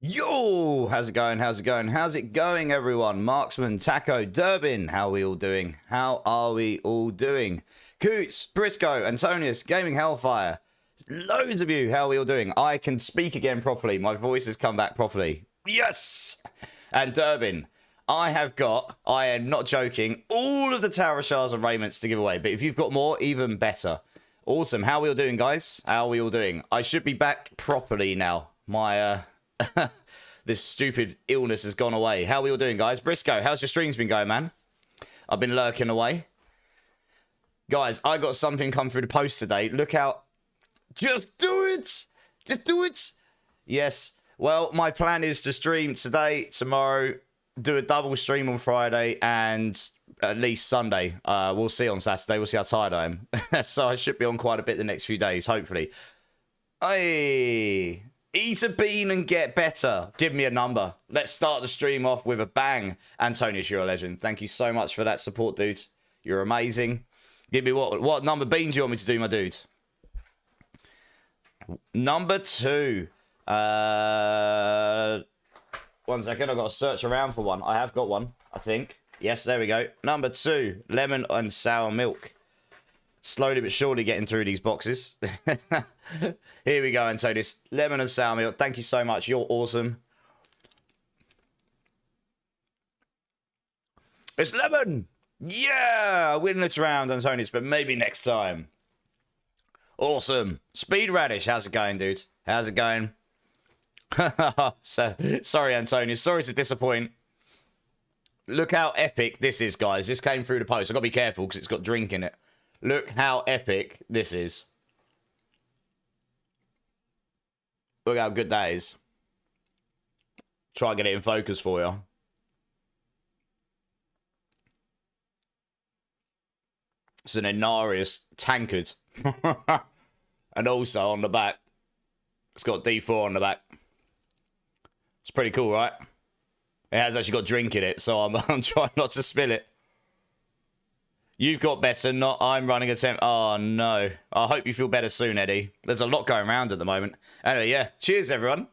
Yo, how's it going? How's it going? How's it going, everyone? Marksman, Taco, Durbin, how are we all doing? How are we all doing? Coots, Briscoe, Antonius, Gaming Hellfire, loads of you, how are we all doing? I can speak again properly. My voice has come back properly. Yes! And Durbin, I am not joking, all of the Tower Shards and Raiments to give away. But if you've got more, even better. Awesome. How are we all doing, guys? How are we all doing? I should be back properly now. My, this stupid illness has gone away. How are we all doing, guys? Briscoe, how's your streams been going, man? I've been lurking away. Guys, I got something come through the post today. Look out. Just do it. Just do it. Yes. Well, my plan is to stream today, tomorrow, do a double stream on Friday, and at least Sunday. We'll see on Saturday. We'll see how tired I am. So I should be on quite a bit the next few days, hopefully. Hey. Eat a bean and get better. Give me a number. Let's start the stream off with a bang. Antonius, you're a legend. Thank you so much for that support, dude. You're amazing. Give me what number bean do you want me to do, my dude? Number 2. 1 second. I've got to search around for one. I have got one, I think. Yes, there we go. Number 2. Lemon and sour milk. Slowly but surely getting through these boxes. Here we go, Antonius. Lemon and sour milk. Thank you so much. You're awesome. It's lemon. Yeah, win this round, Antonius, but maybe next time. Awesome. Speed Radish. How's it going, dude? How's it going? Sorry, Antonius. Sorry to disappoint. Look how epic this is, guys. This came through the post. I've got to be careful because it's got drink in it. Look how epic this is. Look how good that is. Try and get it in focus for you. It's an Inarius tankard. And also on the back, it's got D4 on the back. It's pretty cool, right? It has actually got drink in it, so I'm trying not to spill it. You've got better, not I'm running a temp. Oh, no. I hope you feel better soon, Eddie. There's a lot going around at the moment. Anyway, yeah. Cheers, everyone.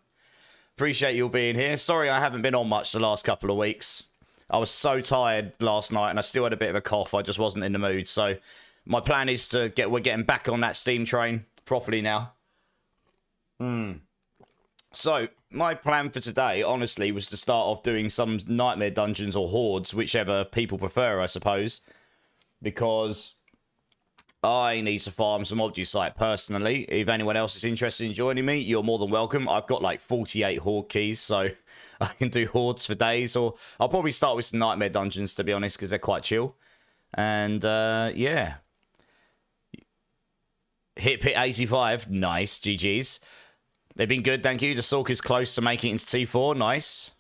Appreciate you all being here. Sorry I haven't been on much the last couple of weeks. I was so tired last night, and I still had a bit of a cough. I just wasn't in the mood. So my plan is to we're getting back on that Steam train properly now. So my plan for today, honestly, was to start off doing some Nightmare Dungeons or Hordes, whichever people prefer, I suppose. Because I need to farm some Obdusite personally. If anyone else is interested in joining me, you're more than welcome. I've got like 48 Horde keys, so I can do Hordes for days. Or I'll probably start with some Nightmare Dungeons, to be honest, because they're quite chill. And, yeah. Hit Pit 85. Nice. GG's. They've been good, thank you. The Sork is close to making it into T4. Nice.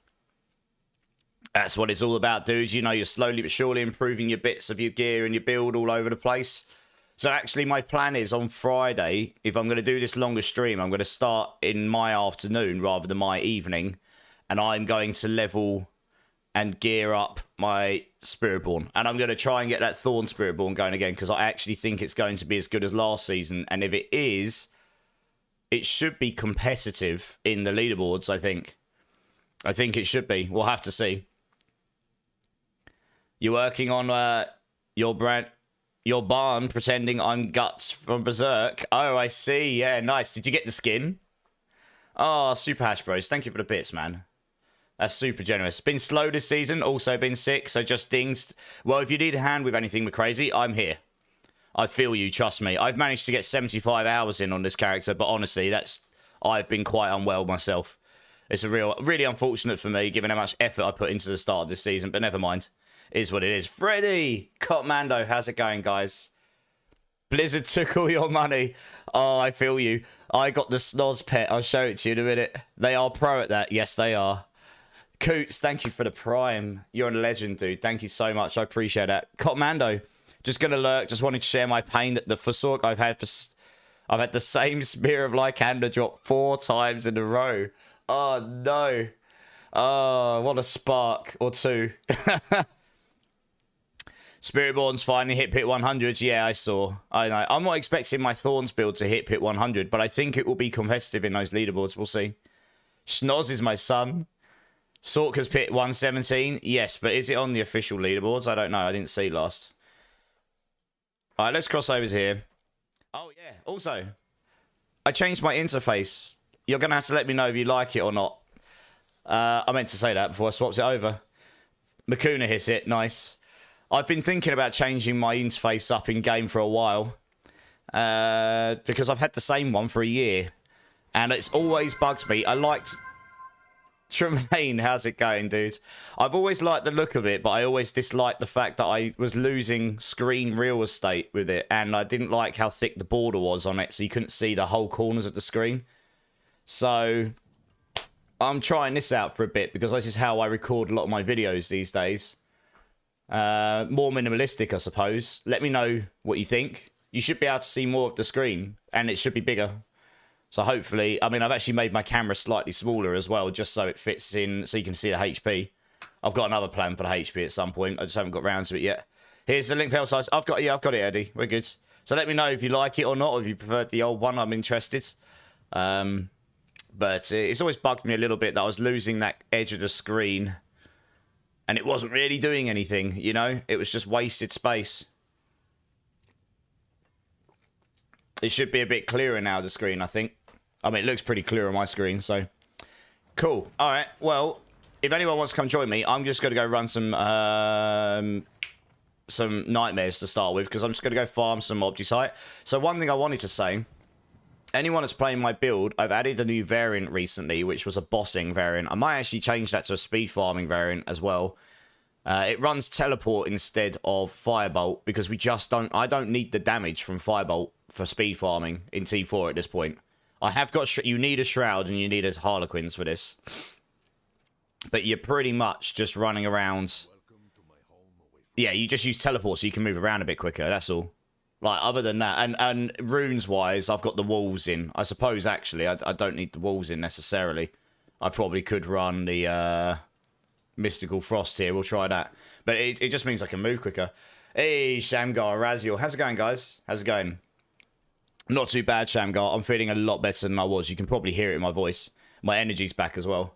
That's what it's all about, dudes. You know, you're slowly but surely improving your bits of your gear and your build all over the place. So actually, my plan is on Friday, if I'm going to do this longer stream, I'm going to start in my afternoon rather than my evening. And I'm going to level and gear up my Spiritborn. And I'm going to try and get that Thorn Spiritborn going again, because I actually think it's going to be as good as last season. And if it is, it should be competitive in the leaderboards, I think. I think it should be. We'll have to see. You're working on your barn pretending I'm Guts from Berserk. Oh, I see. Yeah, nice. Did you get the skin? Oh, Super Hash Bros. Thank you for the bits, man. That's super generous. Been slow this season. Also been sick, so just dings. Well, if you need a hand with anything crazy, I'm here. I feel you, trust me. I've managed to get 75 hours in on this character, but honestly, I've been quite unwell myself. It's really unfortunate for me, given how much effort I put into the start of this season, but never mind. Is what it is. Freddy! Cotmando, how's it going, guys? Blizzard took all your money. Oh, I feel you. I got the Snoz pet. I'll show it to you in a minute. They are pro at that. Yes, they are. Coots, thank you for the prime. You're a legend, dude. Thank you so much. I appreciate that. Cotmando, just gonna lurk. Just wanted to share my pain that the Forsork I've had the same Spear of Lycander drop 4 times in a row. Oh, no. Oh, what a spark. Or 2. Spiritborn's finally hit Pit 100. Yeah, I saw. I know. I'm not expecting my Thorns build to hit Pit 100, but I think it will be competitive in those leaderboards. We'll see. Schnoz is my son. Sorka's pit 117. Yes, but is it on the official leaderboards? I don't know. I didn't see last. All right, let's cross over here. Oh, yeah. Also, I changed my interface. You're going to have to let me know if you like it or not. I meant to say that before I swapped it over. Makuna hits it. Nice. I've been thinking about changing my interface up in game for a while. Because I've had the same one for a year. And it's always bugs me. I liked... Tremaine, how's it going, dude? I've always liked the look of it, but I always disliked the fact that I was losing screen real estate with it. And I didn't like how thick the border was on it, so you couldn't see the whole corners of the screen. So... I'm trying this out for a bit because this is how I record a lot of my videos these days. More minimalistic, I suppose. Let me know what you think. You should be able to see more of the screen, and it should be bigger. So hopefully, I mean, I've actually made my camera slightly smaller as well, just so it fits in, so you can see the HP. I've got another plan for the HP at some point. I just haven't got round to it yet. Here's the link for size. I've got it, Eddie. We're good. So let me know if you like it or not, or if you preferred the old one. I'm interested. But it's always bugged me a little bit that I was losing that edge of the screen. And it wasn't really doing anything, you know? It was just wasted space. It should be a bit clearer now, the screen, I think. I mean, it looks pretty clear on my screen, so... Cool. Alright, well, if anyone wants to come join me, I'm just going to go run some nightmares to start with, because I'm just going to go farm some Obdusite. So one thing I wanted to say... Anyone that's playing my build, I've added a new variant recently, which was a bossing variant. I might actually change that to a speed farming variant as well. It runs teleport instead of firebolt because I don't need the damage from firebolt for speed farming in T4 at this point. I have got, you need a shroud and you need a harlequins for this. But you're pretty much just running around. Yeah, you just use teleport so you can move around a bit quicker, that's all. Like, other than that, and runes-wise, I've got the wolves in. I suppose, actually, I don't need the wolves in, necessarily. I probably could run the Mystical Frost here. We'll try that. But it just means I can move quicker. Hey, Shamgar, Raziel. How's it going, guys? How's it going? Not too bad, Shamgar. I'm feeling a lot better than I was. You can probably hear it in my voice. My energy's back as well.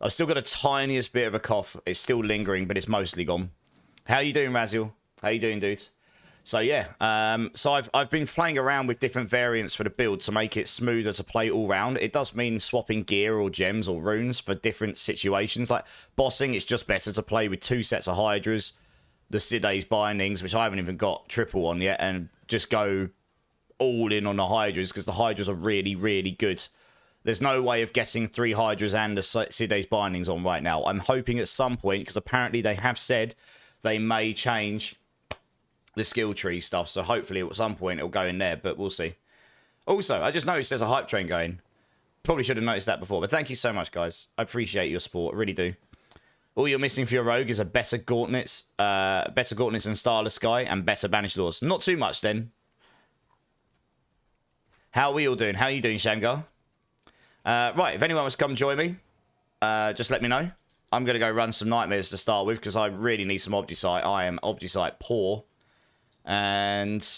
I've still got a tiniest bit of a cough. It's still lingering, but it's mostly gone. How you doing, Raziel? How you doing, dude? So yeah, so I've been playing around with different variants for the build to make it smoother to play all round. It does mean swapping gear or gems or runes for different situations. Like bossing, it's just better to play with 2 sets of Hydras, the Siday's Bindings, which I haven't even got triple on yet, and just go all in on the Hydras because the Hydras are really, really good. There's no way of getting 3 Hydras and the Siday's Bindings on right now. I'm hoping at some point, because apparently they have said they may change the skill tree stuff, so hopefully at some point it'll go in there, but we'll see. Also, I just noticed there's a hype train going. Probably should have noticed that before, but thank you so much, guys. I appreciate your support, I really do. All you're missing for your rogue is a better Gauntlets and Starless Sky, and better Banished Laws. Not too much, then. How are we all doing? How are you doing, Shamgar? Right, if anyone wants to come join me, just let me know. I'm going to go run some nightmares to start with, because I really need some Obdusite. I am Obdusite poor. And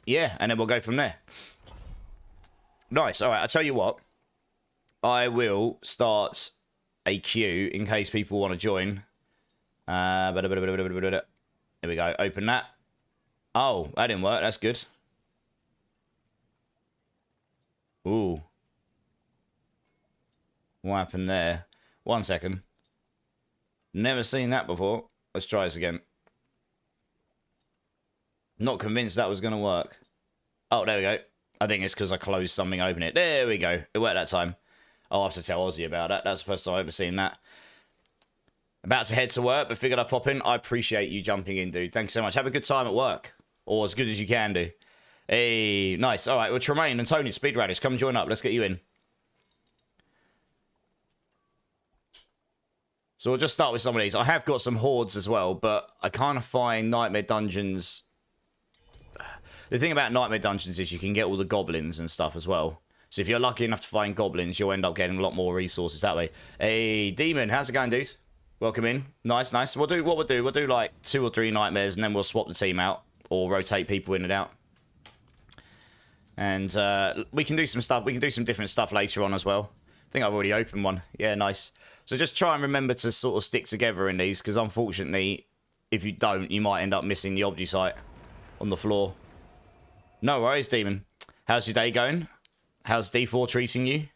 yeah, and then we'll go from there. Nice. All right, I'll tell you what. I will start a queue in case people want to join. There we go. Open that. Oh, that didn't work. That's good. Ooh. What happened there? 1 second. Never seen that before. Let's try this again. Not convinced that was going to work. Oh, there we go. I think it's because I closed something and opened it. There we go. It worked that time. I'll have to tell Ozzy about that. That's the first time I've ever seen that. About to head to work, but figured I'd pop in. I appreciate you jumping in, dude. Thanks so much. Have a good time at work. Or as good as you can do. Hey, nice. All right, well, Tremaine and Tony, Speed Radish, come join up. Let's get you in. So we'll just start with some of these. I have got some hordes as well, but I kind of find Nightmare Dungeons... The thing about Nightmare Dungeons is you can get all the goblins and stuff as well. So if you're lucky enough to find goblins, you'll end up getting a lot more resources that way. Hey, Demon, how's it going, dude? Welcome in. Nice, nice. We'll do like 2 or 3 nightmares, and then we'll swap the team out or rotate people in and out. And we can do some stuff. We can do some different stuff later on as well. think I've already opened one. Yeah, nice. So just try and remember to sort of stick together in these, because unfortunately, if you don't, you might end up missing the obby site on the floor. No worries, Demon. How's your day going? How's D4 treating you?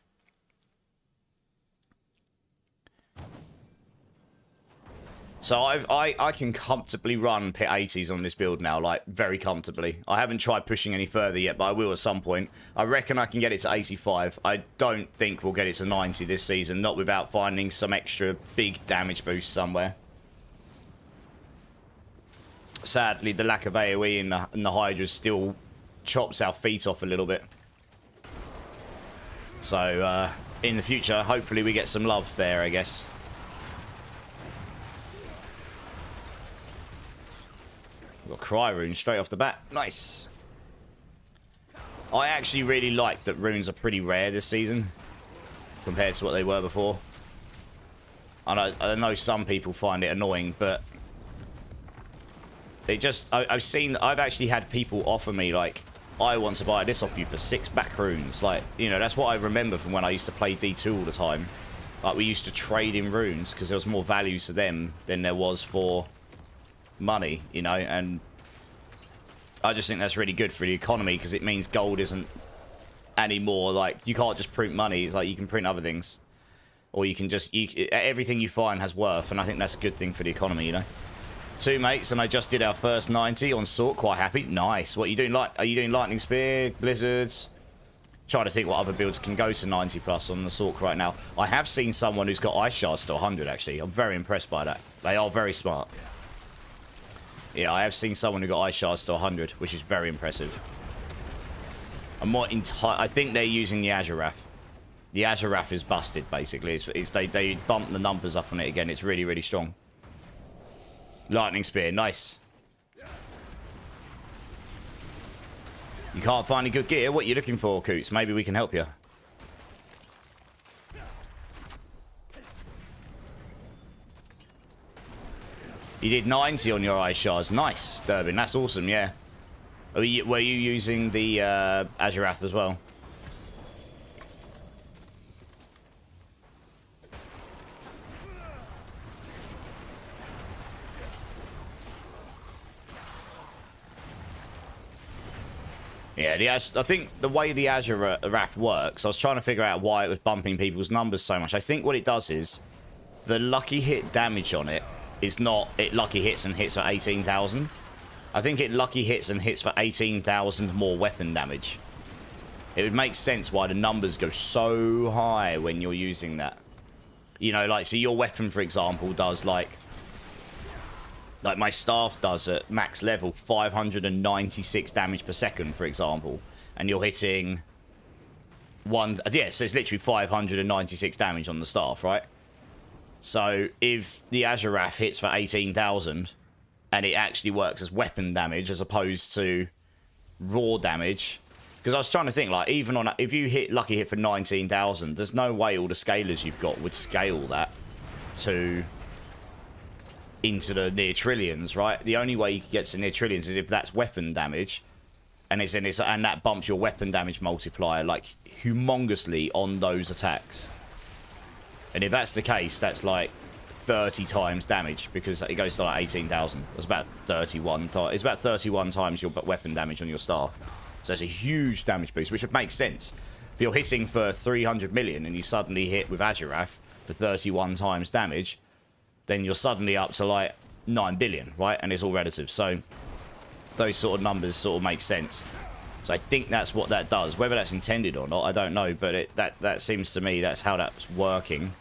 So I can comfortably run pit 80s on this build now, like very comfortably. I haven't tried pushing any further yet, but I will at some point. I reckon I can get it to 85. I don't think we'll get it to 90 this season, not without finding some extra big damage boost somewhere. Sadly, the lack of AoE in the Hydra still chops our feet off a little bit. So in the future, hopefully we get some love there, I guess. Got Cry Rune straight off the bat. Nice. I actually really like that runes are pretty rare this season compared to what they were before. I know some people find it annoying, but it just... I've actually had people offer me, like, I want to buy this off you for 6 back runes. Like, you know, that's what I remember from when I used to play D2 all the time. Like, we used to trade in runes because there was more value to them than there was for money, you know, and I just think that's really good for the economy because it means gold isn't anymore like you can't just print money. It's like you can print other things, or you can just everything you find has worth, and I think that's a good thing for the economy, you know. 2 mates, and I just did our first 90 on Sword. Quite happy. Nice. What are you doing? Are you doing Lightning Spear, Blizzards? Trying to think what other builds can go to 90 plus on the Sork right now. I have seen someone who's got Ice Shards to 100 actually. I'm very impressed by that. They are very smart. Yeah, I have seen someone who got Ice Shards to 100, which is very impressive. I'm not I think they're using the Azurath. The Azurath is busted, basically. They bump the numbers up on it again. It's really, really strong. Lightning Spear, nice. You can't find any good gear? What are you looking for, Coots? Maybe we can help you. You did 90 on your Ice Shards. Nice, Durbin. That's awesome, yeah. Were you using the Azurath as well? Yeah, I think the way the Azurath works, I was trying to figure out why it was bumping people's numbers so much. I think what it does is the lucky hit damage on it is not it lucky hits and hits for 18,000. I think it lucky hits and hits for 18,000 more weapon damage. It would make sense why the numbers go so high when you're using that. You know, like, so your weapon, for example, does like my staff does at max level 596 damage per second, for example. And you're hitting yeah, so it's literally 596 damage on the staff, right? So if the Azurath hits for 18,000 and it actually works as weapon damage as opposed to raw damage, because I was trying to think, like, even on if you hit lucky hit for 19,000, there's no way all the scalers you've got would scale that to into the near trillions, right? The only way you can get to near trillions is if that's weapon damage, and and that bumps your weapon damage multiplier like humongously on those attacks. And if that's the case, that's like 30 times damage, because it goes to like 18,000. That's about 31 times. It's about 31 times your weapon damage on your staff. So that's a huge damage boost, which would make sense. If you're hitting for 300 million and you suddenly hit with Azurath for 31 times damage, then you're suddenly up to like 9 billion, right? And it's all relative. So those sort of numbers sort of make sense. So I think that's what that does. Whether that's intended or not, I don't know. But that seems to me that's how that's working.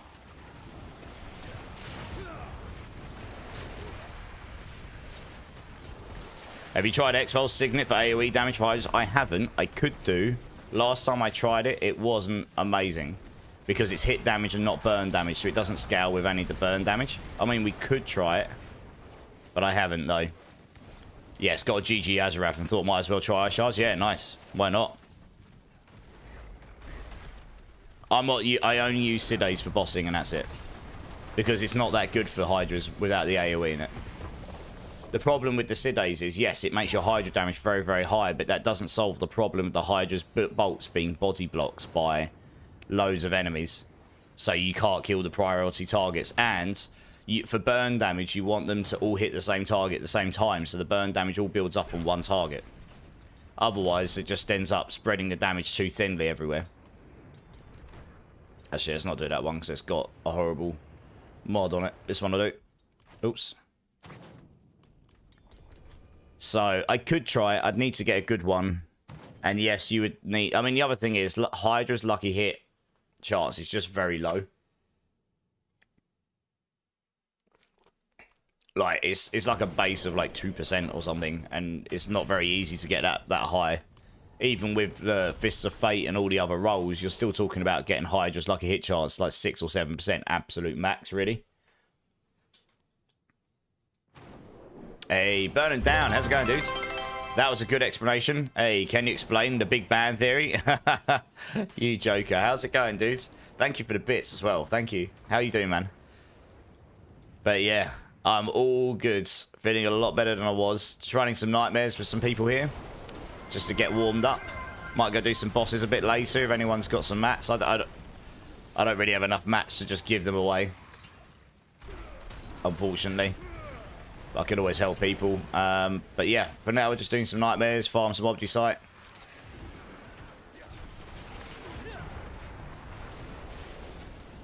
Have you tried X-Files Signet for AoE damage fighters? I haven't. I could do. Last time I tried it, it wasn't amazing. Because it's hit damage and not burn damage, so it doesn't scale with any of the burn damage. I mean, we could try it. But I haven't, though. Yeah, it's got a GG Azurath and thought might as well try Ice Shards. Yeah, nice. Why not? I only use Sidays for bossing and that's it. Because it's not that good for Hydras without the AoE in it. The problem with the Sidays is, yes, it makes your Hydra damage very, very high, but that doesn't solve the problem of the Hydra's bolts being body blocks by loads of enemies. So you can't kill the priority targets. And for burn damage, you want them to all hit the same target at the same time. So the burn damage all builds up on one target. Otherwise, it just ends up spreading the damage too thinly everywhere. Actually, let's not do that one because it's got a horrible mod on it. This one I do. Oops. So I could try it. I'd need to get a good one. And yes, you would need... I mean, the other thing is Hydra's lucky hit chance is just very low. Like, it's like a base of like 2% or something. And it's not very easy to get that high. Even with Fists of Fate and all the other rolls, you're still talking about getting Hydra's lucky hit chance like 6 or 7% absolute max, really. Hey, Burning Down. How's it going, dude? That was a good explanation. Hey, can you explain the Big Bang Theory? You joker. How's it going, dude? Thank you for the bits as well. Thank you. How you doing, man? But yeah, I'm all good. Feeling a lot better than I was. Just running some nightmares with some people here. Just to get warmed up. Might go do some bosses a bit later if anyone's got some mats. I don't really have enough mats to just give them away. Unfortunately. I could always help people. But yeah, for now we're just doing some nightmares, farm some Obdusite.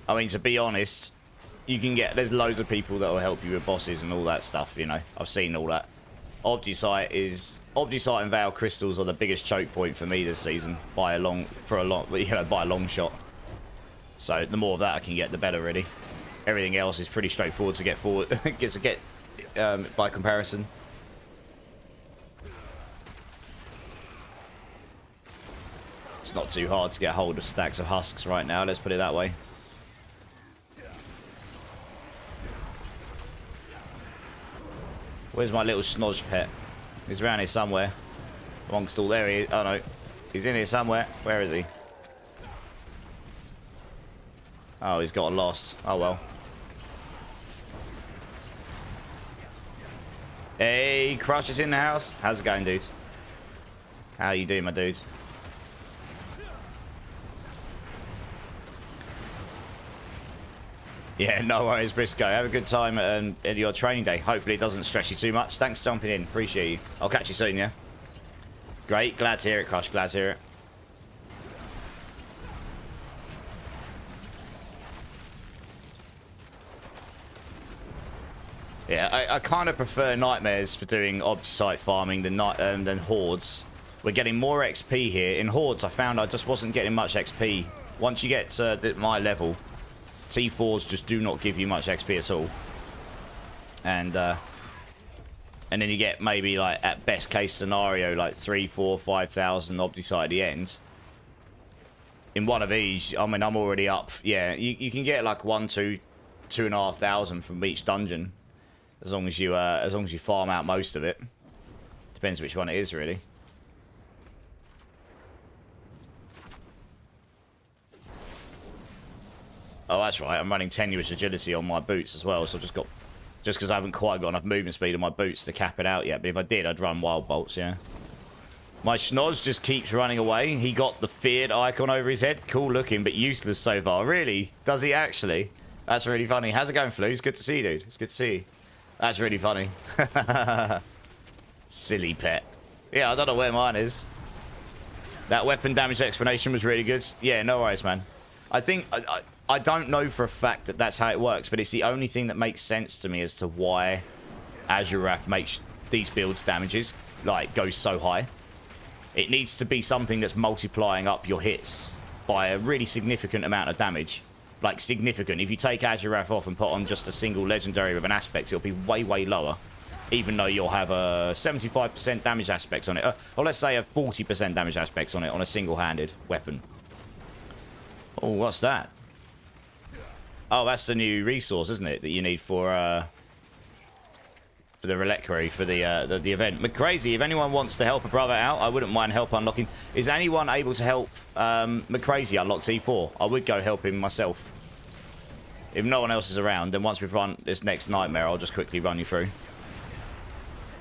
I mean, to be honest, you can get... There's loads of people that will help you with bosses and all that stuff, you know. I've seen all that. Obdusite and Veil Crystals are the biggest choke point for me this season by a long shot. So the more of that I can get, the better, really. Everything else is pretty straightforward to get by comparison. It's not too hard to get hold of stacks of husks right now, let's put it that way. Where's my little snodge pet? He's around here somewhere. Amongst all... There he is. Oh no. He's in here somewhere. Where is he? Oh, he's got lost. Oh well. Hey, Crush is in the house. How's it going, dude? How you doing, my dude? Yeah, no worries, Briscoe. Have a good time at your training day. Hopefully it doesn't stress you too much. Thanks for jumping in. Appreciate you. I'll catch you soon, yeah? Great. Glad to hear it, Crush. Glad to hear it. Yeah, I kind of prefer nightmares for doing Obdusite farming than Hordes. We're getting more XP here. In Hordes, I found I just wasn't getting much XP. Once you get to my level... T4s just do not give you much XP at all. And then you get maybe, like, at best case scenario, like 3, 4, 5,000 Obdusite at the end. In one of these, I mean, I'm already up. Yeah, you can get like 1, 2, 2,500 from each dungeon. As long as you farm out most of it. Depends which one it is, really. Oh, that's right. I'm running tenuous agility on my boots as well, so I've just because I haven't quite got enough movement speed on my boots to cap it out yet. But if I did, I'd run wild bolts. Yeah. My schnoz just keeps running away. He got the feared icon over his head. Cool looking, but useless so far. Really? Does he actually? That's really funny. How's it going, Flu? It's good to see you, dude. It's good to see you. That's really funny. Silly pet. Yeah, I don't know where mine is. That weapon damage explanation was really good. Yeah, no worries, man. I think... I don't know for a fact that that's how it works, but it's the only thing that makes sense to me as to why Azurath makes these builds damages, like, go so high. It needs to be something that's multiplying up your hits by a really significant amount of damage. Like, significant. If you take Azurath off and put on just a single legendary with an aspect, it'll be way, way lower. Even though you'll have a 75% damage aspects on it. Or let's say a 40% damage aspects on it on a single-handed weapon. Oh, what's that? Oh, that's the new resource, isn't it? That you need for the reliquary for the event. McCrazy, if anyone wants to help a brother out, I wouldn't mind help unlocking. Is anyone able to help McCrazy unlock T4? I would go help him myself. If no one else is around, then once we've run this next nightmare, I'll just quickly run you through.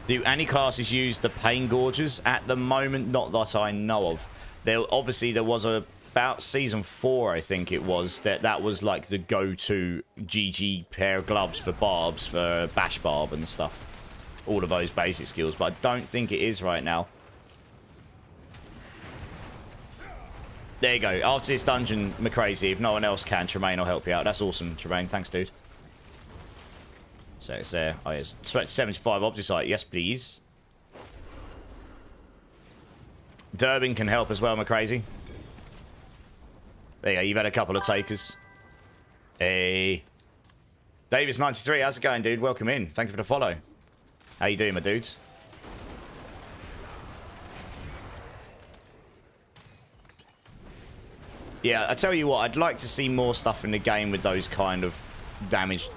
Do any classes use the Pain Gorges? At the moment, not that I know of. Obviously, there was a about season 4, I think it was, that was like the go-to GG pair of gloves for barbs, for bash barb and stuff. All of those basic skills, but I don't think it is right now. There you go. After this dungeon, McCrazy, if no one else can, Tremaine will help you out. That's awesome, Tremaine. Thanks, dude. So it's there. Oh, it's 75 object site. Yes, please. Durbin can help as well, McCrazy. There you go. You've had a couple of takers. Hey. Davis93, how's it going, dude? Welcome in. Thank you for the follow. How you doing, my dudes? Yeah, I tell you what, I'd like to see more stuff in the game with those kind of damage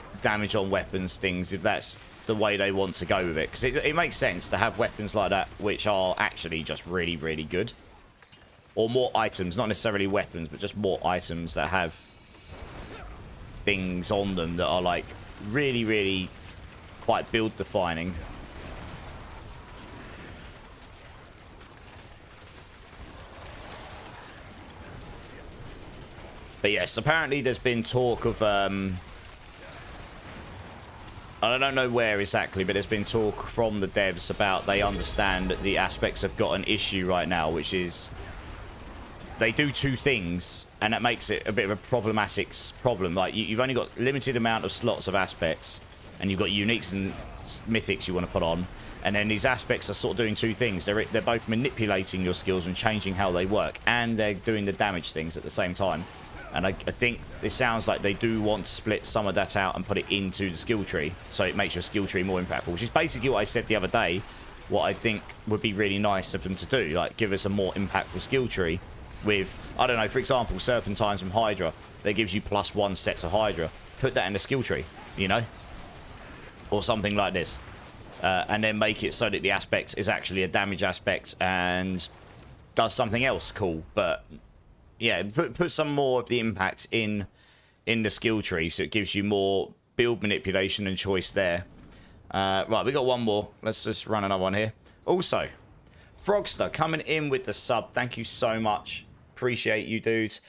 on weapons things, if that's the way they want to go with it. Because it makes sense to have weapons like that which are actually just really, really good. Or more items, not necessarily weapons, but just more items that have things on them that are like really, really quite build defining. But yes, apparently there's been talk of, I don't know where exactly, but there's been talk from the devs about they understand that the aspects have got an issue right now, which is they do two things, and that makes it a bit of a problematic problem. Like, you've only got limited amount of slots of aspects, and you've got uniques and mythics you want to put on, and then these aspects are sort of doing two things. They're both manipulating your skills and changing how they work, and they're doing the damage things at the same time. And I think it sounds like they do want to split some of that out and put it into the skill tree, so it makes your skill tree more impactful, which is basically what I said the other day, what I think would be really nice of them to do. Like, give us a more impactful skill tree with, I don't know, for example, Serpentines from Hydra. That gives you +1 sets of Hydra. Put that in the skill tree, you know? Or something like this. And then make it so that the aspect is actually a damage aspect and does something else cool, but... yeah, put some more of the impact in the skill tree, so it gives you more build manipulation and choice there. Right, we got one more. Let's just run another one here. Also, Frogster coming in with the sub. Thank you so much. Appreciate you, dudes.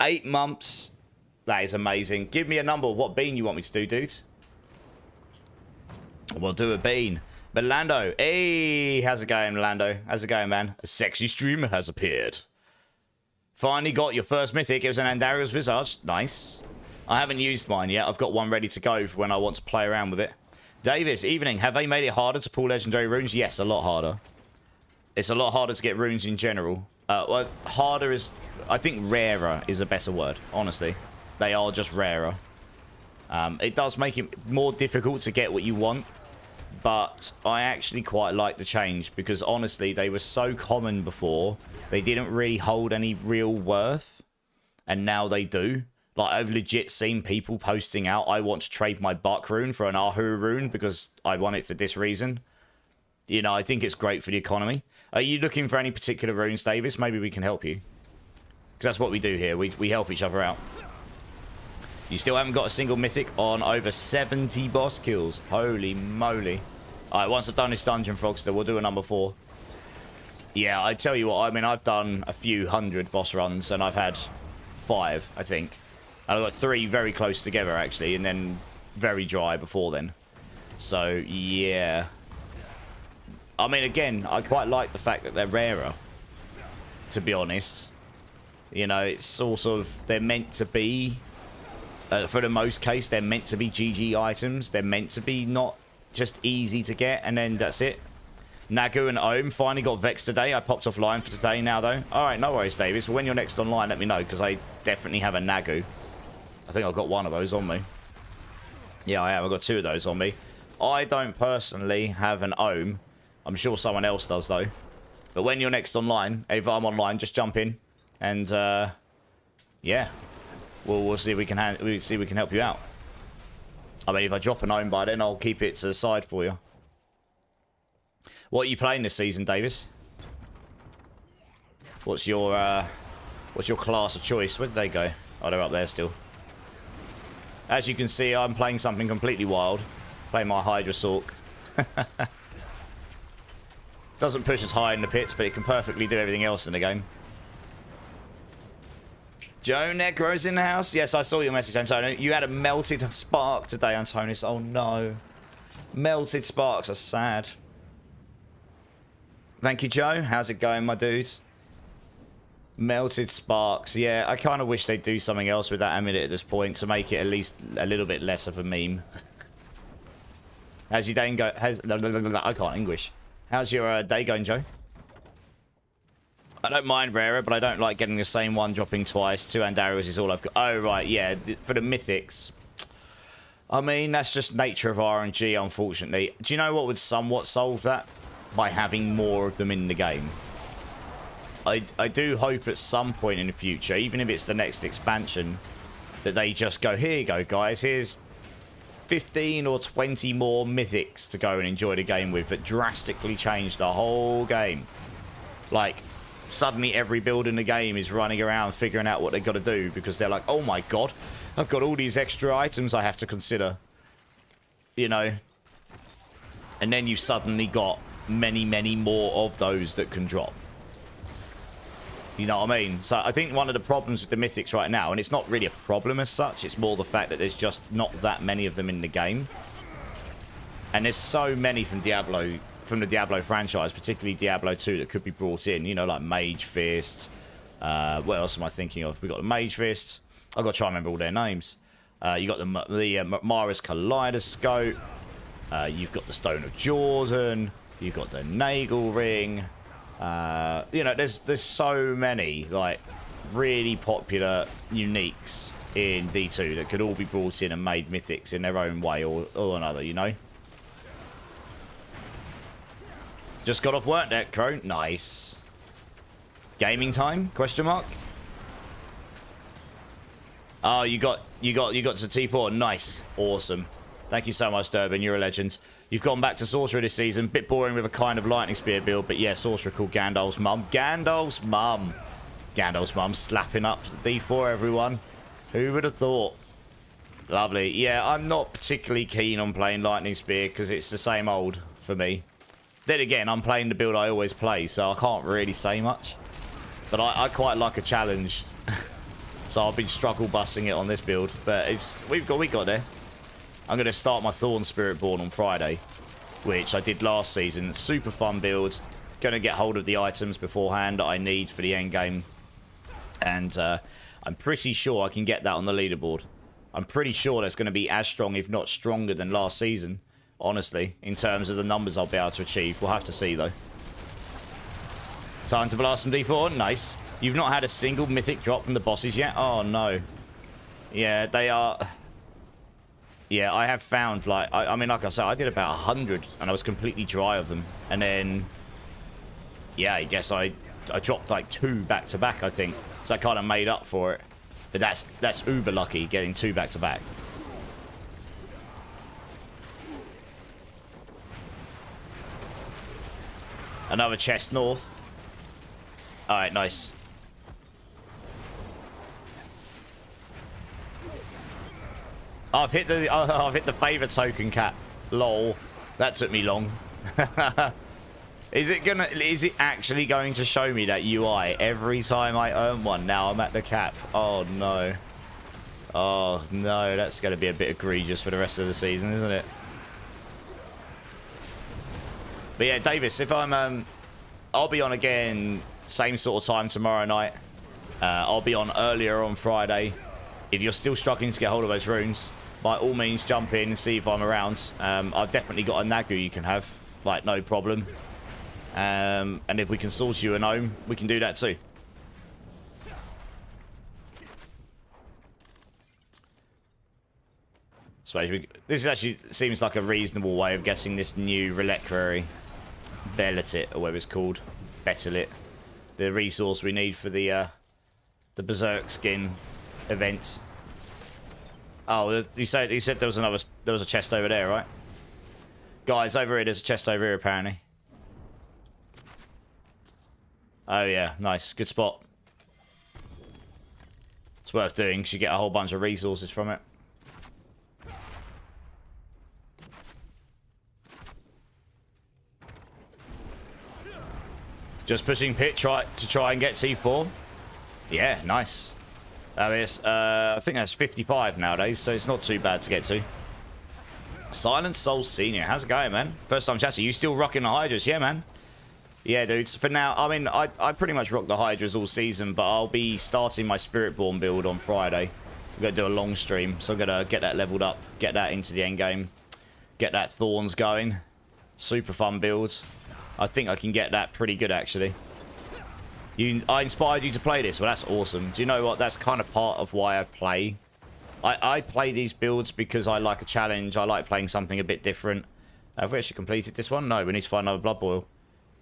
8 months. That is amazing. Give me a number. What bean you want me to do, dudes? We'll do a bean. But Lando, hey, how's it going, Lando? How's it going, man? A sexy streamer has appeared. Finally got your first mythic. It was an Andariel's Visage. Nice. I haven't used mine yet. I've got one ready to go for when I want to play around with it. Davis, evening. Have they made it harder to pull legendary runes? Yes, a lot harder. It's a lot harder to get runes in general. Well, harder is... I think rarer is a better word, honestly. They are just rarer. It does make it more difficult to get what you want. But I actually quite like the change because, honestly, they were so common before. They didn't really hold any real worth. And now they do. Like, I've legit seen people posting out, I want to trade my Buck rune for an Ahu rune because I want it for this reason. You know, I think it's great for the economy. Are you looking for any particular runes, Davis? Maybe we can help you. Because that's what we do here. We help each other out. You still haven't got a single mythic on over 70 boss kills. Holy moly. Alright, once I've done this dungeon, Frogster, we'll do a number 4. Yeah, I tell you what, I mean, I've done a few hundred boss runs, and I've had 5, I think. And I've got 3 very close together, actually, and then very dry before then. So, yeah. I mean, again, I quite like the fact that they're rarer, to be honest. You know, it's sort of, they're meant to be, for the most case, they're meant to be GG items. They're meant to be not just easy to get, and then that's it. Nagu and Ohm finally got Vex today. I popped offline for today now, though. Alright, no worries, Davis. But when you're next online, let me know, because I definitely have a Nagu. I think I've got one of those on me. Yeah, I have. I've got 2 of those on me. I don't personally have an Ohm. I'm sure someone else does, though. But when you're next online, if I'm online, just jump in. And, yeah. We'll see if we can help you out. I mean, if I drop an Ohm by then, I'll keep it to the side for you. What are you playing this season, Davis? What's your class of choice? Where did they go? Oh, they're up there still. As you can see, I'm playing something completely wild. Playing my Hydra Sorcerer. Doesn't push as high in the pits, but it can perfectly do everything else in the game. Joe Necro's in the house. Yes, I saw your message, Antonio. You had a melted spark today, Antonio. Oh, no. Melted sparks are sad. Thank you, Joe. How's it going, my dudes? Melted sparks. Yeah, I kind of wish they'd do something else with that amulet at this point to make it at least a little bit less of a meme. How's your day go? I can't English. How's your day going, Joe? I don't mind Rara, but I don't like getting the same one dropping twice. 2 Andariels is all I've got. Oh, right, yeah. For the mythics. I mean, that's just nature of RNG, unfortunately. Do you know what would somewhat solve that? By having more of them in the game. I do hope at some point in the future, even if it's the next expansion, that they just go, here you go, guys. Here's 15 or 20 more mythics to go and enjoy the game with that drastically change the whole game. Like, suddenly every build in the game is running around figuring out what they've got to do because they're like, oh my god, I've got all these extra items I have to consider. You know? And then you've suddenly got many, many more of those that can drop. You know what I mean? So I think one of the problems with the mythics right now, and it's not really a problem as such, it's more the fact that there's just not that many of them in the game. And there's so many from Diablo, from the Diablo franchise, particularly Diablo 2, that could be brought in. You know, like Mage Fist. What else am I thinking of? We've got the Mage Fist. I've got to try and remember all their names. You got the Mara's Kaleidoscope. You've got the Stone of Jordan. You've got the Nagel Ring. You know, there's so many, like, really popular uniques in D2 that could all be brought in and made mythics in their own way or another, you know? Just got off work, Necro. Nice. Gaming time? Question mark? Oh, you got to T4. Nice. Awesome. Thank you so much, Durbin. You're a legend. You've gone back to Sorcerer this season. Bit boring with a kind of Lightning Spear build, but yeah, Sorcerer called Gandalf's mum. Gandalf's mum. Gandalf's mum slapping up D4, everyone. Who would have thought? Lovely. Yeah, I'm not particularly keen on playing Lightning Spear because it's the same old for me. Then again, I'm playing the build I always play, so I can't really say much. But I quite like a challenge. So I've been struggle busting it on this build, but we got there. I'm going to start my Thorn Spiritborn on Friday, which I did last season. Super fun build. Going to get hold of the items beforehand that I need for the end game. And I'm pretty sure I can get that on the leaderboard. I'm pretty sure that's going to be as strong, if not stronger, than last season. Honestly, in terms of the numbers I'll be able to achieve. We'll have to see, though. Time to blast some D4. Nice. You've not had a single mythic drop from the bosses yet? Oh, no. Yeah, they are... Yeah, I have found, like... I mean, like I said, I did about 100, and I was completely dry of them. And then... Yeah, I guess I dropped, like, 2 back-to-back, I think. So I kind of made up for it. But that's uber lucky, getting 2 back-to-back. Another chest north. Alright, nice. I've hit the favor token cap. Lol. That took me long. Is it actually going to show me that UI every time I earn one? Now I'm at the cap. Oh no. Oh no, that's going to be a bit egregious for the rest of the season, isn't it? But yeah, Davis, if I'll be on again, same sort of time tomorrow night. I'll be on earlier on Friday. If you're still struggling to get hold of those runes, by all means jump in and see if I'm around. I've definitely got a Nagu you can have, like, no problem. And if we can source you a gnome, we can do that too. So this actually seems like a reasonable way of getting this new reliquary. Belletit, or whatever it's called. Betelit. The resource we need for the Berserk skin event. Oh, you said there was a chest over there, right? Guys, over here, there's a chest over here, apparently. Oh yeah, nice, good spot. It's worth doing, because you get a whole bunch of resources from it. Just pushing pit to try and get T4. Yeah, nice. I mean, I think that's 55 nowadays, so it's not too bad to get to. Silent Soul Senior, how's it going, man? First time chatting. You still rocking the Hydras? Yeah, man. Yeah, dudes. For now, I mean, I pretty much rock the Hydras all season, but I'll be starting my Spiritborn build on Friday. I'm going to do a long stream, so I'm going to get that leveled up, get that into the end game, get that Thorns going. Super fun build. I think I can get that pretty good, actually. I inspired you to play this. Well, that's awesome. Do you know what? That's kind of part of why I play. I play these builds because I like a challenge. I like playing something a bit different. Have we actually completed this one? No, we need to find another Blood Boil.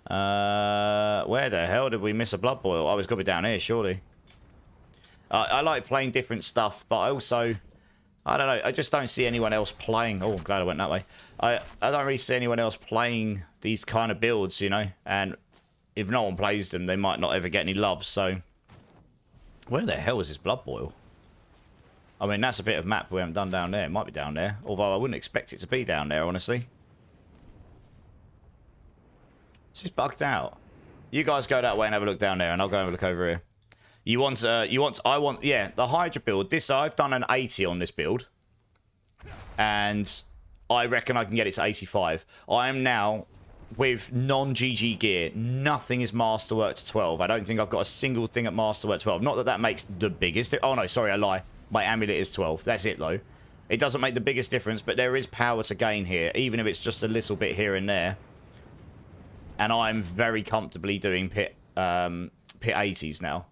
Where the hell did we miss a Blood Boil? Oh, it's got to be down here, surely. I like playing different stuff, but I also... I don't know. I just don't see anyone else playing... Oh, I'm glad I went that way. I don't really see anyone else playing these kind of builds, you know? And if no one plays them, they might not ever get any love, so... Where the hell is this Blood Boil? I mean, that's a bit of map we haven't done down there. It might be down there. Although I wouldn't expect it to be down there, honestly. Is this bugged out? You guys go that way and have a look down there, and I'll go and have a look over here. Yeah, the Hydra build. I've done an 80 on this build. And I reckon I can get it to 85. I am now, with non-GG gear, nothing is Masterwork to 12. I don't think I've got a single thing at Masterwork 12. Not that that makes the biggest... Oh, no, sorry, I lie. My amulet is 12. That's it, though. It doesn't make the biggest difference, but there is power to gain here, even if it's just a little bit here and there. And I'm very comfortably doing pit 80s now.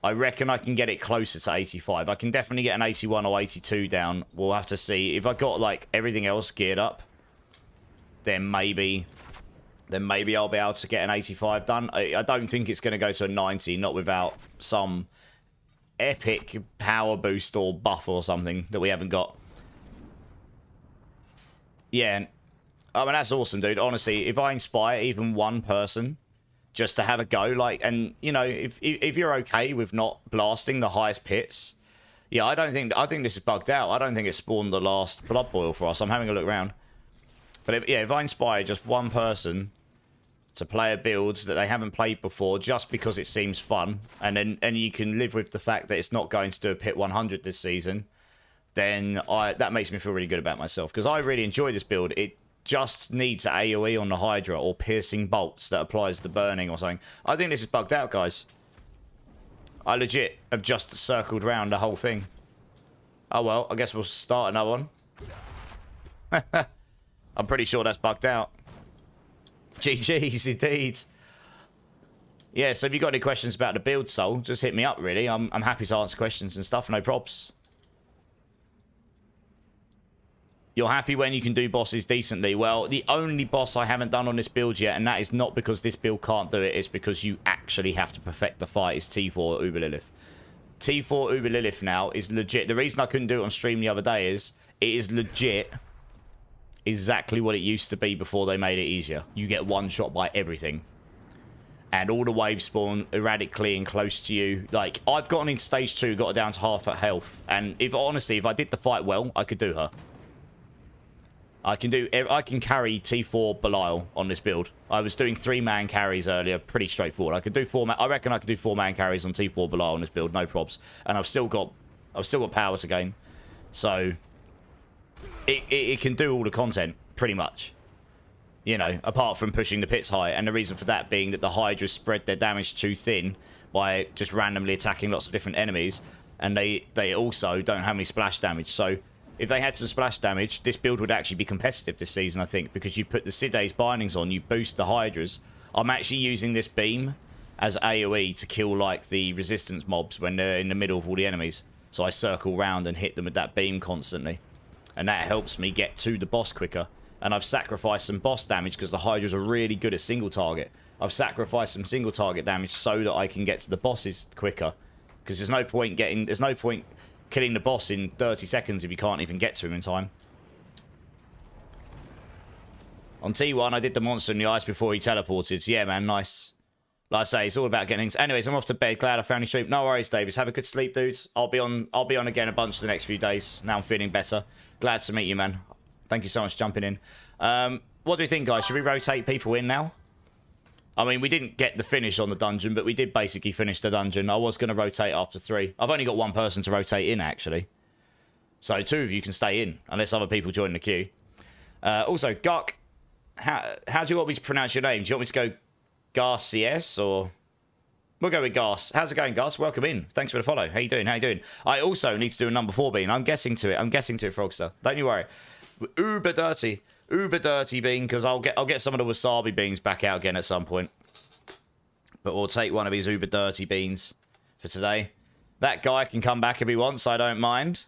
I reckon I can get it closer to 85. I can definitely get an 81 or 82 down. We'll have to see. If I got, like, everything else geared up, then maybe I'll be able to get an 85 done. I don't think it's going to go to a 90, not without some epic power boost or buff or something that we haven't got. Yeah, I mean, that's awesome, dude. Honestly, if I inspire even one person just to have a go, like, and, you know, if you're okay with not blasting the highest pits, yeah, I think this is bugged out. I don't think it spawned the last Blood Boil for us. I'm having a look around. But if I inspire just one person to play a build that they haven't played before just because it seems fun, and you can live with the fact that it's not going to do a pit 100 this season, then that makes me feel really good about myself, because I really enjoy this build. It just needs AoE on the Hydra or piercing bolts that applies the burning or something. I think this is bugged out, guys. I legit have just circled round the whole thing. Oh well, I guess we'll start another one. I'm pretty sure that's bugged out. GG's indeed. Yeah, so if you got any questions about the build, Soul, just hit me up, really. I'm happy to answer questions and stuff, no props. You're happy when you can do bosses decently. Well, the only boss I haven't done on this build yet, and that is not because this build can't do it, it's because you actually have to perfect the fight, is T4 Uber Lilith. T4 Uber Lilith now is legit. The reason I couldn't do it on stream the other day is it is legit exactly what it used to be before they made it easier. You get one shot by everything. And all the waves spawn erratically and close to you. Like, I've gotten into stage 2, got her down to half at health. And honestly, if I did the fight well, I could do her. I can carry T4 Belial on this build. I was doing 3-man carries earlier, pretty straightforward. I reckon I could do 4-man carries on T4 Belial on this build, no probs. And I've still got power to gain. So it can do all the content, pretty much. You know, apart from pushing the pits high. And the reason for that being that the Hydra spread their damage too thin by just randomly attacking lots of different enemies. And they also don't have any splash damage. So if they had some splash damage, this build would actually be competitive this season, I think. Because you put the Siday's bindings on, you boost the Hydras. I'm actually using this beam as AoE to kill, like, the resistance mobs when they're in the middle of all the enemies. So I circle round and hit them with that beam constantly. And that helps me get to the boss quicker. And I've sacrificed some boss damage because the Hydras are really good at single target. I've sacrificed some single target damage so that I can get to the bosses quicker. Because there's no point killing the boss in 30 seconds if you can't even get to him in time. On T1, I did the monster in the ice before he teleported. Yeah, man, nice. Like I say, it's all about getting things. Anyways, I'm off to bed. Glad I found you stream. No worries, Davis. Have a good sleep, dudes. I'll be on again a bunch the next few days. Now I'm feeling better. Glad to meet you, man. Thank you so much for jumping in. What do you think, guys? Should we rotate people in now? I mean, we didn't get the finish on the dungeon, but we did basically finish the dungeon. I was going to rotate after 3. I've only got one person to rotate in, actually. So 2 of you can stay in, unless other people join the queue. Also, Guk, how do you want me to pronounce your name? Do you want me to go Garcias, or... We'll go with Gas. How's it going, Gas? Welcome in. Thanks for the follow. How you doing? How you doing? I also need to do a number 4 bean. I'm getting to it. I'm getting to it, Frogster. Don't you worry. Uber dirty bean, because I'll get some of the wasabi beans back out again at some point. But we'll take one of these uber dirty beans for today. That guy can come back if he wants. I don't mind.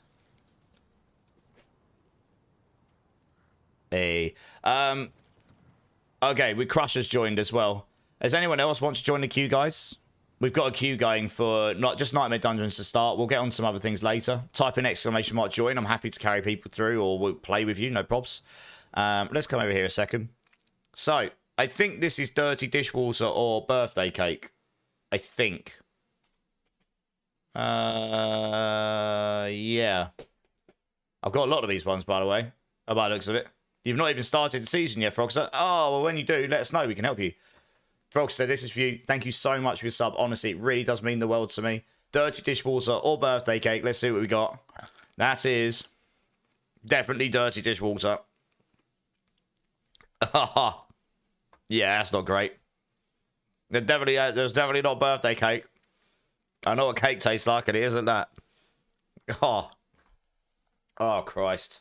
Hey. Okay, with Crusher's joined as well. Has anyone else want to join the queue, guys? We've got a queue going for not just Nightmare Dungeons to start. We'll get on some other things later. Type in exclamation mark join. I'm happy to carry people through, or we'll play with you. No probs. Let's come over here a second. So, I think this is dirty dishwater or birthday cake. I think. Yeah. I've got a lot of these ones, by the way. By the looks of it. You've not even started the season yet, Frogster. Oh, well, when you do, let us know. We can help you. Frogster, this is for you. Thank you so much for your sub. Honestly, it really does mean the world to me. Dirty dishwater or birthday cake. Let's see what we got. That is definitely dirty dishwater. Yeah, that's not great. There's definitely not birthday cake. I know what cake tastes like, and it isn't that. Oh, Christ.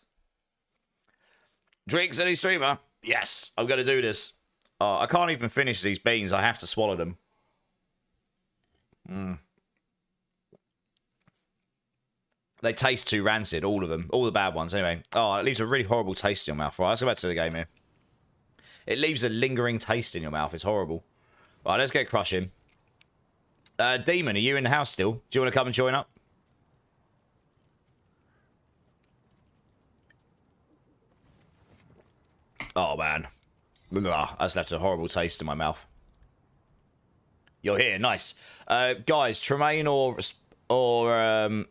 Drinks any streamer? Yes, I'm going to do this. Oh, I can't even finish these beans. I have to swallow them. They taste too rancid, all of them. All the bad ones, anyway. Oh, it leaves a really horrible taste in your mouth. Right, let's go back to the game here. It leaves a lingering taste in your mouth. It's horrible. Right, let's get crushing. Demon, are you in the house still? Do you want to come and join up? Oh, man. Ugh, that's left a horrible taste in my mouth. You're here. Nice. Guys, Tremaine or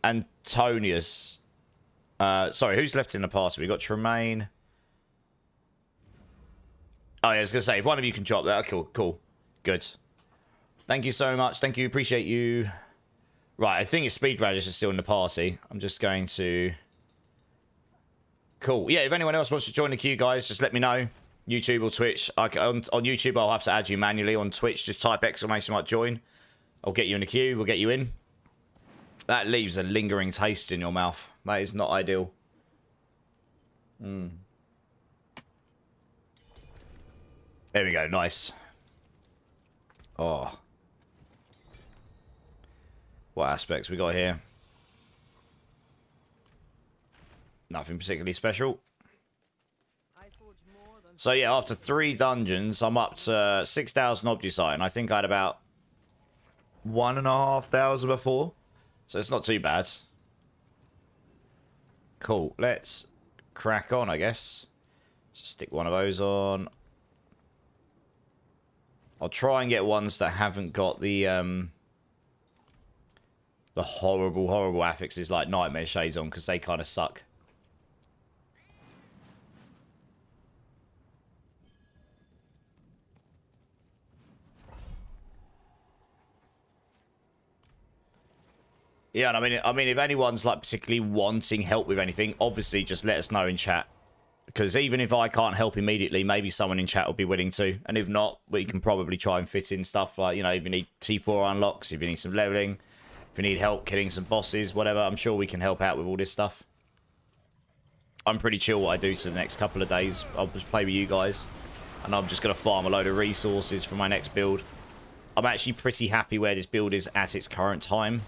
Antonius. Sorry, who's left in the party? We got Tremaine. Oh, yeah, I was going to say, if one of you can drop that. Cool. Good. Thank you so much. Thank you. Appreciate you. Right, I think it's Speed Radish is still in the party. I'm just going to... Cool. Yeah, if anyone else wants to join the queue, guys, just let me know. YouTube or Twitch. On YouTube, I'll have to add you manually. On Twitch, just type exclamation mark join. I'll get you in the queue. We'll get you in. That leaves a lingering taste in your mouth. That is not ideal. There we go. Nice. Oh. What aspects we got here? Nothing particularly special. So yeah, after 3 dungeons, I'm up to 6,000 Obdusite, and I think I had about 1,500 before. So it's not too bad. Cool. Let's crack on, I guess. Just stick one of those on. I'll try and get ones that haven't got the horrible affixes like Nightmare Shades on, because they kind of suck. Yeah, and I mean, if anyone's like particularly wanting help with anything, obviously just let us know in chat. Because even if I can't help immediately, maybe someone in chat will be willing to. And if not, we can probably try and fit in stuff like, you know, if you need T4 unlocks, if you need some leveling, if you need help killing some bosses, whatever, I'm sure we can help out with all this stuff. I'm pretty chill what I do for the next couple of days. I'll just play with you guys. And I'm just going to farm a load of resources for my next build. I'm actually pretty happy where this build is at its current time.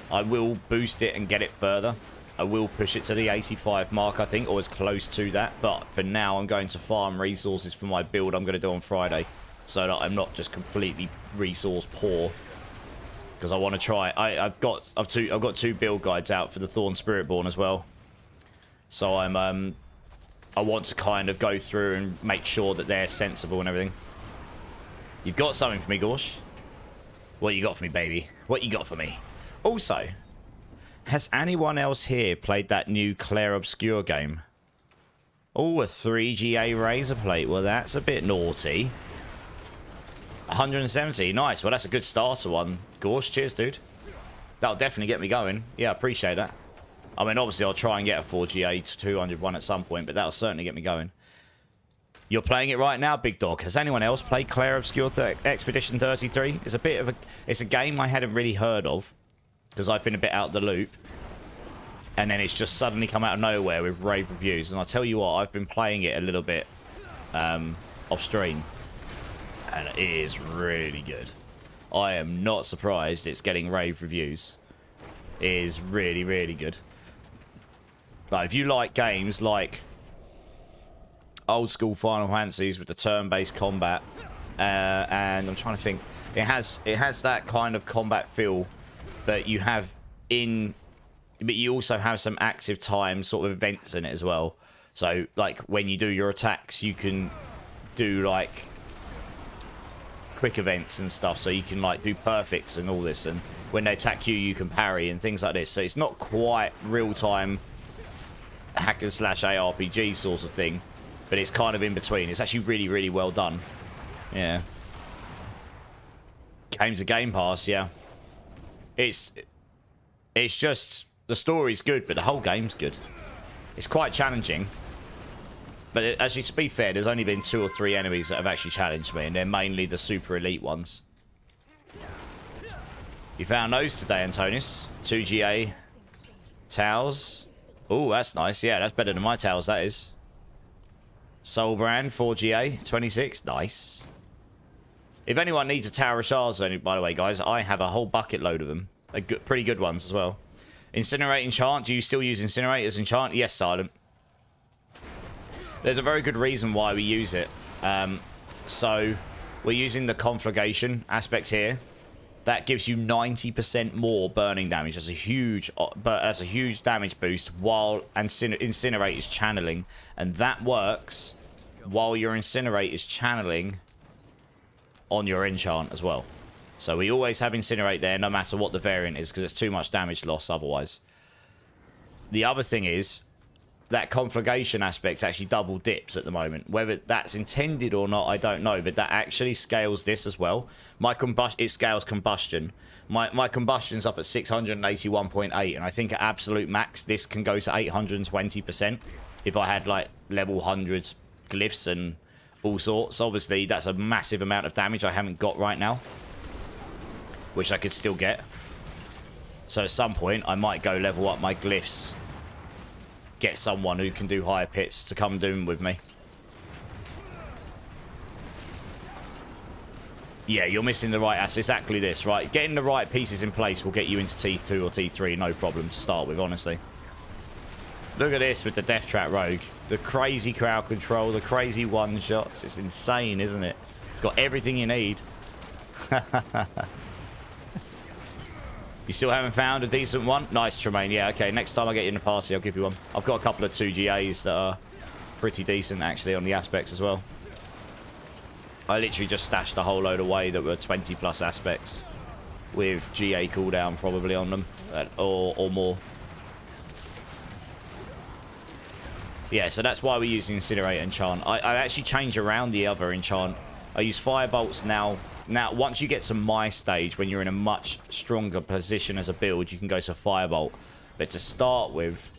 I will boost it and get it further. I will push it to the 85 mark, I think, or as close to that. But for now, I'm going to farm resources for my build I'm going to do on Friday. So that I'm not just completely resource poor. Because I want to try. I've got 2 build guides out for the Thorn Spiritborn as well. So I want to kind of go through and make sure that they're sensible and everything. You've got something for me, Gorsh? What you got for me, baby? What you got for me? Also, has anyone else here played that new Claire Obscure game? Oh, a 3GA razor plate. Well, that's a bit naughty. 170. Nice. Well, that's a good starter one. Gorge, cheers, dude. That'll definitely get me going. Yeah, I appreciate that. I memean, obviously, I'll try and get a 4GA 200 one at some point, but that'll certainly get me going. You're playing it right now, Big Dog. Has anyone else played Claire Obscure Expedition 33? It's a game I hadn't really heard of because I've been a bit out of the loop. And then it's just suddenly come out of nowhere with rave reviews. And I tell you what, I've been playing it a little bit off stream. And it is really good. I am not surprised it's getting rave reviews. It is really, really good. Like, if you like games like old school Final Fantasies with the turn-based combat, and I'm trying to think, it has that kind of combat feel that you have in, but you also have some active time sort of events in it as well. So, like, when you do your attacks, you can do, like, quick events and stuff, so you can, like, do perfects and all this, and when they attack you, you can parry and things like this. So it's not quite real-time hack and slash ARPG sort of thing, but it's kind of in between. It's actually really, really well done. Yeah. Games of Game Pass, yeah. It's just, the story's good, but the whole game's good. It's quite challenging. But actually, to be fair, there's only been 2 or 3 enemies that have actually challenged me, and they're mainly the super elite ones. You found those today, Antonis. 2GA towels. Oh, that's nice. Yeah, that's better than my towels, that is. Soul Brand, 4GA, 26. Nice. If anyone needs a Tower of Shards, by the way, guys, I have a whole bucket load of them. Pretty good ones as well. Incinerate Enchant. Do you still use Incinerate as Enchant? Yes, Silent. There's a very good reason why we use it. So, we're using the Conflagration aspect here. That gives you 90% more burning damage. That's a huge damage boost while Incinerate is channeling. And that works while your Incinerate is channeling on your enchant as well. So we always have Incinerate there no matter what the variant is, because it's too much damage loss otherwise. The other thing is that Conflagration aspect actually double dips at the moment. Whether that's intended or not, I don't know, but that actually scales this as well. It scales combustion. My combustion's up at 681.8, and I think at absolute max this can go to 820% if I had like level 100 glyphs and all sorts. Obviously that's a massive amount of damage I haven't got right now, which I could still get. So at some point I might go level up my glyphs, get someone who can do higher pits to come do them with me. Yeah, you're missing the right assets. Exactly this, right? Getting the right pieces in place will get you into T2 or T3, no problem to start with, honestly. Look at this with the Death Trap Rogue. The crazy crowd control, the crazy one-shots. It's insane, isn't it? It's got everything you need. You still haven't found a decent one? Nice, Tremaine. Yeah, okay. Next time I get you in the party, I'll give you one. I've got a couple of 2GAs that are pretty decent, actually, on the aspects as well. I literally just stashed a whole load away that were 20+ aspects with GA cooldown probably on them, or more. Yeah, so that's why we use Incinerate Enchant. I actually change around the other enchant. I use Firebolts now. Now, once you get to my stage, when you're in a much stronger position as a build, you can go to Firebolt. But to start with,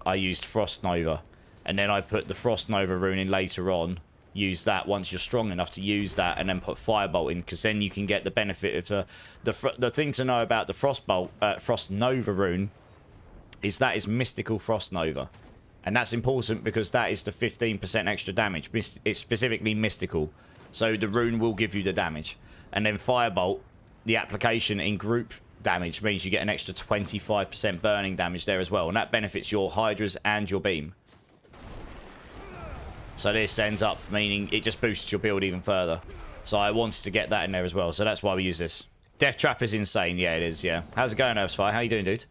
I used Frost Nova. And then I put the Frost Nova rune in later on. Use that once you're strong enough to use that, and then put Firebolt in, because then you can get the benefit of the thing to know about the Frost Nova rune is that is Mystical Frost Nova. And that's important because that is the 15% extra damage. It's specifically mystical. So the rune will give you the damage. And then Firebolt, the application in group damage, means you get an extra 25% burning damage there as well. And that benefits your Hydras and your beam. So this ends up meaning it just boosts your build even further. So I wanted to get that in there as well. So that's why we use this. Death Trap is insane. Yeah, it is, yeah. How's it going, Earthsfire? How you doing, dude?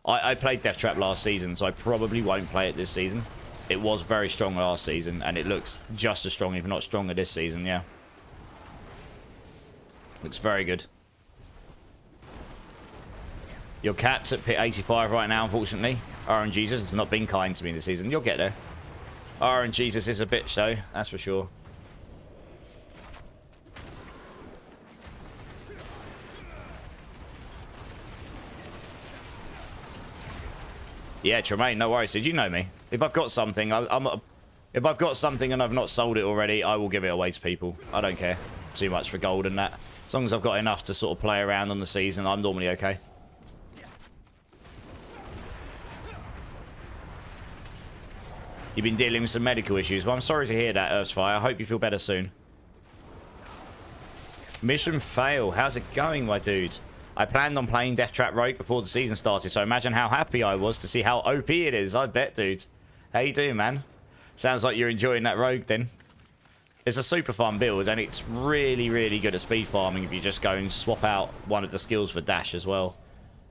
I played Death Trap last season, so I probably won't play it this season. It was very strong last season, and it looks just as strong, if not stronger, this season, yeah. Looks very good. Your cap's at pit 85 right now, unfortunately. RNGesus has not been kind to me this season. You'll get there. RNGesus is a bitch, though. That's for sure. Yeah, Tremaine, no worries. Did you know me? If I've got something, if I've got something and I've not sold it already, I will give it away to people. I don't care too much for gold and that. As long as I've got enough to sort of play around on the season, I'm normally okay. You've been dealing with some medical issues. Well, I'm sorry to hear that, Earthsfire. I hope you feel better soon. Mission fail. How's it going, my dudes? I planned on playing Death Trap Rogue before the season started, so imagine how happy I was to see how OP it is. I bet, dudes. How you doing, man? Sounds like you're enjoying that Rogue, then. It's a super fun build, and it's really, really good at speed farming if you just go and swap out one of the skills for dash as well.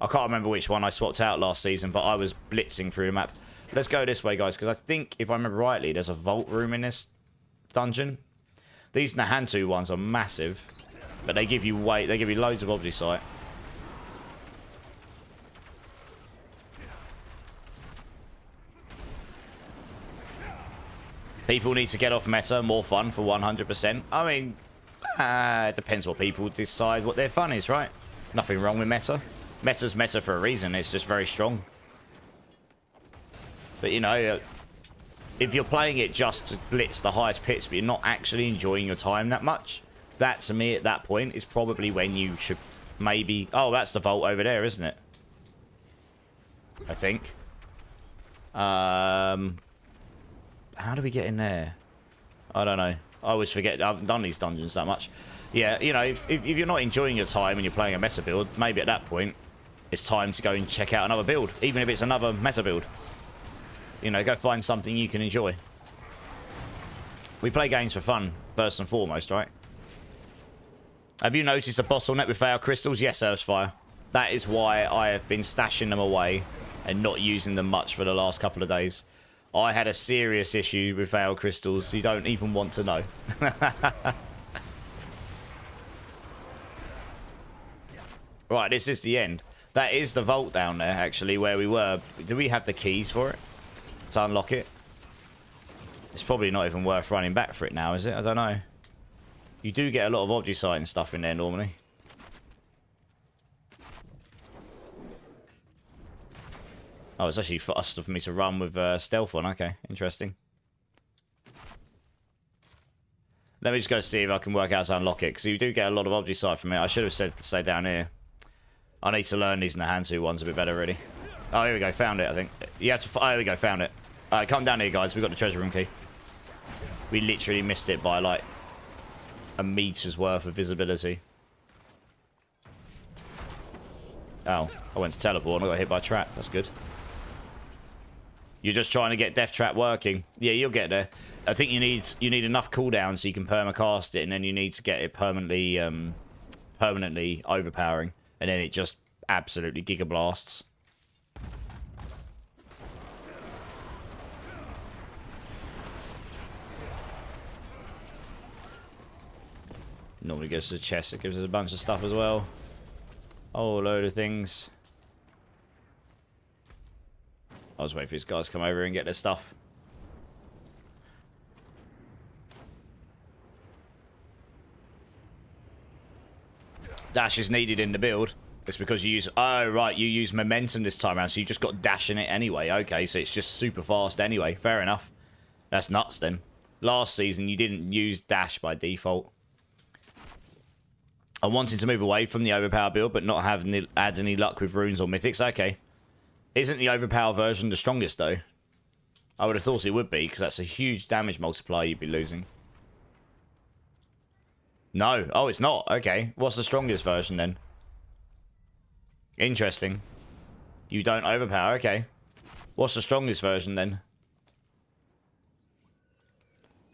I can't remember which one I swapped out last season, but I was blitzing through the map. Let's go this way, guys, because I think, if I remember rightly, there's a vault room in this dungeon. These Nahantu ones are massive, but they give you weight. They give you loads of object sight. People need to get off meta, more fun for 100%. I mean, it depends what people decide what their fun is, right? Nothing wrong with meta. Meta's meta for a reason. It's just very strong. But, you know, if you're playing it just to blitz the highest pits, but you're not actually enjoying your time that much, that, to me, at that point, is probably when you should maybe... Oh, that's the vault over there, isn't it? I think. How do we get in there? I don't know. I always forget. I haven't done these dungeons that much. Yeah, you know, if you're not enjoying your time and you're playing a meta build, maybe at that point, it's time to go and check out another build. Even if it's another meta build. You know, go find something you can enjoy. We play games for fun, first and foremost, right? Have you noticed a bottleneck with failed crystals? Yes, Earthsfire. That is why I have been stashing them away and not using them much for the last couple of days. I had a serious issue with failed crystals. You don't even want to know. Right, this is the end. That is the vault down there, actually, where we were. Do we have the keys for it? To unlock it? It's probably not even worth running back for it now, is it? I don't know. You do get a lot of object sight and stuff in there normally. Oh, it's actually faster for me to run with stealth on. Okay, interesting. Let me just go see if I can work out how to unlock it, because you do get a lot of object sight from it. I should have said to stay down here. I need to learn these Nahantu ones a bit better, really. Oh, here we go. Found it, I think. You have to... Oh, here we go. Found it. Alright, come down here, guys. We've got the treasure room key. We literally missed it by, like, a meter's worth of visibility. Oh, I went to teleport and I got hit by a trap. That's good. You're just trying to get Death Trap working. Yeah, you'll get there. I think you need enough cooldown so you can permacast it, and then you need to get it permanently overpowering, and then it just absolutely gigablasts. Normally goes to the chest. It gives us a bunch of stuff as well. Oh, a load of things. I'll just wait for these guys to come over and get their stuff. Dash is needed in the build. It's because you use... Oh, right. You use momentum this time around, so you just got dash in it anyway. Okay, so it's just super fast anyway. Fair enough. That's nuts then. Last season, you didn't use dash by default. I wanted to move away from the overpower build, but not have add any luck with runes or mythics. Okay. Isn't the overpower version the strongest, though? I would have thought it would be, because that's a huge damage multiplier you'd be losing. No. Oh, it's not. Okay. What's the strongest version, then? Interesting. You don't overpower. Okay. What's the strongest version, then?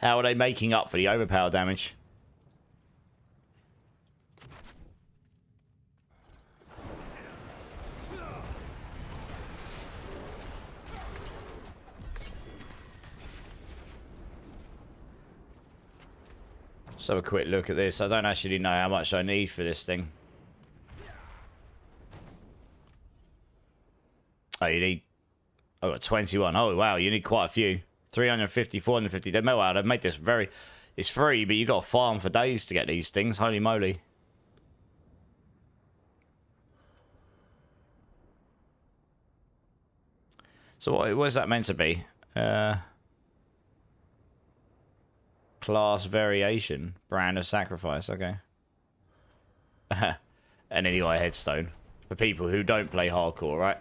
How are they making up for the overpower damage? Let's have a quick look at this. I don't actually know how much I need for this thing. Oh, you need... Oh, got 21. Oh, wow, you need quite a few. 350, 450. Wow, they've made this very... It's free, but you got to farm for days to get these things. Holy moly. So what is that meant to be? Class variation. Brand of sacrifice. Okay. And then you got a headstone. For people who don't play hardcore, right?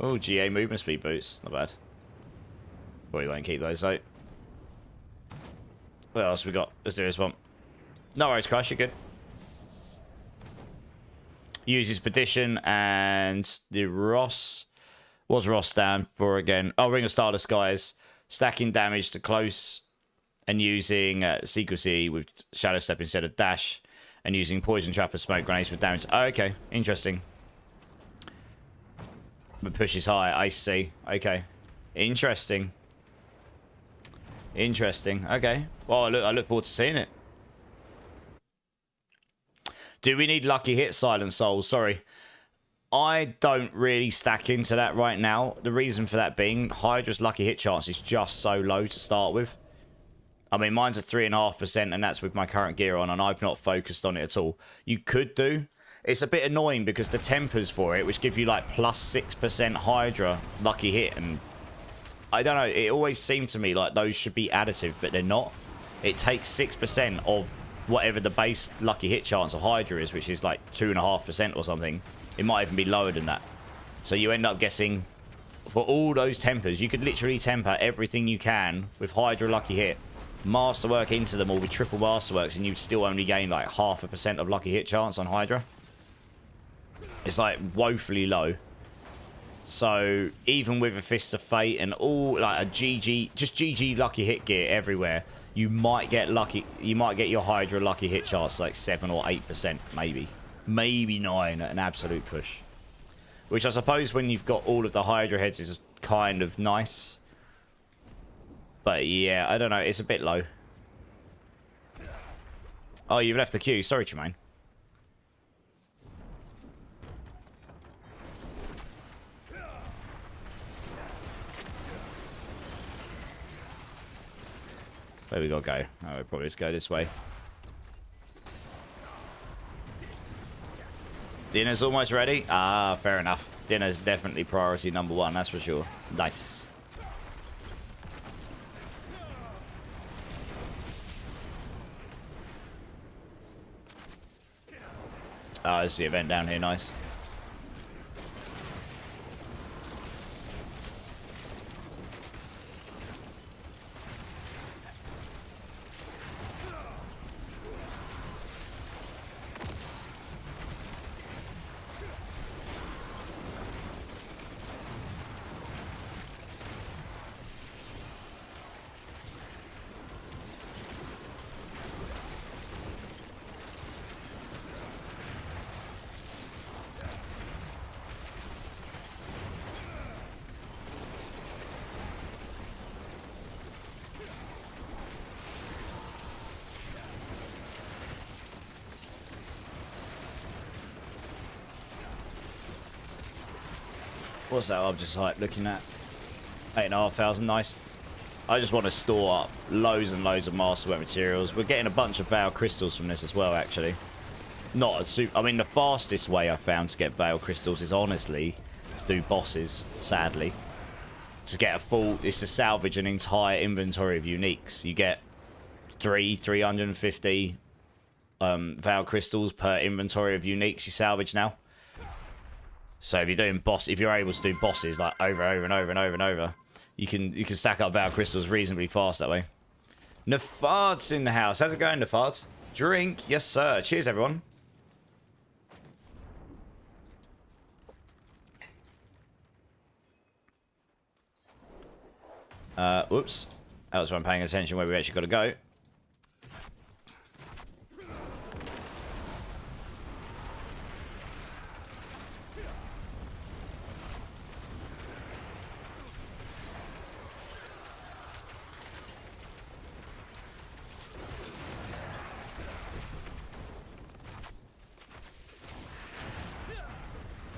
Oh, GA movement speed boots. Not bad. Probably won't keep those though. What else we got? Let's do this one. No worries, Crush. You're good. Uses Perdition and the Ross. What's Ross stand for again? Oh, Ring of Star Disguise. Stacking damage to close and using secrecy with Shadow Step instead of dash. And using Poison Trap and Smoke Grenades for damage. Oh, okay. Interesting. But pushes high. I see. Okay. Interesting. Interesting. Okay. Well, I look forward to seeing it. Do we need lucky hit Silent Souls? Sorry. I don't really stack into that right now. The reason for that being, Hydra's lucky hit chance is just so low to start with. I mean, mine's at 3.5%, and that's with my current gear on, and I've not focused on it at all. You could do. It's a bit annoying because the tempers for it, which give you like plus 6% Hydra lucky hit, and I don't know, it always seemed to me like those should be additive, but they're not. It takes 6% of whatever the base lucky hit chance of Hydra is, which is like 2.5% or something. It might even be lower than that. So you end up guessing, for all those tempers, you could literally temper everything you can with Hydra lucky hit, masterwork into them all with triple masterworks, and you'd still only gain like 0.5% of lucky hit chance on Hydra. It's like woefully low. So even with a Fist of Fate and all like a GG, just GG lucky hit gear everywhere, you might get lucky. You might get your Hydra lucky hit chance like 7 or 8%, maybe 9 at an absolute push. Which I suppose when you've got all of the Hydra heads is kind of nice. But yeah, I don't know. It's a bit low. Oh, you've left the queue. Sorry, Tremaine. Where we gotta go? Oh, we probably just go this way. Dinner's almost ready? Ah, fair enough. Dinner's definitely priority number 1, that's for sure. Nice. Oh, there's the event down here, nice. What's that? I'm just like looking at 8,500. Nice. I just want to store up loads and loads of masterwork materials. We're getting a bunch of Veil crystals from this as well, actually. Not a super. I mean, the fastest way I found to get Veil crystals is honestly to do bosses. Sadly, to get a full is to salvage an entire inventory of uniques. You get 350 Veil crystals per inventory of uniques you salvage now. So if you're doing if you're able to do bosses like over and over, you can stack up Veil crystals reasonably fast that way. Nefard's in the house. How's it going, Nefard? Drink, yes sir. Cheers, everyone. Whoops. That was when I'm paying attention where we actually got to go.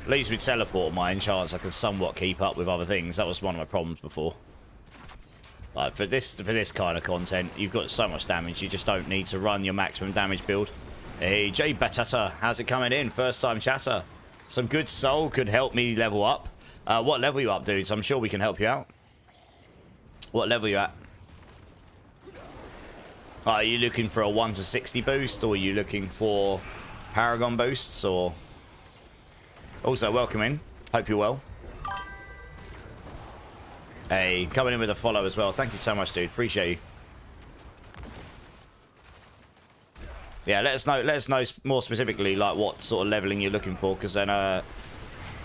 At least with teleport my enchants I can somewhat keep up with other things. That was one of my problems before. Like for this kind of content, you've got so much damage, you just don't need to run your maximum damage build. Hey, Jay Batata, how's it coming in? First time chatter. Some good soul could help me level up. What level are you up, dudes? I'm sure we can help you out. What level are you at? Are you looking for a 1 to 60 boost, or are you looking for Paragon boosts, or... Also, welcome in. Hope you're well. Hey, coming in with a follow as well. Thank you so much, dude. Appreciate you. Yeah, let us know more specifically, like, what sort of leveling you're looking for, because then,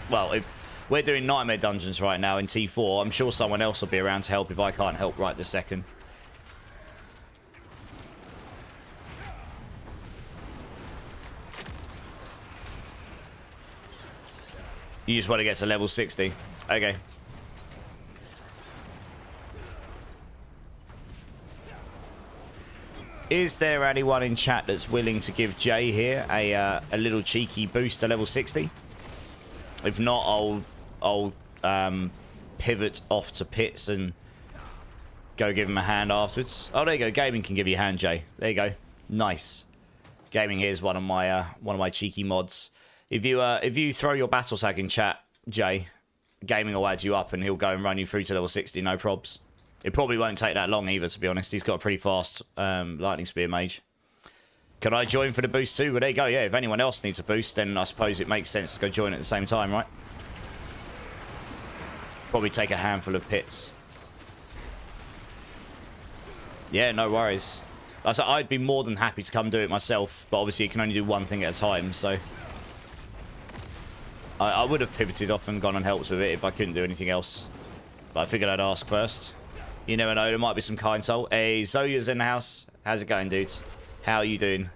well, if we're doing Nightmare Dungeons right now in T4, I'm sure someone else will be around to help if I can't help right this second. You just want to get to level 60. Okay. Is there anyone in chat that's willing to give Jay here a little cheeky boost to level 60? If not, I'll pivot off to Pits and go give him a hand afterwards. Oh, there you go. Gaming can give you a hand, Jay. There you go. Nice. Gaming here is one of my cheeky mods. If you throw your battle tag in chat, Jay, Gaming will add you up and he'll go and run you through to level 60, no probs. It probably won't take that long either, to be honest. He's got a pretty fast lightning spear mage. Can I join for the boost too? Well, there you go. Yeah, if anyone else needs a boost, then I suppose it makes sense to go join at the same time, right? Probably take a handful of pits. Yeah, no worries. I'd be more than happy to come do it myself, but obviously you can only do one thing at a time, so... I would have pivoted off and gone and helped with it if I couldn't do anything else. But I figured I'd ask first. You never know, there might be some kind soul. Hey, Zoya's in the house. How's it going, dudes? How are you doing?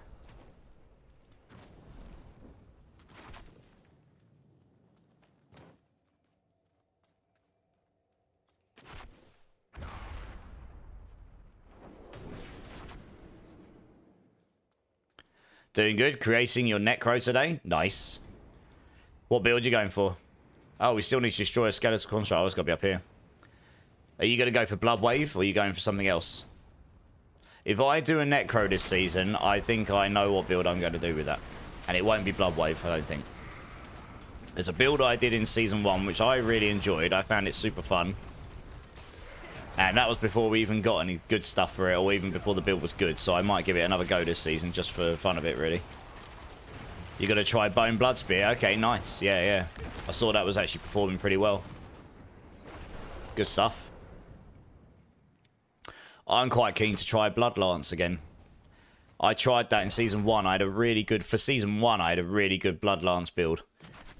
Doing good. Creating your Necro today. Nice. What build are you going for? Oh, we still need to destroy a skeletal construct. Oh, it's got to be up here. Are you going to go for Bloodwave, or are you going for something else? If I do a Necro this season, I think I know what build I'm going to do with that. And it won't be Bloodwave, I don't think. There's a build I did in Season 1, which I really enjoyed. I found it super fun. And that was before we even got any good stuff for it, or even before the build was good. So I might give it another go this season, just for the fun of it, really. You got to try Bone Blood Spear. Okay, nice. Yeah, yeah. I saw that was actually performing pretty well. Good stuff. I'm quite keen to try Blood Lance again. I tried that in Season 1. I had a really good... For Season 1, I had a really good Blood Lance build.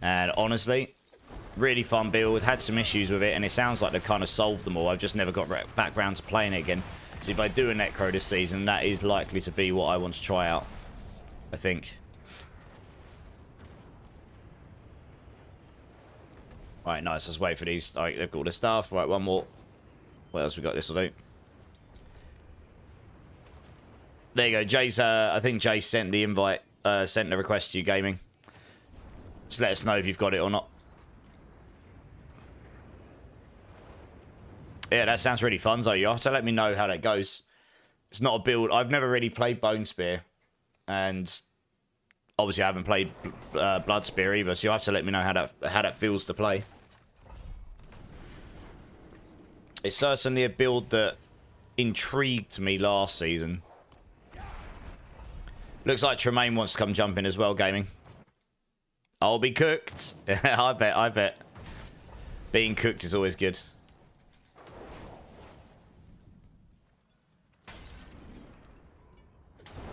And honestly, really fun build. Had some issues with it, and it sounds like they've kind of solved them all. I've just never got back round to playing it again. So if I do a Necro this season, that is likely to be what I want to try out. I think. Alright, nice. Let's wait for these. Alright, they've got all the stuff. Right, one more. What else we got? This will do. There you go. Jay's, I think Jay sent the invite, sent the request to you, Gaming. Just let us know if you've got it or not. Yeah, that sounds really fun, Zoe. You have to let me know how that goes. It's not a build. I've never really played Bone Spear. And obviously I haven't played Blood Spear either, so you'll have to let me know how that feels to play. It's certainly a build that intrigued me last season. Looks like Tremaine wants to come jump in as well, Gaming. I'll be cooked. I bet. Being cooked is always good.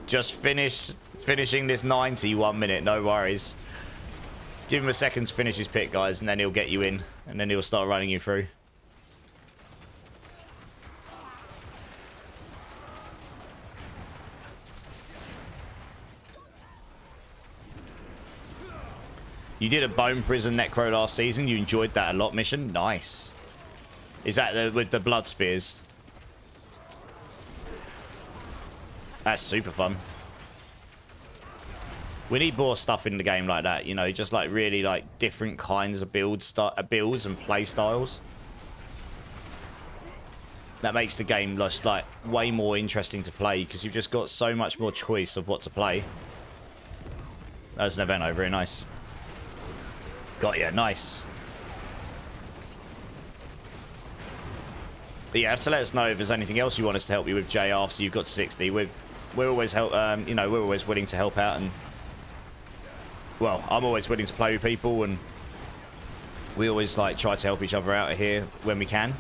Just finishing this 91 minute, no worries. Just give him a second to finish his pit, guys, and then he'll get you in. And then he'll start running you through. You did a Bone Prison Necro last season. You enjoyed that a lot, mission. Nice. Is that with the Blood Spears? That's super fun. We need more stuff in the game like that, you know, just like really like different kinds of builds and play styles. That makes the game just like way more interesting to play because you've just got so much more choice of what to play. That's an event, very nice. Got you. Nice. But yeah, have to let us know if there's anything else you want us to help you with, Jay, after you've got 60. We're always you know, we're always willing to help out, and well, I'm always willing to play with people, and we always like try to help each other out here when we can.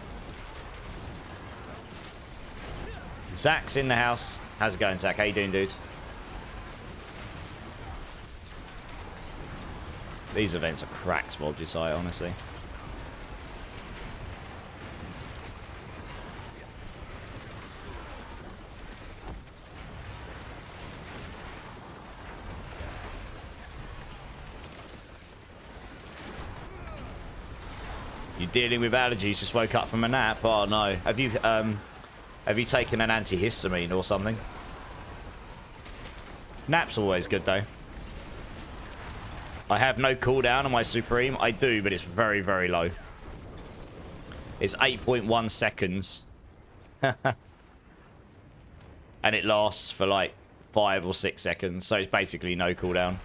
Zach's in the house. How's it going, Zach? How you doing, dude? These events are cracked for Obgisite, honestly. You're dealing with allergies, just woke up from a nap? Oh no. Have you taken an antihistamine or something? Nap's always good though. I have no cooldown on my Supreme. I do, but it's very, very low. It's 8.1 seconds. And it lasts for like 5 or 6 seconds, so it's basically no cooldown.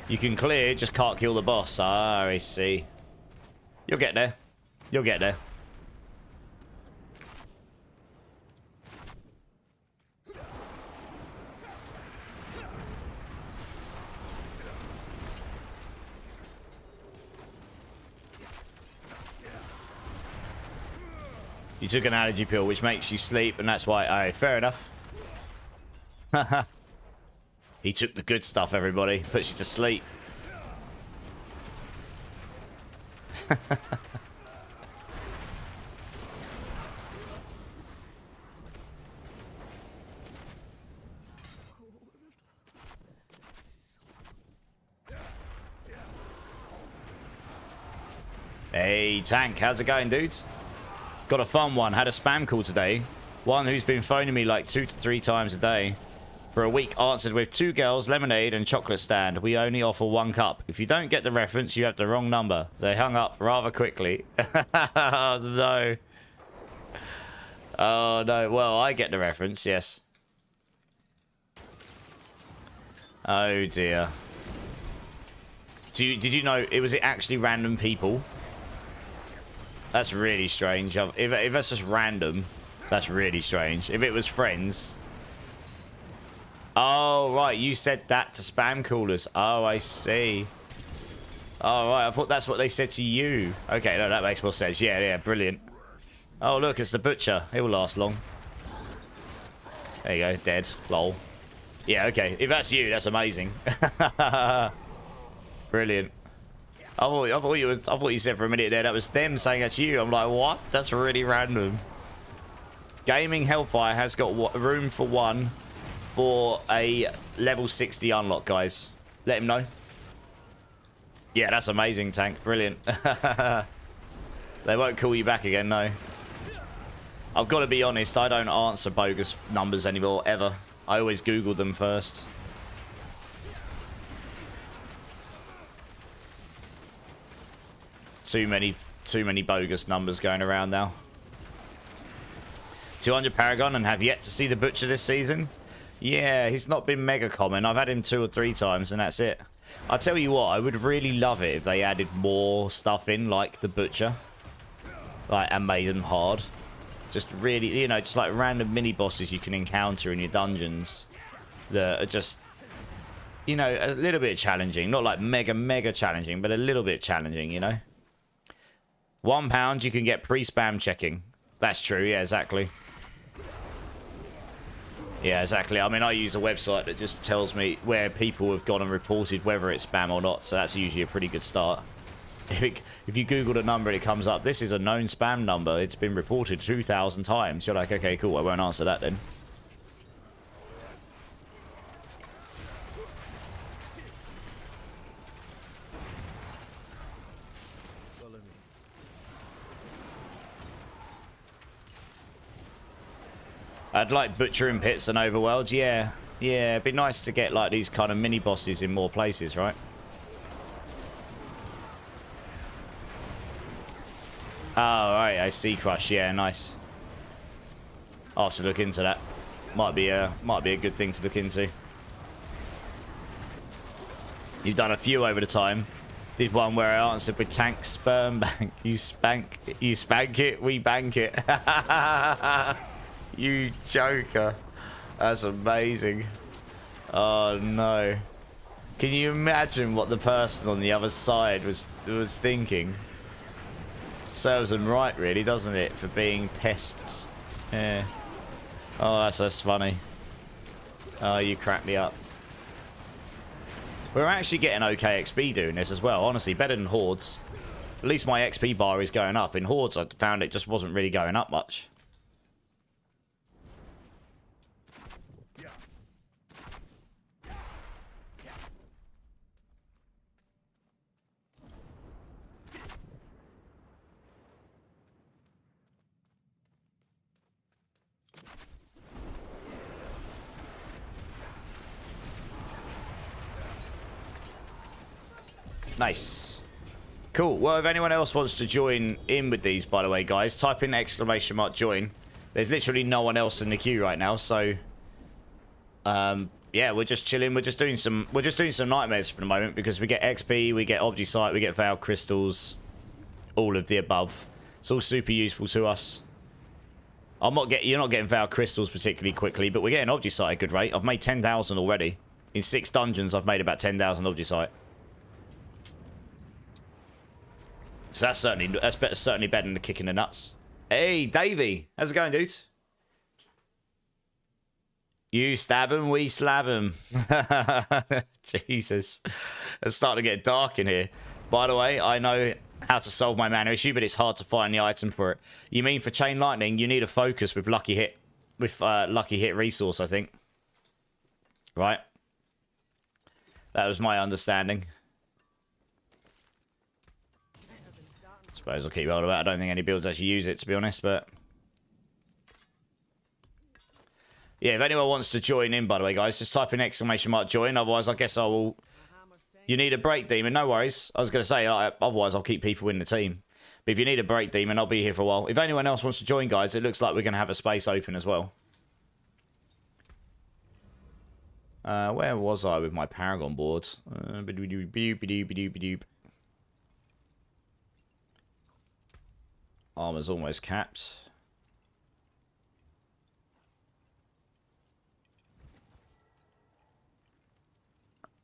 You can clear, just can't kill the boss. Ah, I see. You'll get there. You'll get there. You took an allergy pill, which makes you sleep, and that's why... Alright, fair enough. He took the good stuff, everybody. Puts you to sleep. Hey, Tank. How's it going, dude? Got a fun one. Had a spam call today. One who's been phoning me like 2 to 3 times a day. For a week, answered with 2 girls, lemonade, and chocolate stand. We only offer 1 cup. If you don't get the reference, you have the wrong number. They hung up rather quickly. Oh, no. Oh, no. Well, I get the reference, yes. Oh, dear. Did you know, was it actually random people? That's really strange. If that's just random, that's really strange. If it was friends... Oh, right. You said that to spam callers. Oh, I see. Oh, right. I thought that's what they said to you. Okay, no, that makes more sense. Yeah, yeah, brilliant. Oh, look, it's the butcher. It will last long. There you go. Dead. Lol. Yeah, okay. If that's you, that's amazing. Brilliant. I thought you said for a minute there that was them saying that's you. I'm like, what? That's really random. Gaming Hellfire has got room for 1 for a level 60 unlock, guys. Let him know. Yeah, that's amazing, Tank. Brilliant. They won't call you back again, no. I've got to be honest, I don't answer bogus numbers anymore, ever. I always Google them first. Too many bogus numbers going around now. 200 Paragon and have yet to see the Butcher this season. Yeah, he's not been mega common. I've had him 2 or 3 times and that's it. I'll tell you what, I would really love it if they added more stuff in, like the Butcher. Like, and made them hard. Just really, you know, just like random mini-bosses you can encounter in your dungeons. That are just, you know, a little bit challenging. Not like mega challenging, but a little bit challenging, you know. £1 you can get pre-spam checking. That's true, yeah, exactly. Yeah, exactly. I mean, I use a website that just tells me where people have gone and reported whether it's spam or not, so that's usually a pretty good start. If you Google the number and it comes up, this is a known spam number, it's been reported 2,000 times, you're like, okay, cool, I won't answer that then. I'd like Butcher in Pits and Overworld. Yeah, yeah, it'd be nice to get like these kind of mini bosses in more places, right? Oh, right, I see Crush. Yeah, nice. I'll have to look into that. Might be a good thing to look into. You've done a few over the time. Did one where I answered with tank sperm bank. You spank it, we bank it. You joker. That's amazing. Oh no. Can you imagine what the person on the other side was thinking? Serves them right, really, doesn't it, for being pests? Yeah. Oh, that's funny. Oh, you cracked me up. We're actually getting okay XP doing this as well. Honestly, better than Hordes. At least my XP bar is going up. In Hordes, I found it just wasn't really going up much. Nice. Cool. Well, if anyone else wants to join in with these, by the way, guys, type in !join. There's literally no one else in the queue right now, so yeah, we're just chilling. We're just doing some nightmares for the moment because we get XP, we get Obgisight, we get Veil Crystals, all of the above. It's all super useful to us. You're not getting Veil Crystals particularly quickly, but we're getting Obgisight at a good rate. I've made 10,000 already. In 6 dungeons, I've made about 10,000 Obgisight. So that's certainly better than the kick in the nuts. Hey, Davey. How's it going, dude? You stab him, we slab him. Jesus. It's starting to get dark in here. By the way, I know how to solve my mana issue, but it's hard to find the item for it. You mean for Chain Lightning, you need a focus with Lucky Hit. With Lucky Hit resource, I think. Right? That was my understanding. Suppose I'll keep hold of it. I don't think any builds actually use it, to be honest, but yeah, if anyone wants to join in, by the way, guys, just type in !join. Otherwise, I guess I will. You need a break, demon. No worries. I was going to say, otherwise, I'll keep people in the team. But if you need a break, demon, I'll be here for a while. If anyone else wants to join, guys, it looks like we're going to have a space open as well. Where was I with my Paragon board? Armor's almost capped.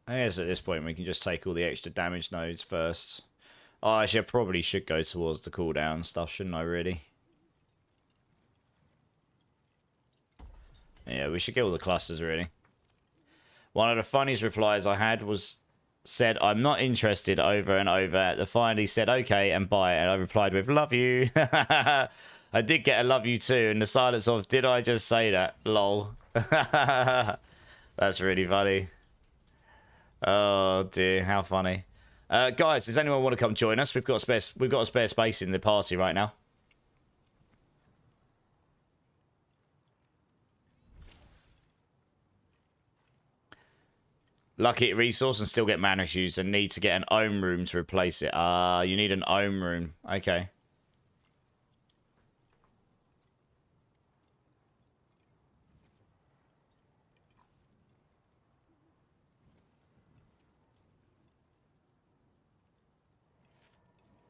I guess at this point we can just take all the extra damage nodes first. Oh, actually I probably should go towards the cooldown stuff, shouldn't I, really? Yeah, we should get all the clusters, really. One of the funniest replies I had was said, "I'm not interested," over and over. The finally said, "Okay," and bye. And I replied with, "Love you." I did get a love you too, in the silence of, did I just say that? Lol. That's really funny. Oh dear, how funny. Guys, does anyone want to come join us? We've got a spare space in the party right now. Lucky hit resource and still get mana issues and need to get an ohm room to replace it. You need an ohm room. Okay.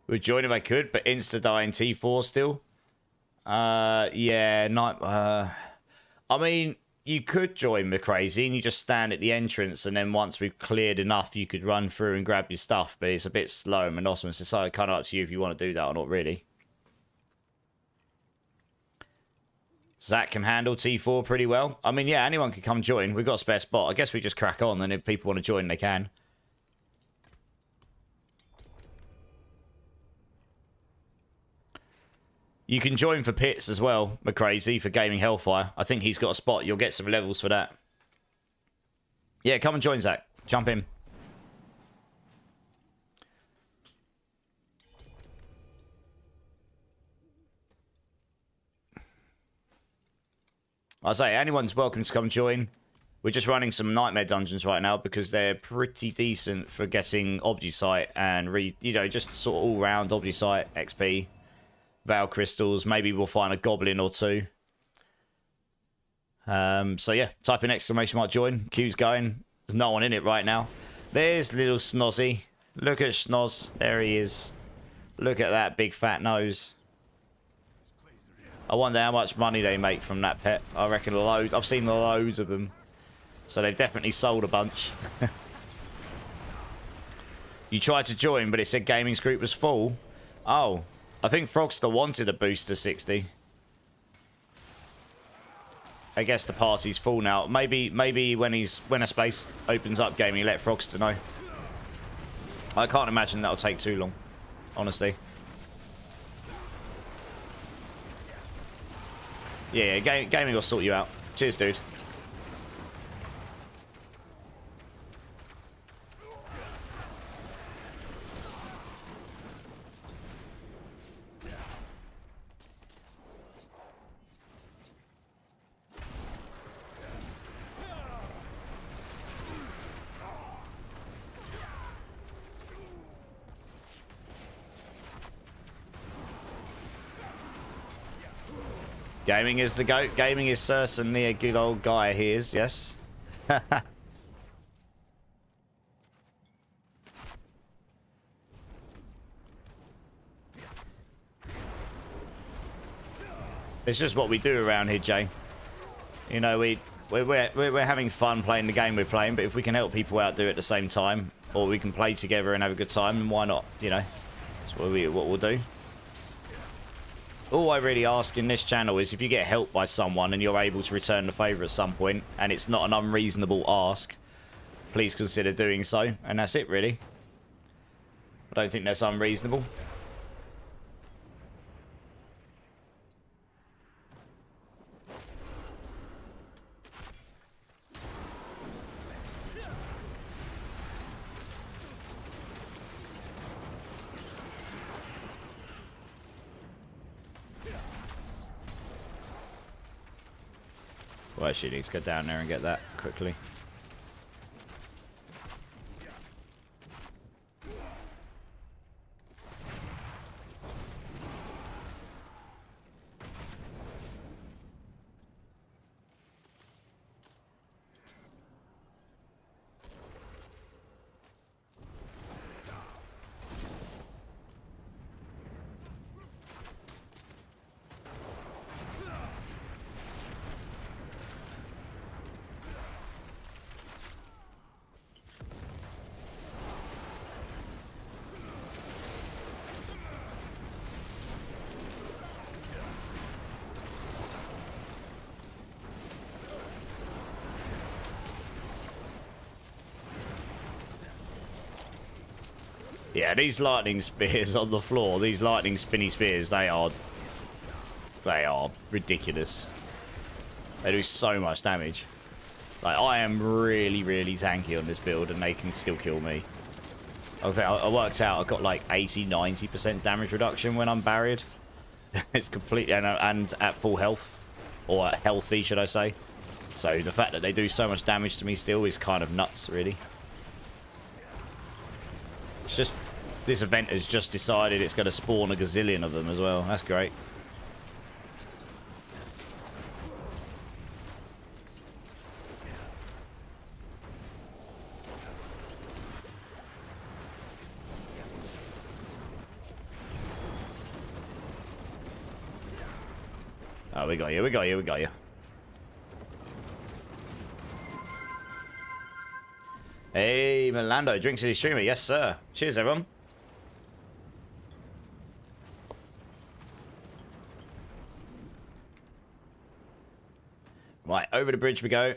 Would join if I could, but insta-die in T4 still. Yeah, not. I mean, you could join McCrazy and you just stand at the entrance, and then once we've cleared enough, you could run through and grab your stuff. But it's a bit slow and monotonous. It's kind of up to you if you want to do that or not, really. Zach can handle T4 pretty well. I mean, yeah, anyone can come join. We've got a spare spot. I guess we just crack on, and if people want to join, they can. You can join for Pits as well, McCrazy, for Gaming Hellfire. I think he's got a spot. You'll get some levels for that. Yeah, come and join, Zach. Jump in. I say, anyone's welcome to come join. We're just running some Nightmare Dungeons right now because they're pretty decent for getting Obgisight and, just sort of all-round Obgisight, XP. Veil Crystals. Maybe we'll find a Goblin or two. So yeah, type in exclamation mark join. Queue's going. There's no one in it right now. There's little Snozzy. Look at Schnoz. There he is. Look at that big fat nose. I wonder how much money they make from that pet. I reckon loads. I've seen loads of them. So they've definitely sold a bunch. You tried to join, but it said gaming's group was full. Oh, I think Frogster wanted a boost to 60. I guess the party's full now. Maybe when a space opens up gaming, let Frogster know. I can't imagine that'll take too long, honestly. Yeah, gaming will sort you out. Cheers, dude. Gaming is the goat. Gaming is certainly a good old guy he is, yes. It's just what we do around here, Jay. You know, we're having fun playing the game we're playing, but if we can help people out do it at the same time, or we can play together and have a good time, then why not? You know, that's what we'll do. All I really ask in this channel is if you get helped by someone and you're able to return the favour at some point, and it's not an unreasonable ask, please consider doing so. And that's it, really. I don't think that's unreasonable. Well, I actually need to go down there and get that quickly. Yeah, these lightning spears on the floor, these lightning spinny spears, they are ridiculous. They do so much damage. Like, I am really, really tanky on this build, and they can still kill me. I worked out I got like 80-90% damage reduction when I'm buried. It's completely and at full health, or at healthy, should I say? So the fact that they do so much damage to me still is kind of nuts, really. It's just, this event has just decided it's going to spawn a gazillion of them as well. That's great. Oh, we got you, we got you, we got you. Hey, Milando, Drink City Streamer. Yes, sir. Cheers, everyone. Right, over the bridge we go.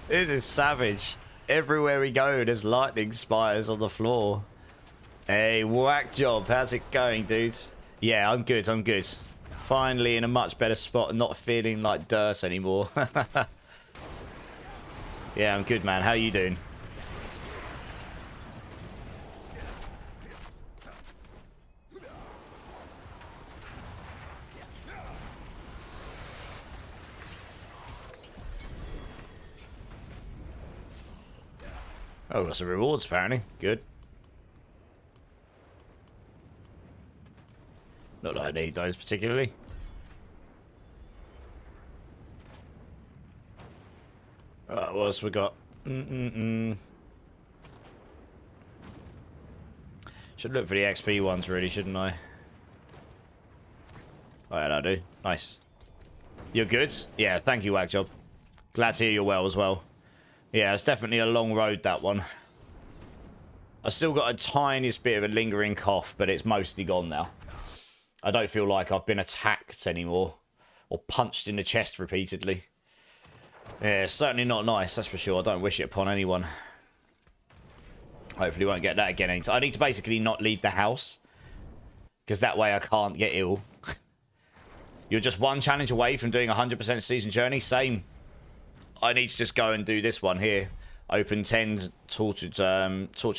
This is savage. Everywhere we go, there's lightning spires on the floor. Hey, whack job. How's it going, dude? Yeah, I'm good. I'm good. Finally in a much better spot and not feeling like dirt anymore. Yeah, I'm good, man. How you doing? Oh, got some rewards, apparently. Good. Not that I need those particularly. Right, what else we got? Should look for the XP ones, really, shouldn't I? Oh, yeah, I do. Nice. You're good? Yeah, thank you, Wagjob. Glad to hear you're well as well. Yeah, it's definitely a long road, that one. I still got a tiniest bit of a lingering cough, but it's mostly gone now. I don't feel like I've been attacked anymore. Or punched in the chest repeatedly. Yeah, it's certainly not nice, that's for sure. I don't wish it upon anyone. Hopefully won't get that again. I need to basically not leave the house. Because that way I can't get ill. You're just one challenge away from doing 100% season journey. Same. I need to just go and do this one here. Open 10 tortured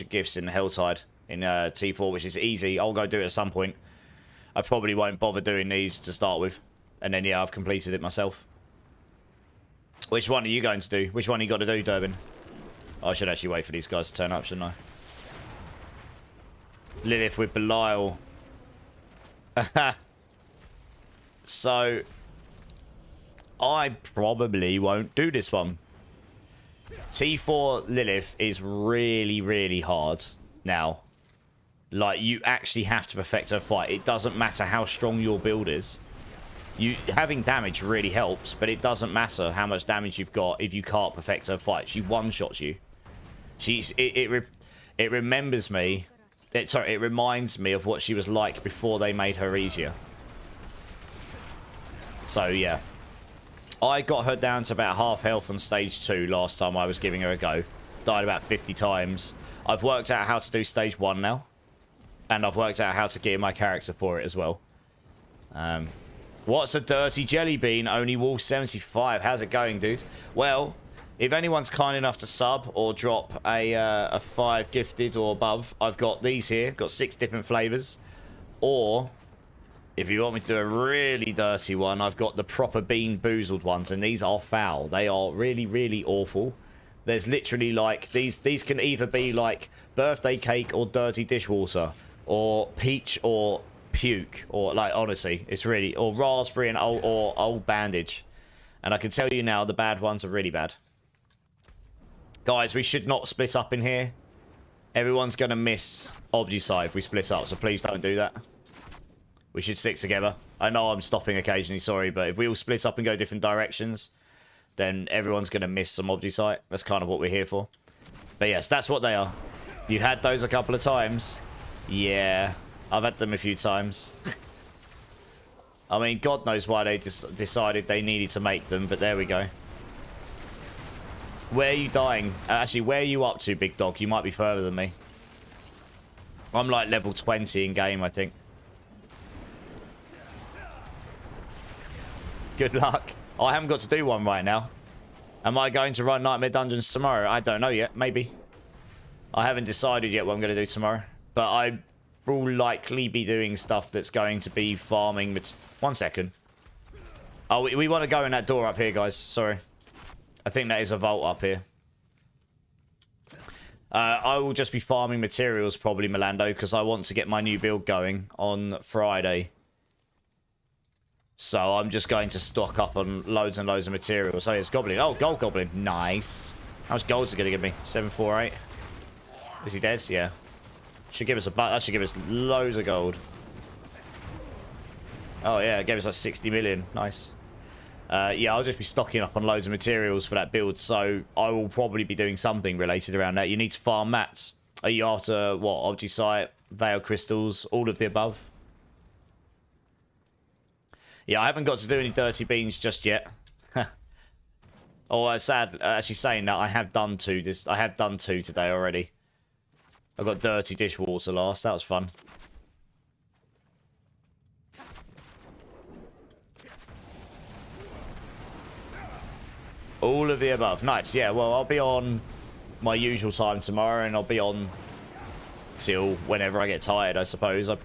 gifts in Helltide in T4, which is easy. I'll go do it at some point. I probably won't bother doing these to start with. And then, yeah, I've completed it myself. Which one are you going to do? Which one you got to do, Durbin? I should actually wait for these guys to turn up, shouldn't I? Lilith with Belial. So, I probably won't do this one. T4 Lilith is really, really hard now. Like, you actually have to perfect her fight. It doesn't matter how strong your build is. Having damage really helps, but it doesn't matter how much damage you've got if you can't perfect her fight. She one-shots you. It remembers me. It reminds me of what she was like before they made her easier. So, yeah. I got her down to about half health on stage 2 last time I was giving her a go. Died about 50 times. I've worked out how to do stage 1 now. And I've worked out how to gear my character for it as well. What's a dirty jelly bean? Only Wolf 75. How's it going, dude? Well, if anyone's kind enough to sub or drop a 5 gifted or above, I've got these here. Got 6 different flavors. Or, if you want me to do a really dirty one, I've got the proper bean boozled ones, and these are foul. They are really, really awful. There's literally like, these can either be like birthday cake or dirty dishwater, or peach or puke, or like, honestly, it's really, or raspberry and old bandage. And I can tell you now, the bad ones are really bad. Guys, we should not split up in here. Everyone's going to miss Obdusci if we split up, so please don't do that. We should stick together. I know I'm stopping occasionally, sorry, but if we all split up and go different directions, then everyone's going to miss some Obdusci. That's kind of what we're here for. But yes, that's what they are. You had those a couple of times. Yeah, I've had them a few times. I mean, God knows why they decided they needed to make them, but there we go. Where are you dying? Actually, where are you up to, big dog? You might be further than me. I'm like level 20 in game, I think. Good luck. I haven't got to do one right now. Am I going to run Nightmare Dungeons tomorrow? I don't know yet. Maybe. I haven't decided yet what I'm going to do tomorrow. But I will likely be doing stuff that's going to be farming. 1 second. Oh, we want to go in that door up here, guys. Sorry. I think that is a vault up here. I will just be farming materials probably, Melando, because I want to get my new build going on Friday. So I'm just going to stock up on loads and loads of materials. So it's Goblin. Oh, Gold Goblin. Nice. How much gold is it going to give me? 748. Is he dead? Yeah. Should give us that should give us loads of gold. Oh, yeah. It gave us like 60 million. Nice. Yeah, I'll just be stocking up on loads of materials for that build. So I will probably be doing something related around that. You need to farm mats. Are you after, what, Obdusci, Veil Crystals, all of the above? Yeah, I haven't got to do any dirty beans just yet. Oh, sad. Actually, saying that, I have done two today already. I got dirty dishwater last. That was fun. All of the above. Nice. Yeah, well, I'll be on my usual time tomorrow, and I'll be on till whenever I get tired, I suppose. I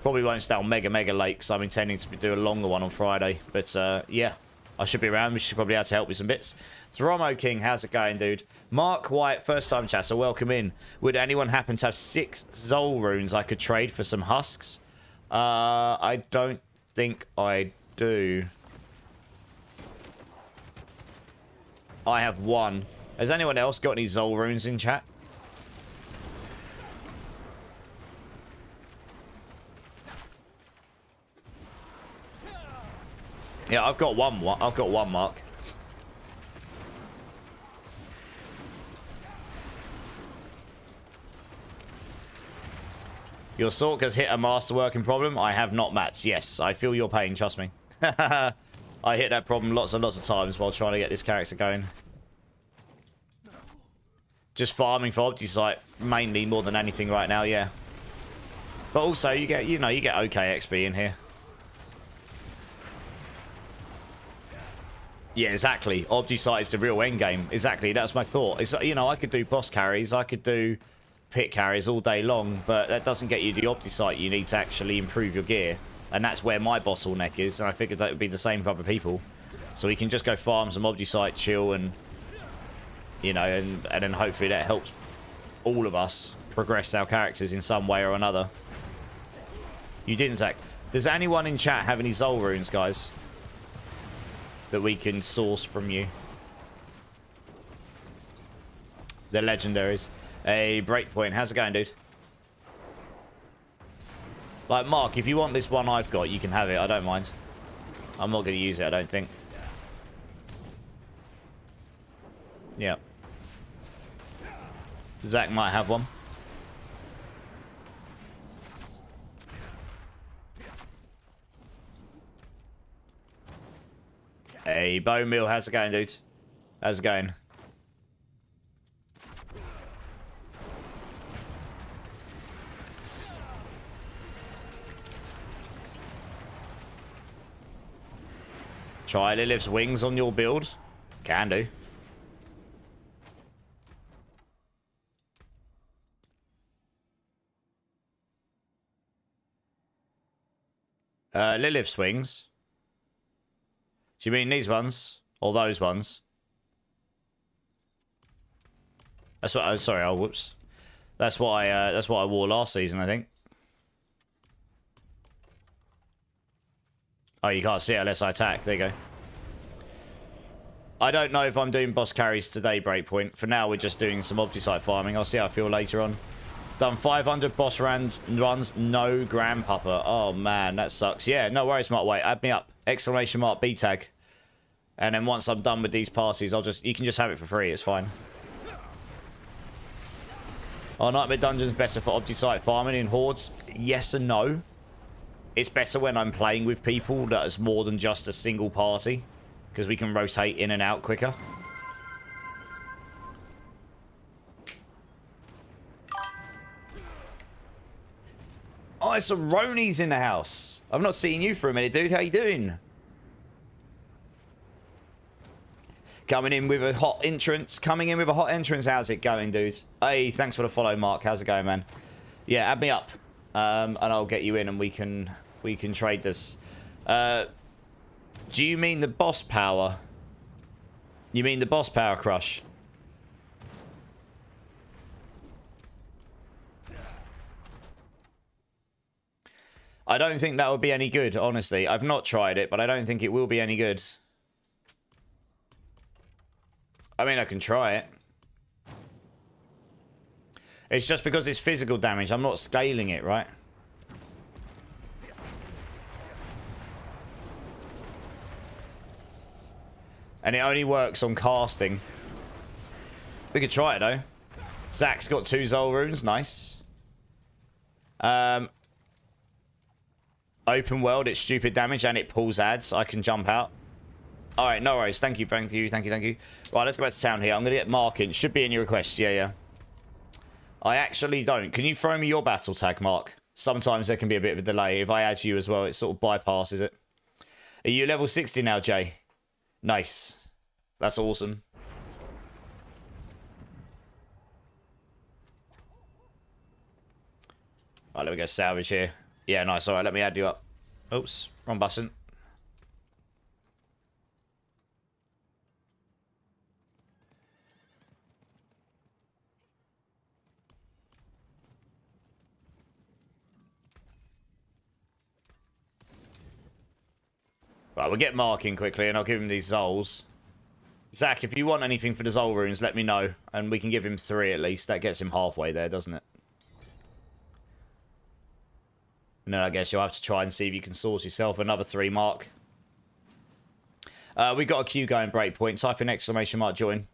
probably won't stay on mega late, because I'm intending to do a longer one on Friday. But, yeah, I should be around. We should probably be able to help with some bits. Thromo King, how's it going, dude? Mark White, first time chat, so welcome in. Would anyone happen to have 6 Zol runes I could trade for some husks? I don't think I do. I have 1. Has anyone else got any Zol runes in chat? Yeah, I've got one. I've got 1, Mark. Your Sork has hit a masterworking problem. I have not, Mats. Yes, I feel your pain. Trust me. I hit that problem lots and lots of times while trying to get this character going. Just farming for Optisite mainly more than anything right now, yeah. But also you get, you get okay XP in here. Yeah, exactly. Optisite is the real end game. Exactly, that's my thought. It's, I could do boss carries, I could do pit carries all day long, but that doesn't get you the Optisite you need to actually improve your gear. And that's where my bottleneck is, and I figured that would be the same for other people. So we can just go farm some Optisite, chill, and and then hopefully that helps all of us progress our characters in some way or another. You didn't, Zach. Does anyone in chat have any Zol runes, guys, that we can source from you? They're legendaries. Hey, Breakpoint, how's it going, dude? Like, Mark, if you want this one I've got, you can have it. I don't mind. I'm not going to use it, I don't think. Yeah. Zach might have one. Hey, Bone Meal, how's it going, dude? How's it going? Try Lilith's wings on your build? Can do. Lilith's wings? Do you mean these ones? Or those ones? That's what sorry, oh whoops. That's what I wore last season, I think. Oh, you can't see it unless I attack. There you go. I don't know if I'm doing boss carries today, Breakpoint. For now, we're just doing some Optisite farming. I'll see how I feel later on. Done 500 boss runs, no Grandpapa. Oh, man, that sucks. Yeah, no worries, Mark. Wait, add me up. Exclamation mark, B tag. And then once I'm done with these parties, you can just have it for free. It's fine. Are Nightmare Dungeons better for Optisite farming in hordes? Yes and no. It's better when I'm playing with people that is more than just a single party, because we can rotate in and out quicker. Oh, it's some Ronies in the house. I've not seen you for a minute, dude. How you doing? Coming in with a hot entrance. How's it going, dude? Hey, thanks for the follow, Mark. How's it going, man? Yeah, add me up. And I'll get you in and we can trade this. Do you mean the boss power? You mean the boss power crush? I don't think that would be any good, honestly. I've not tried it, but I don't think it will be any good. I mean, I can try it. It's just because it's physical damage. I'm not scaling it, right? And it only works on casting. We could try it, though. Zach's got 2 Zol runes. Nice. Open world, it's stupid damage and it pulls ads. I can jump out. All right, no worries. Thank you. Right, let's go back to town here. I'm going to get Mark in. Should be in your request. Yeah. I actually don't. Can you throw me your battle tag, Mark? Sometimes there can be a bit of a delay. If I add you as well, it sort of bypasses it. Are you level 60 now, Jay? Nice. That's awesome. Right, let me go salvage here. Yeah, nice. All right, let me add you up. Oops, wrong button. Right, we'll get Mark in quickly and I'll give him these Zols. Zach, if you want anything for the Zol runes, let me know. And we can give him 3 at least. That gets him halfway there, doesn't it? And then I guess you'll have to try and see if you can source yourself another 3, Mark. We got a queue going, breakpoint. Type in exclamation mark join.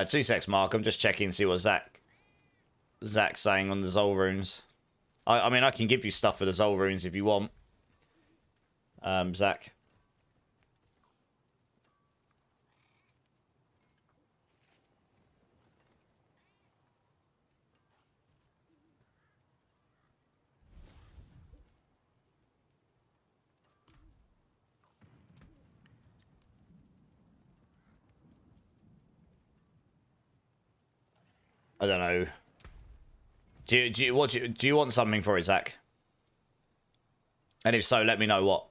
Two secs, Mark. I'm just checking, see what Zach's saying on the Zol runes. I mean, I can give you stuff for the Zol runes if you want. Zach. I don't know. Do you want something for it, Zach? And if so, let me know what.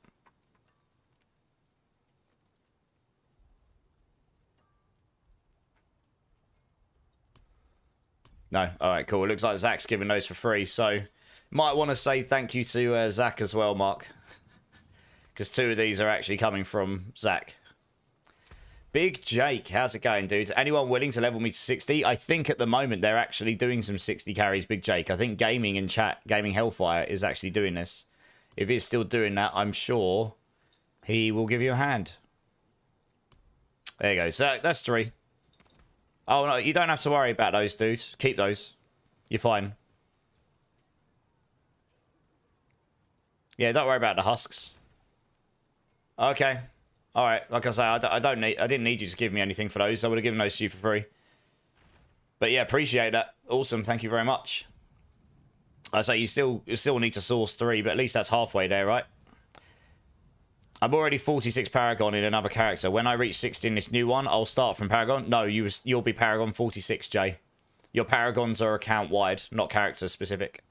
No? Alright, cool. It looks like Zach's giving those for free, so might want to say thank you to Zach as well, Mark. Because 2 of these are actually coming from Zach. Big Jake, how's it going, dudes? Anyone willing to level me to 60? I think at the moment they're actually doing some 60 carries, Big Jake. I think Gaming in chat, Gaming Hellfire, is actually doing this. If he's still doing that, I'm sure he will give you a hand. There you go. So that's 3. Oh, no, you don't have to worry about those, dudes. Keep those. You're fine. Yeah, don't worry about the husks. Okay. All right. Like I say, I didn't need you to give me anything for those. I would have given those to you for free. But yeah, appreciate that. Awesome. Thank you very much. I say you still need to source 3, but at least that's halfway there, right? I'm already 46 Paragon in another character. When I reach 60 in this new one, I'll start from Paragon. No, you'll be Paragon 46, Jay. Your Paragons are account wide, not character specific.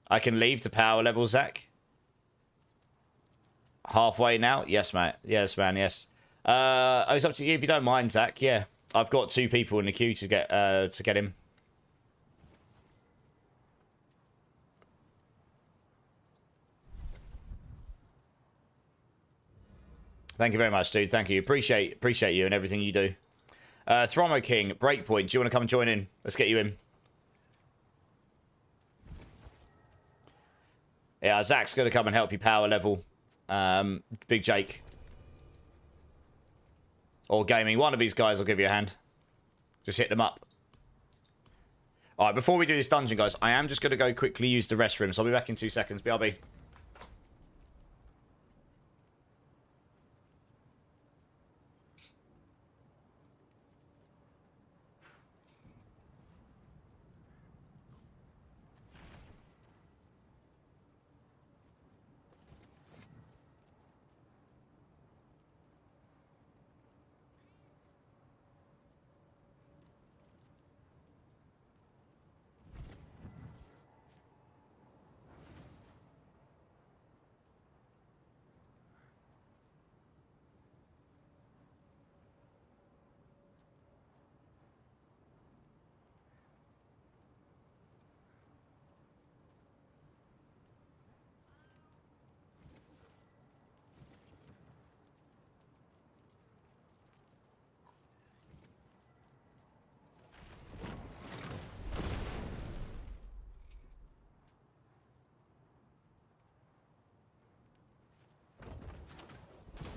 I can leave the power level, Zach. Halfway now? Yes, mate. Yes, man, yes. It's up to you if you don't mind, Zach. Yeah. I've got 2 people in the queue to get him. Thank you very much, dude. Thank you. Appreciate you and everything you do. Thromo King, Breakpoint, do you want to come and join in? Let's get you in. Yeah, Zach's going to come and help you power level. Big Jake. Or Gaming. One of these guys will give you a hand. Just hit them up. Alright, before we do this dungeon, guys, I am just going to go quickly use the restroom. So I'll be back in 2 seconds. BRB.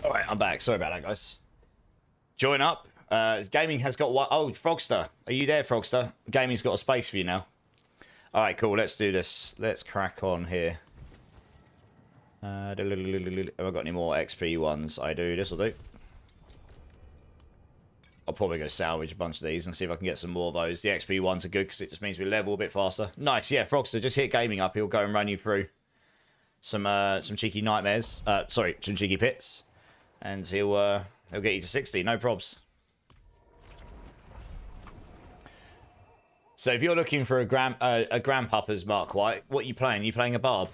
Alright, I'm back. Sorry about that, guys. Join up. Gaming has got one. Oh, Frogster. Are you there, Frogster? Gaming's got a space for you now. All right, cool. Let's do this. Let's crack on here. Have I got any more XP ones? I do. This'll do. I'll probably go salvage a bunch of these and see if I can get some more of those. The XP ones are good because it just means we level a bit faster. Nice, yeah, Frogster, just hit gaming up. He'll go and run you through some cheeky nightmares. Sorry, some cheeky pits. And he'll get you to 60, no probs. So if you're looking for a grandpapa's Mark White, what are you playing? Are you playing a barb?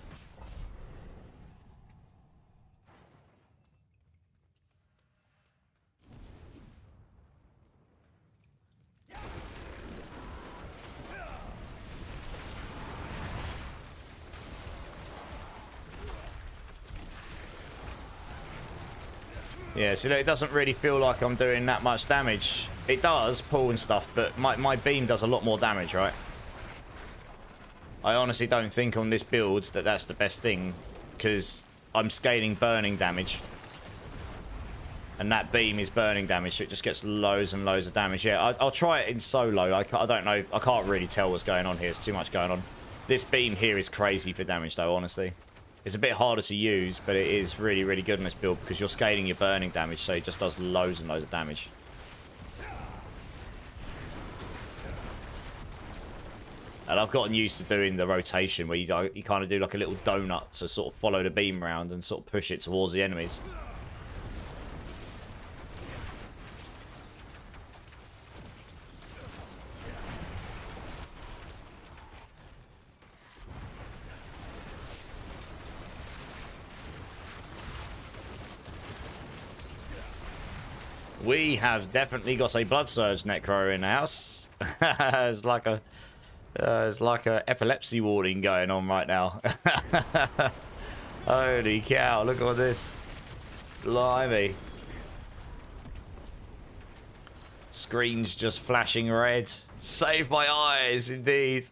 Yeah, so it doesn't really feel like I'm doing that much damage. It does, pull and stuff, but my beam does a lot more damage, right? I honestly don't think on this build that that's the best thing, because I'm scaling burning damage. And that beam is burning damage, so it just gets loads and loads of damage. Yeah, I'll try it in solo. I don't know. I can't really tell what's going on here. There's too much going on. This beam here is crazy for damage, though, honestly. It's a bit harder to use, but it is really, really good in this build because you're scaling your burning damage, so it just does loads and loads of damage. And I've gotten used to doing the rotation where you kind of do like a little donut to sort of follow the beam around and sort of push it towards the enemies. We have definitely got a Blood Surge Necro in the house. It's like a epilepsy warning going on right now. Holy cow, look at this. Blimey. Screen's just flashing red. Save my eyes, indeed.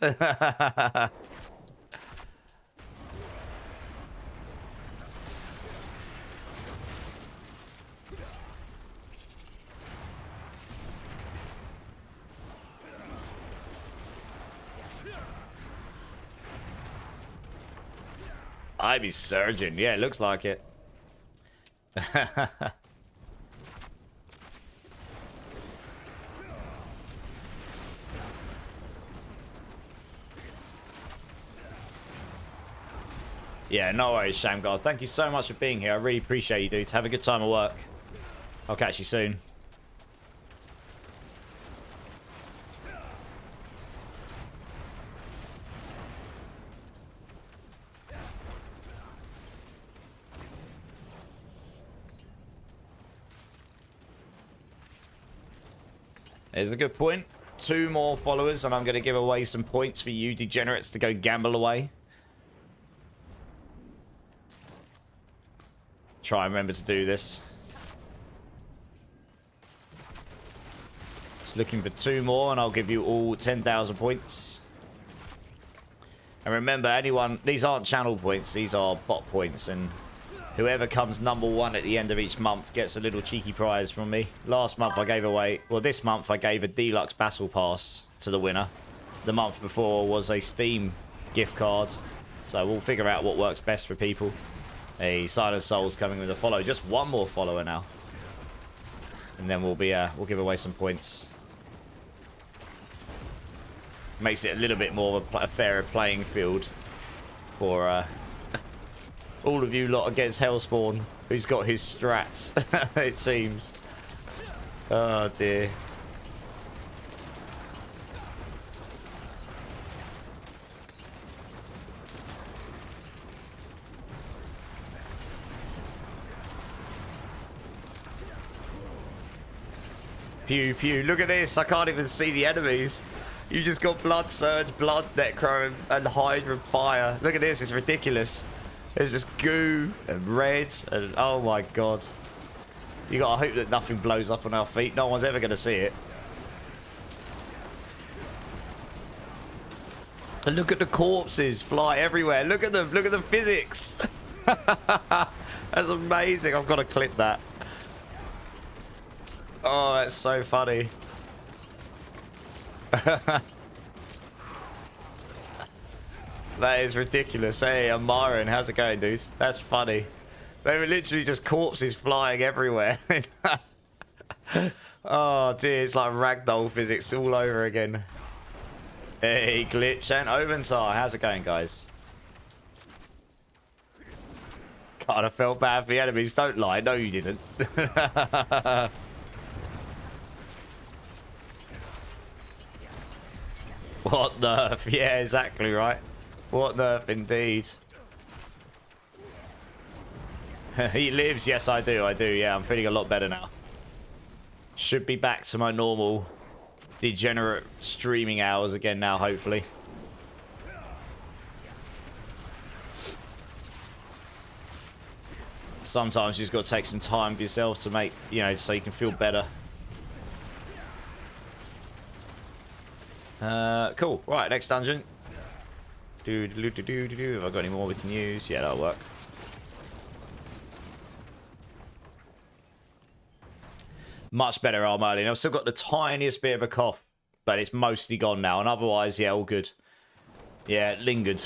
I'd be surging. Yeah, it looks like it. Yeah, no worries, Shamgar. Thank you so much for being here. I really appreciate you, dude. Have a good time at work. I'll catch you soon. There's a good point. 2 more followers, and I'm going to give away some points for you degenerates to go gamble away. Try and remember to do this. Just looking for 2 more, and I'll give you all 10,000 points. And remember, anyone, these aren't channel points, these are bot points, and whoever comes number 1 at the end of each month gets a little cheeky prize from me. Last month I gave away, well, this month I gave a deluxe battle pass to the winner. The month before was a Steam gift card. So we'll figure out what works best for people. A Silent Soul's coming with a follow. Just 1 more follower now. And then we'll give away some points. Makes it a little bit more of a fairer playing field for all of you lot against Hellspawn, who's got his strats, it seems. Oh dear. Pew pew, look at this, I can't even see the enemies. You just got Blood Surge, Blood Necro, and Hydra Fire. Look at this, it's ridiculous. There's just goo and red and oh my god. You gotta hope that nothing blows up on our feet. No one's ever gonna see it. And look at the corpses fly everywhere. Look at them. Look at the physics. That's amazing. I've got to clip that. Oh, that's so funny. That is ridiculous. Hey, I'm Myron. How's it going, dude? That's funny. They were literally just corpses flying everywhere. Oh, dear. It's like ragdoll physics all over again. Hey, Glitch and Oventar. How's it going, guys? God, I felt bad for the enemies. Don't lie. No, you didn't. What nerf? Yeah, exactly right. What nerf indeed. He lives. Yes, I do. I do. Yeah, I'm feeling a lot better now. Should be back to my normal degenerate streaming hours again now, hopefully. Sometimes you just got to take some time for yourself to make, you know, so you can feel better. Cool. Right, next dungeon. Have I got any more we can use? Yeah, that'll work. Much better, Armalian. I've still got the tiniest bit of a cough, but it's mostly gone now. And otherwise, yeah, all good. Yeah, it lingered.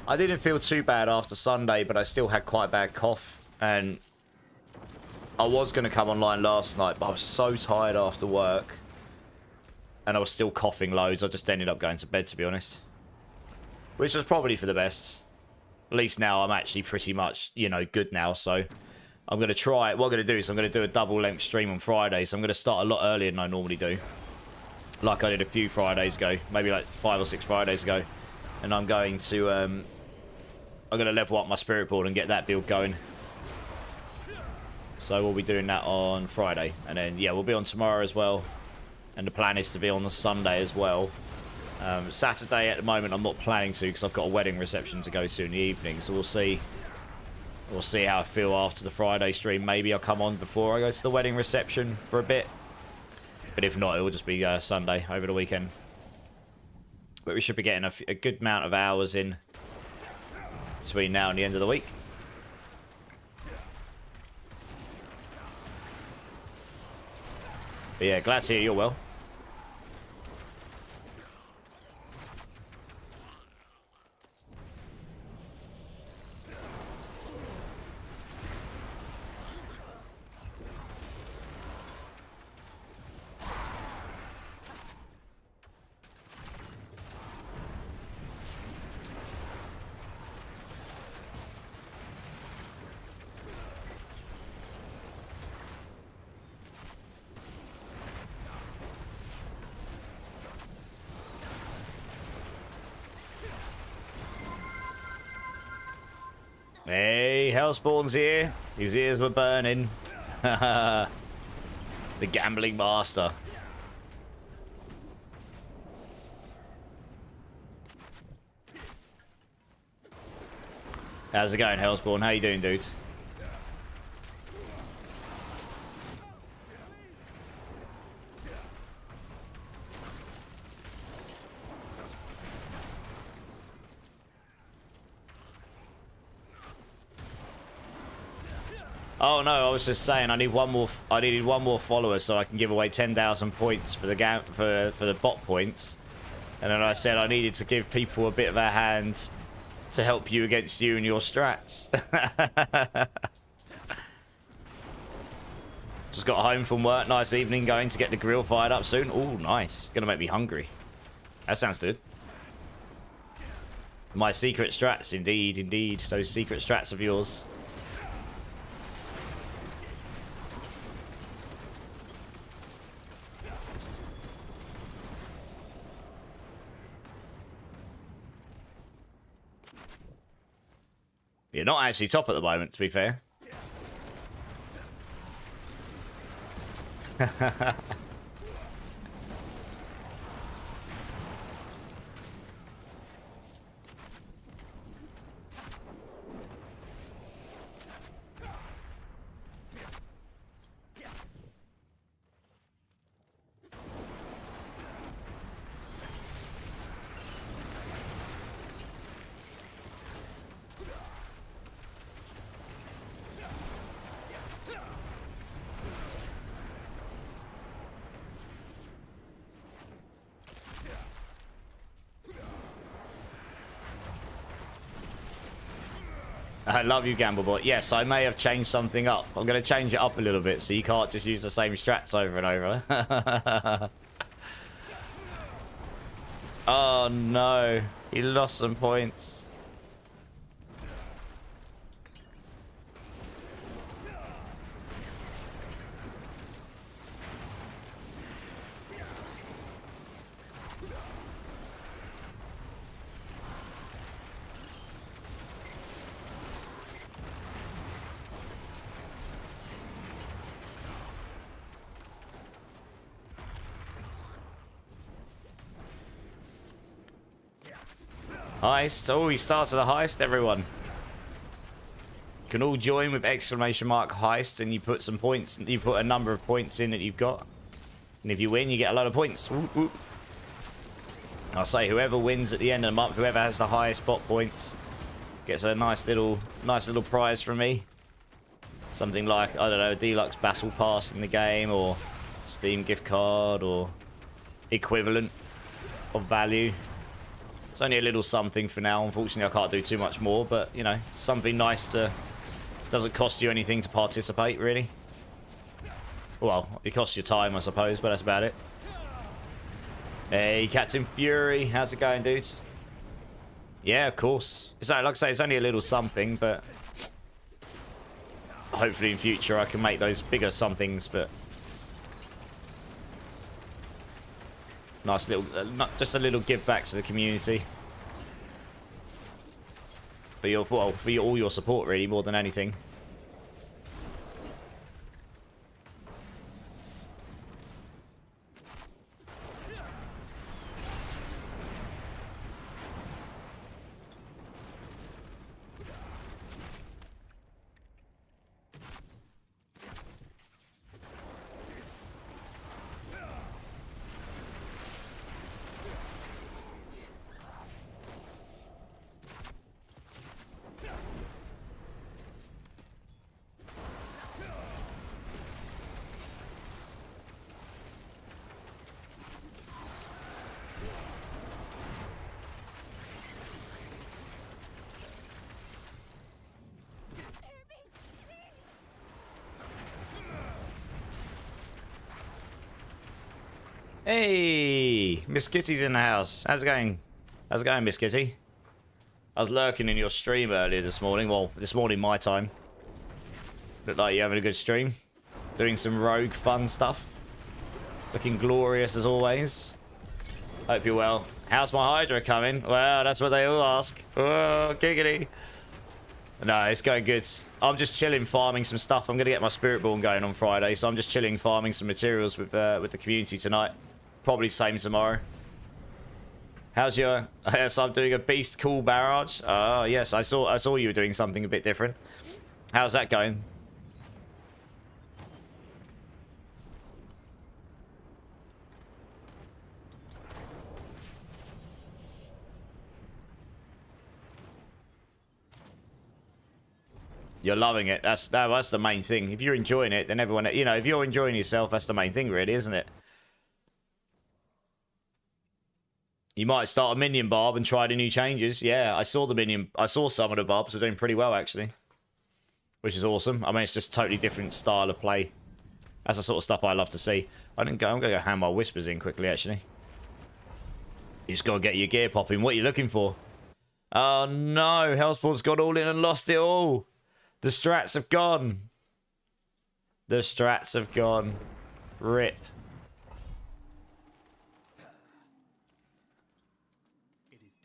I didn't feel too bad after Sunday, but I still had quite a bad cough. And I was going to come online last night, but I was so tired after work. And I was still coughing loads. I just ended up going to bed, to be honest. Which was probably for the best. At least now I'm actually pretty much, you know, good now. So I'm going to try it. What I'm going to do is I'm going to do a double-length stream on Friday. So I'm going to start a lot earlier than I normally do. Like I did a few Fridays ago. Maybe like 5 or 6 Fridays ago. And I'm going to level up my spirit board and get that build going. So we'll be doing that on Friday. And then, yeah, we'll be on tomorrow as well. And the plan is to be on the Sunday as well. Saturday at the moment I'm not planning to because I've got a wedding reception to go to in the evening. So we'll see. We'll see how I feel after the Friday stream. Maybe I'll come on before I go to the wedding reception for a bit. But if not, it will just be Sunday over the weekend. But we should be getting a good amount of hours in between now and the end of the week. But yeah, glad to hear you're well. Hey, Hellspawn's here. His ears were burning. The gambling master. How's it going, Hellspawn? How you doing, dude? Oh no, I was just saying I need one more. I needed one more follower so I can give away 10,000 points for the for the bot points. And then I said I needed to give people a bit of a hand to help you against you and your strats. Just got home from work. Nice evening. Going to get the grill fired up soon. Oh, nice. Gonna make me hungry. That sounds good. My secret strats, indeed, indeed. Those secret strats of yours. You're not actually top at the moment, to be fair. I love you, Gamblebot. Yes, I may have changed something up. I'm going to change it up a little bit so you can't just use the same strats over and over. Oh, no. He lost some points. Heist. Oh, he started a heist, everyone. You can all join with exclamation mark heist, and you put some points. You put a number of points in that you've got, and if you win, you get a lot of points. Whoop, whoop. I'll say whoever wins at the end of the month, whoever has the highest bot points, gets a nice little prize from me. Something like, I don't know, a deluxe battle pass in the game, or Steam gift card, or equivalent of value. It's only a little something for now. Unfortunately, I can't do too much more, but, you know, something nice to... Doesn't cost you anything to participate, really. Well, it costs you time, I suppose, but that's about it. Hey, Captain Fury. How's it going, dudes? Yeah, of course. It's like I say, it's only a little something, but... Hopefully in future I can make those bigger somethings, but... Nice little, just a little give back to the community. For your, well, for all your support, really, more than anything. Hey, Miss Kitty's in the house. How's it going? How's it going, Miss Kitty? I was lurking in your stream earlier this morning. Well, this morning my time. Looked like you're having a good stream. Doing some rogue fun stuff. Looking glorious as always. Hope you're well. How's my Hydra coming? Well, that's what they all ask. Oh, giggity. No, it's going good. I'm just chilling, farming some stuff. I'm going to get my Spiritborn going on Friday, so I'm just chilling, farming some materials with the community tonight. Probably same tomorrow. How's your... Yes, I'm doing a beast cool barrage. Oh, yes, I saw you were doing something a bit different. How's that going? You're loving it. That's the main thing. If you're enjoying it, then everyone... You know, if you're enjoying yourself, that's the main thing, really, isn't it? You might start a minion barb and try the new changes. Yeah, I saw the minion. I saw some of the barbs were doing pretty well, actually. Which is awesome. I mean, it's just a totally different style of play. That's the sort of stuff I love to see. I'm going to go hand my whispers in quickly, actually. You just got to get your gear popping. What are you looking for? Oh, no. Hellspawn's got all in and lost it all. The strats have gone. The strats have gone. Rip.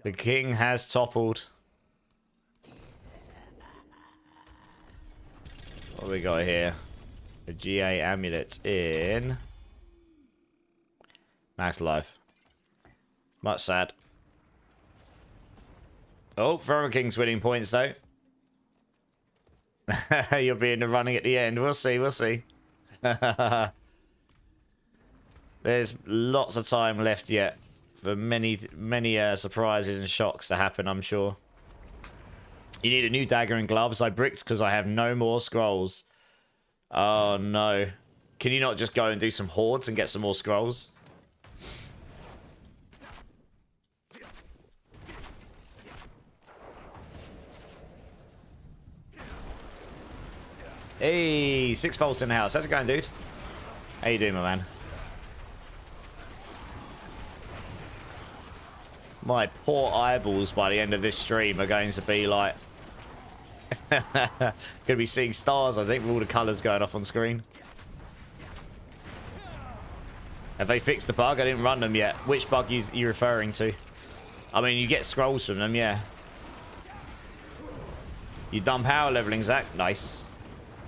The king has toppled. What do we got here? A GA amulet in max life. Much sad. Oh, Forever King's winning points though. You'll be in the running at the end. We'll see, we'll see. There's lots of time left yet for many surprises and shocks to happen, I'm sure. You need a new dagger and gloves. I bricked because I have no more scrolls. Oh, no. Can you not just go and do some hordes and get some more scrolls? Hey, 6 volts in the house. How's it going, dude? How you doing, my man? My poor eyeballs by the end of this stream are going to be like... Gonna be seeing stars, I think, with all the colours going off on screen. Have they fixed the bug? I didn't run them yet. Which bug are you referring to? I mean, you get scrolls from them, yeah. You done power leveling, Zach? Nice.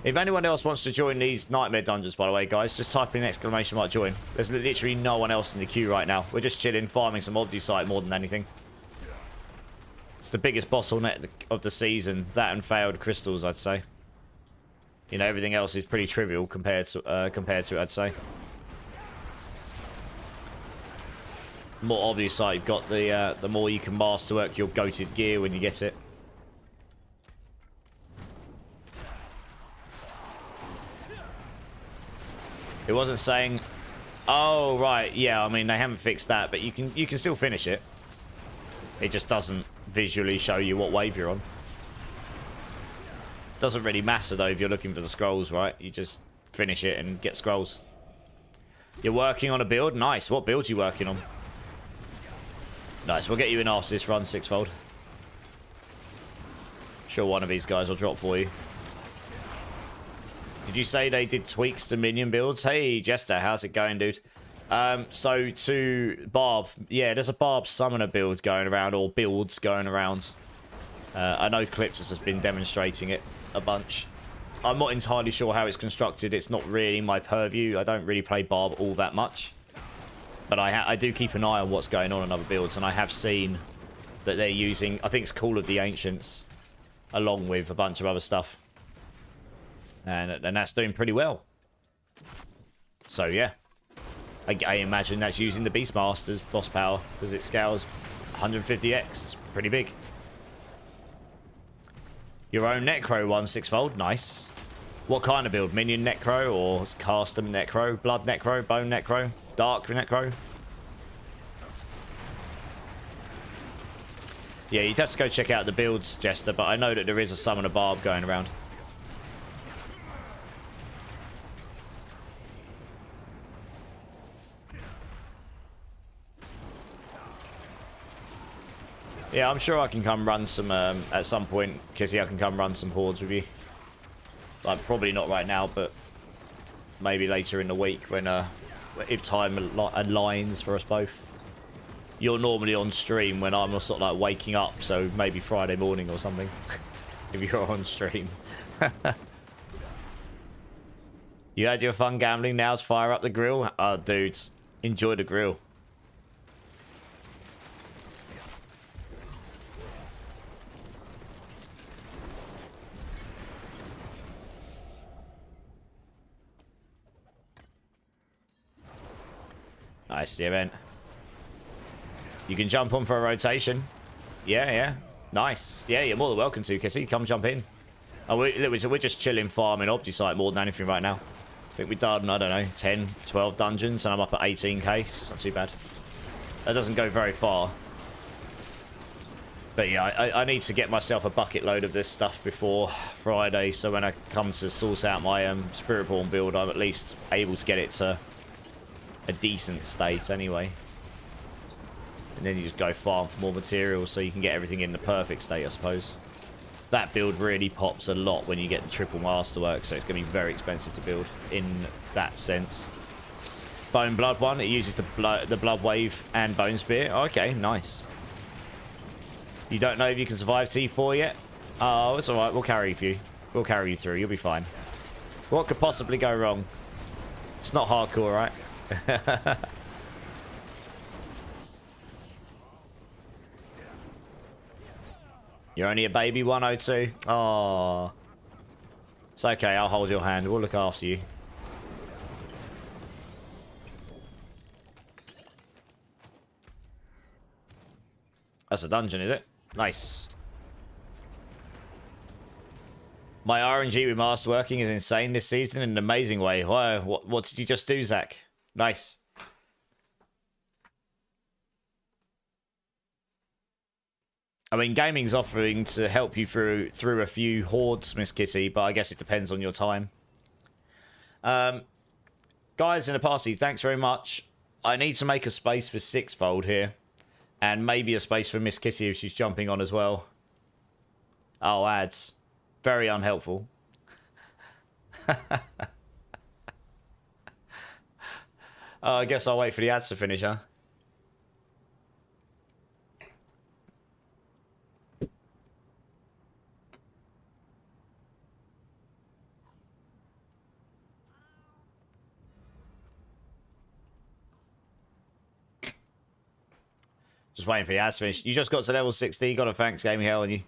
If anyone else wants to join these nightmare dungeons, by the way, guys, just type in exclamation mark join. There's literally no one else in the queue right now. We're just chilling, farming some Obdicite more than anything. It's the biggest bottleneck of the season. That and failed crystals, I'd say. You know, everything else is pretty trivial compared to it, I'd say. The more Obdicite you've got, the more you can masterwork your goated gear when you get it. It wasn't saying, oh right, yeah. I mean, they haven't fixed that, but you can still finish it. It just doesn't visually show you what wave you're on. Doesn't really matter though if you're looking for the scrolls, right? You just finish it and get scrolls. You're working on a build, nice. What build are you working on? Nice. We'll get you in after this run, sixfold. Sure, one of these guys will drop for you. Did you say they did tweaks to minion builds? Hey, Jester, how's it going, dude? So to Barb, yeah, there's a Barb summoner build going around, or builds going around. I know Clipsus has been demonstrating it a bunch. I'm not entirely sure how it's constructed. It's not really my purview. I don't really play Barb all that much. But I do keep an eye on what's going on in other builds, and I have seen that they're using, I think it's Call of the Ancients, along with a bunch of other stuff. And that's doing pretty well. So yeah, I imagine that's using the Beastmaster's boss power because it scales 150x. It's pretty big. Your own Necro one, sixfold, nice. What kind of build? Minion Necro or custom Necro? Blood Necro? Bone Necro? Dark Necro? Yeah, you'd have to go check out the builds, Jester, but I know that there is a Summoner Barb going around. Yeah, I'm sure I can come run some, at some point, Kizzy, I can come run some hordes with you. Like, probably not right now, but maybe later in the week when, if time aligns for us both. You're normally on stream when I'm sort of like waking up, so maybe Friday morning or something, if you're on stream. You had your fun gambling, now to fire up the grill? Oh, dudes, enjoy the grill. Nice, the event. You can jump on for a rotation. Yeah, yeah. Nice. Yeah, you're more than welcome to, Kissy. Come jump in. Oh, we're just chilling, farming Obdicite more than anything right now. I think we've done, I don't know, 10, 12 dungeons, and I'm up at 18k, so it's not too bad. That doesn't go very far. But yeah, I need to get myself a bucket load of this stuff before Friday, so when I come to source out my Spiritborn build, I'm at least able to get it to a decent state anyway. And then you just go farm for more materials so you can get everything in the perfect state, I suppose. That build really pops a lot when you get the triple masterwork, so it's going to be very expensive to build in that sense. Bone Blood one, it uses the Diabloiv and Bone Spear. Okay, nice. You don't know if you can survive T4 yet? Oh, it's alright, we'll carry you. We'll carry you through, you'll be fine. What could possibly go wrong? It's not hardcore, right? You're only a baby 102. Oh, it's okay. I'll hold your hand. We'll look after you. That's a dungeon, is it? Nice. My RNG with masterworking is insane this season in an amazing way. Wow, what did you just do, Zach? Nice. I mean, gaming's offering to help you through a few hordes, Miss Kitty, but I guess it depends on your time. Guys in the party, thanks very much. I need to make a space for Sixfold here. And maybe a space for Miss Kitty if she's jumping on as well. Oh, ads. Very unhelpful. I guess I'll wait for the ads to finish, huh? Just waiting for the ads to finish. You just got to level 60. Got to thanks Gaming Hell and you.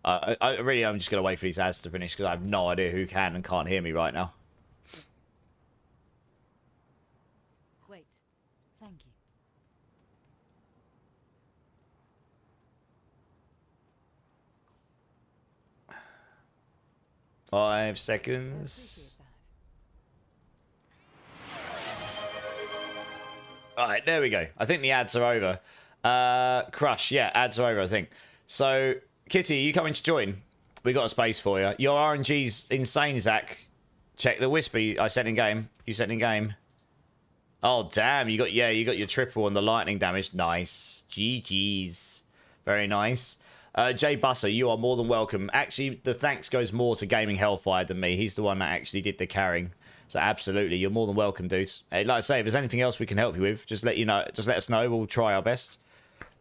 I really am just going to wait for these ads to finish because I have no idea who can and can't hear me right now. Wait. Thank you. 5 seconds. Alright, there we go. I think the ads are over. Crush, yeah, ads are over, I think. So, Kitty, you coming to join? We got a space for you. Your RNG's insane, Zach. Check the Wispy I sent in game. You sent in game. Oh, damn, you got your triple on the lightning damage. Nice. GG's. Very nice. Jay Butter, you are more than welcome. Actually, the thanks goes more to Gaming Hellfire than me. He's the one that actually did the carrying. So absolutely, you're more than welcome, dudes. Hey, like I say, if there's anything else we can help you with, just let us know. We'll try our best.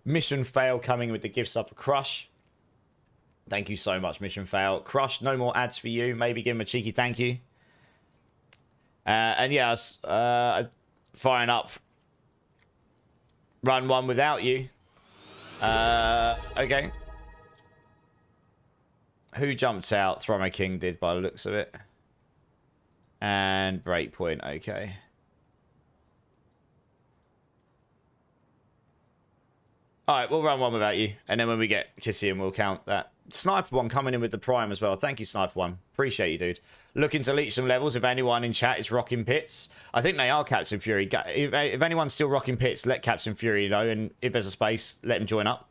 Mission Fail coming with the gift sub for Crush. Thank you so much, Mission Fail. Crush, no more ads for you. Maybe give him a cheeky thank you. And yeah, firing up run one without you. Okay. Who jumped out? Thromo King did by the looks of it. And Breakpoint, okay. Alright, we'll run one without you. And then when we get Kissy in, we'll count that. Sniper One coming in with the Prime as well. Thank you, Sniper One. Appreciate you, dude. Looking to leech some levels. If anyone in chat is rocking pits. I think they are Captain Fury. If anyone's still rocking pits, let Captain Fury know. And if there's a space, let him join up.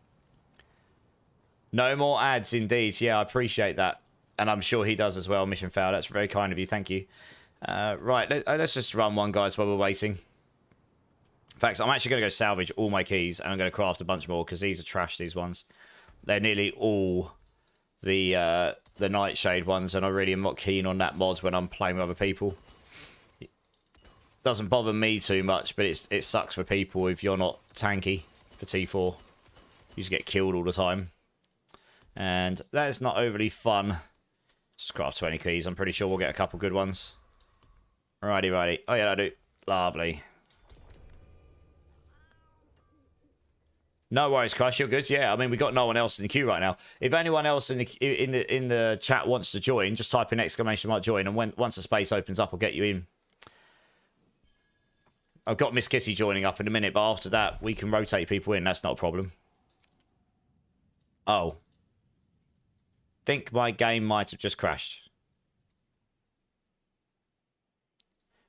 No more ads, indeed. Yeah, I appreciate that. And I'm sure he does as well, Mission Fail. That's very kind of you. Thank you. Right, let's just run one, guys, while we're waiting. In fact, I'm actually going to go salvage all my keys. And I'm going to craft a bunch more because these are trash, these ones. They're nearly all the Nightshade ones. And I really am not keen on that mod when I'm playing with other people. It doesn't bother me too much, but it sucks for people if you're not tanky for T4. You just get killed all the time. And that is not overly fun. Just craft 20 keys. I'm pretty sure we'll get a couple good ones. Righty. Oh, yeah, I do. Lovely. No worries, Crush. You're good. Yeah, I mean, we got no one else in the queue right now. If anyone else in the chat wants to join, just type in !join, and once the space opens up, I'll get you in. I've got Miss Kissy joining up in a minute, but after that, we can rotate people in. That's not a problem. Oh. Think my game might have just crashed.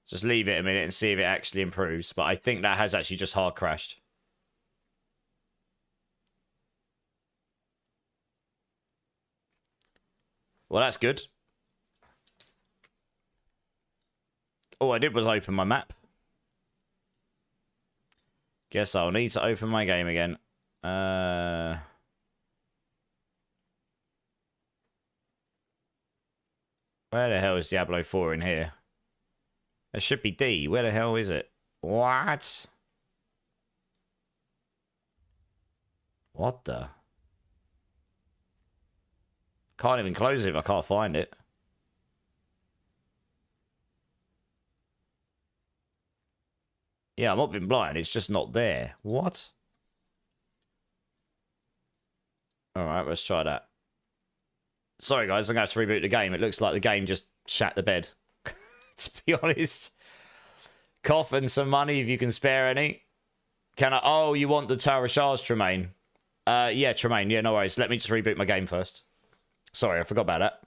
Just leave it a minute and see if it actually improves. But I think that has actually just hard crashed. Well, that's good. All I did was open my map. Guess I'll need to open my game again. Where the hell is Diablo 4 in here? It should be D. Where the hell is it? What? What the? Can't even close it if I can't find it. Yeah, I'm not been blind. It's just not there. What? Alright, let's try that. Sorry, guys. I'm going to have to reboot the game. It looks like the game just shat the bed. To be honest. Cough and some money if you can spare any. Can I? Oh, you want the Tower of Shards, Tremaine? Yeah, Tremaine. Yeah, no worries. Let me just reboot my game first. Sorry, I forgot about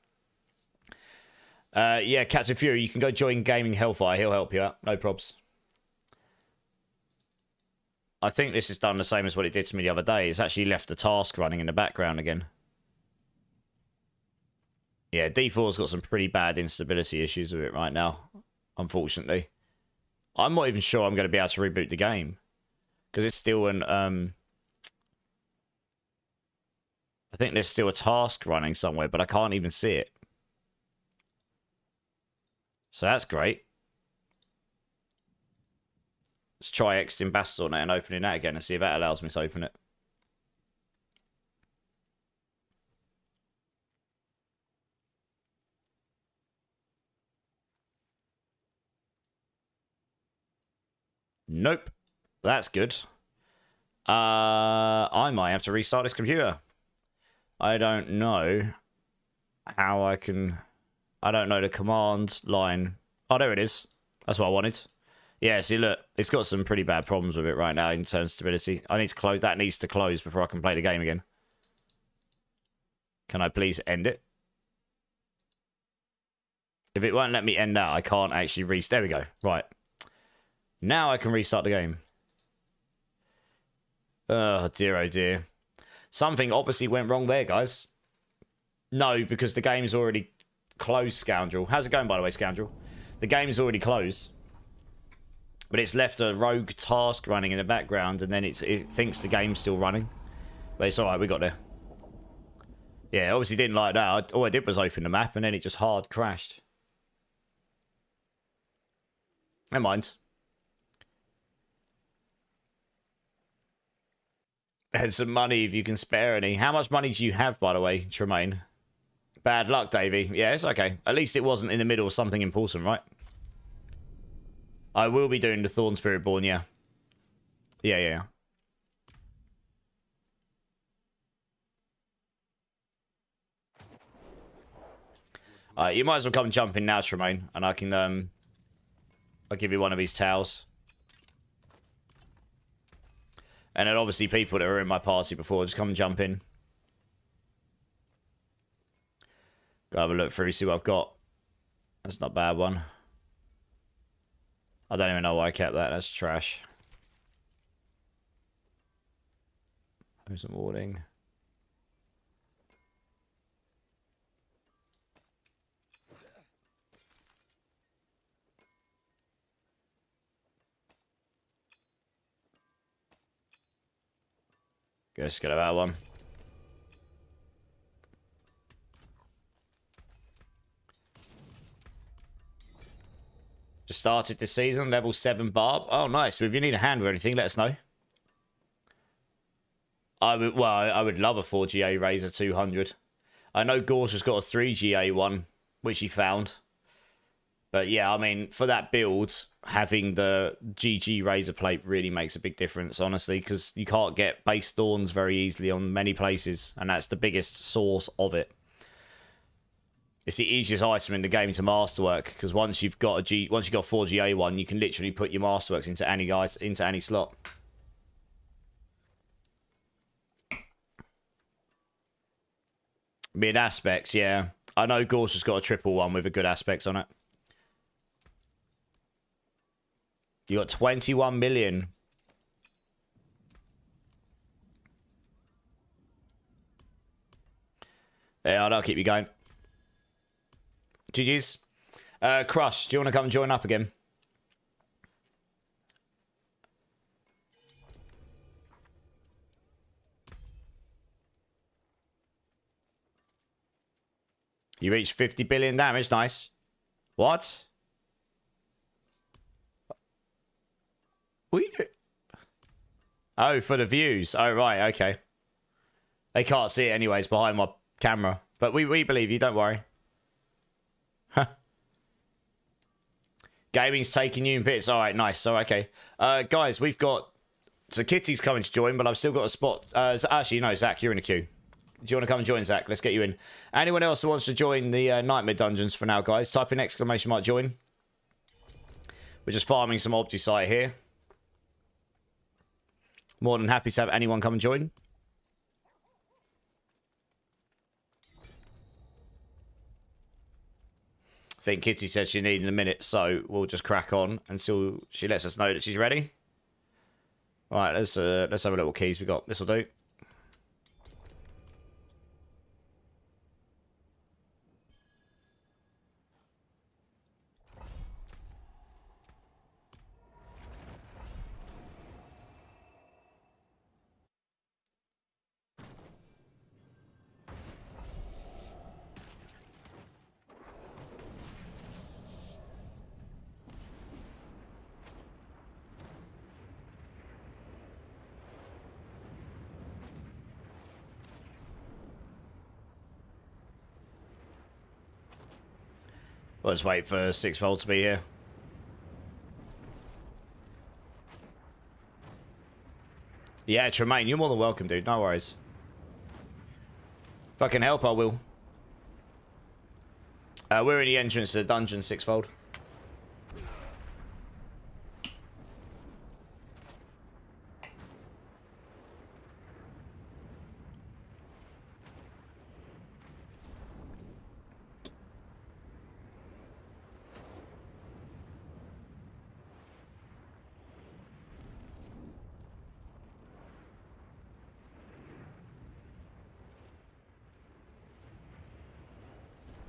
that. Yeah, Captain Fury, you can go join Gaming Hellfire. He'll help you out. No probs. I think this has done the same as what it did to me the other day. It's actually left the task running in the background again. Yeah, D4's got some pretty bad instability issues with it right now, unfortunately. I'm not even sure I'm going to be able to reboot the game. Because it's still an... I think there's still a task running somewhere, but I can't even see it. So that's great. Let's try exiting Bastion and opening that again and see if that allows me to open it. Nope. That's good. I might have to restart this computer. I don't know how I can... I don't know the command line. Oh, there it is. That's what I wanted. Yeah, see, look. It's got some pretty bad problems with it right now in terms of stability. I need to close... That needs to close before I can play the game again. Can I please end it? If it won't let me end that, I can't actually restart. There we go. Right. Now I can restart the game. Oh, dear, oh, dear. Something obviously went wrong there, guys. No, because the game's already closed, Scoundrel. How's it going, by the way, Scoundrel? The game's already closed. But it's left a rogue task running in the background, and then it thinks the game's still running. But it's alright, we got there. Yeah, obviously didn't like that. All I did was open the map, and then it just hard crashed. Never mind. And some money if you can spare any. How much money do you have, by the way, Tremaine? Bad luck, Davey. Yeah, it's okay. At least it wasn't in the middle of something important, right? I will be doing the Thorn Spiritborn, yeah. Yeah. You might as well come jump in now, Tremaine, and I can, I'll give you one of these towels. And then obviously people that were in my party before, just come and jump in. Go have a look through, see what I've got. That's not a bad one. I don't even know why I kept that. That's trash. There's a warning. Let's get that one. Just started this season, level 7 barb. Oh, nice. If you need a hand or anything, let us know. I would love a 4GA Razor 200. I know Gorsh has got a 3GA one, which he found. But yeah, I mean, for that build, having the GG Razor plate really makes a big difference, honestly, because you can't get base thorns very easily on many places, and that's the biggest source of it. It's the easiest item in the game to masterwork, because once you've got a 4GA one, you can literally put your masterworks into any slot. Mid aspects, yeah. I know Gorsh has got a triple one with a good aspects on it. You got 21 million. Yeah, I'll keep you going. GG's. Crush, do you want to come and join up again? You reached 50 billion damage. Nice. What? What are you doing? Oh, for the views. Oh, right. Okay. They can't see it anyways behind my camera. But we believe you. Don't worry. Huh. Gaming's taking you in bits. All right. Nice. So, okay. Guys, we've got... So, Kitty's coming to join, but I've still got a spot. Actually, no, Zach, you're in the queue. Do you want to come and join, Zach? Let's get you in. Anyone else who wants to join the Nightmare Dungeons for now, guys, type in exclamation mark join. We're just farming some Opti-Site here. More than happy to have anyone come and join. I think Kitty said she needed a minute, so we'll just crack on until she lets us know that she's ready. Right, let's have a little keys we got. This'll do. Let's wait for Sixfold to be here. Yeah, Tremaine, you're more than welcome, dude. No worries. Fucking help, I will. We're in the entrance to the dungeon, Sixfold.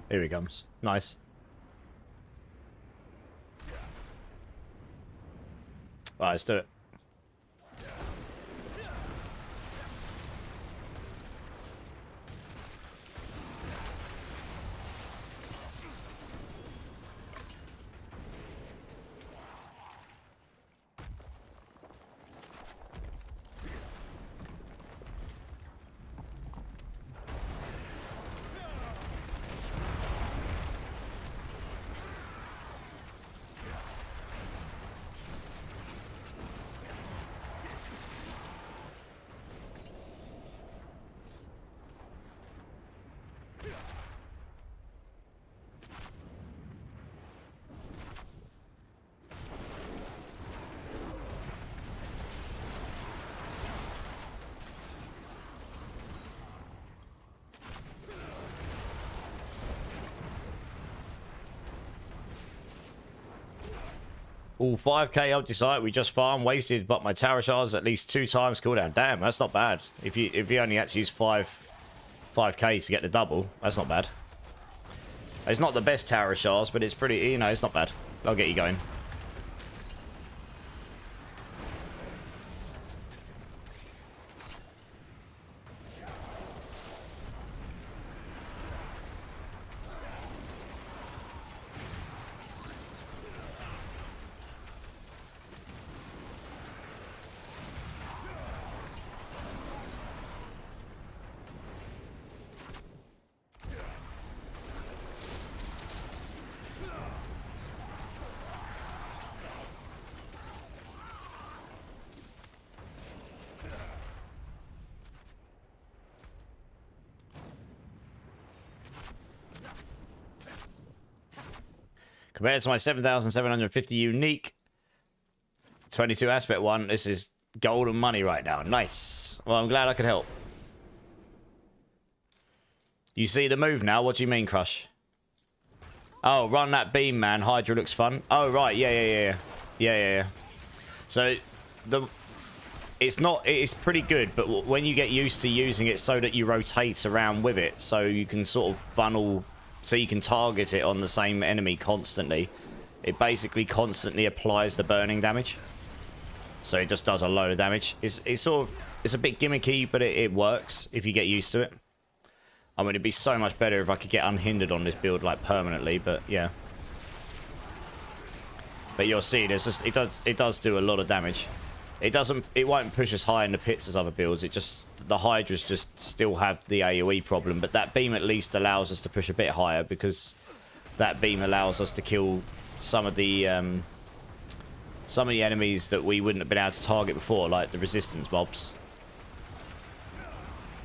Here he comes. Nice. Alright, let's do it. All 5k up this we just farm wasted, but my tower shards at least 2 times cooldown. Damn, that's not bad. If you only had to use 5k to get the double, that's not bad. It's not the best tower shards, but it's pretty, you know, it's not bad. I'll get you going. Compared to my 7,750 unique 22 aspect one, this is golden money right now. Nice. Well, I'm glad I could help. You see the move now? What do you mean, Crush? Oh, run that beam, man. Hydra looks fun. Oh, right. Yeah. So, it's pretty good, but when you get used to using it so that you rotate around with it, so you can sort of funnel, so you can target it on the same enemy constantly, it basically constantly applies the burning damage. So it just does a load of damage. It's a bit gimmicky, but it works if you get used to it. I mean, it'd be so much better if I could get unhindered on this build, like, permanently, but yeah. But you'll see, there's just, it does do a lot of damage. It won't push as high in the pits as other builds. It just, the Hydras just still have the AoE problem, but that beam at least allows us to push a bit higher, because that beam allows us to kill some of the enemies that we wouldn't have been able to target before, like the resistance mobs,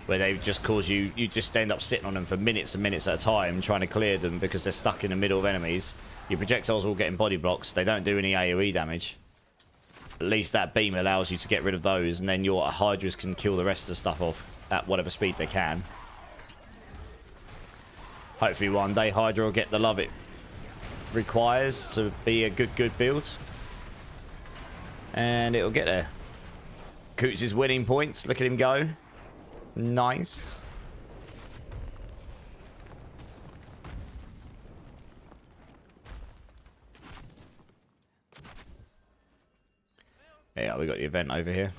where they just cause you just end up sitting on them for minutes and minutes at a time trying to clear them because they're stuck in the middle of enemies. Your projectiles are all getting body blocks. They don't do any AoE damage. At least that beam allows you to get rid of those, and then your Hydras can kill the rest of the stuff off at whatever speed they can. Hopefully one day Hydra will get the love it requires to be a good build. And it'll get there. Coots is winning points. Look at him go. Nice. Yeah, we got the event over here.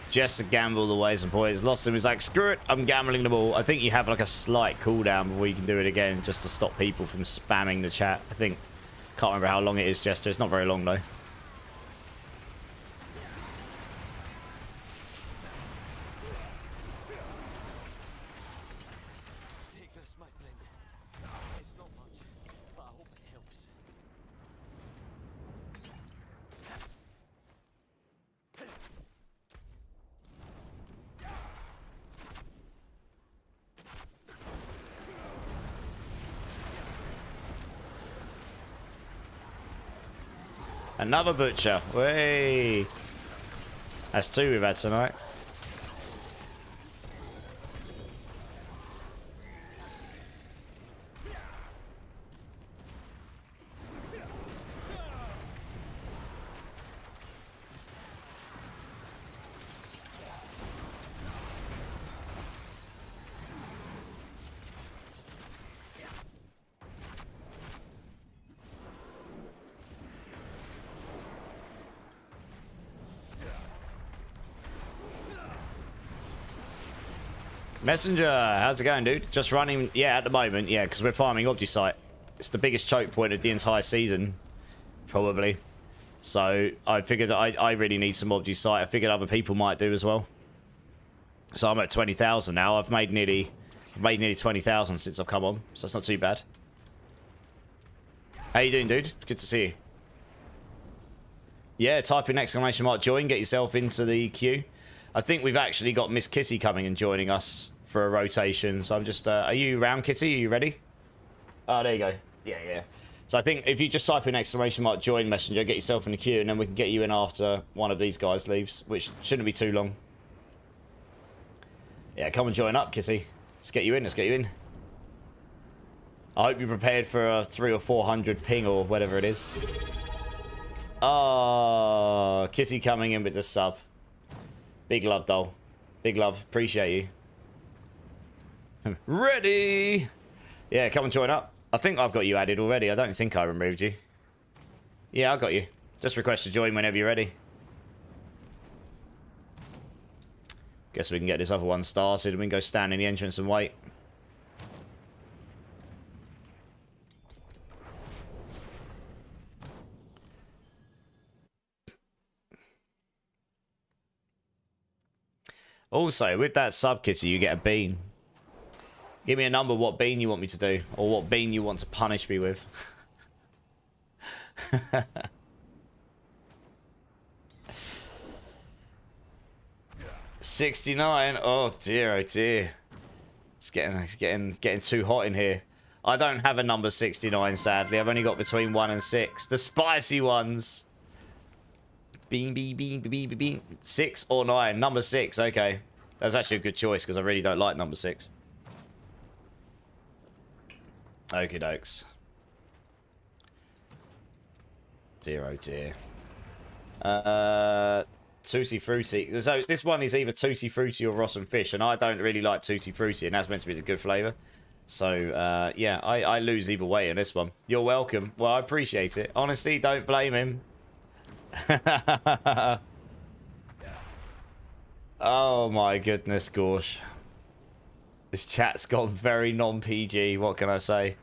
Just to gamble the ways and points. Lost him. He's like, screw it, I'm gambling them all. I think you have like a slight cooldown before you can do it again, just to stop people from spamming the chat. I think. Can't remember how long it is, Jester. It's not very long though. Another butcher. Way. That's 2 we've had tonight. Messenger, how's it going, dude? Just running, yeah, at the moment, yeah, because we're farming Obdusite. It's the biggest choke point of the entire season, probably. So I figured that I really need some Obdusite. I figured other people might do as well. So I'm at 20,000 now. I've made nearly 20,000 since I've come on, so that's not too bad. How you doing, dude? Good to see you. Yeah, type in exclamation mark join, get yourself into the queue. I think we've actually got Miss Kitty coming and joining us for a rotation. So I'm just, are you around, Kitty? Are you ready? Oh, there you go. Yeah, yeah. So I think if you just type in exclamation mark join messenger, get yourself in the queue, and then we can get you in after one of these guys leaves, which shouldn't be too long. Yeah, come and join up, Kitty. Let's get you in. Let's get you in. I hope you're prepared for a 300 or 400 ping or whatever it is. Oh, Kitty coming in with the sub. Big love, doll. Big love. Appreciate you. Ready? Yeah, come and join up. I think I've got you added already. I don't think I removed you. Yeah, I got you. Just request to join whenever you're ready. Guess we can get this other one started and we can go stand in the entrance and wait. Also, with that sub, Kitty, you get a bean. Give me a number what bean you want me to do, or what bean you want to punish me with. 69. Oh dear, oh dear. It's getting too hot in here. I don't have a number 69, sadly. I've only got between 1 and 6. The spicy ones. Bean, bean, bean, bean, bean, bean. 6 or 9. Number 6, okay. That's actually a good choice, because I really don't like number 6. Okie dokes. Dear, oh dear. Tutti Frutti. So this one is either Tutti Frutti or Rotten Fish, and I don't really like Tutti Frutti, and that's meant to be the good flavour. So, yeah, I lose either way in this one. You're welcome. Well, I appreciate it. Honestly, don't blame him. Oh my goodness, gosh. This chat's gone very non-PG. What can I say?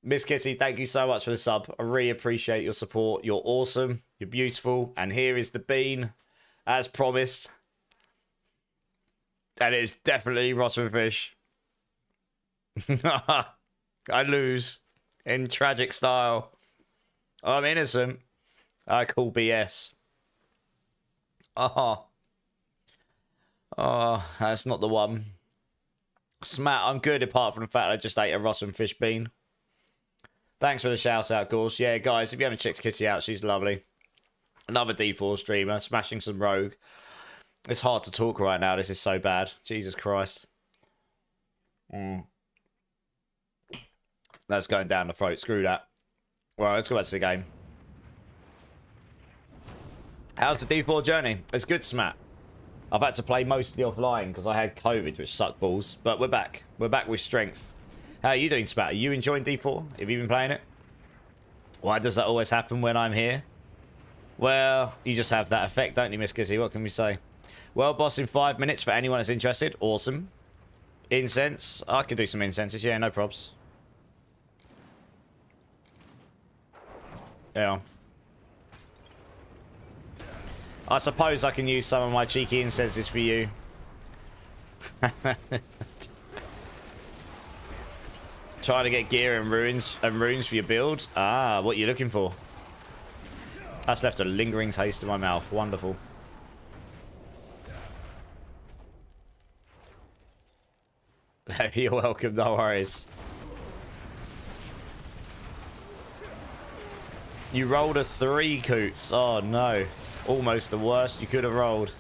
Miss Kitty, thank you so much for the sub. I really appreciate your support. You're awesome. You're beautiful. And here is the bean, as promised. And it's definitely rotten fish. I lose in tragic style. I'm innocent. I call BS. Oh, that's not the one. Smat, I'm good apart from the fact I just ate a rotten fish bean. Thanks for the shout out, Gorse. Yeah, guys, if you haven't checked Kitty out, she's lovely. Another D4 streamer, smashing some rogue. It's hard to talk right now. This is so bad. Jesus Christ. That's going down the throat. Screw that. Well, let's go back to the game. How's the D4 journey? It's good, Smat. I've had to play mostly offline because I had COVID, which sucked balls. But we're back. We're back with strength. How are you doing, Spat? Are you enjoying D4? Have you been playing it? Why does that always happen when I'm here? Well, you just have that effect, don't you, Miss Kissy? What can we say? Well, boss in 5 minutes for anyone that's interested. Awesome. Incense. I could do some incenses. Yeah, no probs. Yeah. I suppose I can use some of my cheeky incenses for you. Trying to get gear and runes for your build. Ah, what you're looking for. That's left a lingering taste in my mouth. Wonderful. You're welcome, no worries. You rolled a 3, Coots. Oh no. Almost the worst you could have rolled.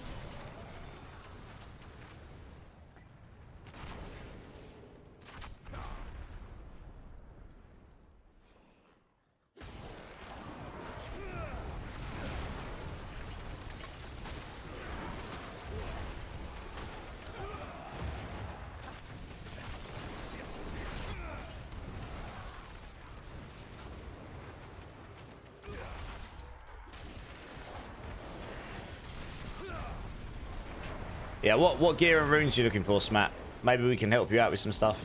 Yeah, what gear and runes are you looking for, Smat? Maybe we can help you out with some stuff.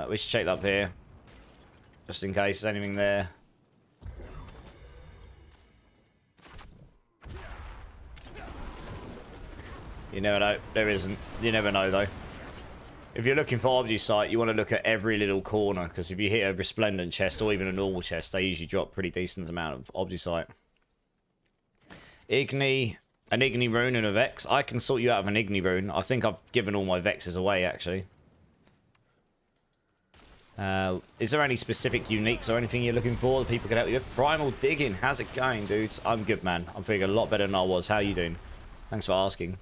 We should check up here. Just in case there's anything there. You never know. There isn't. You never know, though. If you're looking for Obdusite, you want to look at every little corner, because if you hit a Resplendent chest or even a normal chest, they usually drop pretty decent amount of Obdusite. Igni, an Igni rune and a Vex. I can sort you out of an Igni rune. I think I've given all my Vexes away, actually. Is there any specific uniques or anything you're looking for that people can help you with? Primal Digging, how's it going, dudes? I'm good, man. I'm feeling a lot better than I was. How are you doing? Thanks for asking.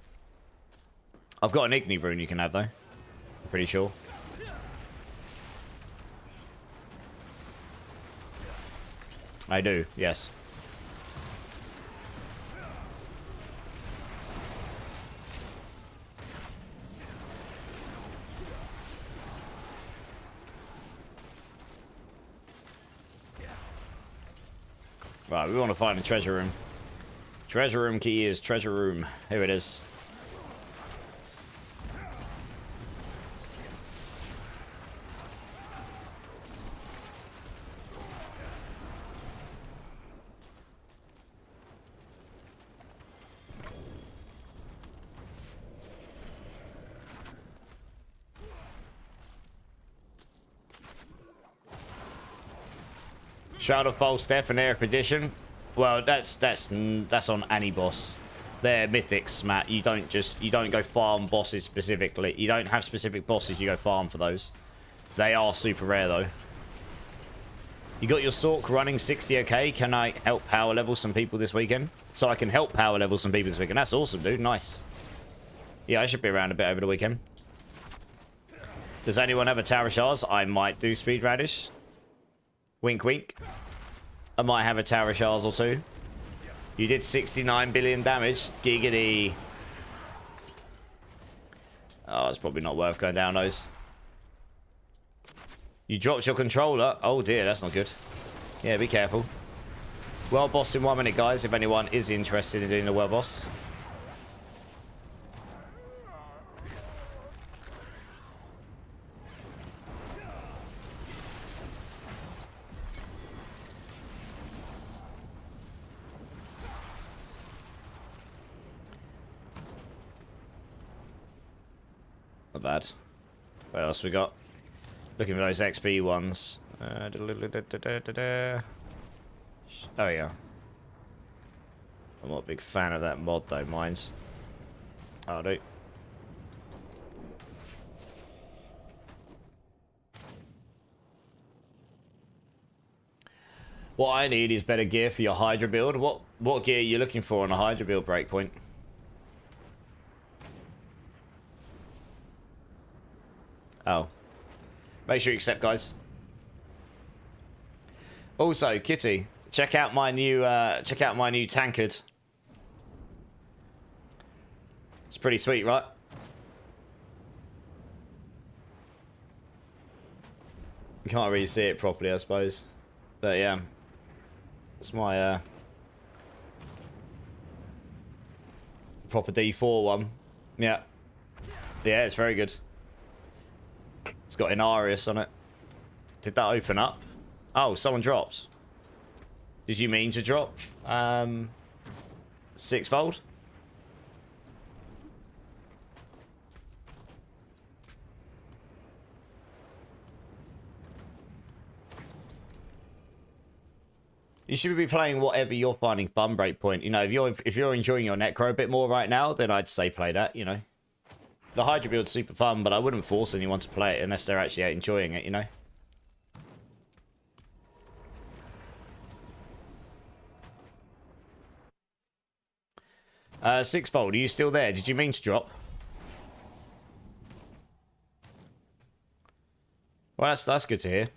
I've got an Igni rune you can have, though. I'm pretty sure. I do, yes. Right, we want to find a treasure room. Treasure room key is treasure room. Here it is. Shroud of False Death and Air Perdition. Well, that's on any boss. They're mythics, Matt. You don't go farm bosses specifically. You don't have specific bosses you go farm for those. They are super rare though. You got your Sork running 60 okay. Can I help power level some people this weekend? So I can help power level some people this weekend. That's awesome, dude. Nice. Yeah, I should be around a bit over the weekend. Does anyone have a Tower Shards? I might do Speed Radish. Wink, wink. I might have a Tower Shards or two. You did 69 billion damage. Giggity. Oh, it's probably not worth going down those. You dropped your controller. Oh dear, that's not good. Yeah, be careful. World boss in 1 minute, guys, if anyone is interested in doing the world boss. Not bad. What else we got? Looking for those XP ones. Oh yeah. I'm not a big fan of that mod though, mines. Oh, do. What I need is better gear for your Hydra build. What gear are you looking for on a Hydra build breakpoint? Oh. Make sure you accept, guys. Also, Kitty, check out my new tankard. It's pretty sweet, right? You can't really see it properly, I suppose. But yeah. It's my proper D4 one. Yeah. Yeah, it's very good. It's got Inarius on it. Did that open up? Oh, someone dropped. Did you mean to drop? Sixfold? You should be playing whatever you're finding fun, Breakpoint. You know, if you're enjoying your Necro a bit more right now, then I'd say play that, you know. The Hydra build's super fun, but I wouldn't force anyone to play it unless they're actually enjoying it, you know. Sixfold, are you still there? Did you mean to drop? Well, that's good to hear.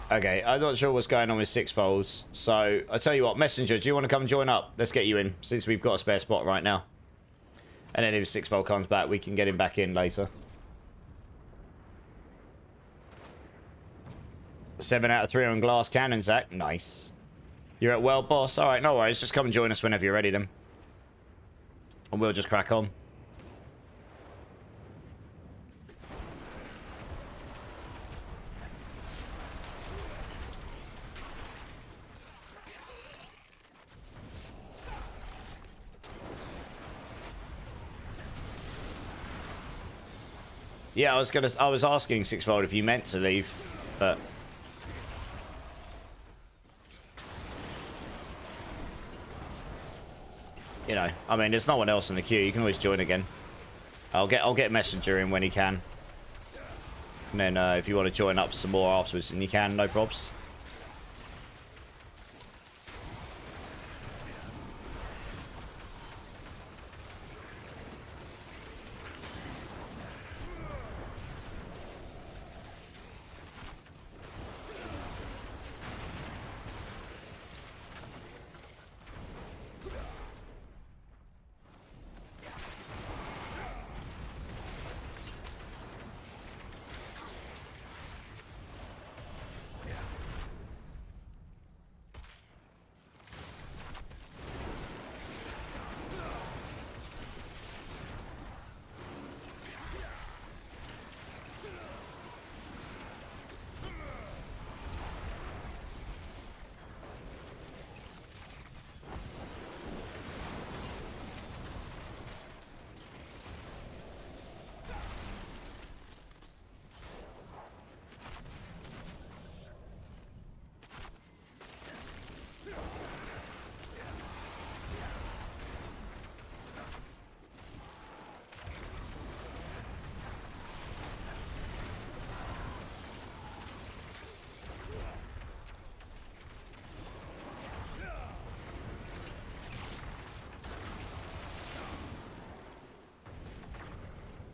Okay, I'm not sure what's going on with Sixfolds. So, I tell you what, Messenger, do you want to come join up? Let's get you in, since we've got a spare spot right now. And then if Sixfold comes back, we can get him back in later. 7 out of 3 on glass cannon, Zach. Nice. You're at well, boss. Alright, no worries. Just come and join us whenever you're ready, then. And we'll just crack on. Yeah, I was asking Sixfold if you meant to leave, but you know, I mean, there's no one else in the queue. You can always join again. I'll get Messenger in when he can, and then if you want to join up some more afterwards, then you can, no probs.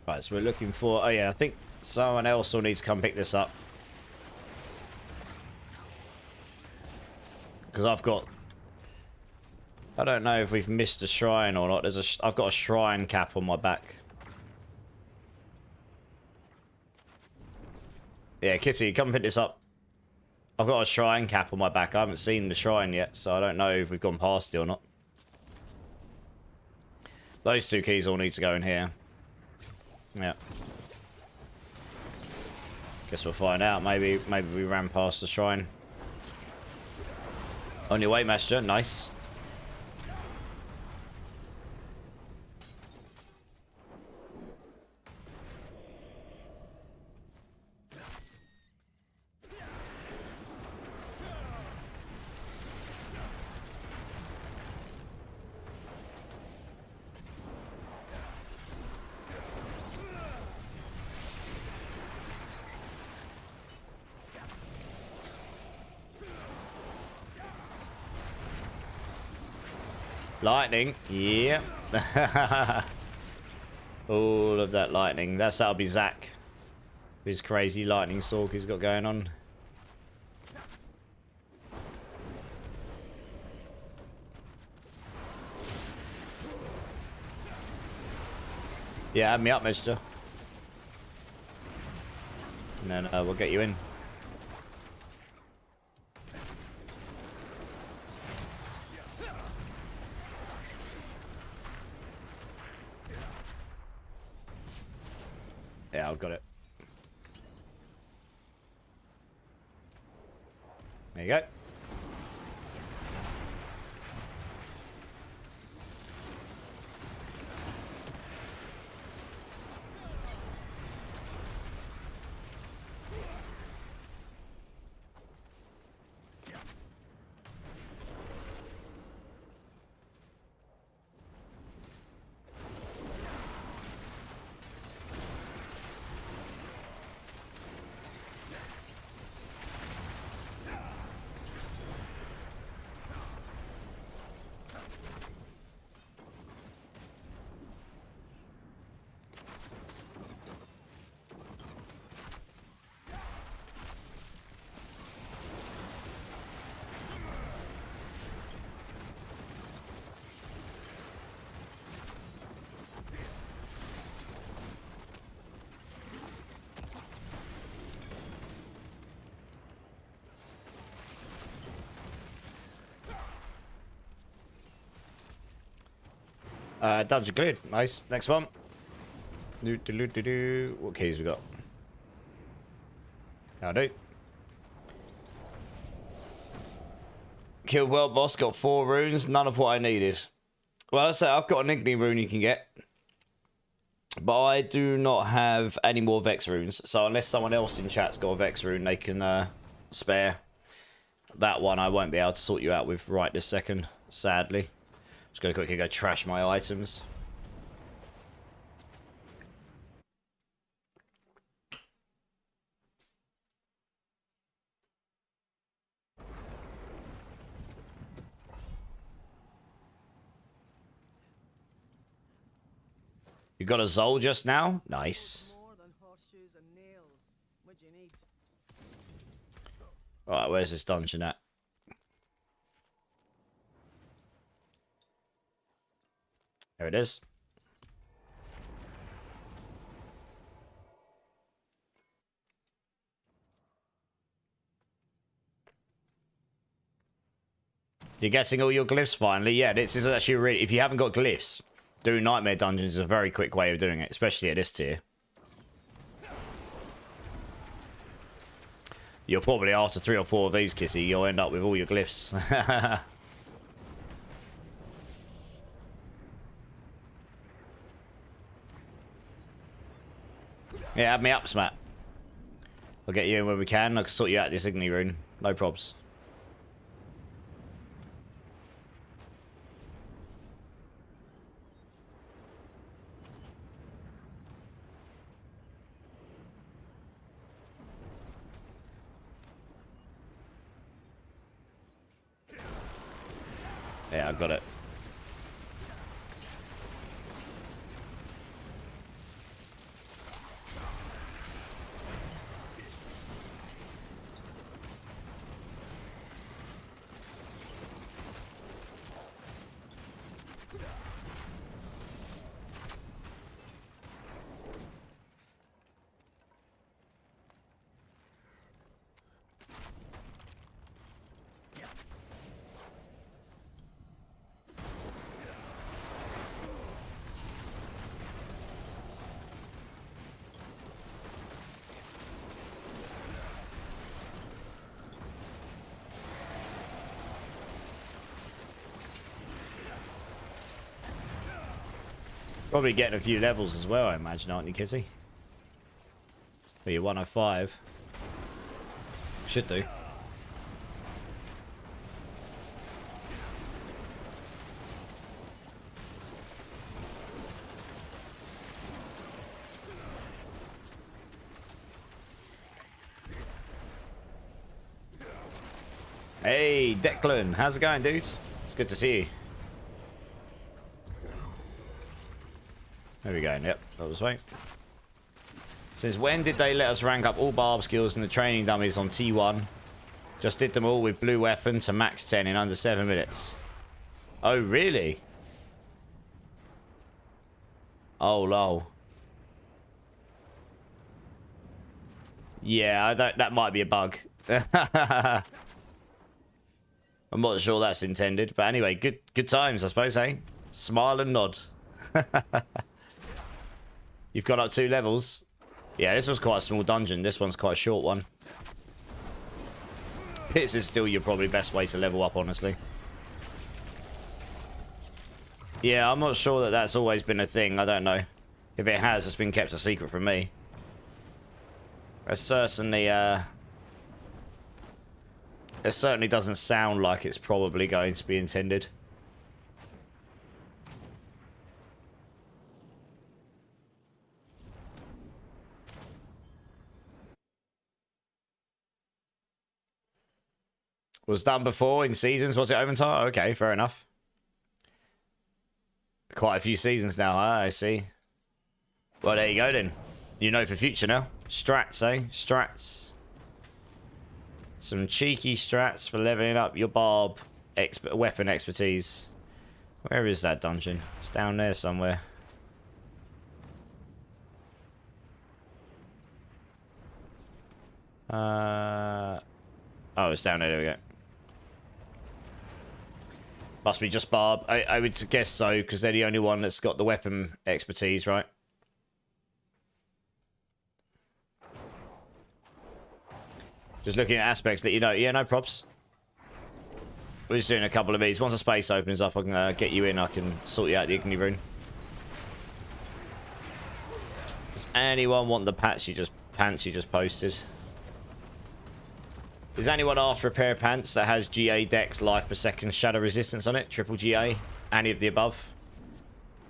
Right, so we're looking for... Oh, yeah, I think someone else will need to come pick this up. Because I've got... I don't know if we've missed a shrine or not. I've got a shrine cap on my back. Yeah, Kitty, come pick this up. I've got a shrine cap on my back. I haven't seen the shrine yet, so I don't know if we've gone past it or not. Those two keys all need to go in here. Yeah. Guess we'll find out. Maybe we ran past the shrine. On your way, Master. Nice. Lightning, yeah. All of that lightning. That'll be Zach. His crazy lightning sork he's got going on. Yeah, add me up, mister. And then we'll get you in. Yeah, I've got it. There you go. Dungeon cleared. Nice. Next one. What keys we got? Howdy. Killed world boss, got 4 runes, none of what I needed. Well, I say I've got an Igni rune you can get. But I do not have any more Vex runes. So unless someone else in chat's got a Vex rune they can spare. That one I won't be able to sort you out with right this second, sadly. Just gonna quickly go trash my items. You got a Zol just now? Nice. Alright, where's this dungeon at? There it is. You're getting all your glyphs finally? Yeah, this is actually really... If you haven't got glyphs, doing Nightmare Dungeons is a very quick way of doing it, especially at this tier. You'll probably, after 3 or 4 of these, Kissy, you'll end up with all your glyphs. Yeah, add me up, Smat. I'll get you in when we can. I can sort you out this Igni rune. No probs. Yeah, I've got it. Probably getting a few levels as well, I imagine, aren't you, Kitty? Well, you're 105. Should do. Hey, Declan. How's it going, dude? It's good to see you. There we go. Yep, that was right. Since when did they let us rank up all barb skills in the training dummies on T1? Just did them all with blue weapon to max 10 in under 7 minutes. Oh, really? Oh, lol. Yeah, I don't. That might be a bug. I'm not sure that's intended, but anyway, good times, I suppose, eh? Smile and nod. You've got up 2 levels. Yeah, this was quite a small dungeon. This one's quite a short one. Pits is still your probably best way to level up, honestly. Yeah, I'm not sure that that's always been a thing. I don't know. If it has, it's been kept a secret from me. It certainly doesn't sound like it's probably going to be intended. Was done before in seasons, was it, Oventar? Okay, fair enough. Quite a few seasons now, huh? I see. Well, there you go then. You know for future now. Strats, eh? Strats. Some cheeky strats for leveling up your barb weapon expertise. Where is that dungeon? It's down there somewhere. Oh, it's down there. There we go. Must be just barb. I would guess so, because they're the only one that's got the weapon expertise, right? Just looking at aspects that you know. Yeah, no props. We're just doing a couple of these. Once a space opens up, I can get you in. I can sort you out the Igni rune. Does anyone want the pants you just posted? Is anyone after a pair of pants that has GA Dex, life per second, shadow resistance on it? Triple GA? Any of the above?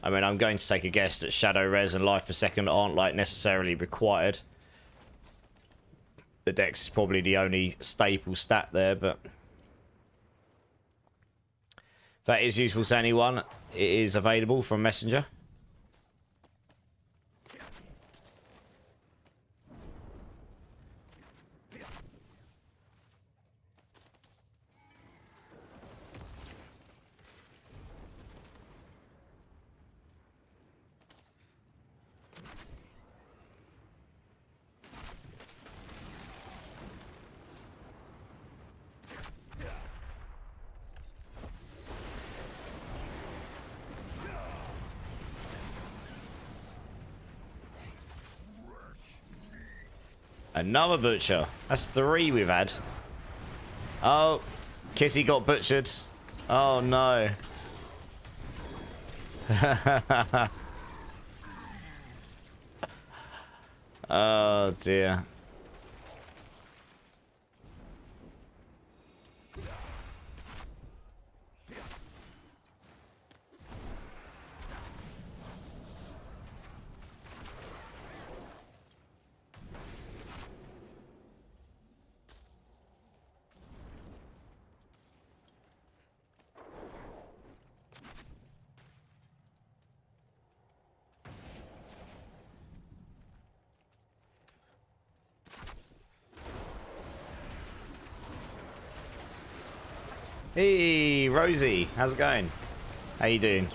I mean, I'm going to take a guess that shadow res and life per second aren't like necessarily required. The Dex is probably the only staple stat there, but if that is useful to anyone, it is available from Messenger. Another butcher. That's 3 we've had. Oh, Kitty got butchered. Oh no. Oh dear. Hey, Rosie, how's it going? How you doing?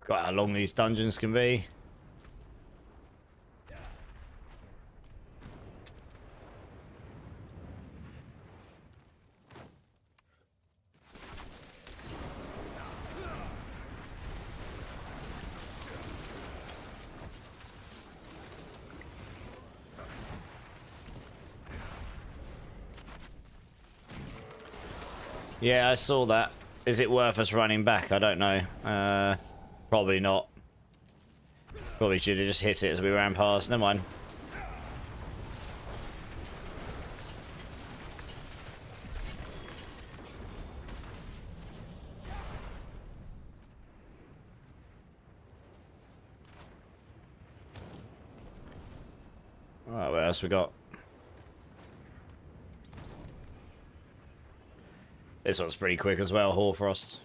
God, how long these dungeons can be. Yeah, I saw that. Is it worth us running back? I don't know. Probably not. Probably should have just hit it as we ran past. Never mind. Alright, what else we got? This one's pretty quick as well, Hoarfrost.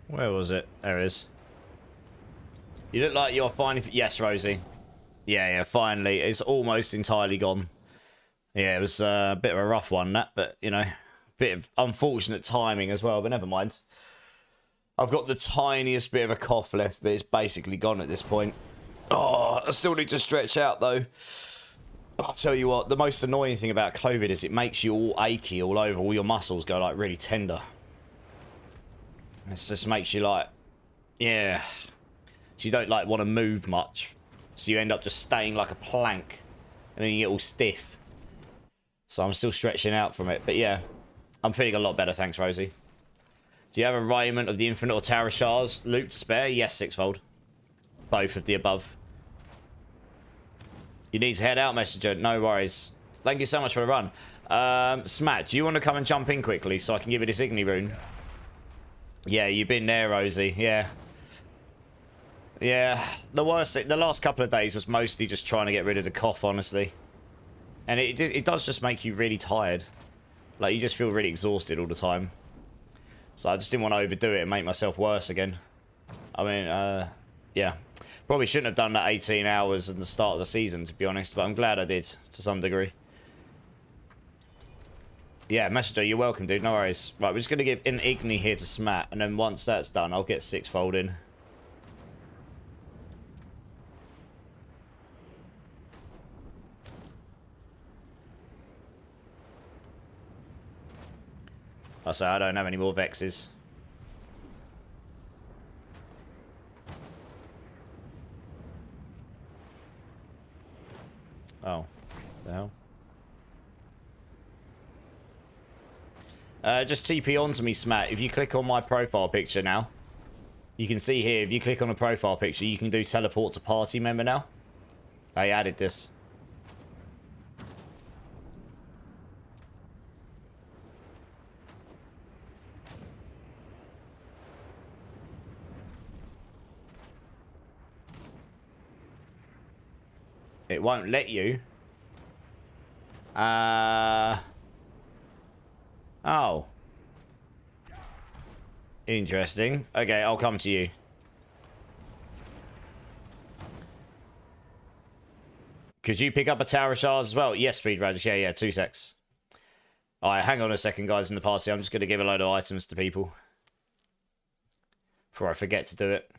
Where was it? There it is. You look like you're finally... Yes, Rosie. Yeah, finally. It's almost entirely gone. Yeah, it was a bit of a rough one, that, but, you know, bit of unfortunate timing as well, but never mind. I've got the tiniest bit of a cough left, but it's basically gone at this point. Oh, I still need to stretch out, though. I'll tell you what, the most annoying thing about COVID is it makes you all achy all over. All your muscles go, like, really tender. It just makes you, like, yeah. So you don't, like, want to move much. So you end up just staying like a plank. And then you get all stiff. So I'm still stretching out from it. But yeah, I'm feeling a lot better, thanks, Rosie. Do you have a raiment of the Infinite or Tower Shards loot to spare? Yes, sixfold. Both of the above. You need to head out, Messenger. No worries. Thank you so much for the run. Smat, do you want to come and jump in quickly so I can give you this Igni rune? Yeah, you've been there, Rosie. Yeah. Yeah, the worst thing, the last couple of days was mostly just trying to get rid of the cough, honestly. And it does just make you really tired. Like, you just feel really exhausted all the time. So I just didn't want to overdo it and make myself worse again. I mean, yeah. Probably shouldn't have done that 18 hours at the start of the season, to be honest, but I'm glad I did, to some degree. Yeah, Messenger, you're welcome, dude, no worries. Right, we're just going to give an Igni here to Smat, and then once that's done, I'll get sixfold in. I say I don't have any more Vexes. Oh, the hell? Just TP onto me, Smat. If you click on my profile picture now, you can see here, if you click on the profile picture, you can do teleport to party member now. I added this. It won't let you. Oh. Interesting. Okay, I'll come to you. Could you pick up a Tower of Shards as well? Yes, Speed Radish. Yeah, 2 secs. Alright, hang on a second, guys, in the party. I'm just going to give a load of items to people. Before I forget to do it.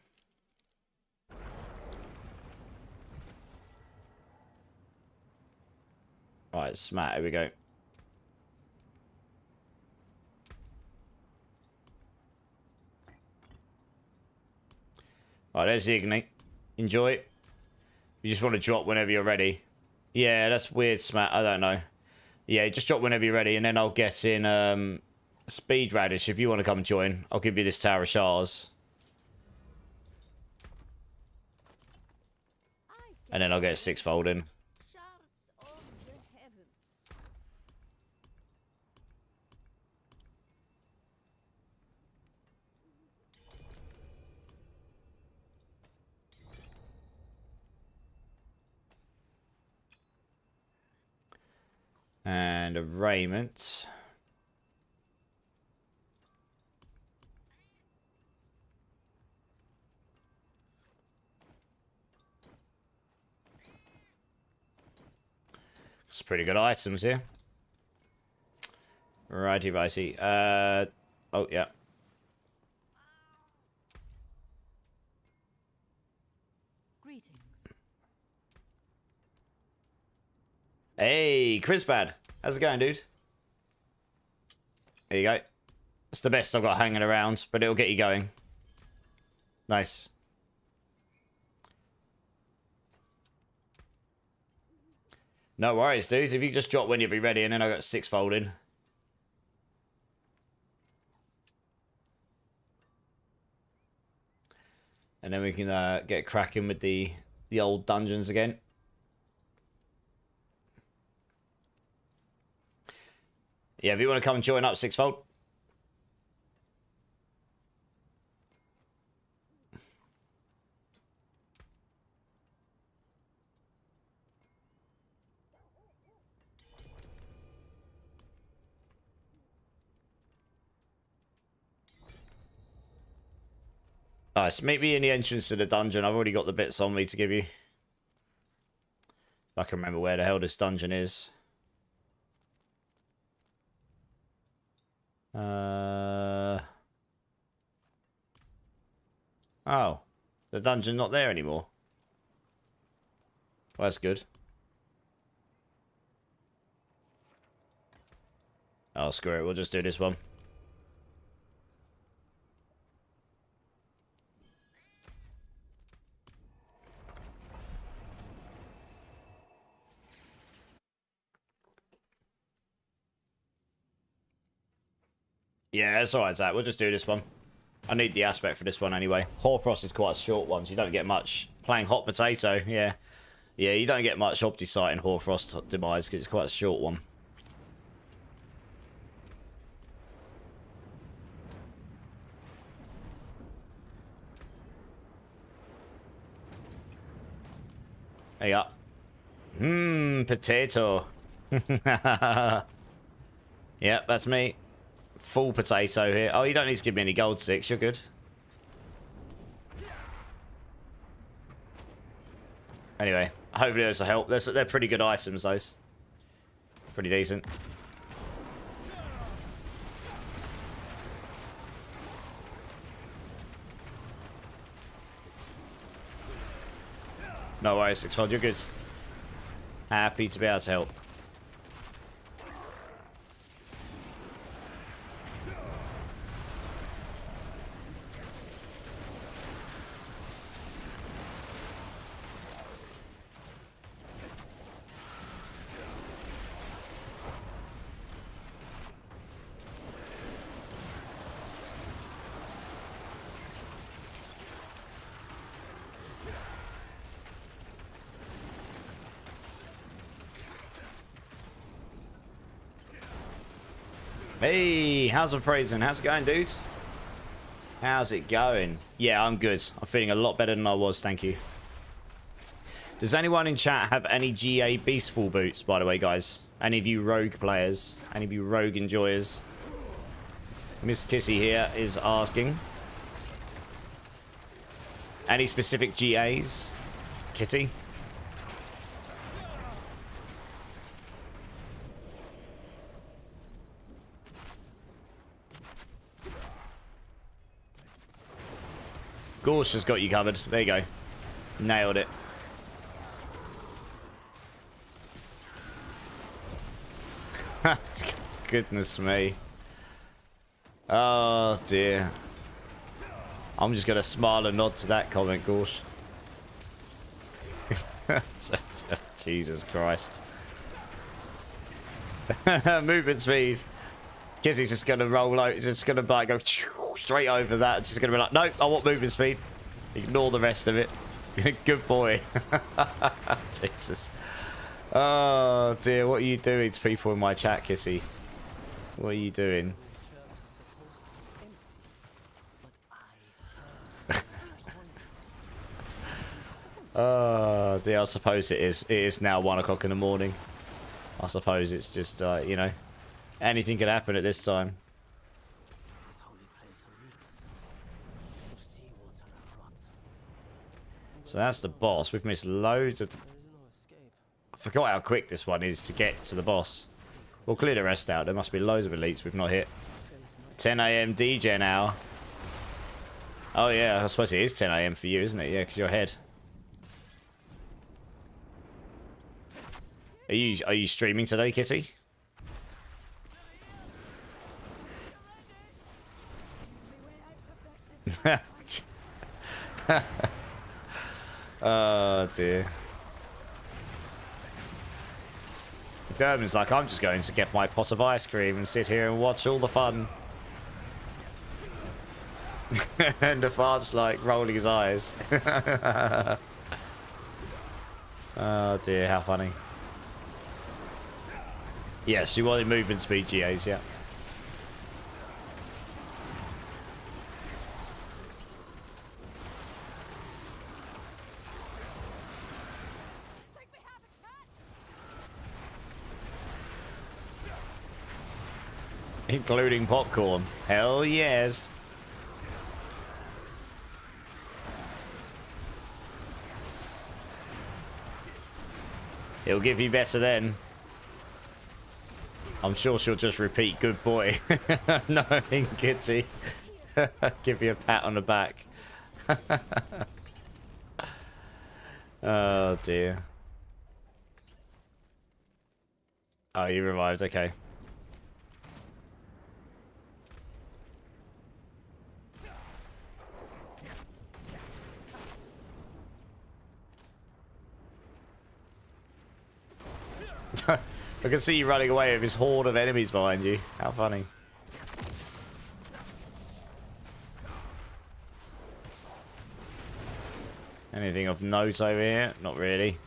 Alright, Smat, here we go. Alright, there's the Igni. Enjoy it. You just want to drop whenever you're ready. Yeah, that's weird, Smat. I don't know. Yeah, just drop whenever you're ready, and then I'll get in Speed Radish if you want to come and join. I'll give you this Tower of Shards. And then I'll get a sixfold in. And a raiment. It's pretty good items here. Righty, righty. Oh, yeah. Greetings. Hey, Crispad. How's it going, dude? There you go. It's the best I've got hanging around, but it'll get you going. Nice. No worries, dude. If you just drop when you'll be ready, and then I got 6 folding. And then we can get cracking with the old dungeons again. Yeah, if you want to come and join up, 6-fold. Nice. Meet me in the entrance to the dungeon. I've already got the bits on me to give you. If I can remember where the hell this dungeon is. Oh. The dungeon not there anymore. Well, that's good. Oh, screw it. We'll just do this one. Yeah, it's alright, Zach. We'll just do this one. I need the aspect for this one anyway. Hoarfrost is quite a short one, so you don't get much. Playing Hot Potato, yeah. Yeah, you don't get much Opti-Sight in Hoarfrost Demise because it's quite a short one. There you go. Potato. Yep, that's me. Full potato here. Oh, you don't need to give me any gold 6. You're good. Anyway, hopefully those will help. They're pretty good items, those. Pretty decent. No worries, 6-fold. You're good. Happy to be able to help. Hey, how's it phrasing? How's it going, dudes? How's it going? Yeah, I'm good. I'm feeling a lot better than I was, thank you. Does anyone in chat have any GA Beastful boots, by the way, guys? Any of you rogue players? Any of you rogue enjoyers? Miss Kissy here is asking. Any specific GAs? Kitty? Gorsh has got you covered. There you go. Nailed it. Goodness me. Oh dear. I'm just gonna smile and nod to that comment, Gorsh. Jesus Christ. Movement speed. Kizzy's just gonna roll out. Just gonna like go straight over that. It's just gonna be like, nope, I want movement speed. Ignore the rest of it. Good boy. Jesus. Oh dear, what are you doing to people in my chat, Kissy? What are you doing? Oh dear, I suppose it is. It is now 1 o'clock in the morning. I suppose it's just, you know, anything could happen at this time. So that's the boss. We've missed loads of... Forgot how quick this one is to get to the boss. We'll clear the rest out. There must be loads of elites we've not hit. 10 AM DJ now. Oh yeah, I suppose it is 10 AM for you, isn't it? Yeah, because you're ahead. Are you streaming today, Kitty? Oh dear. Derman's like, I'm just going to get my pot of ice cream and sit here and watch all the fun. And the fart's like rolling his eyes. Oh dear, how funny. Yes, you wanted movement speed GAs, yeah. Including popcorn. Hell yes. It'll give you better then. I'm sure she'll just repeat, good boy. Knowing Kitty. Give you a pat on the back. Oh dear. Oh, you revived, okay. I can see you running away with his horde of enemies behind you. How funny. Anything of note over here? Not really.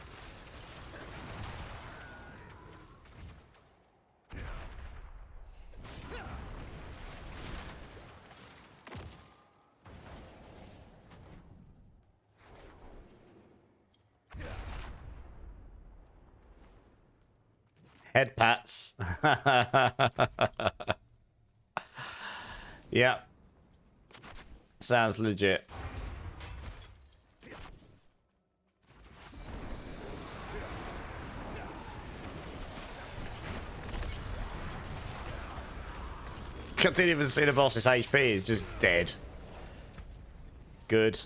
Head pats. Yeah. Sounds legit. I didn't even see the boss's HP. It's just dead. Good.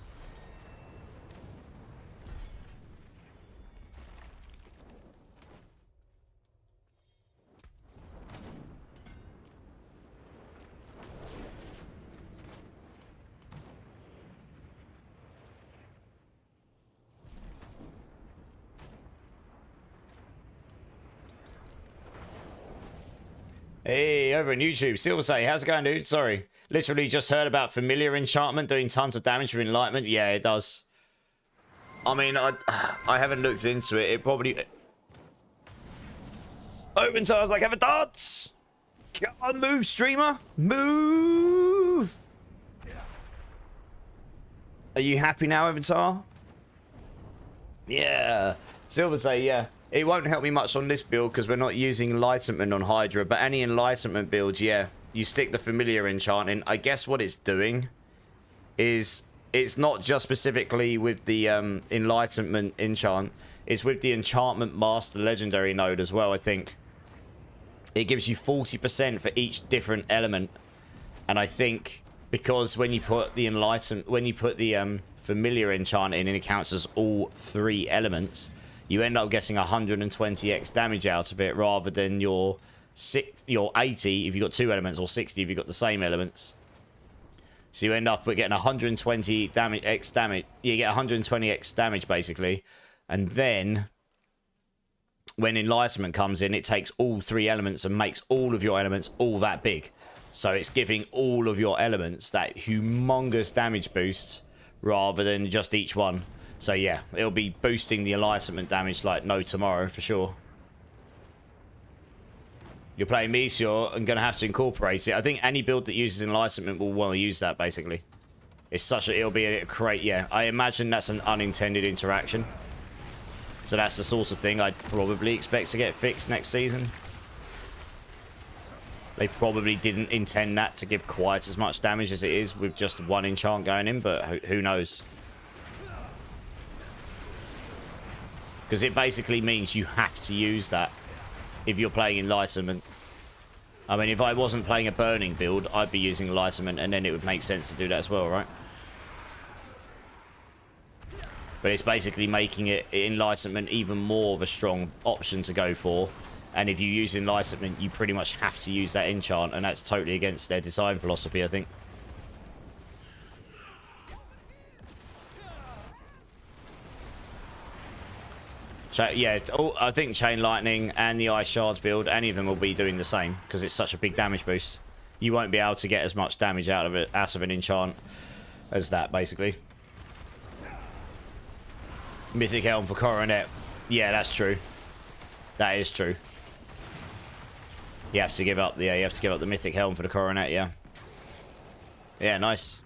Hey, over on YouTube, Silver say, how's it going, dude? Sorry. Literally just heard about familiar enchantment doing tons of damage with enlightenment. Yeah, it does. I mean, I haven't looked into it. It probably... Open tires like have a dance! Come on, move, streamer! Move! Are you happy now, Avatar? Yeah. Silver say, yeah. It won't help me much on this build because we're not using enlightenment on Hydra, but any enlightenment build, yeah, you stick the familiar enchant in. I guess what it's doing is it's not just specifically with the enlightenment enchant, it's with the enchantment master legendary node as well, I think. It gives you 40% for each different element, and I think because when you put the familiar enchant in, and it counts as all 3 elements, you end up getting 120x damage out of it rather than your 80 if you've got 2 elements or 60 if you've got the same elements. So you end up with getting 120 damage. You get 120x damage basically, and then when enlightenment comes in, it takes all 3 elements and makes all of your elements all that big. So it's giving all of your elements that humongous damage boost rather than just each one. So yeah, it'll be boosting the enlightenment damage like no tomorrow for sure. You're playing Meteor and going to have to incorporate it. I think any build that uses enlightenment will want to use that basically. It's such a, it'll be a great, yeah. I imagine that's an unintended interaction. So that's the sort of thing I'd probably expect to get fixed next season. They probably didn't intend that to give quite as much damage as it is with just 1 enchant going in, but who knows? Because it basically means you have to use that if you're playing Enlightenment. I mean, if I wasn't playing a Burning build, I'd be using Enlightenment, and then it would make sense to do that as well, right? But it's basically making it Enlightenment even more of a strong option to go for. And if you use Enlightenment, you pretty much have to use that enchant, and that's totally against their design philosophy, I think. So, yeah, I think Chain Lightning and the Ice Shards build, any of them will be doing the same, because it's such a big damage boost. You won't be able to get as much damage out of it, out of an enchant, as that, basically. Mythic Helm for Coronet. Yeah, that's true. That is true. You have to give up the, you have to give up the Mythic Helm for the Coronet, yeah. Yeah, nice.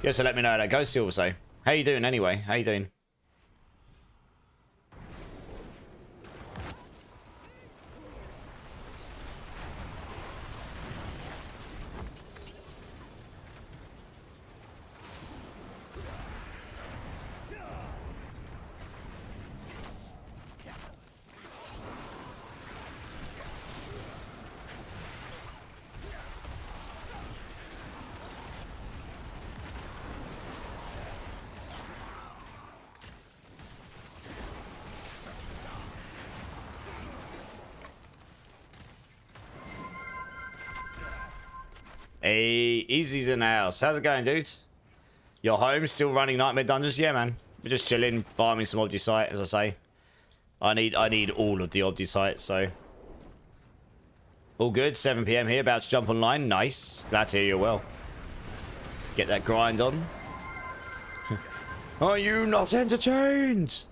Yeah, so let me know how that goes, Silver Say. How you doing anyway? How you doing? Hey, Easy's in the house. How's it going, dude? Your home still running Nightmare Dungeons? Yeah, man. We're just chilling, farming some Obdusite, as I say. I need all of the Obdusite, so. All good. 7 PM here, about to jump online. Nice. Glad to hear you're well. Get that grind on. Are you not entertained?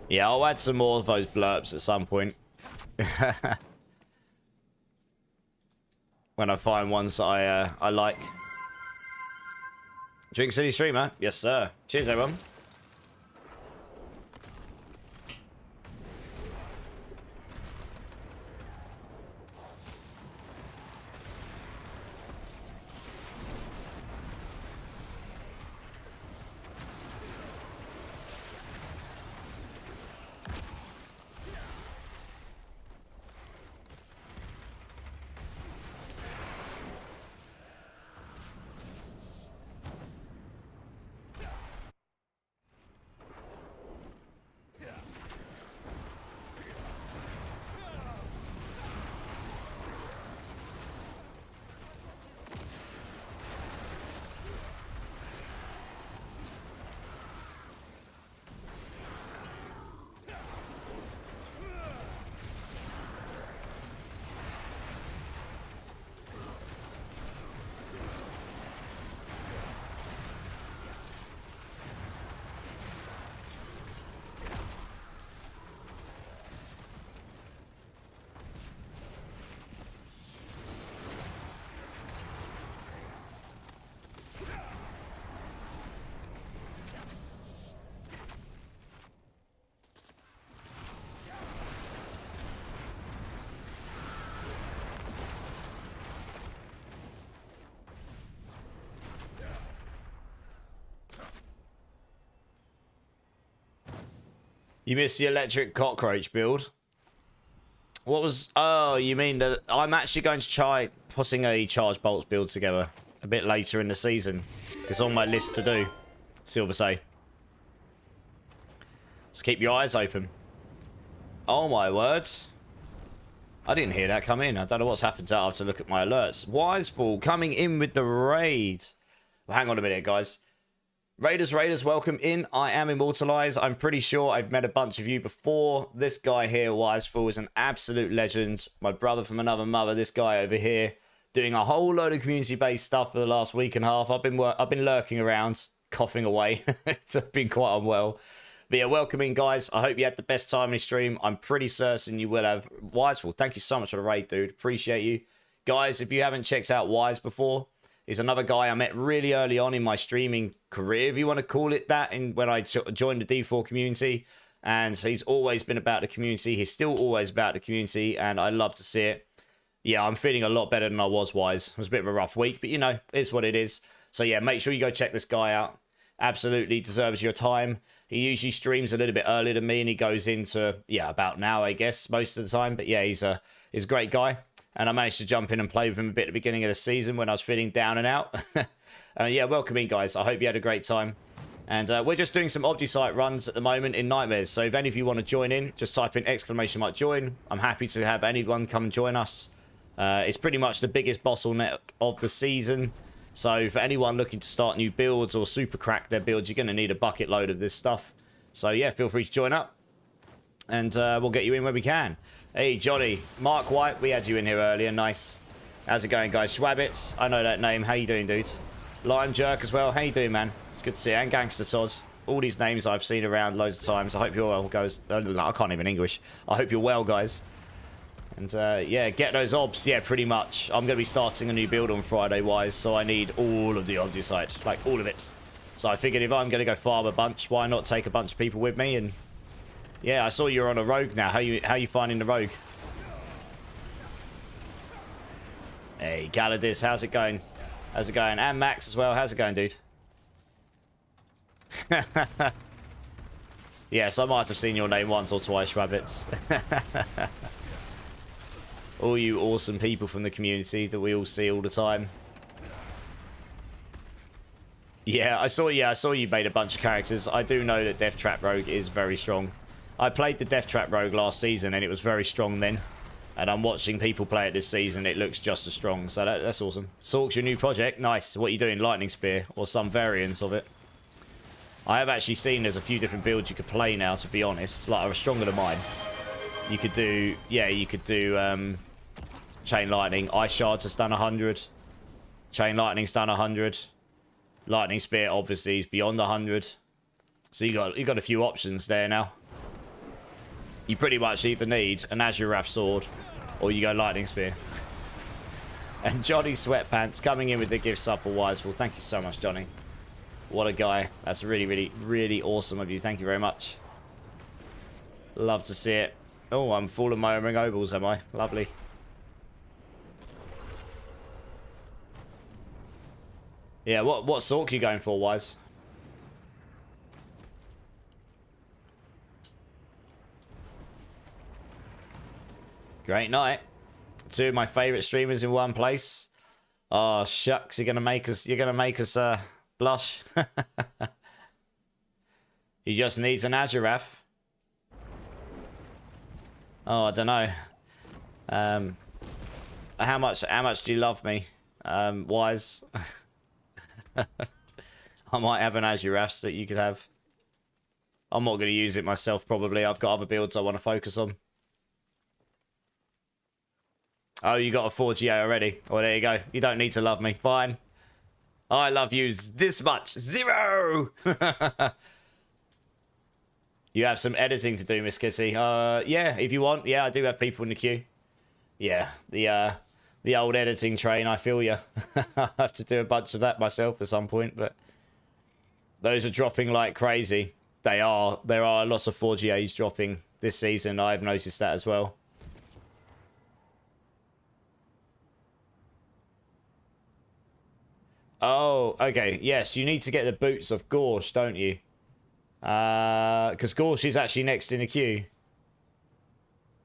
Yeah, I'll add some more of those blurbs at some point. When I find ones that I like. Drink City Streamer? Yes, sir. Cheers, everyone. You missed the electric cockroach build. What was... Oh, you mean that... I'm actually going to try putting a charge bolts build together a bit later in the season. It's on my list to do. Silver say. So keep your eyes open. Oh my words. I didn't hear that come in. I don't know what's happened to that. I have to look at my alerts. Wiseful coming in with the raid. Well, hang on a minute, guys. Raiders, welcome in. I am Immortalized. I'm pretty sure I've met a bunch of you before. This guy here, Wiseful, is an absolute legend. My brother from another mother. This guy over here, doing a whole load of community-based stuff for the last week and a half. I've been lurking around, coughing away. It's been quite unwell. But yeah, welcome in, guys. I hope you had the best time in the stream. I'm pretty certain you will have. Wiseful, thank you so much for the raid, dude. Appreciate you. Guys, if you haven't checked out Wise before, He's another guy I met really early on in my streaming career, if you want to call it that, when I joined the D4 community. And he's always been about the community. He's still always about the community, and I love to see it. Yeah, I'm feeling a lot better than I was, Wise. It was a bit of a rough week, but you know, it's what it is. So yeah, make sure you go check this guy out. Absolutely deserves your time. He usually streams a little bit earlier than me, and he goes into, yeah, about now, I guess, most of the time. But yeah, he's a great guy. And I managed to jump in and play with him a bit at the beginning of the season when I was feeling down and out. Yeah, welcome in, guys. I hope you had a great time. And we're just doing some Obdusite runs at the moment in Nightmares. So if any of you want to join in, just type in !join. I'm happy to have anyone come and join us. It's pretty much the biggest bottleneck of the season. So for anyone looking to start new builds or super crack their builds, you're going to need a bucket load of this stuff. So yeah, feel free to join up. And we'll get you in when we can. Hey, Johnny. Mark White, we had you in here earlier. Nice. How's it going, guys? Schwabbits, I know that name. How you doing, dude? Lime Jerk as well. How you doing, man? It's good to see you. And Gangster Todd. All these names I've seen around loads of times. I hope you're well, guys. I can't even English. I hope you're well, guys. And yeah, get those obs. Yeah, pretty much. I'm going to be starting a new build on Friday, Wise, so I need all of the Obdusite. Like, all of it. So I figured if I'm going to go farm a bunch, why not take a bunch of people with me? And yeah, I saw you're on a rogue now. How you finding the rogue? Hey, Galadis, how's it going? How's it going? And Max as well. How's it going, dude? Yes, I might have seen your name once or twice, Rabbits. All you awesome people from the community that we all see all the time. Yeah, I saw you made a bunch of characters. I do know that Death Trap Rogue is very strong. I played the Death Trap Rogue last season and it was very strong then. And I'm watching people play it this season. It looks just as strong. So that's awesome. Sork's your new project. Nice. What are you doing? Lightning Spear or some variants of it? I have actually seen there's a few different builds you could play now, to be honest. Like, are stronger than mine. You could do... Yeah, you could do Chain Lightning. Ice Shards has done 100. Chain Lightning's done 100. Lightning Spear, obviously, is beyond 100. So you got a few options there now. You pretty much either need an Azure Sword or you go Lightning Spear. And Johnny Sweatpants coming in with the gift sub for Wiseful. Thank you so much, Johnny. What a guy. That's really, really, really awesome of you. Thank you very much. Love to see it. Oh, I'm full of my own obols, am I? Lovely. Yeah, what Sork are you going for, Wise? Great night. Two of my favorite streamers in one place. Oh shucks, you're gonna make us blush. He just needs an Azurath. Oh, I don't know. How much do you love me? Wise. I might have an Azurath that you could have. I'm not gonna use it myself probably. I've got other builds I want to focus on. Oh, you got a 4GA already. Well, there you go. You don't need to love me. Fine. I love you this much. 0! You have some editing to do, Miss Kissy. Yeah, if you want. Yeah, I do have people in the queue. Yeah, the old editing train, I feel you. I have to do a bunch of that myself at some point, but those are dropping like crazy. They are. There are lots of 4GAs dropping this season. I've noticed that as well. Oh, okay. Yes, you need to get the boots of Gorsh, don't you? Because Gorsh is actually next in the queue.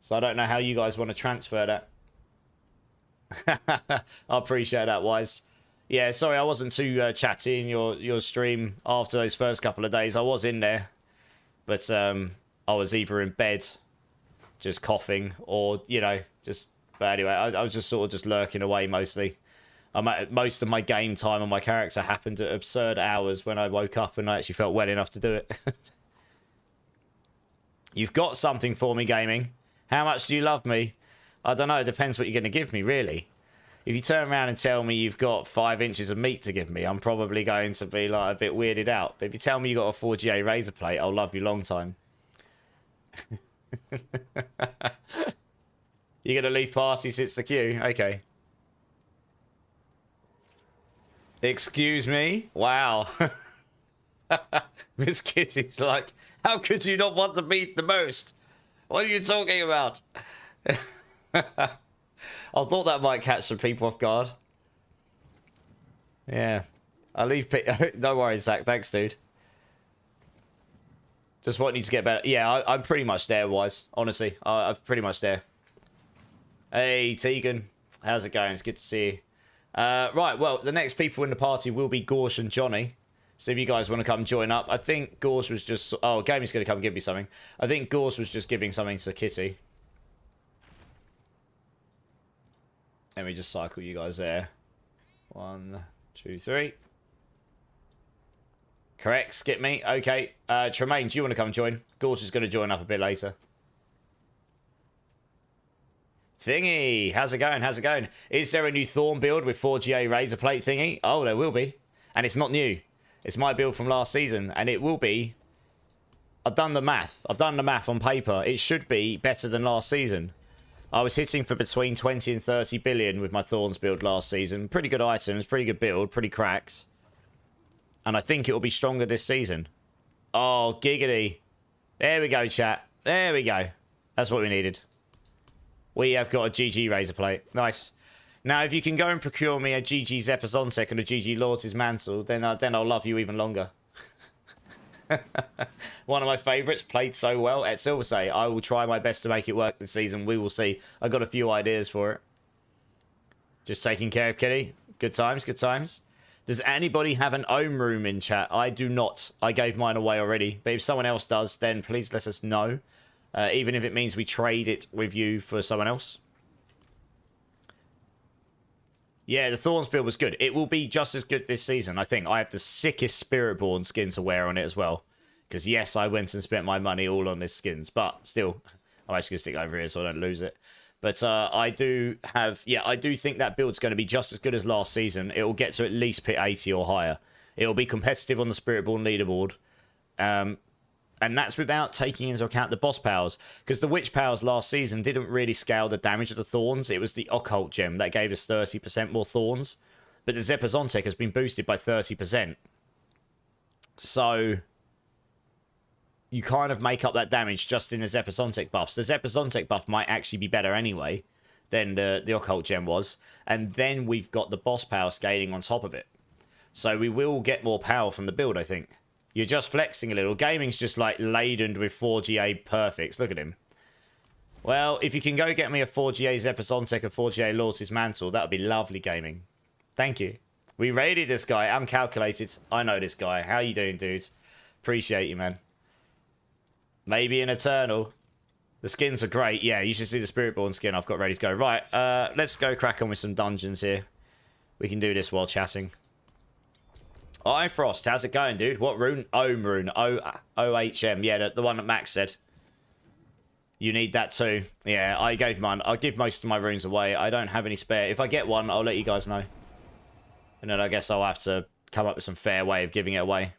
So I don't know how you guys want to transfer that. I appreciate that, Wise. Yeah, sorry I wasn't too chatty in your stream after those first couple of days. I was in there. But I was either in bed, just coughing, or, you know, just... But anyway, I was just sort of just lurking away mostly. Most of my game time on my character happened at absurd hours when I woke up and I actually felt well enough to do it. You've got something for me, gaming. How much do you love me? I don't know. It depends what you're going to give me, really. If you turn around and tell me you've got 5 inches of meat to give me, I'm probably going to be like a bit weirded out. But if you tell me you got a 4GA razor plate, I'll love you long time. You're going to leave party since the queue? Okay. Excuse me? Wow. Miss Kitty's like, how could you not want the meat the most? What are you talking about? I thought that might catch some people off guard. Yeah. I'll leave... No worries, Zach. Thanks, dude. Just want you to get better. Yeah, I'm pretty much there, Wise. Honestly, I'm pretty much there. Hey, Tegan. How's it going? It's good to see you. Right, well, the next people in the party will be Gorsh and Johnny. So if you guys want to come join up. I think Gorsh was just... Oh, Gamey's going to come give me something. I think Gorsh was just giving something to Kitty. Let me just cycle you guys there. 1, 2, 3. Correct, skip me. Okay. Tremaine, do you want to come join? Gorsh is going to join up a bit later. Thingy, how's it going? How's it going? Is there a new Thorn build with 4GA Razor Plate thingy? Oh, there will be. And it's not new. It's my build from last season. And it will be... I've done the math. I've done the math on paper. It should be better than last season. I was hitting for between 20 and 30 billion with my Thorns build last season. Pretty good items, pretty good build, pretty cracks. And I think it will be stronger this season. Oh, giggity. There we go, chat. There we go. That's what we needed. We have got a GG Razor Plate. Nice. Now, if you can go and procure me a GG Zepazonsek and a GG Lords' Mantle, then I'll love you even longer. One of my favourites, played so well at Silversay. I will try my best to make it work this season. We will see. I've got a few ideas for it. Just taking care of Kitty. Good times, good times. Does anybody have an ohm room in chat? I do not. I gave mine away already. But if someone else does, then please let us know. Even if it means we trade it with you for someone else. Yeah, the Thorns build was good. It will be just as good this season, I think. I have the sickest Spiritborn skin to wear on it as well. Because, yes, I went and spent my money all on this skins. But, still, I'm actually going to stick it over here so I don't lose it. But I do have... Yeah, I do think that build's going to be just as good as last season. It will get to at least pit 80 or higher. It will be competitive on the Spiritborn leaderboard. And that's without taking into account the boss powers. Because the witch powers last season didn't really scale the damage of the thorns. It was the occult gem that gave us 30% more thorns. But the Zepazonsek has been boosted by 30%. So you kind of make up that damage just in the Zepazonsek buffs. The Zepazonsek buff might actually be better anyway than the occult gem was. And then we've got the boss power scaling on top of it. So we will get more power from the build, I think. You're just flexing a little. Gaming's just like laden with 4GA perfects. Look at him. Well, if you can go get me a 4GA Zepazonsek and 4GA Lords' Mantle, that would be lovely, Gaming. Thank you. We raided this guy. I'm calculated. I know this guy. How you doing, dudes? Appreciate you, man. Maybe an Eternal. The skins are great. Yeah, you should see the Spiritborn skin I've got ready to go. Right, let's go crack on with some dungeons here. We can do this while chatting. Hi, Frost. How's it going, dude? What rune? Ohm rune. O-H-M. Yeah, the one that Max said. You need that too. Yeah, I gave mine. I'll give most of my runes away. I don't have any spare. If I get one, I'll let you guys know. And then I guess I'll have to come up with some fair way of giving it away.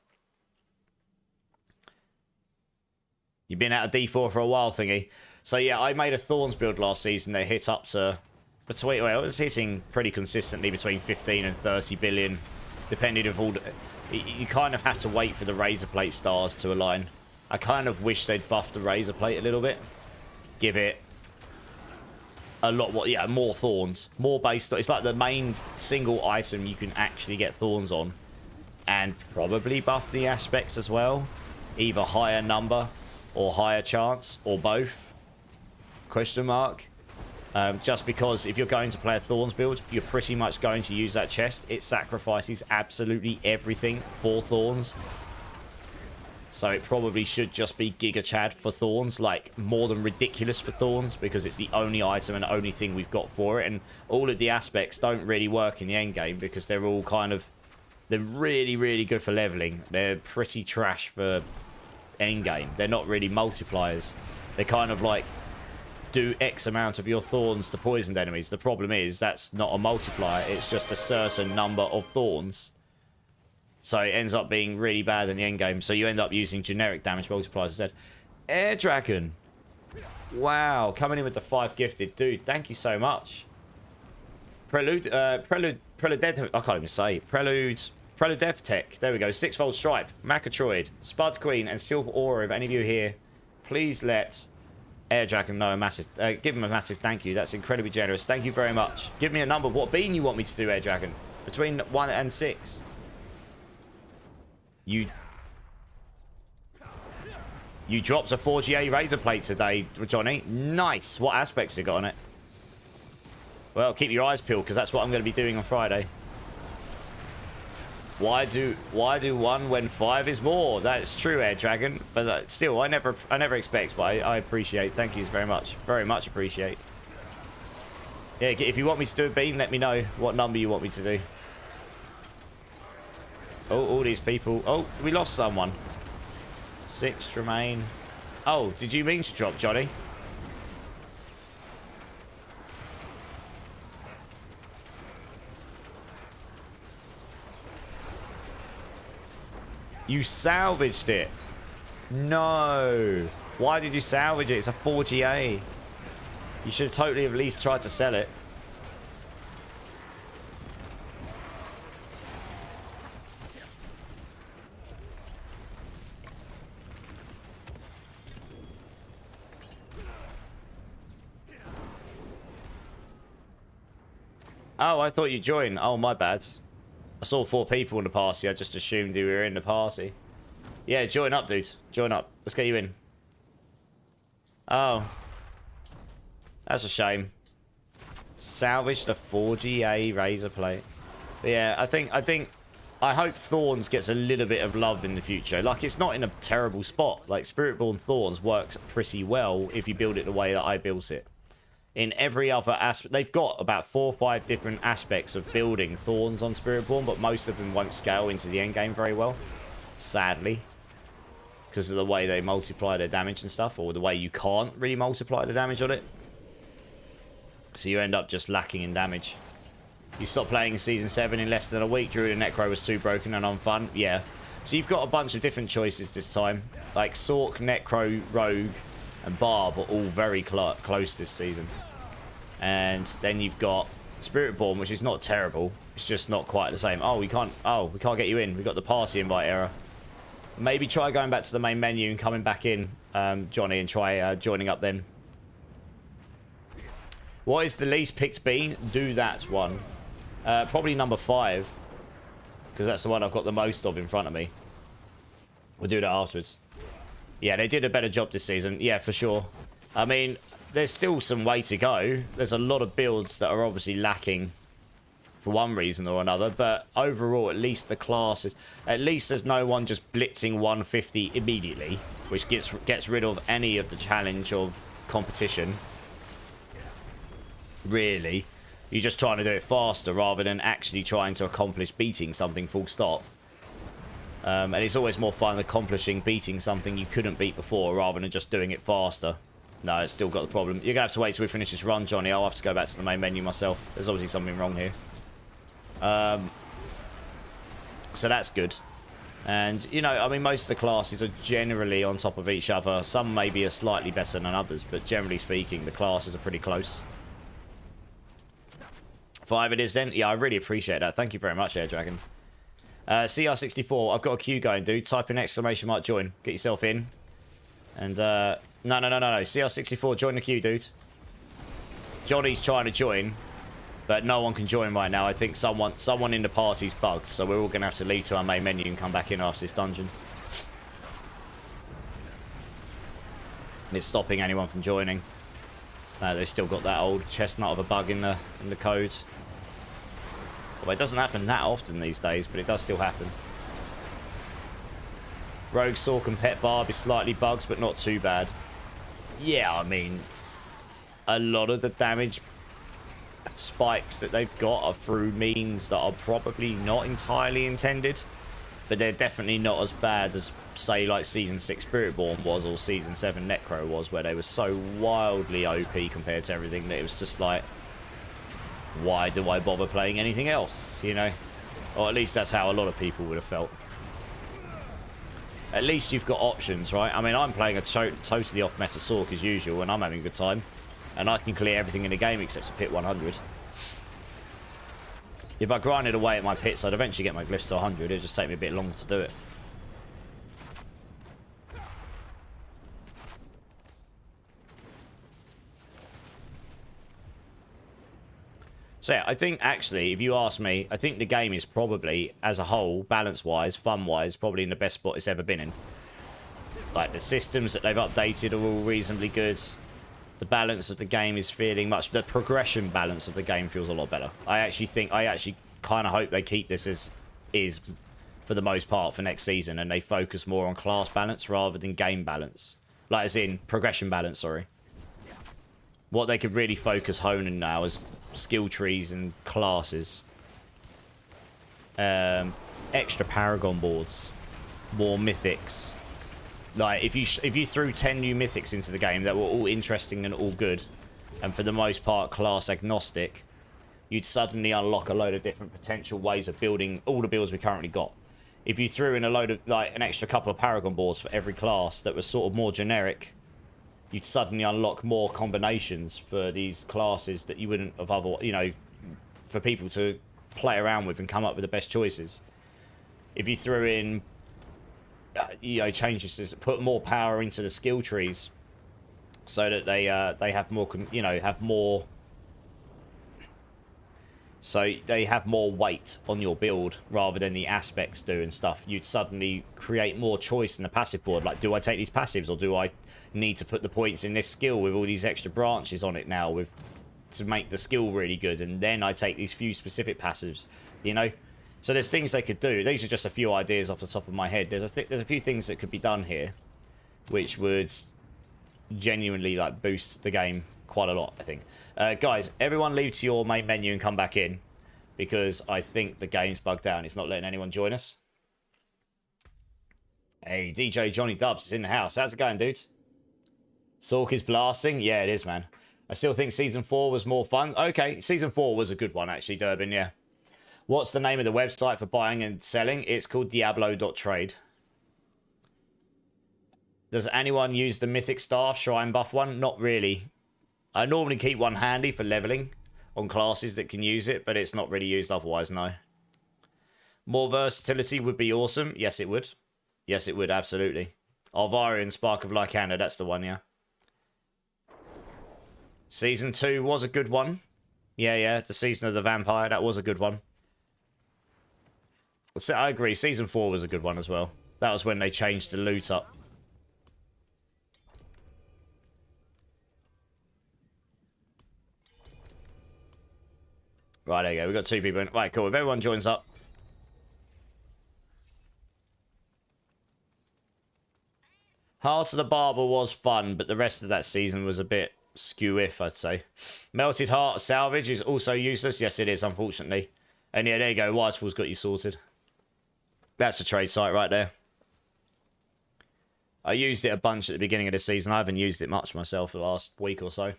You've been out of D4 for a while, thingy. So yeah, I made a Thorns build last season that hit up to... Between, well, it was hitting pretty consistently between 15 and 30 billion. Depending on all the, you kind of have to wait for the Razor Plate stars to align. I kind of wish they'd buff the Razor Plate a little bit. Give it a lot more, yeah, more thorns. More based on, it's like the main single item you can actually get thorns on. And probably buff the aspects as well. Either higher number or higher chance or both. Question mark. Just because if you're going to play a Thorns build, you're pretty much going to use that chest. It sacrifices absolutely everything for Thorns. So it probably should just be Giga Chad for Thorns, like more than ridiculous for Thorns, because it's the only item and only thing we've got for it. And all of the aspects don't really work in the end game because they're all kind of... They're really, really good for leveling. They're pretty trash for end game. They're not really multipliers. They're kind of like... do X amount of your thorns to poisoned enemies. The problem is that's not a multiplier. It's just a certain number of thorns. So it ends up being really bad in the end game. So you end up using generic damage multipliers instead. Air Dragon. Wow. Coming in with the 5 gifted. Dude, thank you so much. Prelude, I can't even say. Prelude Dev Tech. There we go. Sixfold Stripe, Macatroid, Spud Queen, and Silver Aura. If any of you here, please let Air Dragon know give him a massive thank you. That's incredibly generous. Thank you very much. Give me a number of what bean you want me to do, Air Dragon. Between 1 and 6. You dropped a 4GA Razor Plate today, Johnny. Nice. What aspects you got on it? Well, keep your eyes peeled, because that's what I'm going to be doing on Friday. Why do 1 when 5 is more? That's true, Air Dragon. But still, I never expect, but I appreciate. Thank you very much. Very much appreciate. Yeah, if you want me to do a beam, let me know what number you want me to do. Oh, all these people. Oh, we lost someone. 6 Tremaine. Oh, did you mean to drop, Johnny? You salvaged it. No. Why did you salvage it? It's a 4GA. You should totally at least try to sell it. Oh, I thought you joined. Oh, my bad. I saw 4 people in the party. I just assumed you were in the party. Yeah, join up, dude. Join up. Let's get you in. Oh. That's a shame. Salvaged a 4GA Razor Plate. But yeah, I hope Thorns gets a little bit of love in the future. Like, it's not in a terrible spot. Like, Spiritborn Thorns works pretty well if you build it the way that I built it. In every other aspect, they've got about 4 or 5 different aspects of building Thorns on Spiritborn, but most of them won't scale into the end game very well, sadly, because of the way they multiply their damage and stuff, or the way you can't really multiply the damage on it. So you end up just lacking in damage. You stop playing in Season 7 in less than a week. Druid and Necro was too broken and unfun. Yeah. So you've got a bunch of different choices this time. Like Sork, Necro, Rogue, and Barb are all very close this season. And then you've got Spiritborn, which is not terrible. It's just not quite the same. Oh, we can't get you in. We've got the party invite error. Maybe try going back to the main menu and coming back in, Johnny, and try joining up then. What is the least picked bean? Do that one. Probably number 5. Because that's the one I've got the most of in front of me. We'll do that afterwards. Yeah, they did a better job this season. Yeah, for sure. I mean, there's still some way to go. There's a lot of builds that are obviously lacking for one reason or another. But overall, at least the class is... At least there's no one just blitzing 150 immediately. Which gets rid of any of the challenge of competition. Really. You're just trying to do it faster rather than actually trying to accomplish beating something full stop. And it's always more fun accomplishing beating something you couldn't beat before rather than just doing it faster. No, it's still got the problem. You're going to have to wait till we finish this run, Johnny. I'll have to go back to the main menu myself. There's obviously something wrong here. So that's good. And, you know, I mean, most of the classes are generally on top of each other. Some maybe are slightly better than others, but generally speaking, the classes are pretty close. 5 it is then. Yeah, I really appreciate that. Thank you very much, Air Dragon. CR64, I've got a queue going, dude. Type in exclamation mark join. Get yourself in. And, no. CR64, join the queue, dude. Johnny's trying to join, but no one can join right now. I think someone in the party's bugged, so we're all going to have to leave to our main menu and come back in after this dungeon. It's stopping anyone from joining. No, they've still got that old chestnut of a bug in the code. Well, it doesn't happen that often these days, but it does still happen. Rogue, Sork, and Pet Barb is slightly bugs, but not too bad. Yeah, I mean, a lot of the damage spikes that they've got are through means that are probably not entirely intended, but they're definitely not as bad as, say, like Season 6 Spiritborn was or Season 7 Necro was, where they were so wildly OP compared to everything that it was just like, why do I bother playing anything else, you know? Or at least that's how a lot of people would have felt. At least you've got options, right? I mean, I'm playing a totally off-meta Sork as usual, and I'm having a good time. And I can clear everything in the game except to pit 100. If I grinded away at my pits, I'd eventually get my glyphs to 100. It'd just take me a bit longer to do it. So yeah, I think actually, if you ask me, I think the game is probably, as a whole, balance-wise, fun-wise, probably in the best spot it's ever been in. Like, the systems that they've updated are all reasonably good. The balance of the game is feeling much... The progression balance of the game feels a lot better. I actually kind of hope they keep this as is for the most part for next season, and they focus more on class balance rather than game balance. Like, as in, progression balance, sorry. What they could really focus honing now is skill trees and classes. Extra Paragon boards. More mythics. Like, if you threw 10 new mythics into the game that were all interesting and all good, and for the most part class agnostic, you'd suddenly unlock a load of different potential ways of building all the builds we currently got. If you threw in a load of, like, an extra couple of Paragon boards for every class that was sort of more generic, you'd suddenly unlock more combinations for these classes that you wouldn't have otherwise, you know, for people to play around with and come up with the best choices. If you threw in, you know, changes to put more power into the skill trees so that they have more, you know, have more... So they have more weight on your build rather than the aspects do and stuff. You'd suddenly create more choice in the passive board. Like, do I take these passives, or do I need to put the points in this skill with all these extra branches on it now to make the skill really good, and then I take these few specific passives, you know? So there's things they could do. These are just a few ideas off the top of my head. There's a few things that could be done here which would genuinely, like, boost the game quite a lot, I think. Guys, everyone leave to your main menu and come back in, because I think the game's bugged out and it's not letting anyone join us. Hey, DJ Johnny Dubs is in the house. How's it going, dude? Sork is blasting? Yeah, it is, man. I still think Season 4 was more fun. Okay, Season 4 was a good one, actually, Durbin, yeah. What's the name of the website for buying and selling? It's called Diablo.trade. Does anyone use the Mythic Staff Shrine buff one? Not really. I normally keep one handy for leveling on classes that can use it, but it's not really used otherwise, no. More versatility would be awesome. Yes, it would. Yes, it would, absolutely. Alvarian Spark of Lycander, that's the one, yeah. Season 2 was a good one. Yeah, the Season of the Vampire, that was a good one. So I agree, Season 4 was a good one as well. That was when they changed the loot up. Right, there you go. We've got 2 people in. Right, cool. If everyone joins up. Heart of the Barber was fun, but the rest of that season was a bit skew-if, I'd say. Melted Heart Salvage is also useless. Yes, it is, unfortunately. And yeah, there you go. Wisefall's got you sorted. That's a trade site right there. I used it a bunch at the beginning of the season. I haven't used it much myself the last week or so.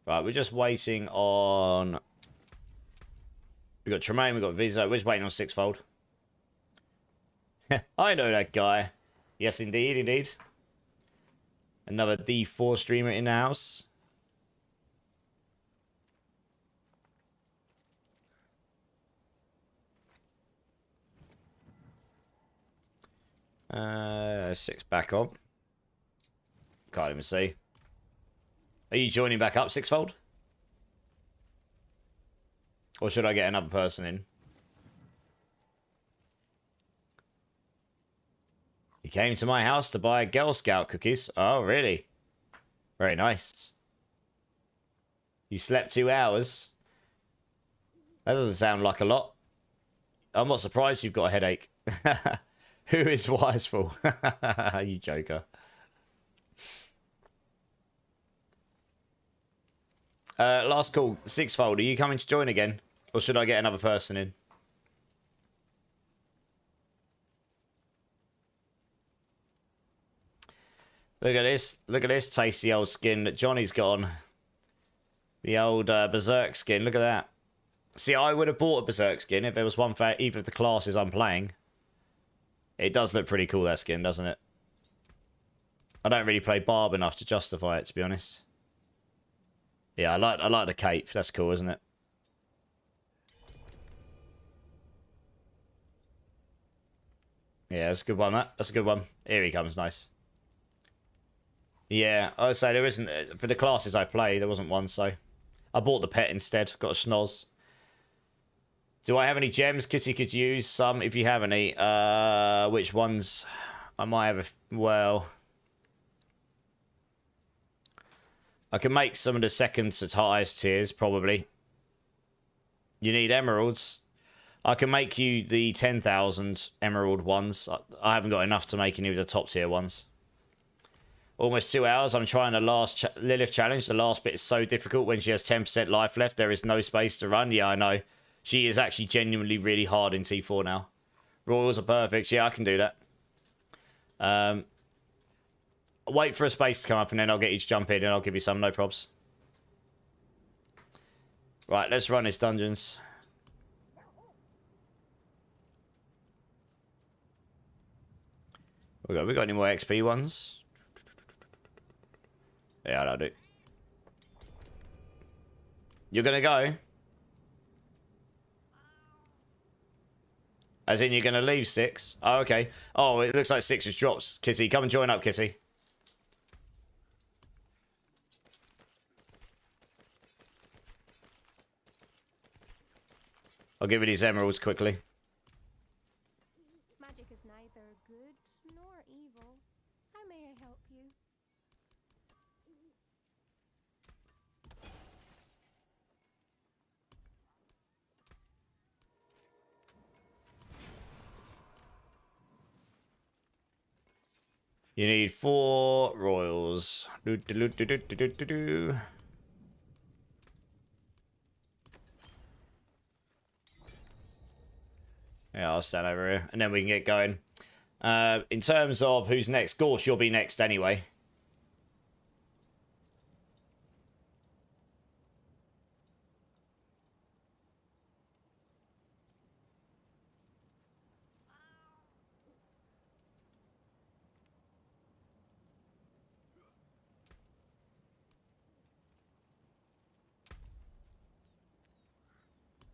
Right, we're just waiting on... We've got Tremaine, we've got Visa. We're just waiting on Sixfold. I know that guy. Yes, indeed, indeed. Another D4 streamer in the house. Six back on. Can't even see. Are you joining back up, Sixfold? Or should I get another person in? He came to my house to buy Girl Scout cookies. Oh, really? Very nice. You slept 2 hours? That doesn't sound like a lot. I'm not surprised you've got a headache. Who is Wiseful? You joker. Last call. Sixfold, are you coming to join again? Or should I get another person in? Look at this. Look at this tasty old skin that Johnny's got on. The old Berserk skin. Look at that. See, I would have bought a Berserk skin if there was one for either of the classes I'm playing. It does look pretty cool, that skin, doesn't it? I don't really play Barb enough to justify it, to be honest. Yeah, I like the cape. That's cool, isn't it? Yeah, that's a good one, that. That's a good one. Here he comes, nice. Yeah, I would say there isn't... For the classes I play, there wasn't one, so... I bought the pet instead. Got a schnoz. Do I have any gems Kitty could use? Some, if you have any. Which ones? I might have a... Well... I can make some of the second to highest tiers, probably. You need emeralds. I can make you the 10,000 emerald ones. I haven't got enough to make any of the top tier ones. Almost 2 hours. I'm trying the last Lilith challenge. The last bit is so difficult when she has 10% life left. There is no space to run. Yeah, I know. She is actually genuinely really hard in T4 now. Royals are perfect. Yeah, I can do that. Wait for a space to come up and then I'll get you to jump in and I'll give you some. No probs. Right, let's run this dungeons. We got any more XP ones? Yeah, I do. You're gonna go? As in, you're gonna leave 6? Oh, okay. Oh, it looks like 6 has dropped. Kitty, come and join up, Kitty. I'll give you these emeralds quickly. Magic is neither good nor evil. How may I help you? You need 4 royals. Do, do, do, do, do, do, do, do. Yeah, I'll stand over here, and then we can get going. In terms of who's next, Gorsh, you'll be next anyway.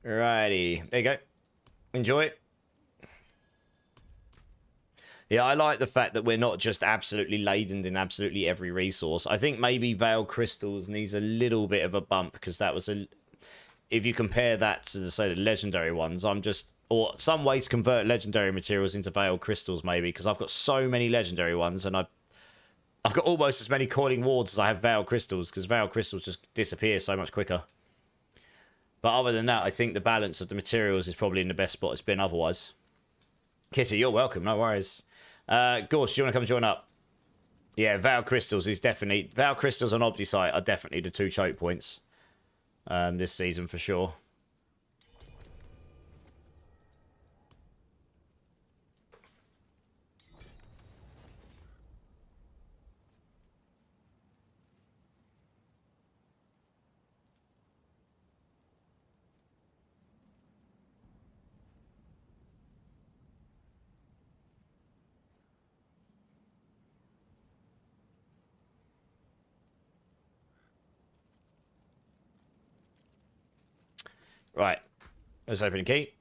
Righty, there you go. Enjoy it. Yeah, I like the fact that we're not just absolutely laden in absolutely every resource. I think maybe Veil Crystals needs a little bit of a bump because that was a... If you compare that to, say, the legendary ones, I'm just... Or some way to convert legendary materials into Veil Crystals, maybe, because I've got so many legendary ones, and I've got almost as many Coiling Wards as I have Veil Crystals, because Veil Crystals just disappear so much quicker. But other than that, I think the balance of the materials is probably in the best spot it's been otherwise. Kitty, you're welcome, no worries. Gorsh, do you want to come join up? Yeah, Veil Crystals is definitely... Veil Crystals and Obdicite are definitely the 2 choke points this season for sure. Right, let's open the key.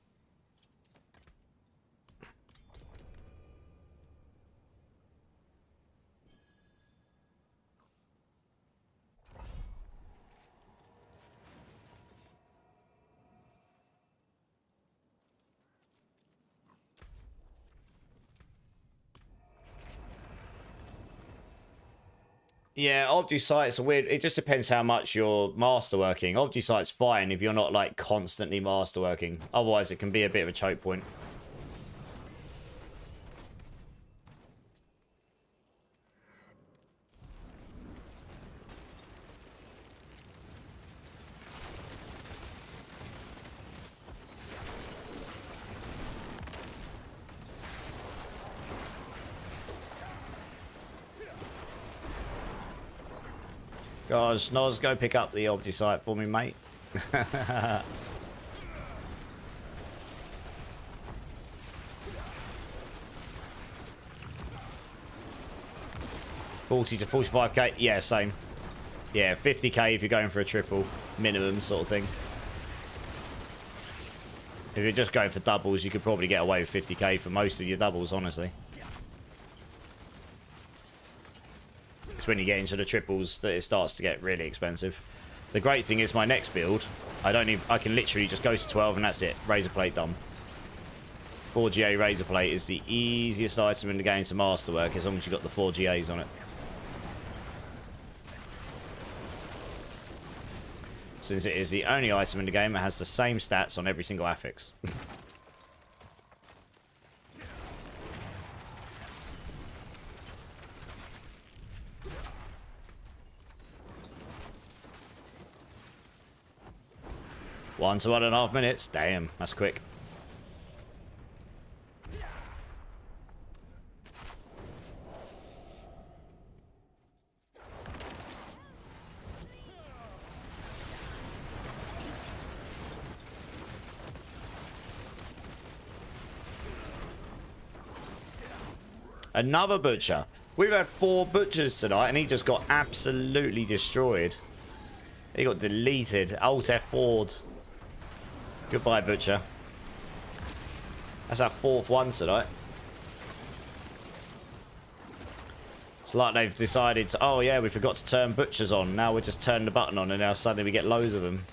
Yeah, Obdicite's a weird... It just depends how much you're masterworking. Obdicite's fine if you're not, like, constantly masterworking. Otherwise, it can be a bit of a choke point. Gosh, Noz, go pick up the Obdicite for me, mate. 40 to 45k. Yeah, same. Yeah, 50k if you're going for a triple minimum sort of thing. If you're just going for doubles, you could probably get away with 50k for most of your doubles, honestly. It's when you get into the triples that it starts to get really expensive. The great thing is my next build, I can literally just go to 12 and that's it. Razor plate done. 4GA razor plate is the easiest item in the game to masterwork as long as you've got the 4GAs on it. Since it is the only item in the game that has the same stats on every single affix. One to 1.5 minutes. Damn, that's quick. Another butcher. We've had 4 butchers tonight and he just got absolutely destroyed. He got deleted. Alt F4'd. Goodbye, butcher. That's our 4th one tonight. It's like they've decided, oh yeah, we forgot to turn butchers on. Now we just turn the button on and now suddenly we get loads of them.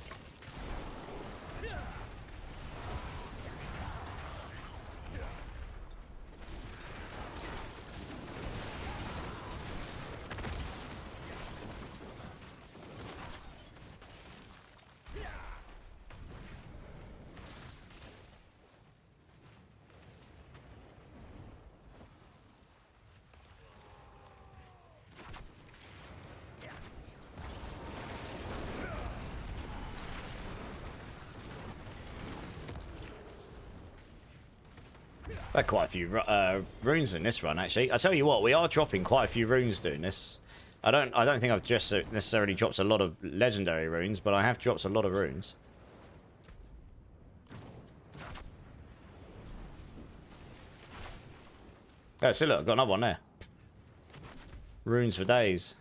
Had quite a few runes in this run, actually. I tell you what, we are dropping quite a few runes doing this. I don't think I've just necessarily dropped a lot of legendary runes, but I have dropped a lot of runes. Oh, see, look, I've got another one there. Runes for days.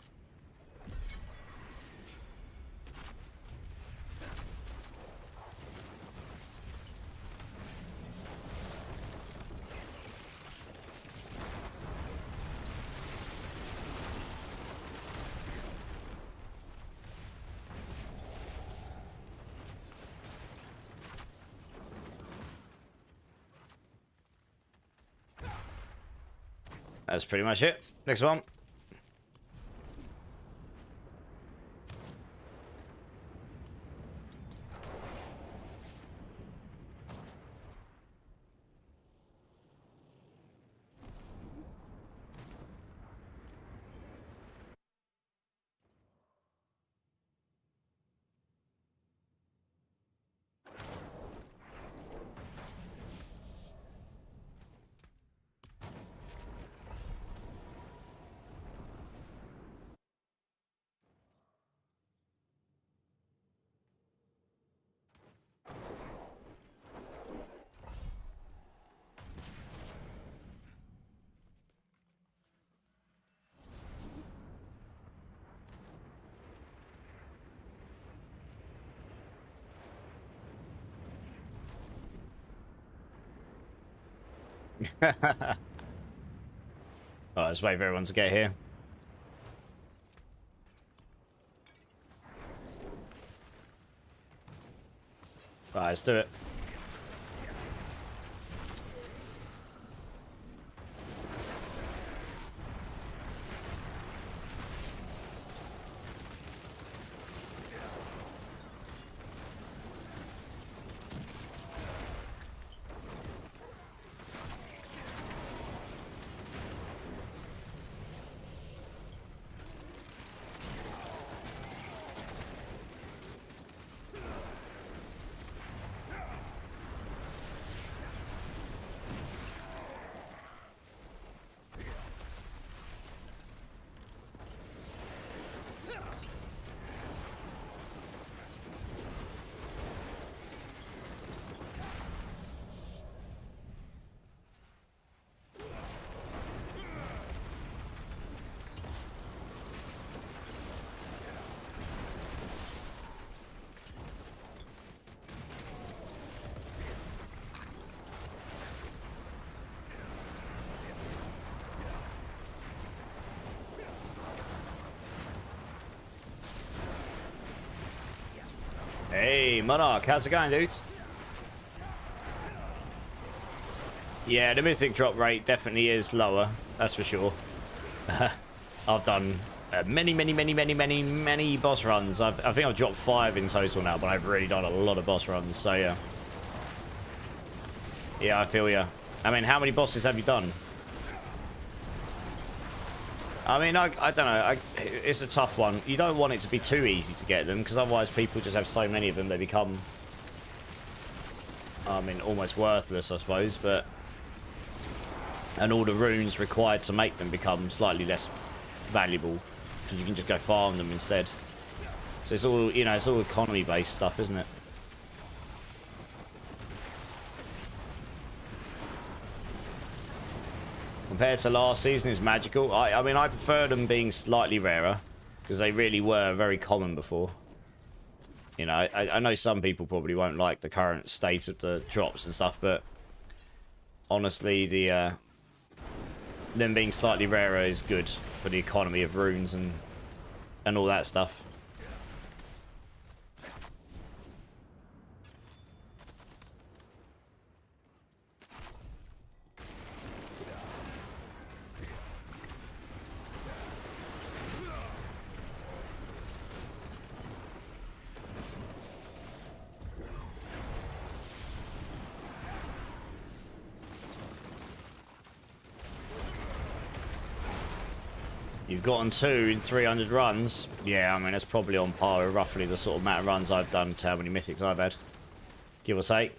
That's pretty much it. Next one. Alright, let's wait for everyone to get here. Right, let's do it. Hey, Monarch, how's it going, dude? Yeah, the mythic drop rate definitely is lower, that's for sure. I've done many boss runs. I think I've dropped 5 in total now, but I've really done a lot of boss runs, so yeah. Yeah, I feel ya. I mean, how many bosses have you done? I mean, I don't know. It's a tough one. You don't want it to be too easy to get them, because otherwise people just have so many of them, they become, I mean, almost worthless, I suppose, but... And all the runes required to make them become slightly less valuable, because you can just go farm them instead. So it's all, you know, it's all economy-based stuff, isn't it? Compared to last season, it's magical. I mean, I prefer them being slightly rarer, because they really were very common before. You know, I know some people probably won't like the current state of the drops and stuff, but honestly, the them being slightly rarer is good for the economy of runes and all that stuff. You've gotten 2 in 300 runs. Yeah, I mean, that's probably on par with roughly the sort of amount of runs I've done to how many mythics I've had. Give or take.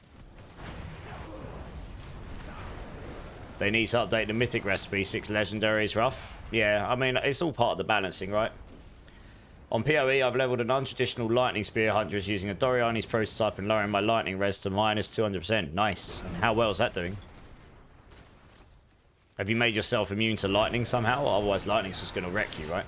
They need to update the mythic recipe. 6 legendaries rough. Yeah, I mean, it's all part of the balancing, right? On PoE, I've leveled a non-traditional lightning spear hunters using a Doriani's prototype and lowering my lightning res to minus 200%. Nice. And how well is that doing? Have you made yourself immune to lightning somehow? Otherwise, lightning's just going to wreck you, right?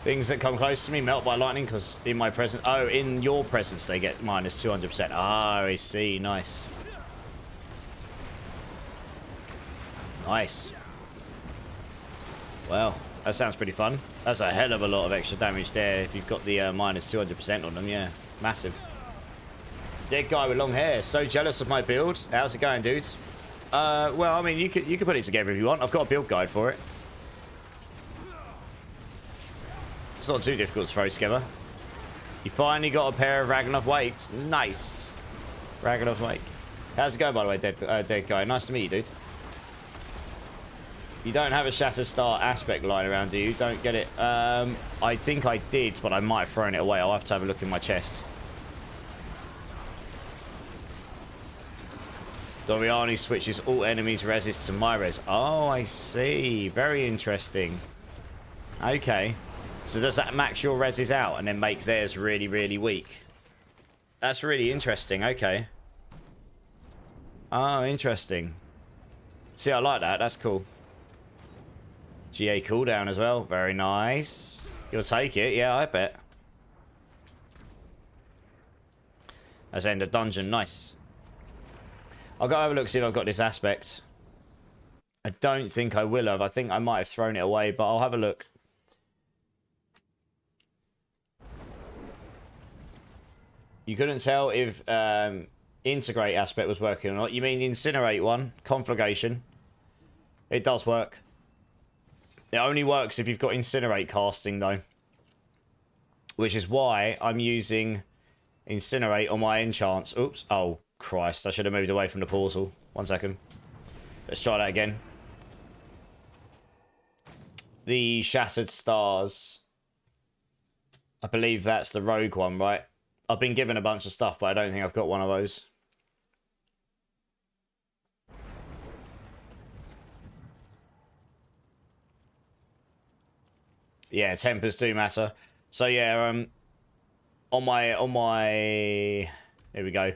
Things that come close to me melt by lightning because in my presence... Oh, in your presence they get minus 200%. Ah, I see. Nice. Nice. Well, that sounds pretty fun. That's a hell of a lot of extra damage there if you've got the minus 200% on them. Yeah, massive. Dead guy with long hair. So jealous of my build. How's it going, dudes? Well, I mean, you could put it together if you want. I've got a build guide for it. It's not too difficult to throw together. You finally got a pair of Ragnarok Wakes. Nice. Ragnarok Wake. How's it going, by the way, dead guy? Nice to meet you, dude. You don't have a Shatterstar aspect lying around, do you? Don't get it. I think I did, but I might have thrown it away. I'll have to have a look in my chest. Doriani switches all enemies' reses to my res. Oh, I see. Very interesting. Okay. So does that max your reses out and then make theirs really, really weak? That's really interesting. Okay. Oh, interesting. See, I like that. That's cool. GA cooldown as well. Very nice. You'll take it. Yeah, I bet. That's end of dungeon. Nice. I'll go have a look, see if I've got this aspect. I don't think I will have. I think I might have thrown it away, but I'll have a look. You couldn't tell if integrate aspect was working or not. You mean incinerate one? Conflagration. It does work. It only works if you've got incinerate casting though. Which is why I'm using Incinerate on my enchants. Oops. Oh, Christ. I should have moved away from the portal. 1 second. Let's try that again. The Shattered Stars. I believe that's the rogue one, right? I've been given a bunch of stuff, but I don't think I've got one of those. Yeah, tempers do matter. So yeah, on my here we go.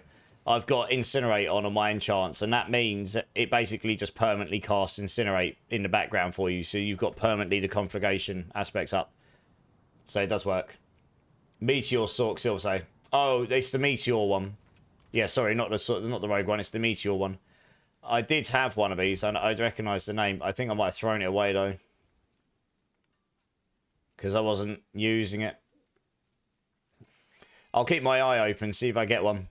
I've got Incinerate on my enchants, and that means it basically just permanently casts Incinerate in the background for you, so you've got permanently the conflagration aspects up. So it does work. Meteor Sork Silver. Oh, it's the Meteor one. Yeah, sorry, not the rogue one, it's the Meteor one. I did have one of these, and I recognise the name. I think I might have thrown it away though, because I wasn't using it. I'll keep my eye open, see if I get one.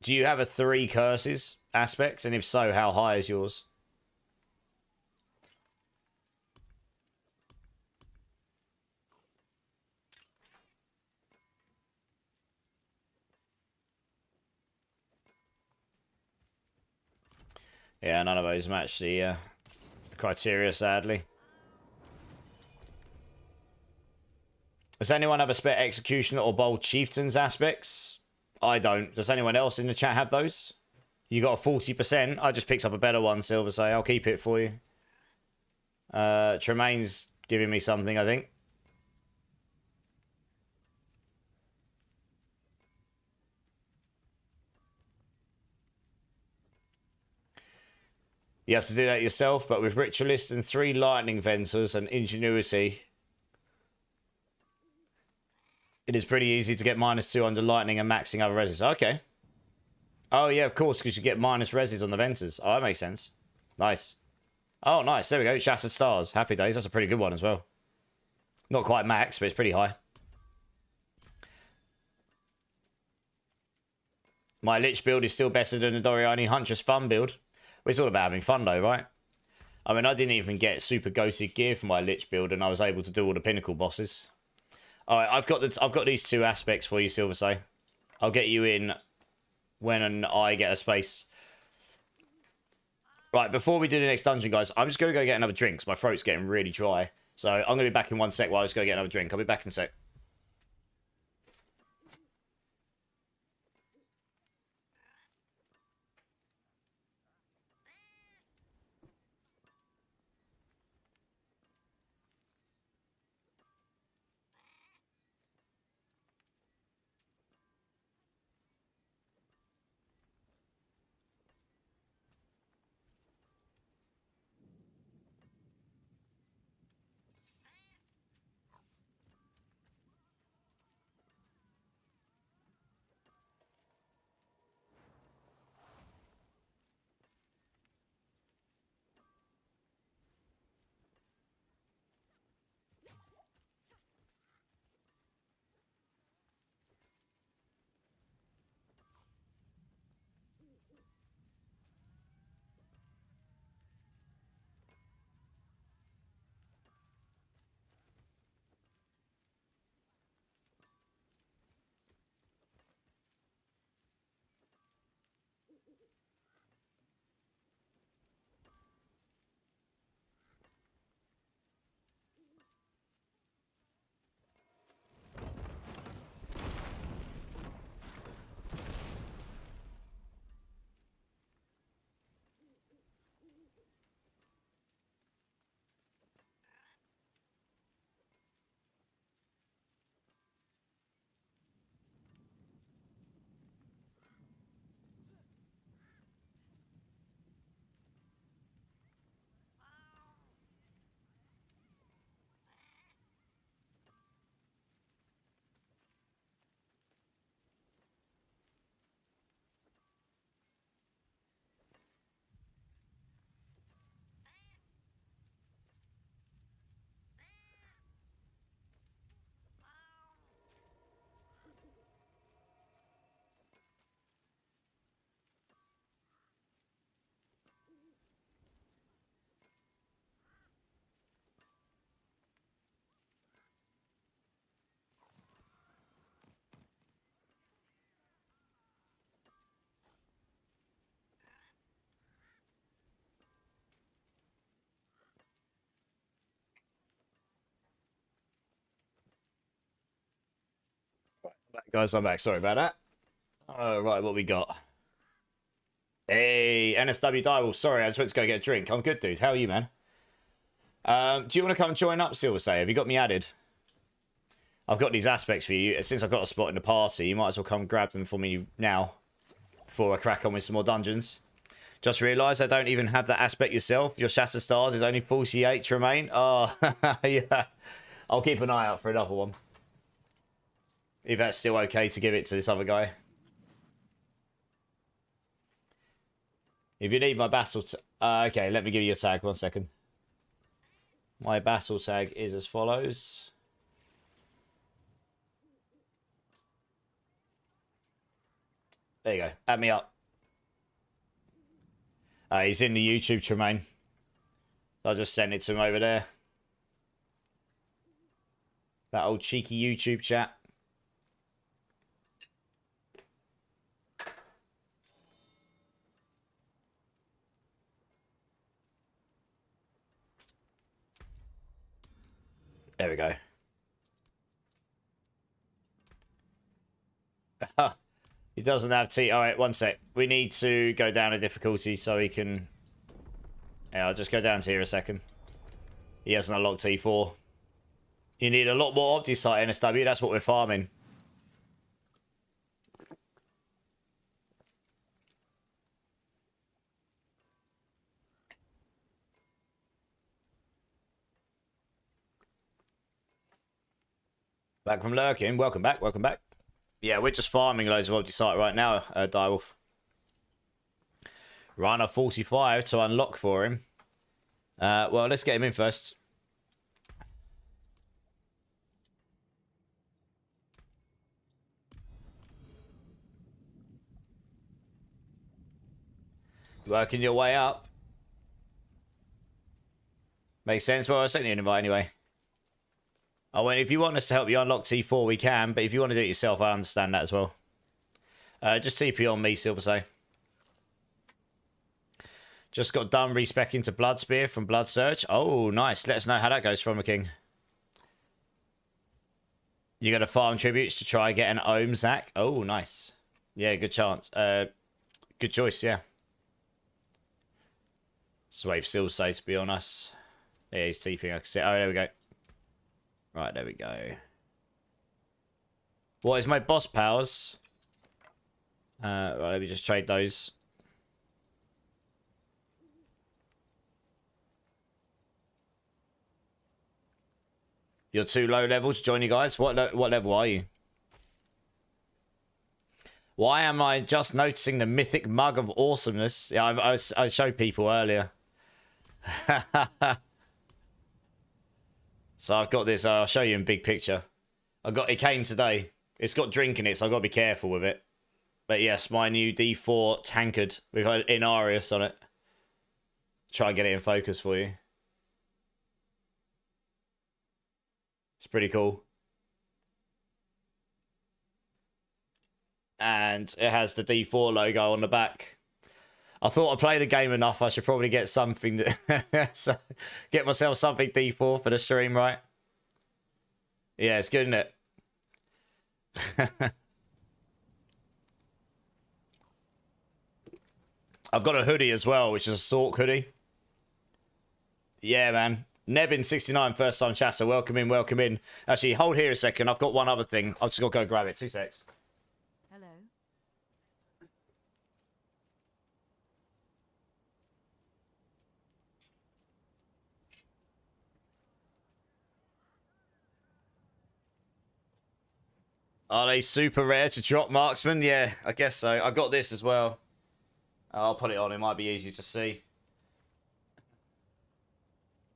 Do you have a 3 curses aspect? And if so, how high is yours? Yeah, none of those match the criteria, sadly. Does anyone have a spare Executioner or Bold Chieftains aspects? I don't. Does anyone else in the chat have those? You got a 40%. I just picked up a better one, Silver, so I'll keep it for you. Tremaine's giving me something, I think. You have to do that yourself, but with Ritualist and 3 Lightning Venters and Ingenuity, it is pretty easy to get -2 under Lightning and maxing other reses. Okay. Oh, yeah, of course, because you get minus reses on the Venters. Oh, that makes sense. Nice. Oh, nice. There we go. Shattered Stars. Happy days. That's a pretty good one as well. Not quite max, but it's pretty high. My Lich build is still better than the Doriani Huntress Fun build. Well, it's all about having fun, though, right? I mean, I didn't even get super goated gear for my Lich build, and I was able to do all the pinnacle bosses. All right, I've got these 2 aspects for you, Silversay. I'll get you in when I get a space. Right, before we do the next dungeon, guys, I'm just going to go get another drink, because my throat's getting really dry. So I'm going to be back in 1 sec while I just go get another drink. I'll be back in a sec. Guys, I'm back. Sorry about that. Right, what we got? Hey, NSW Diablo. Sorry, I just went to go get a drink. I'm good, dude. How are you, man? Do you want to come join up, Silver Say? Have you got me added? I've got these aspects for you. Since I've got a spot in the party, you might as well come grab them for me now before I crack on with some more dungeons. Just realised I don't even have that aspect yourself. Your Shatter Stars is only 48 to remain. Oh, yeah. I'll keep an eye out for another one. If that's still okay to give it to this other guy. If you need my battle... okay, let me give you a tag. 1 second. My battle tag is as follows. There you go. Add me up. He's in the YouTube Tremaine. I'll just send it to him over there. That old cheeky YouTube chat. There we go. He doesn't have T. All right, 1 sec. We need to go down a difficulty so he can... Yeah, I'll just go down to here a second. He hasn't unlocked T4. You need a lot more Opti-Sight NSW. That's what we're farming. Back from lurking. Welcome back. Welcome back. Yeah, we're just farming loads of Opti-Sight right now, Direwolf. Runner 45 to unlock for him. Well, let's get him in first. Working your way up. Makes sense. Well, I sent you an invite anyway. Oh, well, if you want us to help you unlock T4, we can. But if you want to do it yourself, I understand that as well. Just TP on me, Silver Say. Just got done respecking to Blood Spear from Blood Search. Oh, nice. Let us know how that goes from a king. You got to farm tributes to try and get an Ohm, Zach. Oh, nice. Yeah, good chance. Good choice, yeah. Swave Silver Say to be on us. Yeah, he's TPing. I can see. Oh, there we go. Right, there we go. What is my boss powers? Right, let me just trade those. You're too low level to join you guys. What level are you? Why am I just noticing the mythic mug of awesomeness? Yeah, I showed people earlier. So I've got this. I'll show you in big picture. It came today. It's got drink in it, so I've got to be careful with it. But yes, my new D4 tankard with Inarius on it. Try and get it in focus for you. It's pretty cool. And it has the D4 logo on the back. I thought I played the game enough. I should probably get something that... so, get myself something D4 for the stream, right? Yeah, it's good, isn't it? I've got a hoodie as well, which is a Sork hoodie. Yeah, man. Nebin69, first time chatter. Welcome in, welcome in. Actually, hold here a second. I've got one other thing. I've just got to go grab it. 2 secs. Hello. Are they super rare to drop, Marksman? Yeah, I guess so. I got this as well. I'll put it on. It might be easier to see.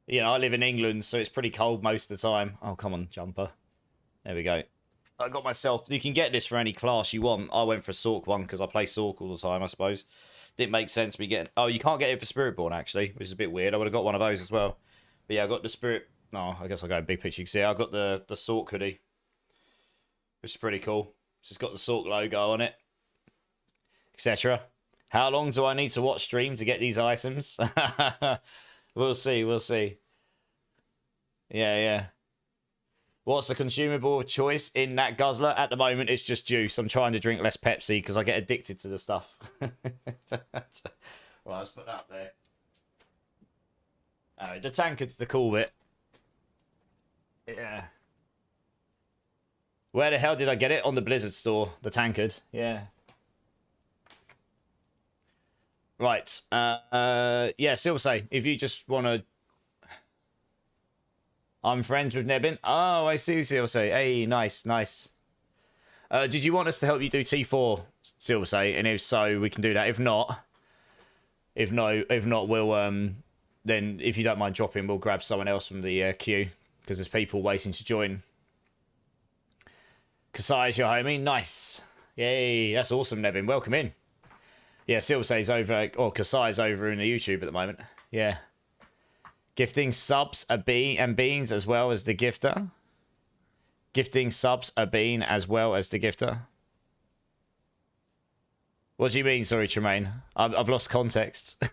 You know, I live in England, so it's pretty cold most of the time. Oh, come on, jumper. There we go. I got myself... You can get this for any class you want. I went for a Sork one because I play Sork all the time, I suppose. Didn't make sense me getting... Oh, you can't get it for Spiritborn, actually, which is a bit weird. I would have got one of those as well. But yeah, I got the Spirit... No, I guess I'll go in big picture. You can see I got the Sork hoodie, which is pretty cool. It's just got the Sork logo on it, etc. How long do I need to watch stream to get these items? We'll see, we'll see. Yeah, yeah. What's the consumable of choice in that guzzler? At the moment, it's just juice. I'm trying to drink less Pepsi because I get addicted to the stuff. Right, let's put that up there. The tankard's the cool bit. Yeah. Where the hell did I get it? On the Blizzard store. The tankard. Yeah. Right. Yeah, still say, if you just want to... I'm friends with Nebin. Oh, I see, Silsay. Hey, nice, nice. Did you want us to help you do T4, Silsay? And if so, we can do that. If not, we'll then if you don't mind dropping, we'll grab someone else from the queue because there's people waiting to join. Kasai's your homie. Nice. Yay, that's awesome, Nebin. Welcome in. Yeah, Silsay's over, or Kasai's over in the YouTube at the moment. Yeah. Gifting subs a bean and beans as well as the gifter. Gifting subs a bean as well as the gifter. What do you mean? Sorry, Tremaine. I've lost context.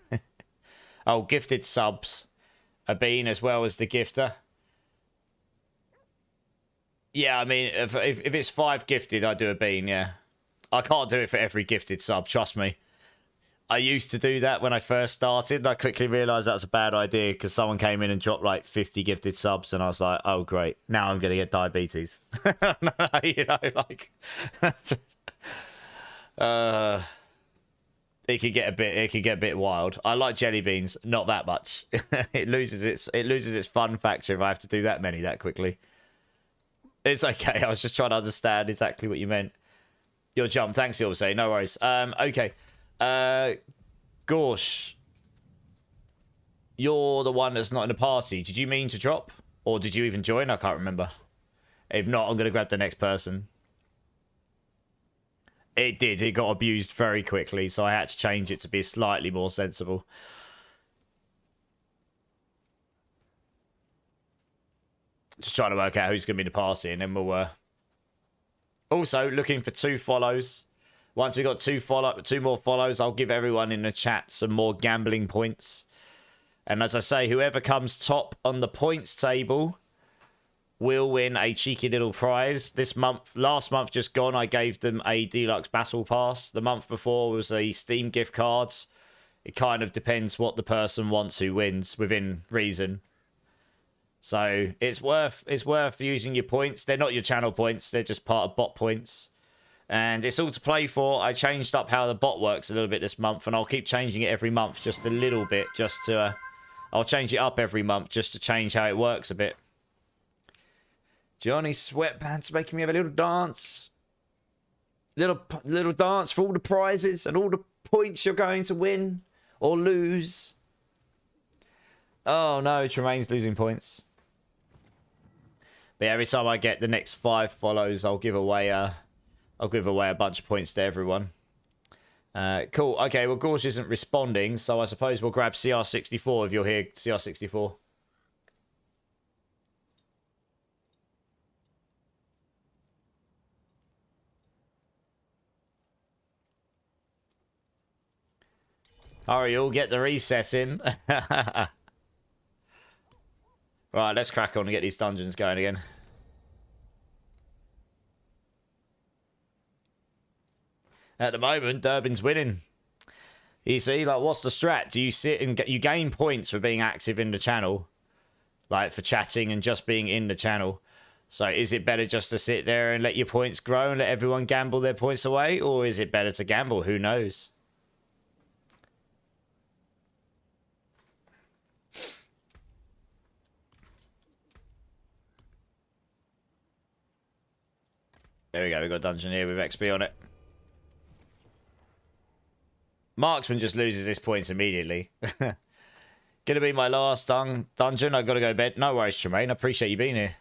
Oh, gifted subs a bean as well as the gifter. Yeah, I mean, if it's 5 gifted, I do a bean, yeah. I can't do it for every gifted sub, trust me. I used to do that when I first started, and I quickly realised that was a bad idea because someone came in and dropped like 50 gifted subs, and I was like, oh, great. Now I'm going to get diabetes. You know, like... it could get a bit wild. I like jelly beans, not that much. It loses its fun factor if I have to do that many that quickly. It's okay. I was just trying to understand exactly what you meant. Your jump, thanks, you'll say. No worries. Okay. Gorsh, you're the one that's not in the party. Did you mean to drop? Or did you even join? I can't remember. If not, I'm going to grab the next person. It did. It got abused very quickly, so I had to change it to be slightly more sensible. Just trying to work out who's going to be in the party, and then we'll... Also, looking for 2 follows. Once we got 2 more follows, I'll give everyone in the chat some more gambling points. And as I say, whoever comes top on the points table will win a cheeky little prize. This month, last month just gone, I gave them a deluxe battle pass. The month before was a Steam gift cards. It kind of depends what the person wants who wins within reason. So it's worth using your points. They're not your channel points. They're just part of bot points. And it's all to play for. I changed up how the bot works a little bit this month, and I'll keep changing it every month just a little bit, just to... I'll change it up every month just to change how it works a bit. Johnny Sweatpants making me have a little dance. Little dance for all the prizes and all the points you're going to win or lose. Oh no, Tremaine's losing points. But every time I get the next 5 follows, I'll give away a bunch of points to everyone. Cool. Okay, well, Gorge isn't responding, so I suppose we'll grab CR64 if you're here, CR64. Hurry, you'll get the reset in. Right, let's crack on and get these dungeons going again. At the moment, Durbin's winning. You see, like, what's the strat? Do you sit and you gain points for being active in the channel? Like, for chatting and just being in the channel. So is it better just to sit there and let your points grow and let everyone gamble their points away? Or is it better to gamble? Who knows? There we go, we've got a dungeon here with XP on it. Marksman just loses his points immediately. Gonna be my last dungeon. I gotta go to bed. No worries, Tremaine. I appreciate you being here.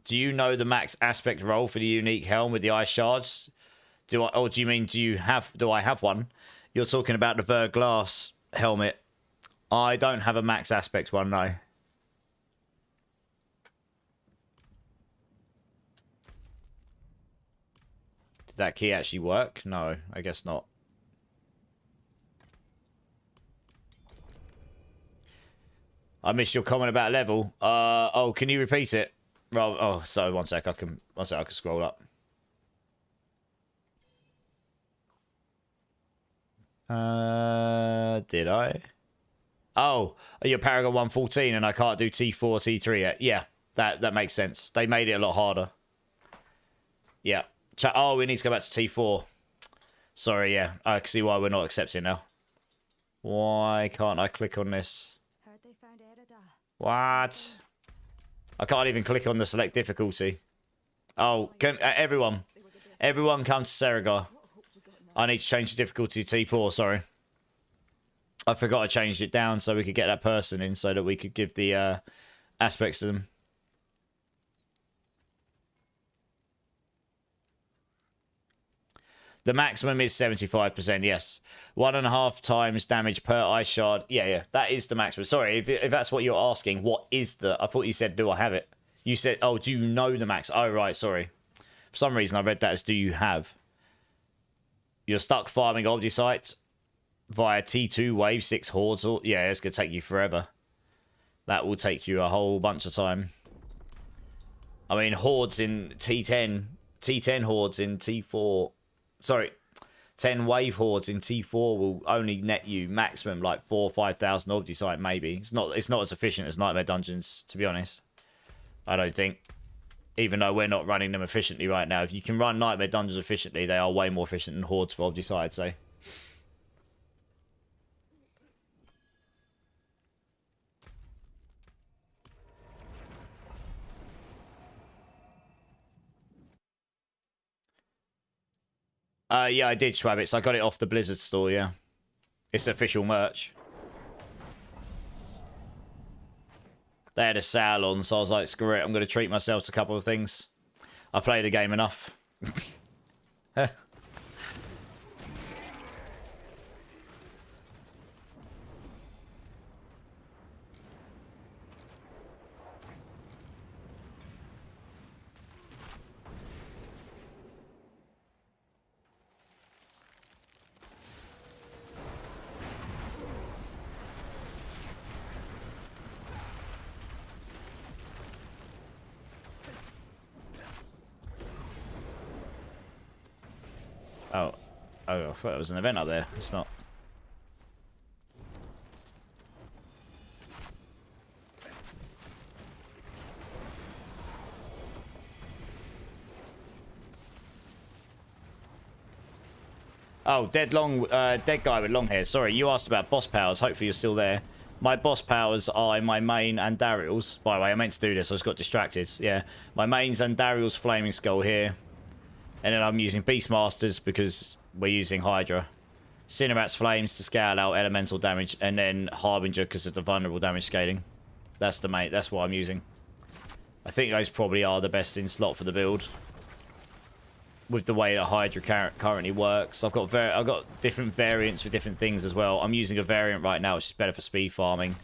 Do you know the max aspect roll for the unique helm with the ice shards? Do you mean do I have one? You're talking about the Verglass helmet. I don't have a max aspect one, no. Did that key actually work? No, I guess not. I missed your comment about level. Oh, can you repeat it? Oh, sorry, one sec. I can scroll up. Did I? Oh, you're Paragon 114 and I can't do T4, T3 yet. Yeah, that makes sense. They made it a lot harder. Yeah. Oh, we need to go back to T4. Sorry, yeah. I can see why we're not accepting now. Why can't I click on this? Heard they found Erida. What? I can't even click on the select difficulty. Oh, can everyone come to Serigar. I need to change the difficulty to T4, sorry. I forgot I changed it down so we could get that person in so that we could give the aspects to them. The maximum is 75%, yes. 1.5 times damage per ice shard. Yeah, that is the maximum. Sorry, if that's what you're asking, what is the... I thought you said, do I have it? You said, oh, do you know the max? Oh, right, sorry. For some reason, I read that as do you have. You're stuck farming Obdisites via T2 Wave 6 Hordes. Or, yeah, it's going to take you forever. That will take you a whole bunch of time. I mean, Hordes in T10. T10 Hordes in T4... Sorry, 10 wave hordes in T4 will only net you maximum like 4,000 or 5,000 Obdicite maybe. It's not as efficient as Nightmare Dungeons, to be honest. I don't think. Even though we're not running them efficiently right now. If you can run Nightmare Dungeons efficiently, they are way more efficient than hordes for Obdicite, I'd say. Yeah, I did, Schwabbits. I got it off the Blizzard store, yeah. It's official merch. They had a sale on, so I was like, screw it, I'm going to treat myself to a couple of things. I played the game enough. Oh, I thought there was an event up there. It's not. Oh, dead guy with long hair. Sorry, you asked about boss powers. Hopefully you're still there. My boss powers are my main and Dariel's. By the way, I meant to do this. I just got distracted. Yeah, my mains and Dariel's Flaming Skull here. And then I'm using Beastmasters because we're using Hydra. Cinerat's Flames to scale out elemental damage. And then Harbinger because of the vulnerable damage scaling. That's the mate. That's what I'm using. I think those probably are the best in slot for the build. With the way that Hydra currently works. I've got different variants for different things as well. I'm using a variant right now which is better for speed farming.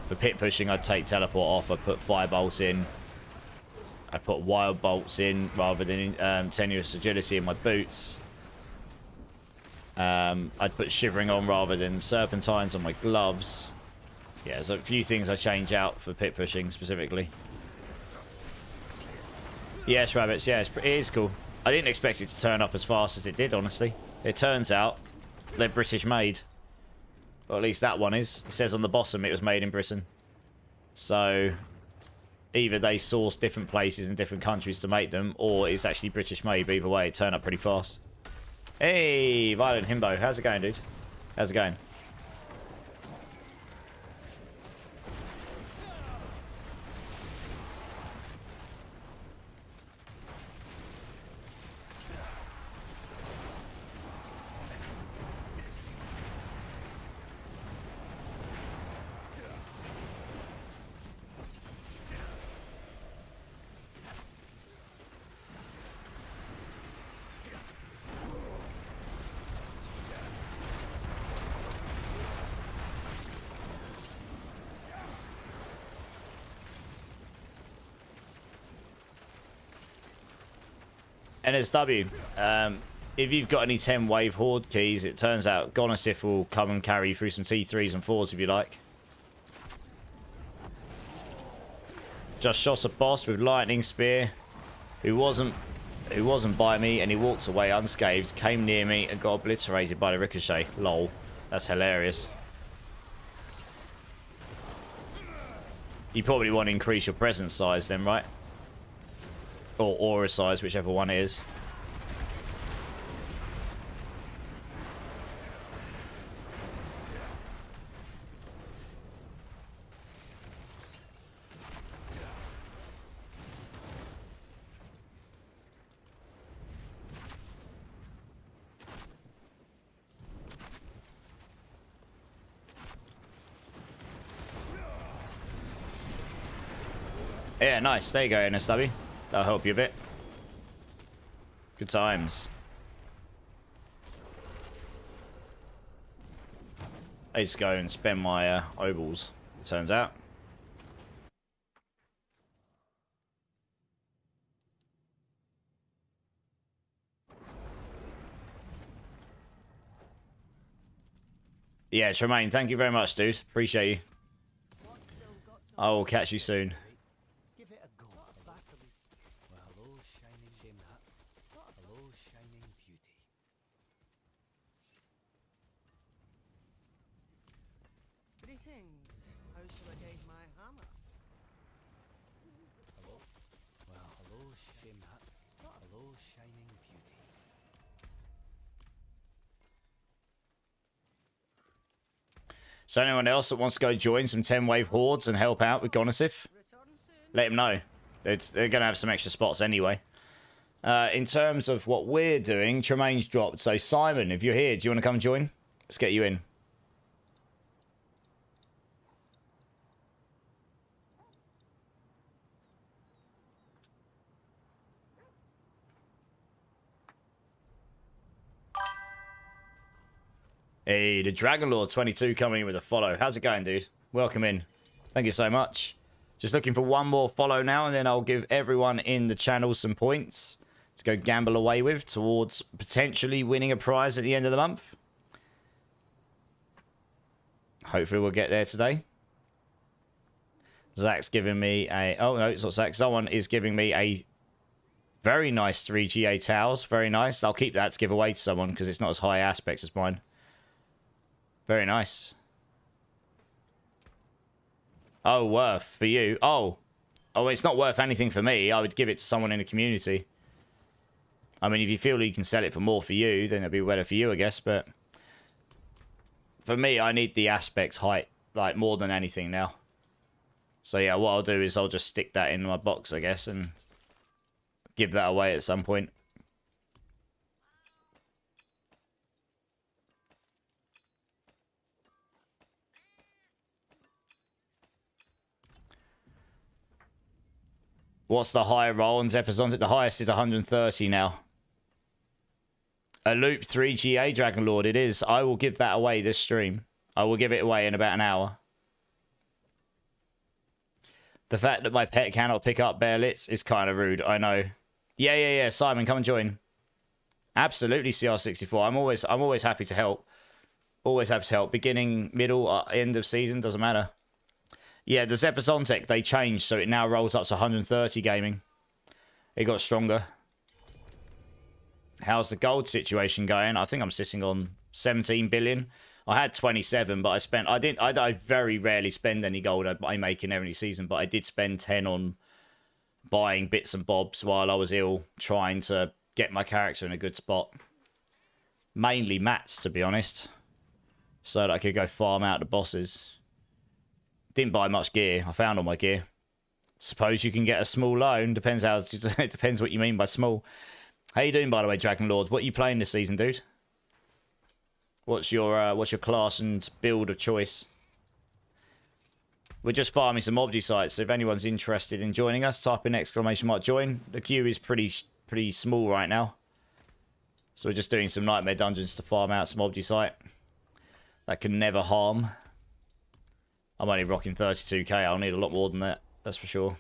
For pit pushing, I'd take Teleport off. I'd put Firebolt in. I put Wild Bolts in rather than Tenuous Agility in my boots. I'd put Shivering on rather than Serpentines on my gloves. Yeah, there's a few things I change out for pit pushing specifically. Yes, rabbits. Yeah, it is cool. I didn't expect it to turn up as fast as it did, honestly. It turns out they're British made. Or at least that one is. It says on the bottom it was made in Britain. So either they source different places in different countries to make them, or it's actually British made, but either way, it turned up pretty fast. Hey, Violent Himbo. How's it going, dude? How's it going? NSW, if you've got any 10 wave horde keys, it turns out Gonosif will come and carry you through some T3s and 4s if you like. Just shot a boss with lightning spear who wasn't by me, and he walked away unscathed, came near me and got obliterated by the ricochet. Lol. That's hilarious. You probably want to increase your presence size then, right? Or aura size, whichever one it is. Yeah, nice. There you go, NSW. That'll help you a bit. Good times. I just go and spend my ovals, it turns out. Yeah, Tremaine, thank you very much, dude. Appreciate you. I will catch you soon. So anyone else that wants to go join some 10-wave hordes and help out with Gonisif, let them know. They're going to have some extra spots anyway. In terms of what we're doing, Tremaine's dropped. So Simon, if you're here, do you want to come join? Let's get you in. Hey, the Dragon Lord 22 coming in with a follow. How's it going, dude? Welcome in. Thank you so much. Just looking for one more follow now, and then I'll give everyone in the channel some points to go gamble away with towards potentially winning a prize at the end of the month. Hopefully we'll get there today. Zach's giving me a... Oh, no, it's not Zach. Someone is giving me a very nice 3GA towels. Very nice. I'll keep that to give away to someone because it's not as high aspects as mine. Very nice. Oh, worth for you. Oh, it's not worth anything for me. I would give it to someone in the community. I mean, if you feel you can sell it for more for you, then it'd be better for you, I guess. But for me, I need the aspects height, like, more than anything now. So, yeah, what I'll do is I'll just stick that in my box, I guess, and give that away at some point. What's the high roll on Zepazon's? The highest is 130 now. A loop 3GA Dragon Lord, it is. I will give that away this stream. I will give it away in about an hour. The fact that my pet cannot pick up Bearlitz is kind of rude, I know. Yeah. Simon, come and join. Absolutely, CR64. I'm always happy to help. Always happy to help. Beginning, middle, end of season, doesn't matter. Yeah, the Zepazon tech, they changed, so it now rolls up to 130 gaming. It got stronger. How's the gold situation going? I think I'm sitting on 17 billion. I had 27, but I very rarely spend any gold I make in every season, but I did spend 10 on buying bits and bobs while I was ill, trying to get my character in a good spot. Mainly mats, to be honest, so that I could go farm out the bosses. Didn't buy much gear. I found all my gear. Suppose you can get a small loan. Depends how. It depends what you mean by small. How you doing, by the way, Dragon Lord? What are you playing this season, dude? What's your class and build of choice? We're just farming some obby sites. So if anyone's interested in joining us, type in !join. The queue is pretty small right now. So we're just doing some nightmare dungeons to farm out some obby site. That can never harm. I'm only rocking 32k. I'll need a lot more than that. That's for sure.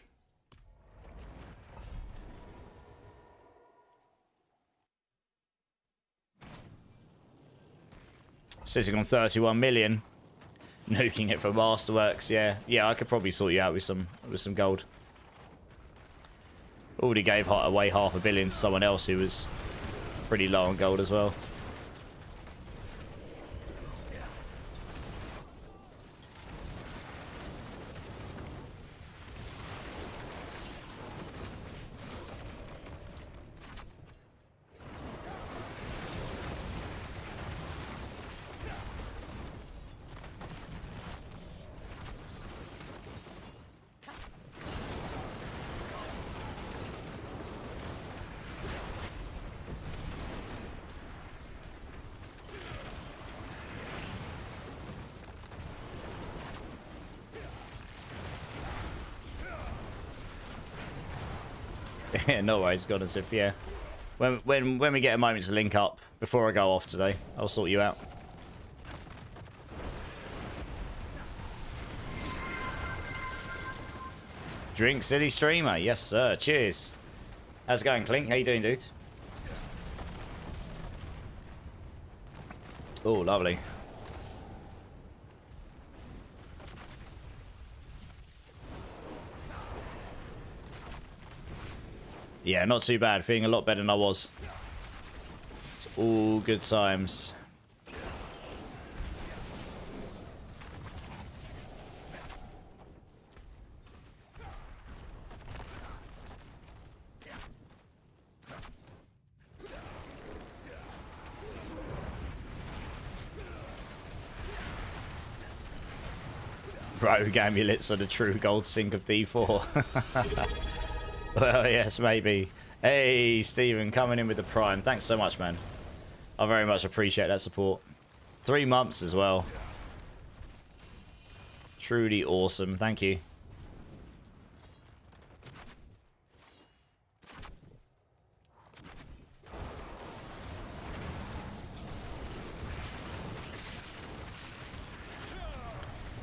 Sitting on 31 million. Nuking it for Masterworks. Yeah, I could probably sort you out with some gold. Already gave away $500 million to someone else who was pretty low on gold as well. Yeah, no worries, God, as if, yeah. When we get a moment to link up before I go off today, I'll sort you out. Drink City Streamer, yes sir, cheers. How's it going, Clink? How you doing, dude? Oh, lovely. Yeah, not too bad. Feeling a lot better than I was. It's all good times. Bro, amulets are the true gold sink of D4. Well, yes, maybe. Hey, Steven, coming in with the Prime. Thanks so much, man. I very much appreciate that support. 3 months as well. Truly awesome. Thank you.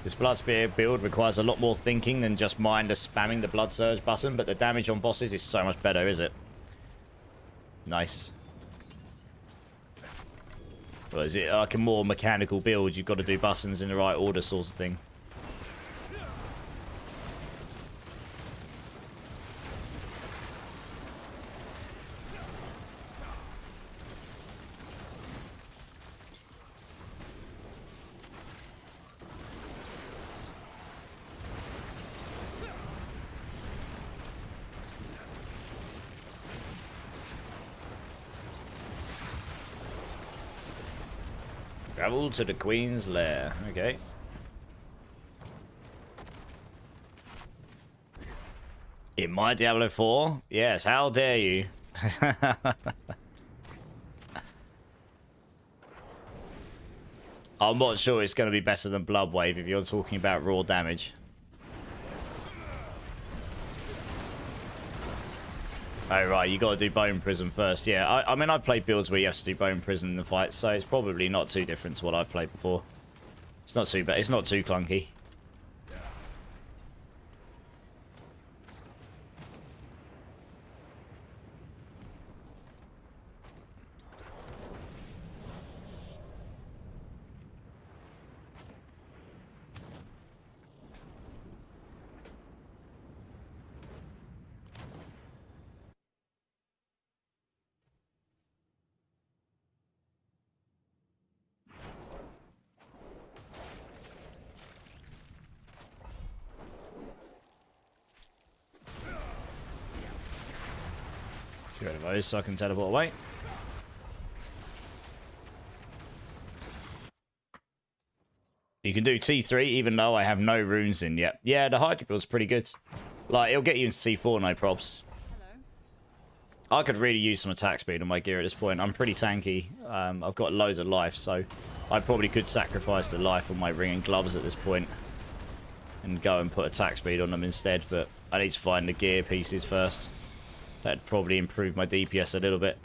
This Blood Spear build requires a lot more thinking than just Minder spamming the Blood Surge button, but the damage on bosses is so much better, is it? Nice. Well, is it like a more mechanical build? You've got to do buttons in the right order sort of thing. Travel to the Queen's Lair. Okay. In my Diablo 4? Yes, how dare you? I'm not sure it's going to be better than Bloodwave if you're talking about raw damage. Oh, right, you got to do Bone Prison first. Yeah, I mean, I've played builds where you have to do Bone Prison in the fight, so it's probably not too different to what I've played before. It's not too bad. It's not too clunky. Get rid of those so I can teleport away. You can do T3 even though I have no runes in yet. Yeah, the Hydra build's pretty good. Like, it'll get you into T4, no props. I could really use some attack speed on my gear at this point. I'm pretty tanky. I've got loads of life, so I probably could sacrifice the life on my ring and gloves at this point and go and put attack speed on them instead, but I need to find the gear pieces first. That'd probably improve my DPS a little bit.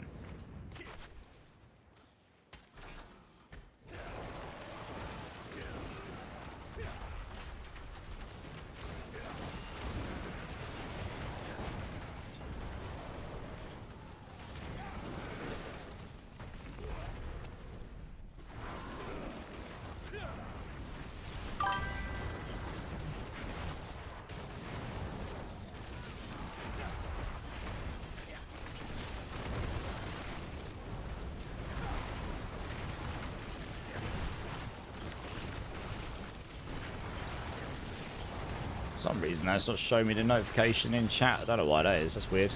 For some reason, that's not showing me the notification in chat. I don't know why that is. That's weird.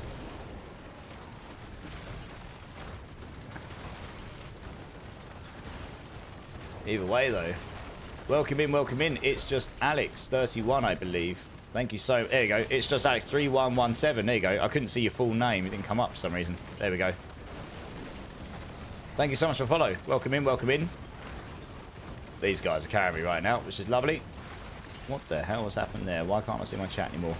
Either way, though. Welcome in, welcome in. It's just Alex31, I believe. Thank you so... There you go. It's just Alex3117. There you go. I couldn't see your full name. It didn't come up for some reason. There we go. Thank you so much for follow. Welcome in, welcome in. These guys are carrying me right now, which is lovely. What the hell has happened there? Why can't I see my chat anymore?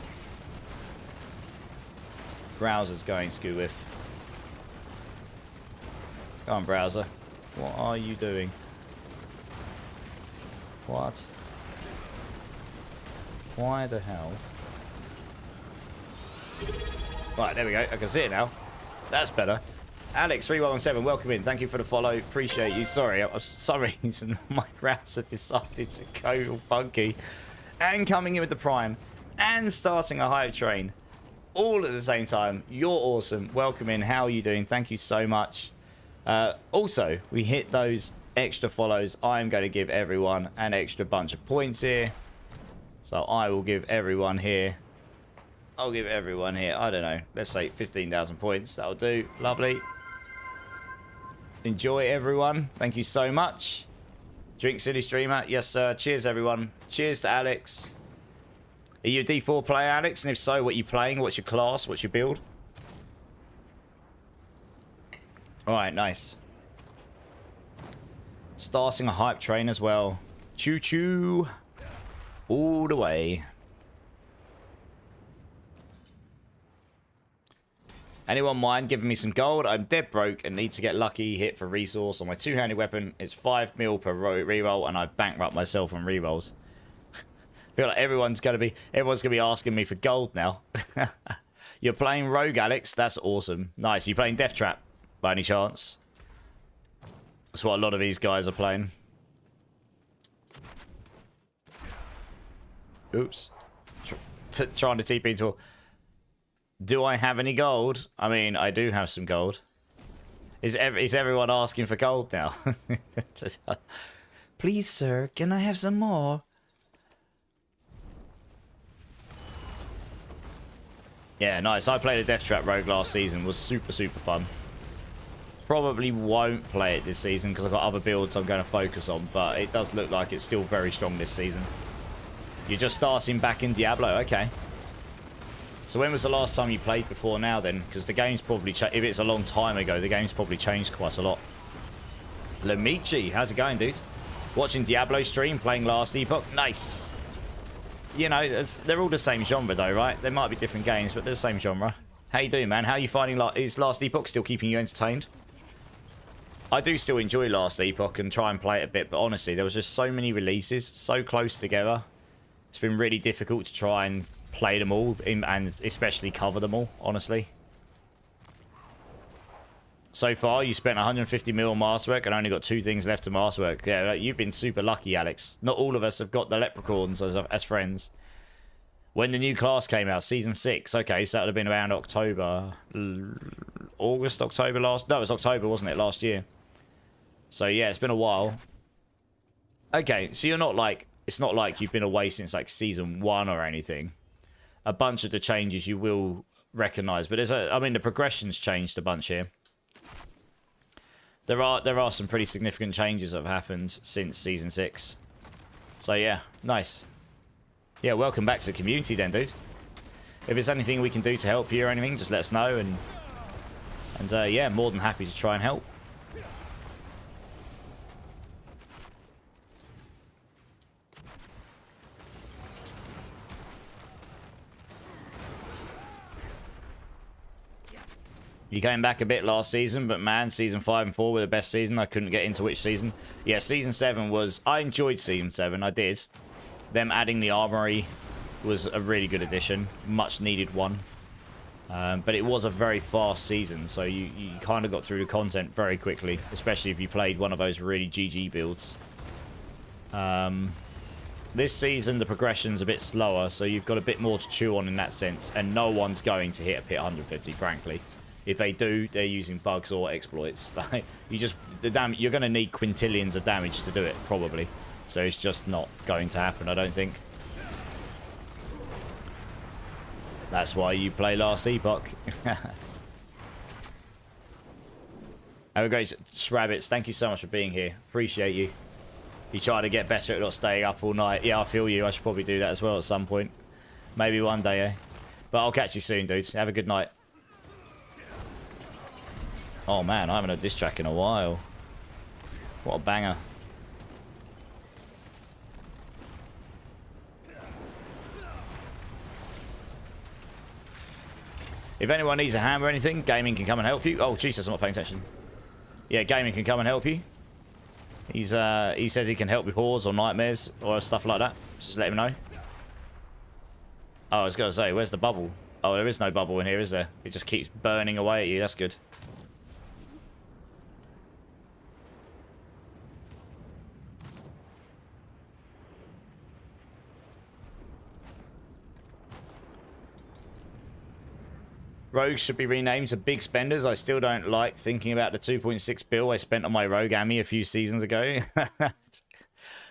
Browser's going skew with. Come on, browser. What are you doing? What? Why the hell? Right, there we go. I can see it now. That's better. Alex3117, welcome in. Thank you for the follow. Appreciate you. Sorry, for some reason my browser decided to go all funky. And coming in with the Prime. And starting a hype train. All at the same time. You're awesome. Welcome in. How are you doing? Thank you so much. Also, we hit those extra follows. I'm going to give everyone an extra bunch of points here. So I will give everyone here. I'll give everyone here, I don't know, let's say 15,000 points. That'll do. Lovely. Enjoy, everyone. Thank you so much. Drink City Streamer. Yes, sir. Cheers, everyone. Cheers to Alex. Are you a D4 player, Alex? And if so, what are you playing? What's your class? What's your build? Alright, nice. Starting a hype train as well. Choo-choo. All the way. Anyone mind giving me some gold? I'm dead broke and need to get lucky hit for resource on my two-handed weapon. It's 5 mil per reroll and I bankrupt myself on rerolls. I feel like everyone's gonna be asking me for gold now. You're playing Rogue, Alex? That's awesome. Nice. You playing Death Trap by any chance? That's what a lot of these guys are playing. Oops. Trying to TP to... Do I have any gold? I mean, I do have some gold. Is everyone asking for gold now? Please, sir, can I have some more? Yeah, nice. I played a Death Trap Rogue last season. It was super, super fun. Probably won't play it this season because I've got other builds I'm going to focus on, but it does look like it's still very strong this season. You're just starting back in Diablo, okay. So when was the last time you played before now then? Because the game's probably changed. If it's a long time ago, the game's probably changed quite a lot. Lamichi, how's it going, dude? Watching Diablo stream, playing Last Epoch. Nice. You know, they're all the same genre though, right? There might be different games, but they're the same genre. How you doing, man? How are you finding is Last Epoch still keeping you entertained? I do still enjoy Last Epoch and try and play it a bit, but honestly, there was just so many releases, so close together. It's been really difficult to try and play them all, and especially cover them all, honestly. So far, you spent 150 mil on Masterwork and only got 2 things left to Masterwork. Yeah, you've been super lucky, Alex. Not all of us have got the leprechauns as friends. When the new class came out, Season 6. Okay, so that would have been around October. August, October last... No, it was October, wasn't it, last year? So, yeah, it's been a while. Okay, so you're not like... It's not like you've been away since, like, Season 1 or anything. A bunch of the changes you will recognise. But there's I mean, the progression's changed a bunch here. There are some pretty significant changes that have happened since Season 6. So, yeah, nice. Yeah, welcome back to the community then, dude. If there's anything we can do to help you or anything, just let us know. And yeah, more than happy to try and help. You came back a bit last season, but man, Season 5 and 4 were the best season. I couldn't get into which season. Yeah, Season 7 was... I enjoyed Season 7, I did. Them adding the armory was a really good addition. Much needed one. But it was a very fast season, so you kind of got through the content very quickly, especially if you played one of those really GG builds. This season, the progression's a bit slower, so you've got a bit more to chew on in that sense, and no one's going to hit a pit 150, frankly. If they do, they're using bugs or exploits. You're going to need quintillions of damage to do it, probably. So it's just not going to happen, I don't think. That's why you play Last Epoch. Have a great Rabbits. Thank you so much for being here. Appreciate you. You try to get better at not staying up all night. Yeah, I feel you. I should probably do that as well at some point. Maybe one day, eh? But I'll catch you soon, dudes. Have a good night. Oh, man. I haven't heard this track in a while. What a banger. If anyone needs a hammer or anything, gaming can come and help you. Oh, Jesus, I'm not paying attention. Yeah, gaming can come and help you. He says he can help with hordes or nightmares or stuff like that. Just let him know. Oh, I was going to say, where's the bubble? Oh, there is no bubble in here, is there? It just keeps burning away at you. That's good. Rogues should be renamed to big spenders. I still don't like thinking about the 2.6 bill I spent on my rogue Ammy a few seasons ago.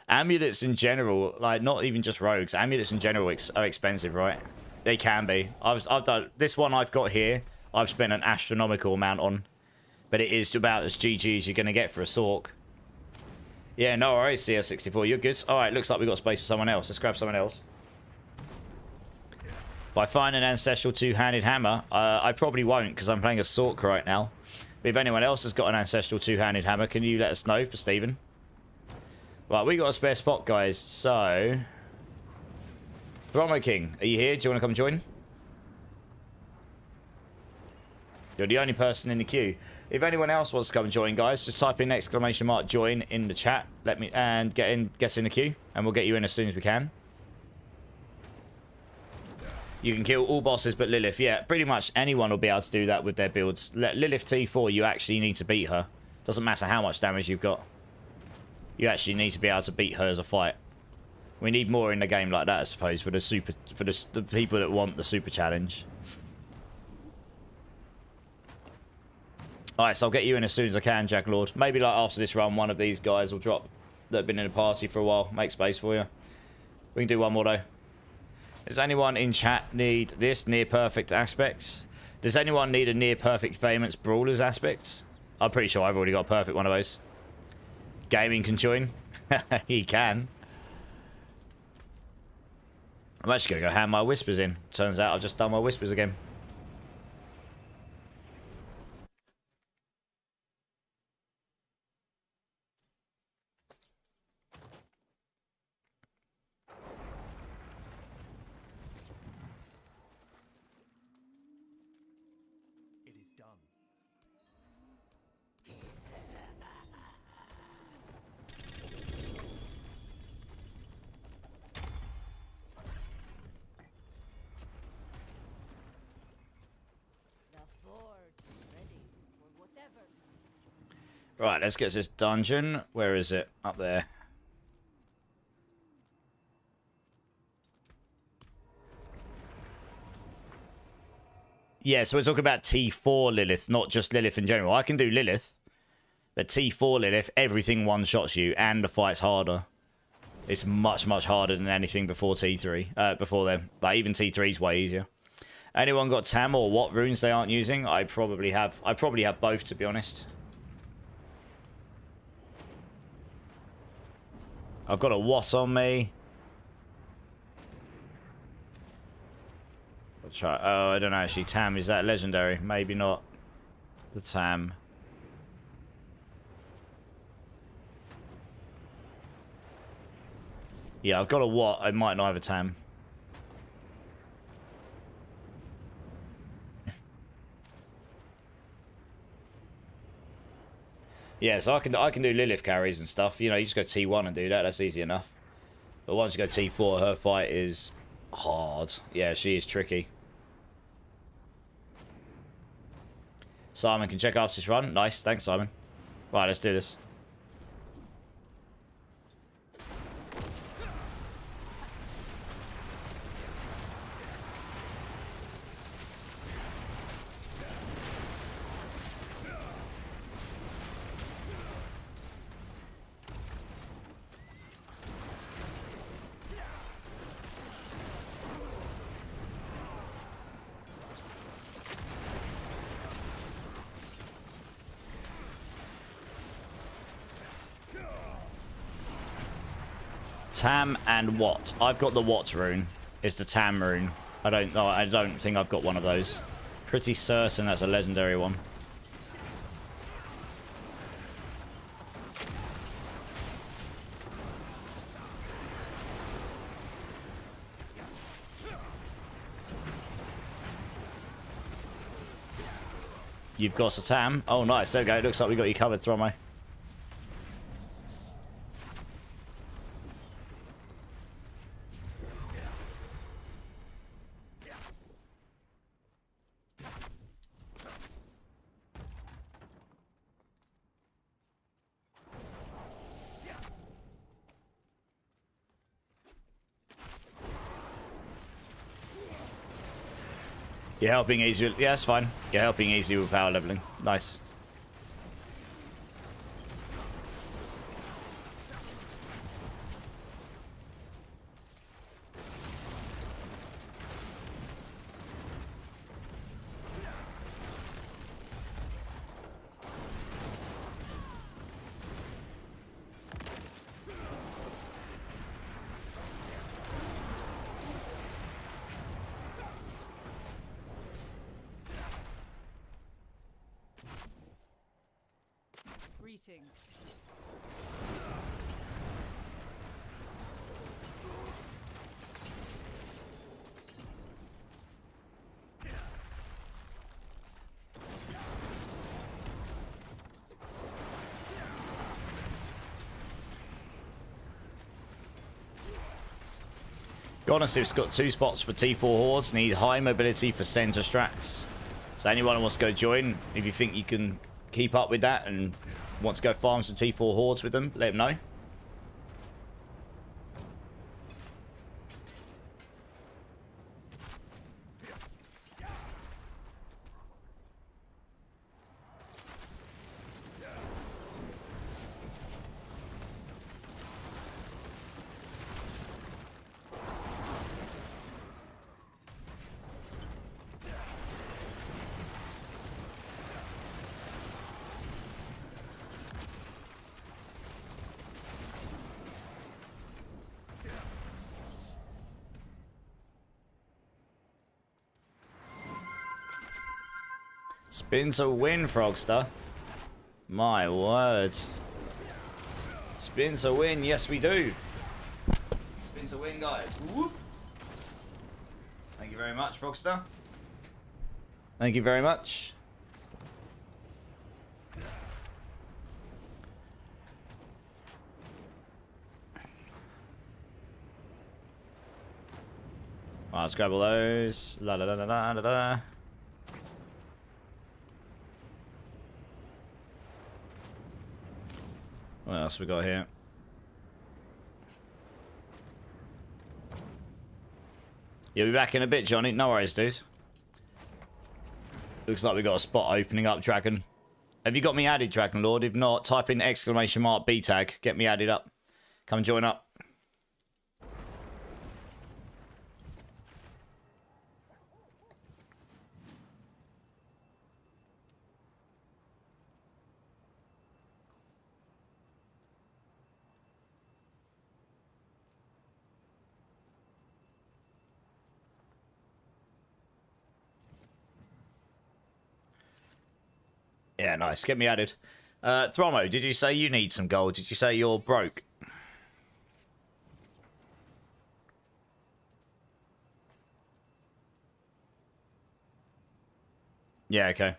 Amulets in general, like not even just rogues, amulets in general are expensive, right? They can be. I've done this one I've got here. I've spent an astronomical amount on, but it is about as GG as you're gonna get for a Sork. Yeah, no worries, CF64. You're good. All right, looks like we got space for someone else. Let's grab someone else. If I find an ancestral two-handed hammer, I probably won't because I'm playing a Sork right now. But if anyone else has got an ancestral two-handed hammer, can you let us know for Steven? Right, we got a spare spot, guys. So, Bromo King, are you here? Do you want to come join? You're the only person in the queue. If anyone else wants to come join, guys, just type in !join in the chat. Let me and get in the queue, and we'll get you in as soon as we can. You can kill all bosses but Lilith. Yeah, pretty much anyone will be able to do that with their builds. Lilith T4, you actually need to beat her. Doesn't matter how much damage you've got. You actually need to be able to beat her as a fight. We need more in the game like that, I suppose, for the people that want the super challenge. Alright, so I'll get you in as soon as I can, Jack Lord. Maybe like after this run, one of these guys will drop that have been in the party for a while. Make space for you. We can do one more though. Does anyone in chat need this near perfect aspect? Does anyone need a near perfect Vehemence Brawlers aspect? I'm pretty sure I've already got a perfect one of those. Gaming can join. He can. I'm actually going to go hand my whispers in. Turns out I've just done my whispers again. Right, let's get this dungeon. Where is it? Up there. Yeah, so we're talking about T4 Lilith, not just Lilith in general. I can do Lilith, but T4 Lilith, everything one-shots you, and the fight's harder. It's much, much harder than anything before T3. Before then. Like, even T3's way easier. Anyone got Tam or what runes they aren't using? I probably have both, to be honest. I've got a what on me. I'll try. Oh, I don't know actually. Tam, is that legendary? Maybe not. The Tam. Yeah, I've got a what. I might not have a Tam. Yeah, so I can do Lilith carries and stuff. You know, you just go T1 and do that. That's easy enough. But once you go T4, her fight is hard. Yeah, she is tricky. Simon can check after this run. Nice. Thanks, Simon. Right, let's do this. Tam and what? I've got the what rune. It's the Tam rune. I don't know. I don't think I've got one of those. Pretty certain that's a legendary one. You've got a Tam. Oh, nice. There we go. It looks like we got you covered, Thromo. You're helping easy with... Yeah, that's fine. You're helping easy with power leveling. Nice. Greetings. Goddess's got 2 spots for T4 Hordes. Need high mobility for center strats. So anyone who wants to go join, if you think you can keep up with that and want to go farm some T4 Hordes with them, let them know. Spin to win, Frogster. My words. Spin to win, yes we do. Spin to win, guys. Whoop. Thank you very much, Frogster. Thank you very much. Right, let's grab all those. La la la la la la la. What else we got here? You'll be back in a bit, Johnny. No worries, dude. Looks like we got a spot opening up, Dragon. Have you got me added, Dragon Lord? If not, type in !B tag. Get me added up. Come join up. Yeah, nice. Get me added. Thromo, did you say you need some gold? Did you say you're broke? Yeah, okay.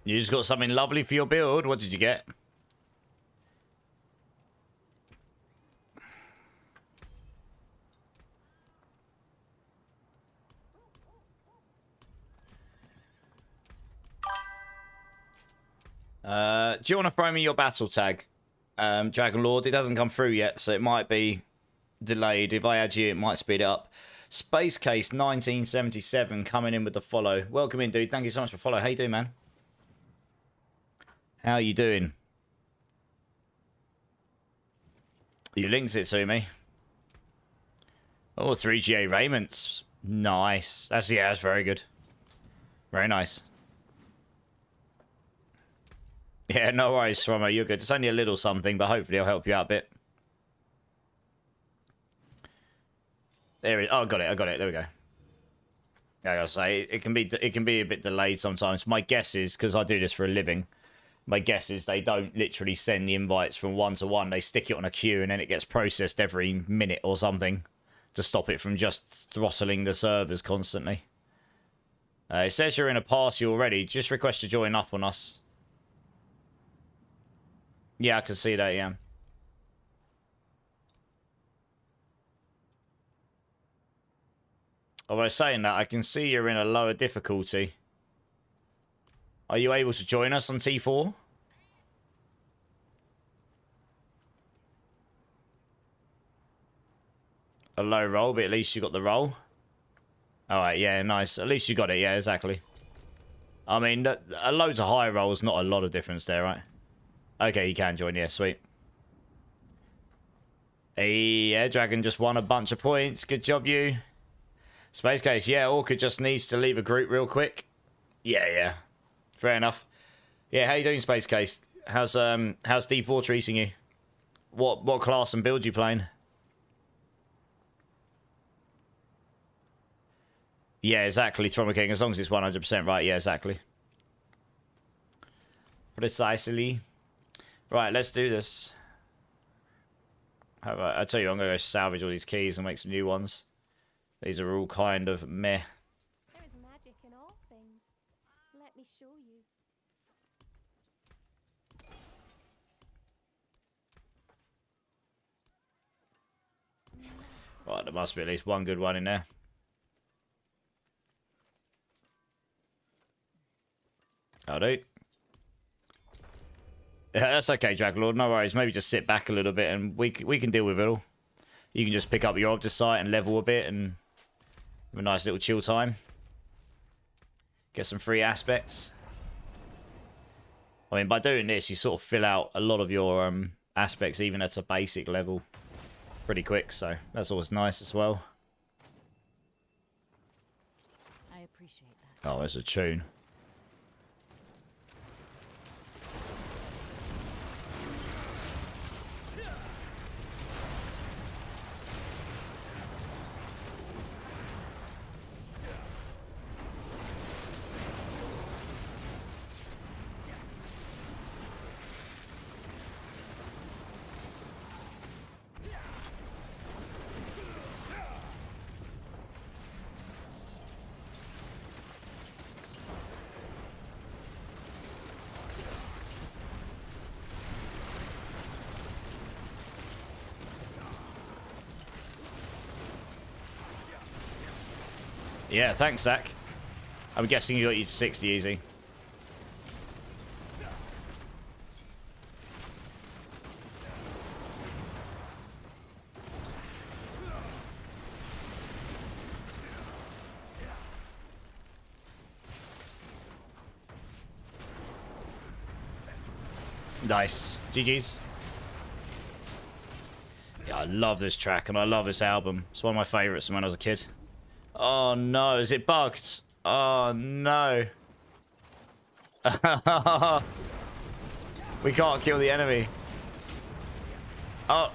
You just got something lovely for your build. What did you get? Do you want to throw me your battle tag, Dragon Lord? It hasn't come through yet, so it might be delayed. If I add you, it might speed it up. Space Case 1977 coming in with the follow. Welcome in, dude. Thank you so much for follow. How you doing, man? How you doing? You linked it to me. Oh, 3GA Raymond's nice. That's very good. Very nice. Yeah, no worries, Stromo. You're good. It's only a little something, but hopefully I'll help you out a bit. There it is. Oh, got it. I got it. There we go. I gotta say, it can be a bit delayed sometimes. My guess is, because I do this for a living, my guess is they don't literally send the invites from one to one. They stick it on a queue and then it gets processed every minute or something to stop it from just throttling the servers constantly. It says you're in a party already. Just request to join up on us. Yeah, I can see that, yeah. Although saying that, I can see you're in a lower difficulty. Are you able to join us on T4? A low roll, but at least you got the roll. Alright, yeah, nice. At least you got it, yeah, exactly. I mean, a low to high roll is not a lot of difference there, right? Okay, you can join, yeah, sweet. Hey, yeah, Dragon just won a bunch of points. Good job, you. Space Case, yeah, Orca just needs to leave a group real quick. Yeah. Fair enough. Yeah, how you doing, Space Case? How's D4 treating you? What class and build you playing? Yeah, exactly, Throma King, as long as it's 100% right, yeah, exactly. Precisely. Right, let's do this. How about, I tell you, I'm gonna go salvage all these keys and make some new ones. These are all kind of meh. There is magic in all things. Let me show you. Right, there must be at least one good one in there. I'll do. Yeah, that's okay, Draglord. No worries. Maybe just sit back a little bit and we can deal with it all. You can just pick up your Optus site and level a bit and have a nice little chill time. Get some free aspects. I mean, by doing this, you sort of fill out a lot of your aspects, even at a basic level, pretty quick. So that's always nice as well. I appreciate that. Oh, there's a tune. Yeah, thanks, Zach. I'm guessing you got you to 60 easy. Nice. GG's. Yeah, I love this track and I love this album. It's one of my favourites from when I was a kid. Oh no, is it bugged? Oh no. We can't kill the enemy. Oh.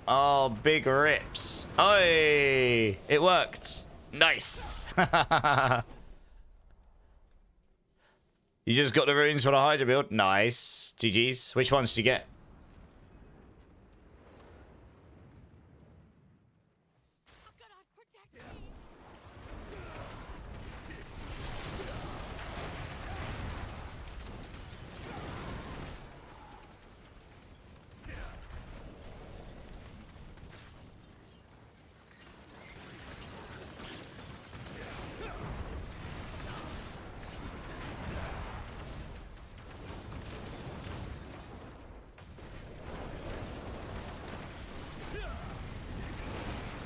Oh, big rips. Oi! It worked. Nice. You just got the runes for the Hydra build? Nice. GG's. Which ones did you get?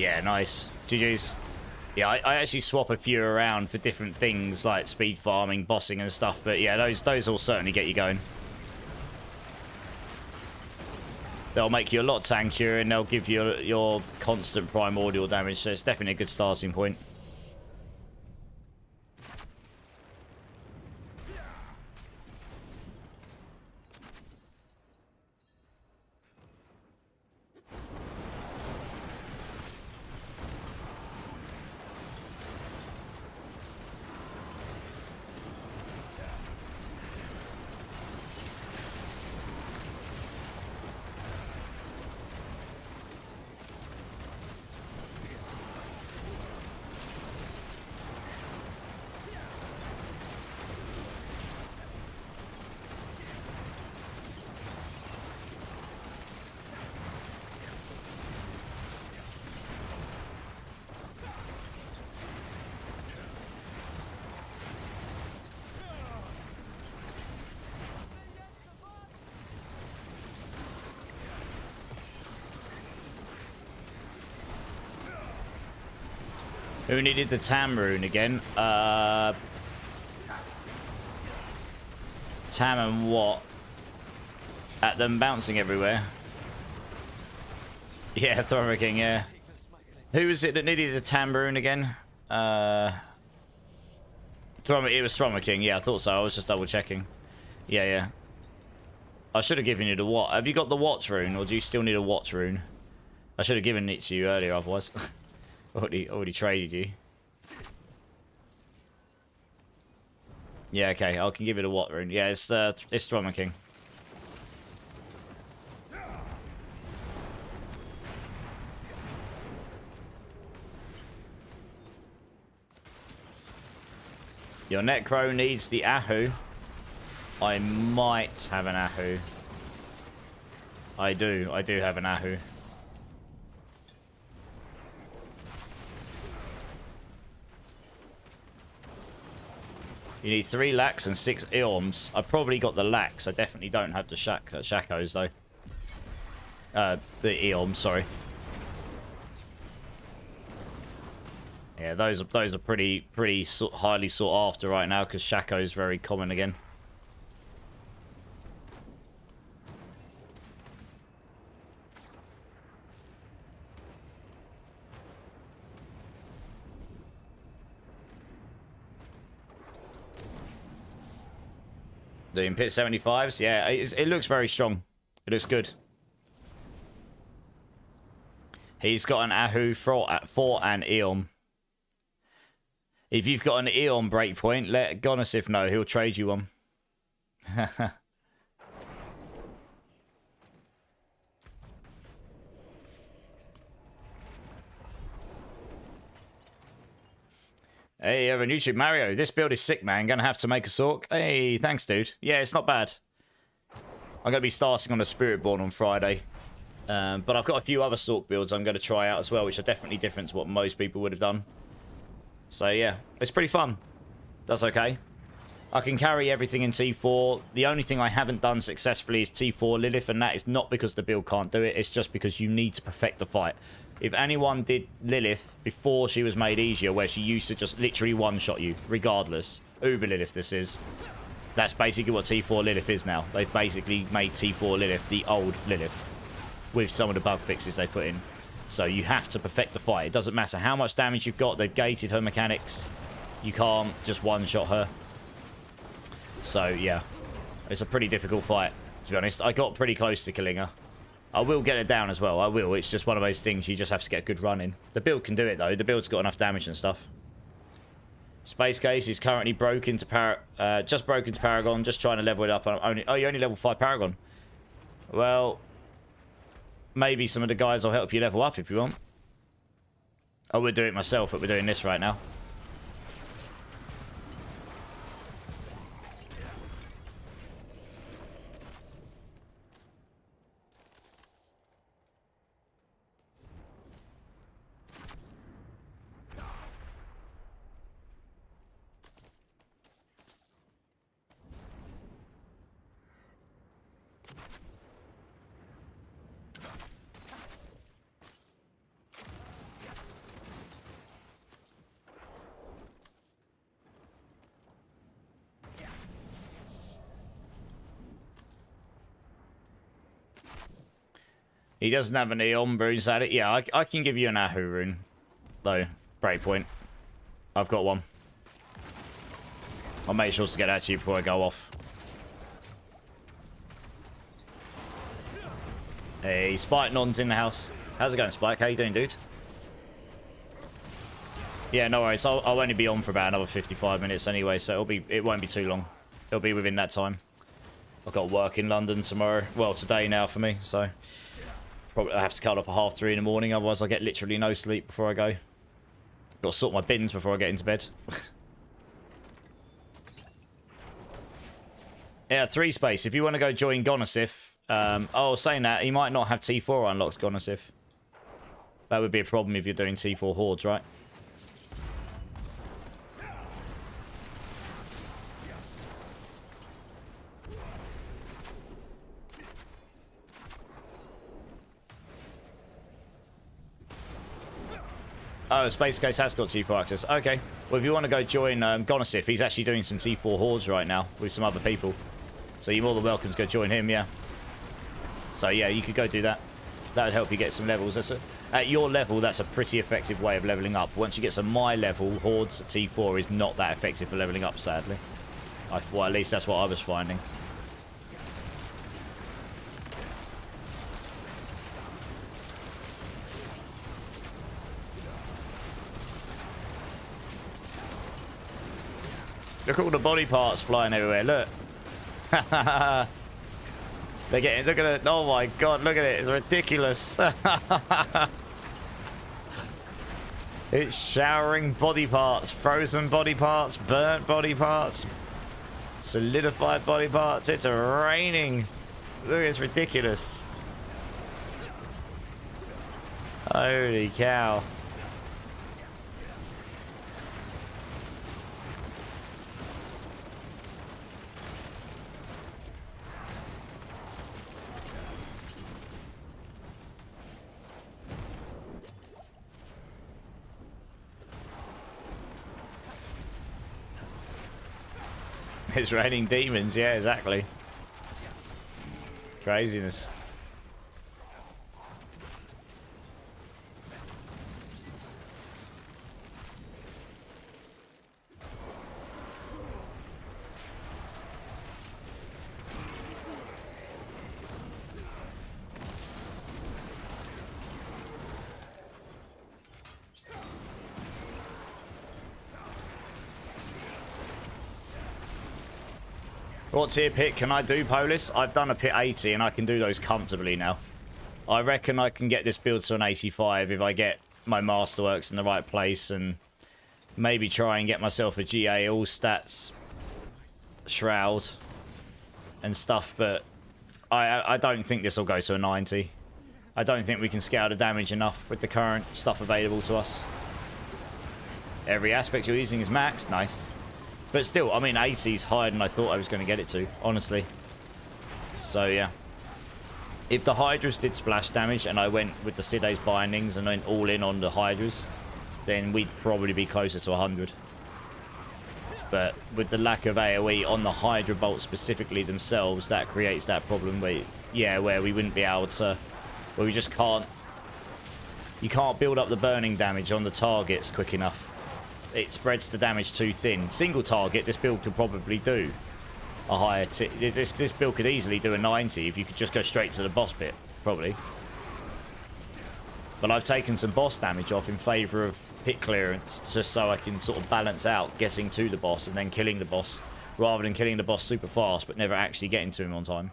Yeah, nice. GG's. Yeah, I actually swap a few around for different things like speed farming, bossing and stuff. But yeah, those will certainly get you going. They'll make you a lot tankier and they'll give you your constant primordial damage. So it's definitely a good starting point. Who needed the Tam rune again? Tam and what? At them bouncing everywhere. Yeah, Thrower King, yeah. Who was it that needed the Tam rune again? It was Thrower King, yeah, I thought so. I was just double checking. Yeah, yeah. I should have given you the what. Have you got the what rune, or do you still need a what rune? I should have given it to you earlier, otherwise. already traded you. Yeah, okay, I can give it a what rune. Yeah, it's Thrower King. Your Necro needs the Ahu. I might have an Ahu. I do have an Ahu. You need 3 lax and 6 Ilms. I probably got the lax. I definitely don't have the Shakos though. The Ilms, sorry. Yeah, those are pretty highly sought after right now because Shako is very common again. Doing pit 75s, yeah, it looks very strong. It looks good. He's got an Ahu for an Eon. If you've got an Eon breakpoint, let Gonosif know. He'll trade you one. Hey, you have a YouTube Mario. This build is sick, man. Gonna have to make a Sork. Hey, thanks, dude. Yeah, it's not bad. I'm gonna be starting on a Spiritborn on Friday. But I've got a few other Sork builds I'm gonna try out as well, which are definitely different to what most people would have done. So yeah, it's pretty fun. That's okay. I can carry everything in T4. The only thing I haven't done successfully is T4 Lilith, and that is not because the build can't do it. It's just because you need to perfect the fight. If anyone did Lilith before she was made easier, where she used to just literally one-shot you, regardless. Uber Lilith this is. That's basically what T4 Lilith is now. They've basically made T4 Lilith the old Lilith, with some of the bug fixes they put in. So you have to perfect the fight. It doesn't matter how much damage you've got. They've gated her mechanics. You can't just one-shot her. So, yeah. It's a pretty difficult fight, to be honest. I got pretty close to killing her. I will get it down as well. I will. It's just one of those things you just have to get a good run in. The build can do it, though. The build's got enough damage and stuff. Space Case is currently broken to just broken to Paragon. Just trying to level it up. Oh, you're only level 5 Paragon. Well... maybe some of the guys will help you level up if you want. I would do it myself, but we're doing this right now. He doesn't have any on runes at it. Yeah, I can give you an Ahu rune, though. Breakpoint. I've got one. I'll make sure to get that to you before I go off. Hey, Spike Non's in the house. How's it going, Spike? How you doing, dude? Yeah, no worries. I'll only be on for about another 55 minutes anyway, so it won't be too long. It'll be within that time. I've got work in London tomorrow. Well, today now for me, so probably I have to cut off at 3:30 in the morning. Otherwise, I get literally no sleep before I go. Got to sort my bins before I get into bed. Yeah, 3 space. If you want to go join Gonosif, oh, saying that, he might not have T4 unlocked, Gonosif. That would be a problem if you're doing T4 hordes, right? Oh, Space Case has got T4 access. Okay. Well, if you want to go join Gonosif, he's actually doing some T4 hordes right now with some other people. So you're more than welcome to go join him, yeah. So yeah, you could go do that. That would help you get some levels. At your level, that's a pretty effective way of leveling up. Once you get to my level, hordes at T4 is not that effective for leveling up, sadly. Well, at least that's what I was finding. Look at all the body parts flying everywhere. Look. They're getting. Look at it. Oh my god! Look at it. It's ridiculous. It's showering body parts, frozen body parts, burnt body parts, solidified body parts. It's raining. Look, it's ridiculous. Holy cow. It's raining demons, yeah, exactly. Craziness. What tier pit can I do, Polis? I've done a pit 80 and I can do those comfortably now. I reckon I can get this build to an 85 if I get my Masterworks in the right place and maybe try and get myself a GA all stats shroud and stuff, but I don't think this will go to a 90. I don't think we can scale the damage enough with the current stuff available to us. Every aspect you're using is maxed. Nice. But still, I mean, 80 is higher than I thought I was going to get it to, honestly. So, yeah. If the Hydras did splash damage and I went with the Siday's bindings and went all in on the Hydras, then we'd probably be closer to 100. But with the lack of AoE on the Hydra bolts specifically themselves, that creates that problem where, yeah, where we wouldn't be able to, where we just can't, you can't build up the burning damage on the targets quick enough. It spreads the damage too thin. Single target, this build could probably do a higher... This build could easily do a 90 if you could just go straight to the boss bit, probably. But I've taken some boss damage off in favour of pit clearance, just so I can sort of balance out getting to the boss and then killing the boss, rather than killing the boss super fast but never actually getting to him on time.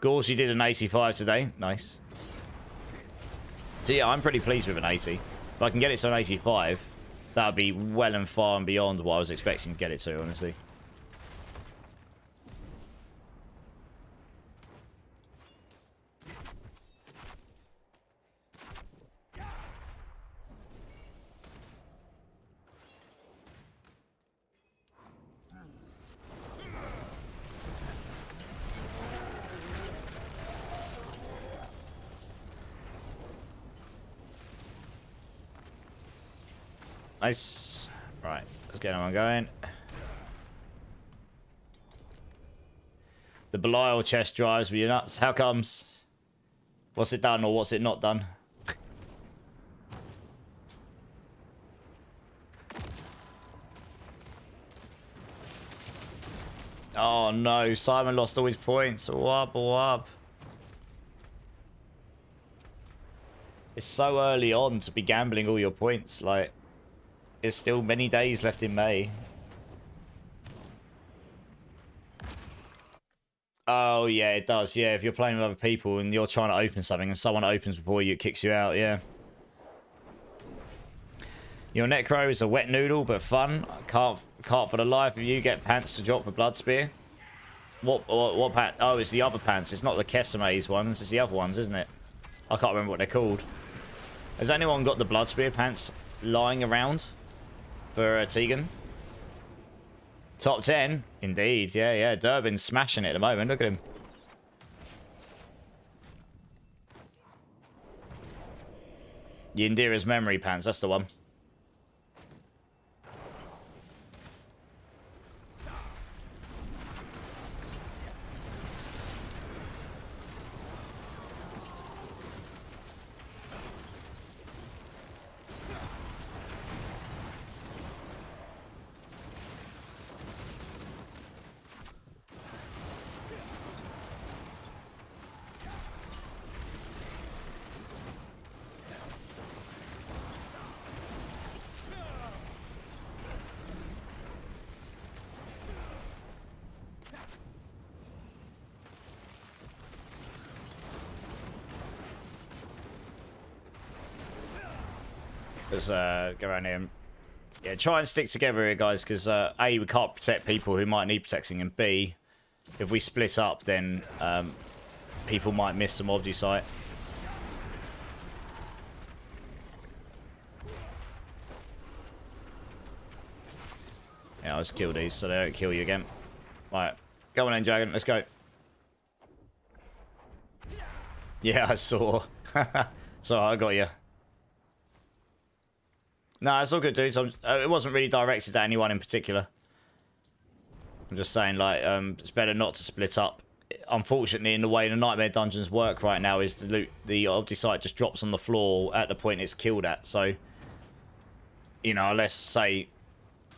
Gauze, you did an 85 today. Nice. So yeah, I'm pretty pleased with an 80. If I can get it to an 85, that would be well and far and beyond what I was expecting to get it to, honestly. Nice. Right, let's get on going. The Belial chest drives me nuts. How comes? What's it done or what's it not done? Oh no, Simon lost all his points. Wub. It's so early on to be gambling all your points. Like, there's still many days left in May. Oh yeah, it does. Yeah, if you're playing with other people and you're trying to open something and someone opens before you, it kicks you out. Yeah. Your Necro is a wet noodle, but fun. Can't for the life of you get pants to drop for Blood Spear. What pants? Oh, it's the other pants. It's not the Kesamaze ones. It's the other ones, isn't it? I can't remember what they're called. Has anyone got the Blood Spear pants lying around for Tegan? Top 10? Indeed. Yeah. Durbin's smashing it at the moment. Look at him. Yindira's memory pants. That's the one. Let's go around here and, yeah, try and stick together here, guys, because A, we can't protect people who might need protecting, and B, if we split up, then people might miss some obby sight. Yeah, I'll just kill these so they don't kill you again. Right, go on then, Dragon, let's go. Yeah, I saw. So I got you. No, it's all good, dudes. It wasn't really directed at anyone in particular. I'm just saying, like, it's better not to split up. Unfortunately, in the way the Nightmare Dungeons work right now is the obby sight just drops on the floor at the point it's killed at. So, you know, unless, say,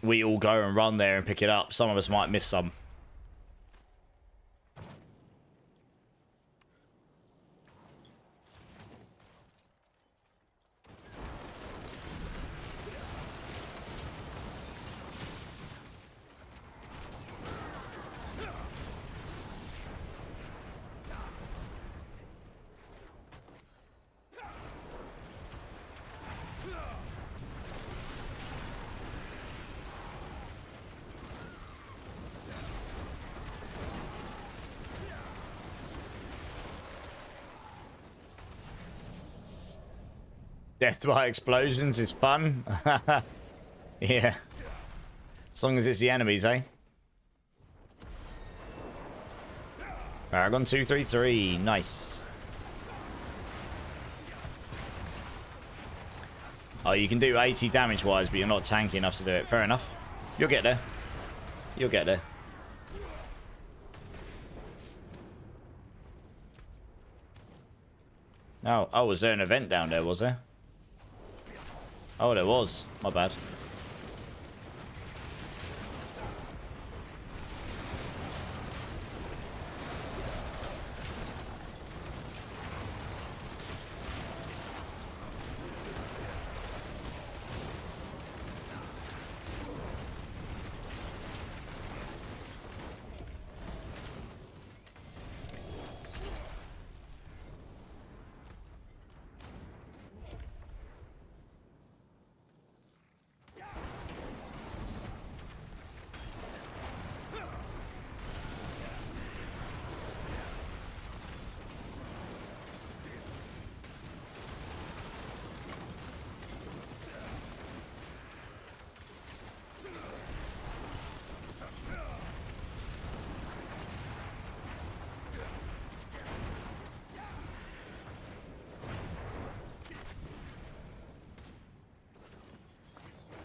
we all go and run there and pick it up, some of us might miss some. Death by explosions is fun. Yeah. As long as it's the enemies, eh? Paragon 233. Nice. Oh, you can do 80 damage-wise, but you're not tanky enough to do it. Fair enough. You'll get there. You'll get there. Oh, was there an event down there, was there? Oh, there was. My bad.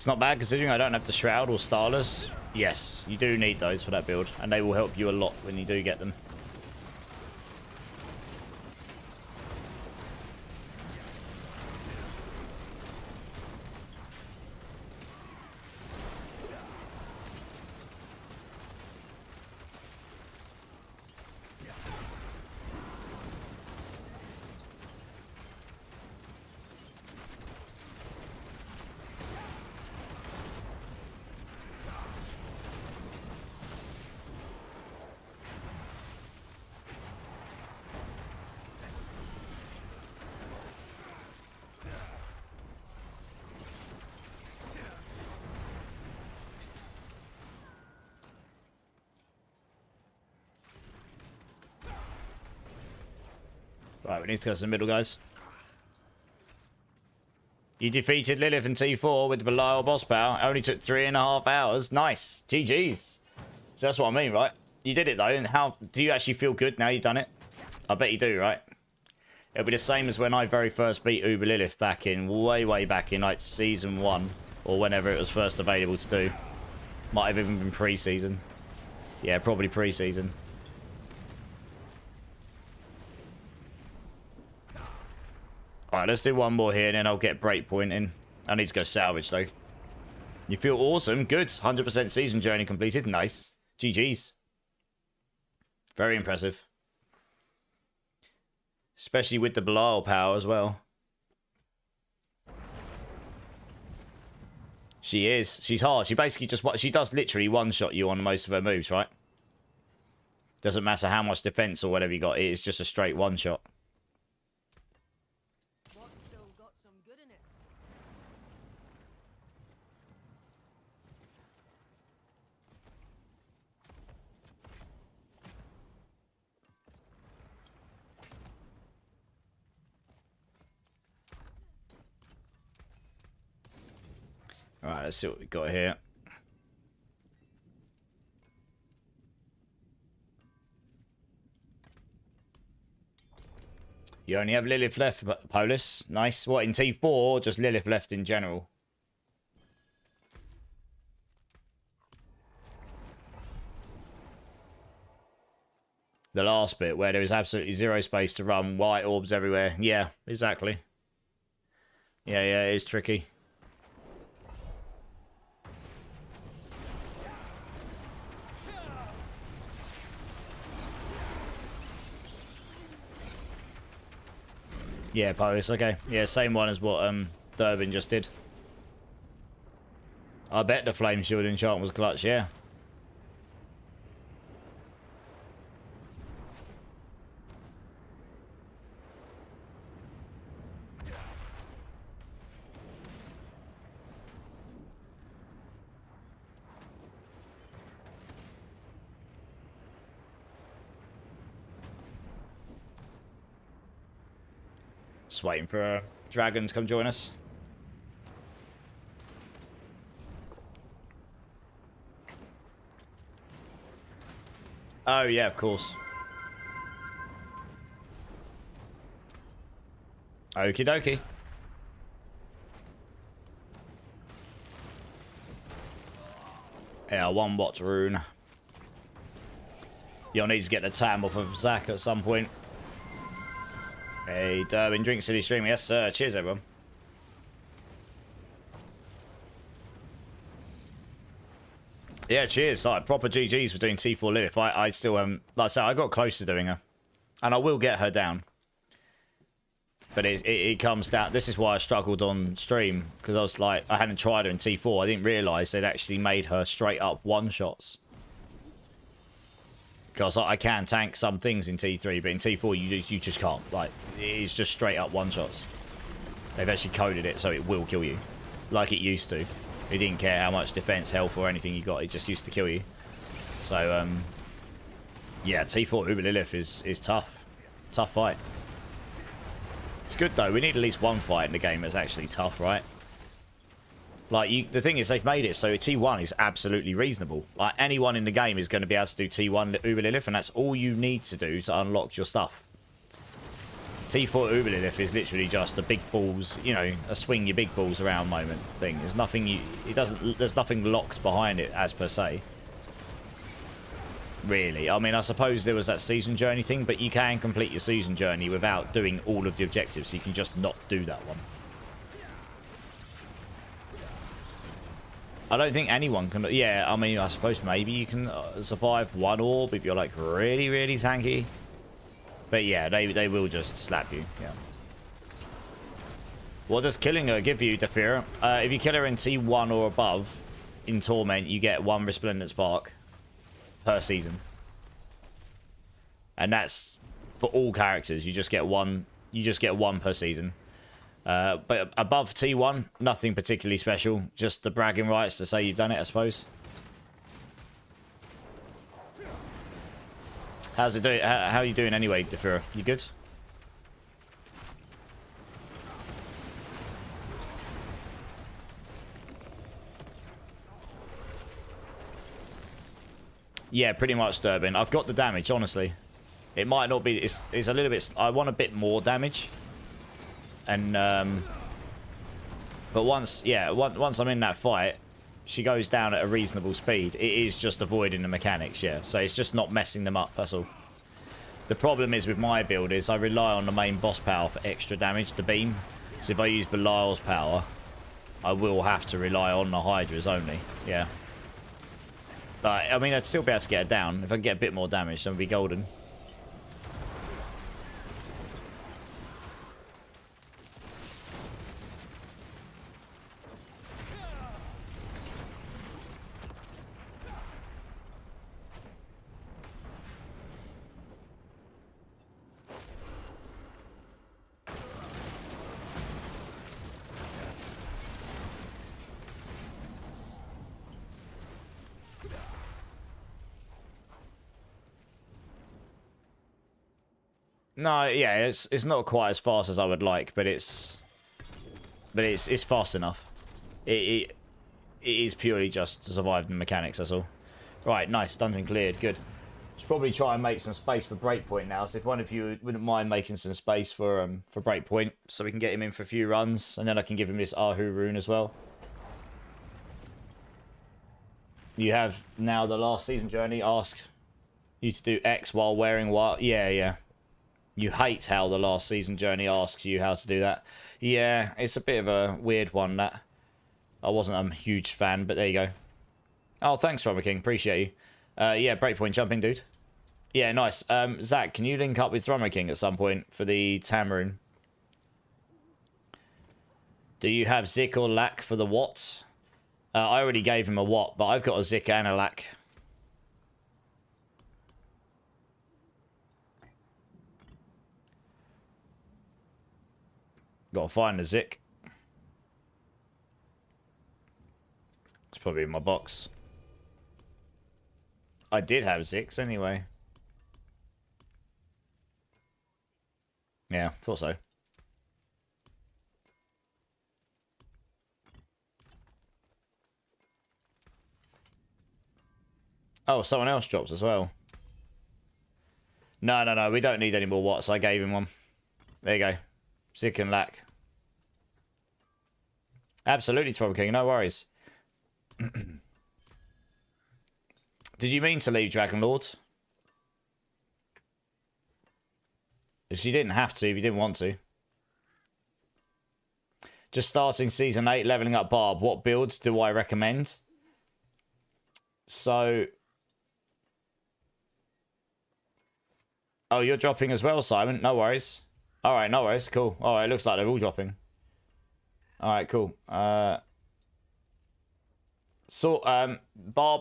It's not bad considering I don't have the Shroud or Starless. Yes, you do need those for that build, and they will help you a lot when you do get them. Right, we need to go to the middle, guys. You defeated Lilith in T4 with the Belial boss power. It only took 3.5 hours. Nice. GG's. So that's what I mean, right? You did it, though. And how do you actually feel good now you've done it? I bet you do, right? It'll be the same as when I very first beat Uber Lilith back in, way back in, like, Season 1. Or whenever it was first available to do. Might have even been pre-season. Yeah, probably pre-season. Alright, let's do one more here and then I'll get breakpoint in. I need to go salvage though. You feel awesome. Good. 100% season journey completed. Nice. GG's. Very impressive. Especially with the Belial power as well. She is. She's hard. She basically just... She does literally one-shot you on most of her moves, right? Doesn't matter how much defense or whatever you got. It is just a straight one-shot. Alright, let's see what we got here. You only have Lilith left, Polis. Nice. What, in T4 or just Lilith left in general? The last bit where there is absolutely zero space to run, white orbs everywhere. Yeah, exactly. Yeah, it is tricky. Yeah, Polis, okay. Yeah, same one as what Durbin just did. I bet the Flame Shield enchant was clutch, yeah. Just waiting for Dragon to come join us. Oh, yeah, of course. Okie dokie. Yeah, one Watts rune. You'll need to get the tam off of Zach at some point. Hey, Durbin, Drink City stream. Yes, sir. Cheers, everyone. Yeah, cheers. Like, proper GG's for doing T4 Lilith. I still haven't... Like I said, I got close to doing her. And I will get her down. But it comes down... This is why I struggled on stream. Because I was like... I hadn't tried her in T4. I didn't realise they'd actually made her straight up one-shots. Because I can tank some things in T3, but in T4 you just can't. Like, it's just straight up one-shots. They've actually coded it so it will kill you. Like it used to. It didn't care how much defense, health, or anything you got. It just used to kill you. So, yeah, T4 Uber Lilith is tough. Tough fight. It's good, though. We need at least one fight in the game that's actually tough, right? Like, the thing is, they've made it so T1 is absolutely reasonable. Like, anyone in the game is going to be able to do T1 Uber Lilith, and that's all you need to do to unlock your stuff. T4 Uber Lilith is literally just a big balls, you know, a swing your big balls around moment thing. There's nothing there's nothing locked behind it as per se. Really. I mean, I suppose there was that season journey thing, but you can complete your season journey without doing all of the objectives, so you can just not do that one. I don't think anyone can... Yeah, I mean, I suppose maybe you can survive one orb if you're, like, really, really tanky. But, yeah, they will just slap you, yeah. What does killing her give you, Defira? If you kill her in T1 or above, in Torment, you get 1 Resplendent Spark per season. And that's for all characters. You just get one per season. But above T1, nothing particularly special. Just the bragging rights to say you've done it, I suppose. How's it doing? How are you doing anyway, Defura? You good? Yeah, pretty much, Durbin. I've got the damage, honestly. It might not be... It's a little bit... I want a bit more damage. And, but once I'm in that fight, she goes down at a reasonable speed. It is just avoiding the mechanics, yeah. So it's just not messing them up, that's all. The problem is with my build is I rely on the main boss power for extra damage, the beam. So if I use Belial's power, I will have to rely on the Hydras only, yeah. But, I mean, I'd still be able to get her down. If I can get a bit more damage, then it'll be golden. No, yeah, it's not quite as fast as I would like, but it's fast enough. It is purely just to survive the mechanics, that's all. Right, nice, dungeon cleared, good. Should probably try and make some space for Breakpoint now. So if one of you wouldn't mind making some space for Breakpoint, so we can get him in for a few runs, and then I can give him this Ahu rune as well. You have now the last season journey asked you to do X while wearing Y. Yeah. You hate how the last season journey asks you how to do that. Yeah, it's a bit of a weird one, that. I wasn't a huge fan, but there you go. Oh, thanks, Robert King. Appreciate you. Yeah, Breakpoint jumping, dude. Yeah, nice. Zach, can you link up with Thrummer King at some point for the Tamarin? Do you have Zik or Lack for the Watt? I already gave him a Watt, but I've got a Zik and a Lack. Gotta find the Zik. It's probably in my box. I did have Ziks anyway. Yeah, thought so. Oh, someone else drops as well. No, we don't need any more Watts. I gave him one. There you go. Zik and Lack. Absolutely, Throb King. No worries. Did you mean to leave Dragon Lord? If you didn't have to, if you didn't want to. Just starting Season 8, leveling up Barb. What builds do I recommend? So... Oh, you're dropping as well, Simon. No worries. Alright, no worries. Cool. Alright, looks like they're all dropping. Alright, cool. Barb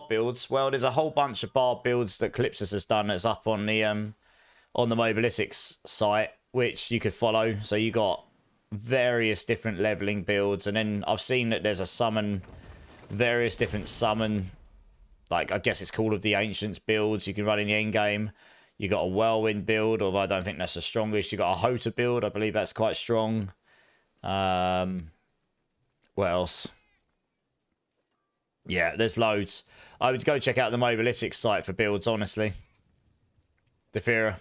builds. Well, there's a whole bunch of Barb builds that Calypsis has done that's up on the Mobalytics site, which you could follow. So you got various different leveling builds, and then I've seen that there's a summon, various different summon, like I guess it's Call of the Ancients builds you can run in the end game. You got a Whirlwind build, although I don't think that's the strongest. You got a Hota build, I believe that's quite strong. What else? Yeah, there's loads. I would go check out the Mobalytics site for builds, honestly. Defira.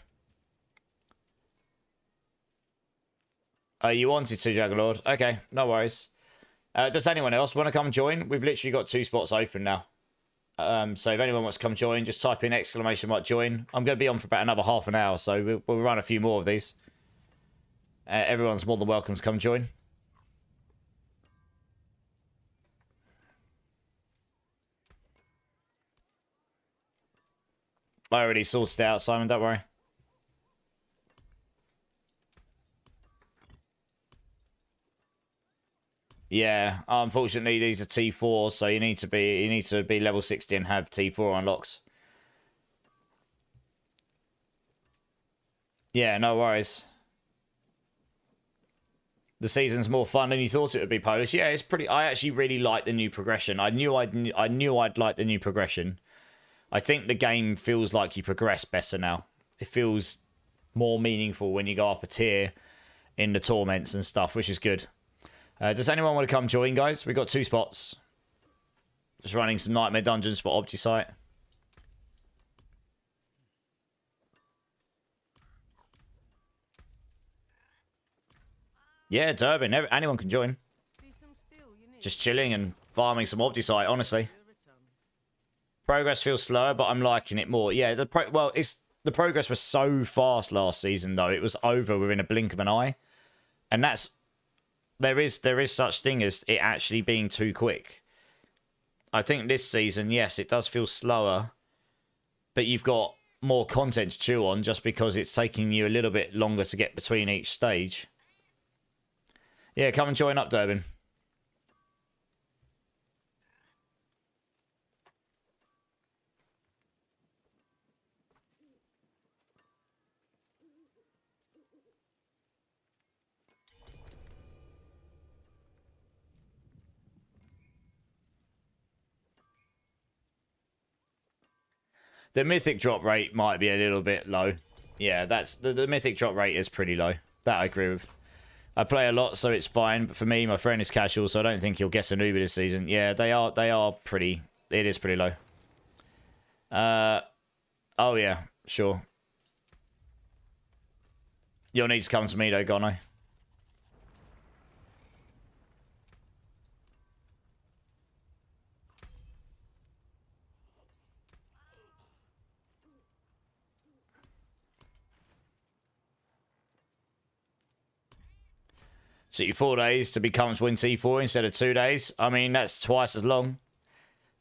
You wanted to, Dragonlord? Okay, no worries. Does anyone else want to come join? We've literally got 2 spots open now. So if anyone wants to come join, just type in ! join. I'm going to be on for about another half an hour, so we'll run a few more of these. Everyone's more than welcome to come join. I already sorted it out, Simon, don't worry. Yeah, unfortunately these are T4, so you need to be level 60 and have T4 unlocks. Yeah, no worries. The season's more fun than you thought it would be, Polish. Yeah, it's pretty. I actually really like the new progression. I knew I'd like the new progression. I think the game feels like you progress better now. It feels more meaningful when you go up a tier in the torments and stuff, which is good. Does anyone want to come join, guys? We've got 2 spots. Just running some Nightmare Dungeons for Obgisite. Yeah, Durbin. Anyone can join. Just chilling and farming some Obdicite, honestly. Progress feels slower, but I'm liking it more. Yeah, the progress was so fast last season, though. It was over within a blink of an eye. And there is such thing as it actually being too quick. I think this season, yes, it does feel slower, but you've got more content to chew on just because it's taking you a little bit longer to get between each stage. Yeah, come and join up, Durbin. The mythic drop rate might be a little bit low. Yeah, that's the mythic drop rate is pretty low. That I agree with. I play a lot, so it's fine. But for me, my friend is casual, so I don't think he'll guess a newbie this season. Yeah, they are pretty. It is pretty low. Oh yeah, sure. You'll need to come to me though, Gono. So you 4 days to become Win T4 instead of 2 days. I mean, that's twice as long.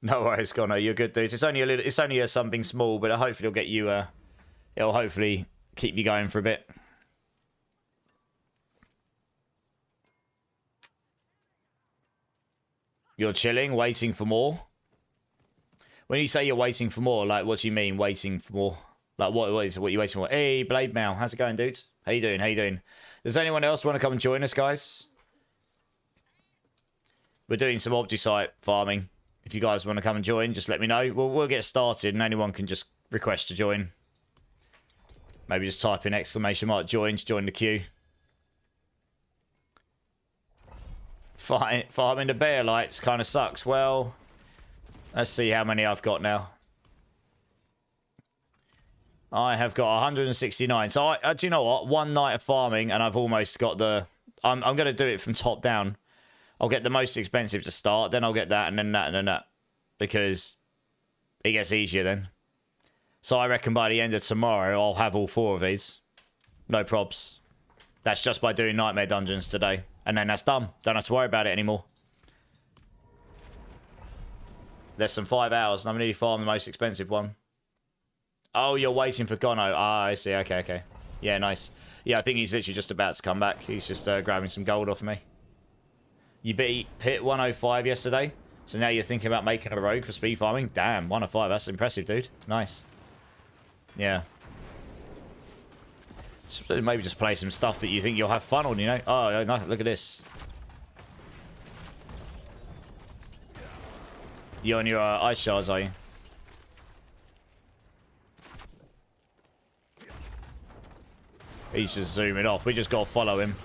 No worries, Connor. You're good, dude. It's only a little. It's only something small, but hopefully it'll get you. It'll hopefully keep you going for a bit. You're chilling, waiting for more. When you say you're waiting for more, like, what do you mean waiting for more? Like, what are you waiting for? Hey, Blade Mail, how's it going, dude? How you doing? How you doing? Does anyone else want to come and join us, guys? We're doing some Obdicite farming. If you guys want to come and join, just let me know. We'll get started, and anyone can just request to join. Maybe just type in exclamation mark join to join the queue. Farming the bear lights kind of sucks. Well, let's see how many I've got now. I have got 169. So, do you know what? One night of farming, and I've almost got the... I'm going to do it from top down. I'll get the most expensive to start, then I'll get that, and then that, and then that. Because it gets easier then. So I reckon by the end of tomorrow, I'll have all 4 of these. No probs. That's just by doing Nightmare Dungeons today. And then that's done. Don't have to worry about it anymore. Less than 5 hours, and I'm nearly farming the most expensive one. Oh, you're waiting for Gono. Ah, I see. Okay, okay. Yeah, nice. Yeah, I think he's literally just about to come back. He's just grabbing some gold off me. You beat Pit 105 yesterday, so now you're thinking about making a rogue for speed farming? Damn, 105. That's impressive, dude. Nice. Yeah. Maybe just play some stuff that you think you'll have fun on, you know? Oh, no, look at this. You on your ice shards, are you? He's just zooming off. We just got to follow him.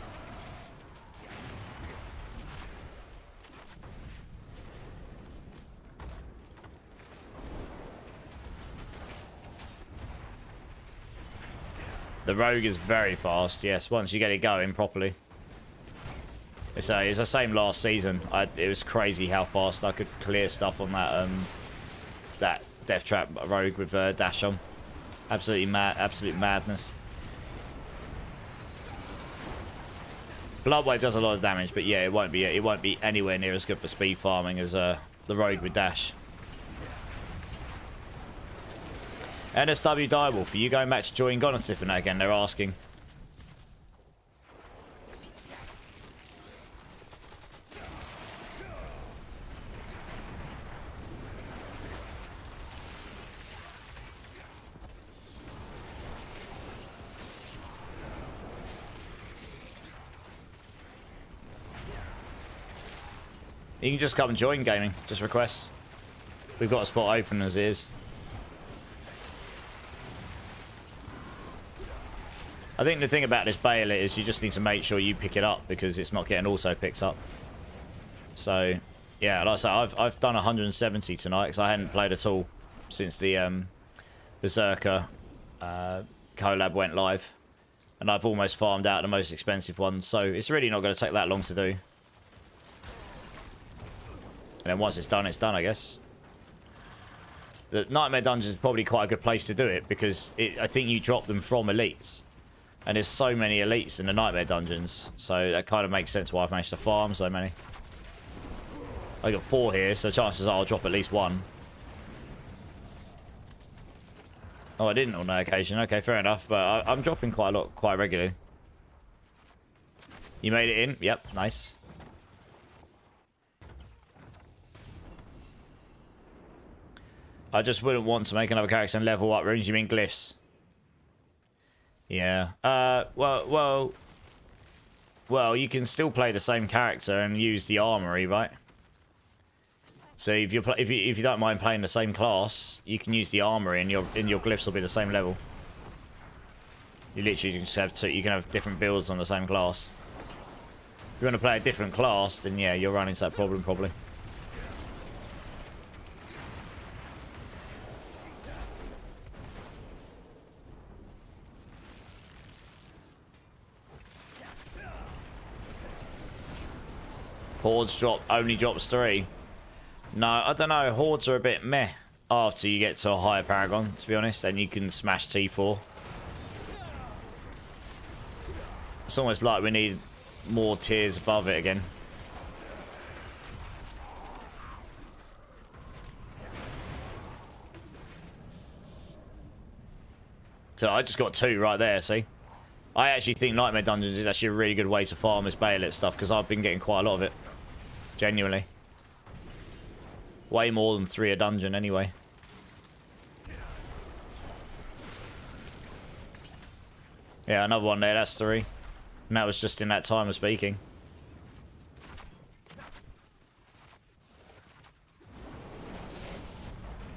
The rogue is very fast, yes, once you get it going properly. It's the same last season. It was crazy how fast I could clear stuff on that Death Trap rogue with dash on. Absolutely mad, absolute madness. Bloodwave does a lot of damage, but yeah, it won't be anywhere near as good for speed farming as the rogue with dash. NSW Diablo, for you going back to join Gonosif and that again, they're asking. You can just come and join gaming, just request. We've got a spot open as is. I think the thing about this Bayonet is you just need to make sure you pick it up because it's not getting auto picked up. So, yeah, like I say, I've done 170 tonight because I hadn't played at all since the Berserker collab went live. And I've almost farmed out the most expensive one, so it's really not going to take that long to do. And then once it's done, I guess. The Nightmare Dungeon is probably quite a good place to do it, because I think you drop them from elites. And there's so many elites in the Nightmare Dungeons, so that kind of makes sense why I've managed to farm so many. I got 4 here, so chances are I'll drop at least 1. Oh, I didn't on that occasion. Okay, fair enough. But I'm dropping quite a lot, quite regularly. You made it in? Yep, nice. I just wouldn't want to make another character and level up runes. You mean glyphs? Yeah. Well, you can still play the same character and use the armory, right? So if you don't mind playing the same class, you can use the armory, and your glyphs will be the same level. You literally just have you can have different builds on the same class. If you want to play a different class, then yeah, you'll run into that problem probably. Hordes only drops 3. No, I don't know. Hordes are a bit meh after you get to a higher Paragon, to be honest, and you can smash T4. It's almost like we need more tiers above it again. So I just got 2 right there, see? I actually think Nightmare Dungeons is actually a really good way to farm this Bayonet stuff, because I've been getting quite a lot of it. Genuinely. Way more than 3 a dungeon, anyway. Yeah, another one there, that's 3. And that was just in that time of speaking.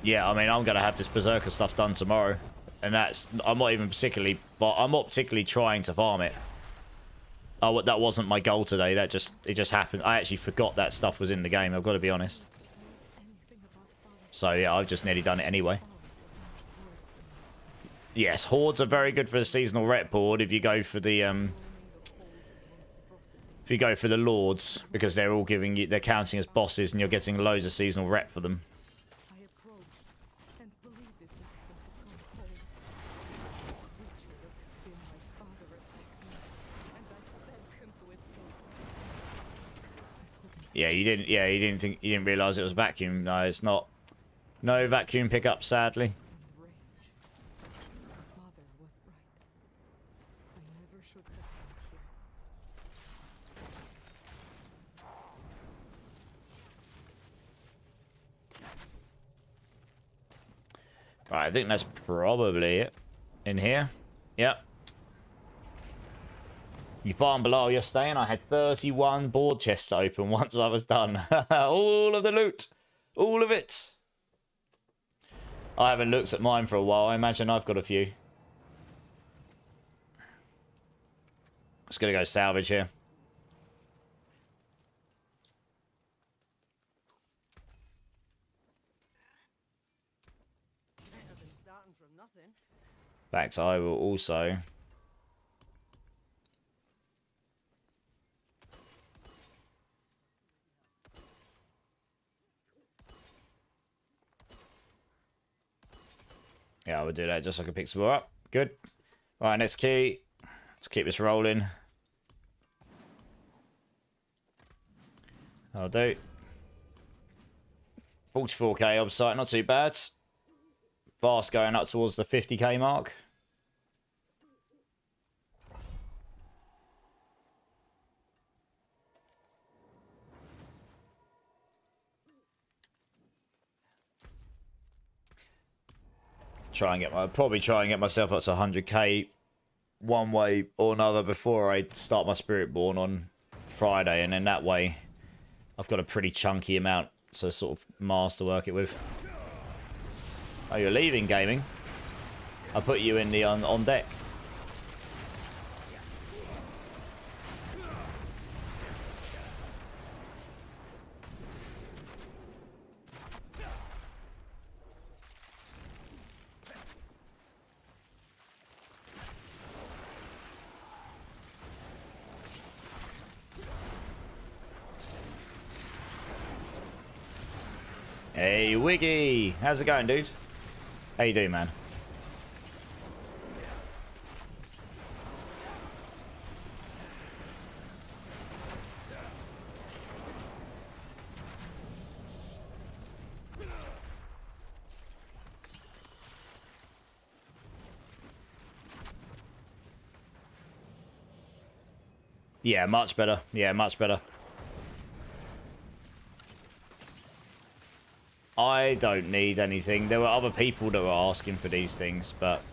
Yeah, I mean, I'm going to have this Berserker stuff done tomorrow. And I'm not particularly trying to farm it. Oh, that wasn't my goal today. It just happened. I actually forgot that stuff was in the game. I've got to be honest. So yeah, I've just nearly done it anyway. Yes, hordes are very good for the seasonal rep board if you go for the lords, because they're all they're counting as bosses, and you're getting loads of seasonal rep for them. Yeah, you didn't realize it was vacuum. No, it's not. No vacuum pickup, sadly. Right, I think that's probably it in here. Yep. You farm below yesterday, and I had 31 board chests open once I was done. All of the loot. All of it. I haven't looked at mine for a while. I imagine I've got a few. Just gonna go salvage here. Facts, I will also... Yeah, I would do that just so I can pick some more up. Good. Right, next key. Let's keep this rolling. I'll do. 44k upside, not too bad. Fast going up towards the 50k mark. Probably try and get myself up to 100k one way or another before I start my Spiritborn on Friday, and then that way I've got a pretty chunky amount to sort of masterwork it with. Oh, you're leaving gaming? I put you in the on deck. Hey, Wiggy! How's it going, dude? How you doing, man? Yeah, much better. Yeah, much better. I don't need anything. There were other people that were asking for these things, but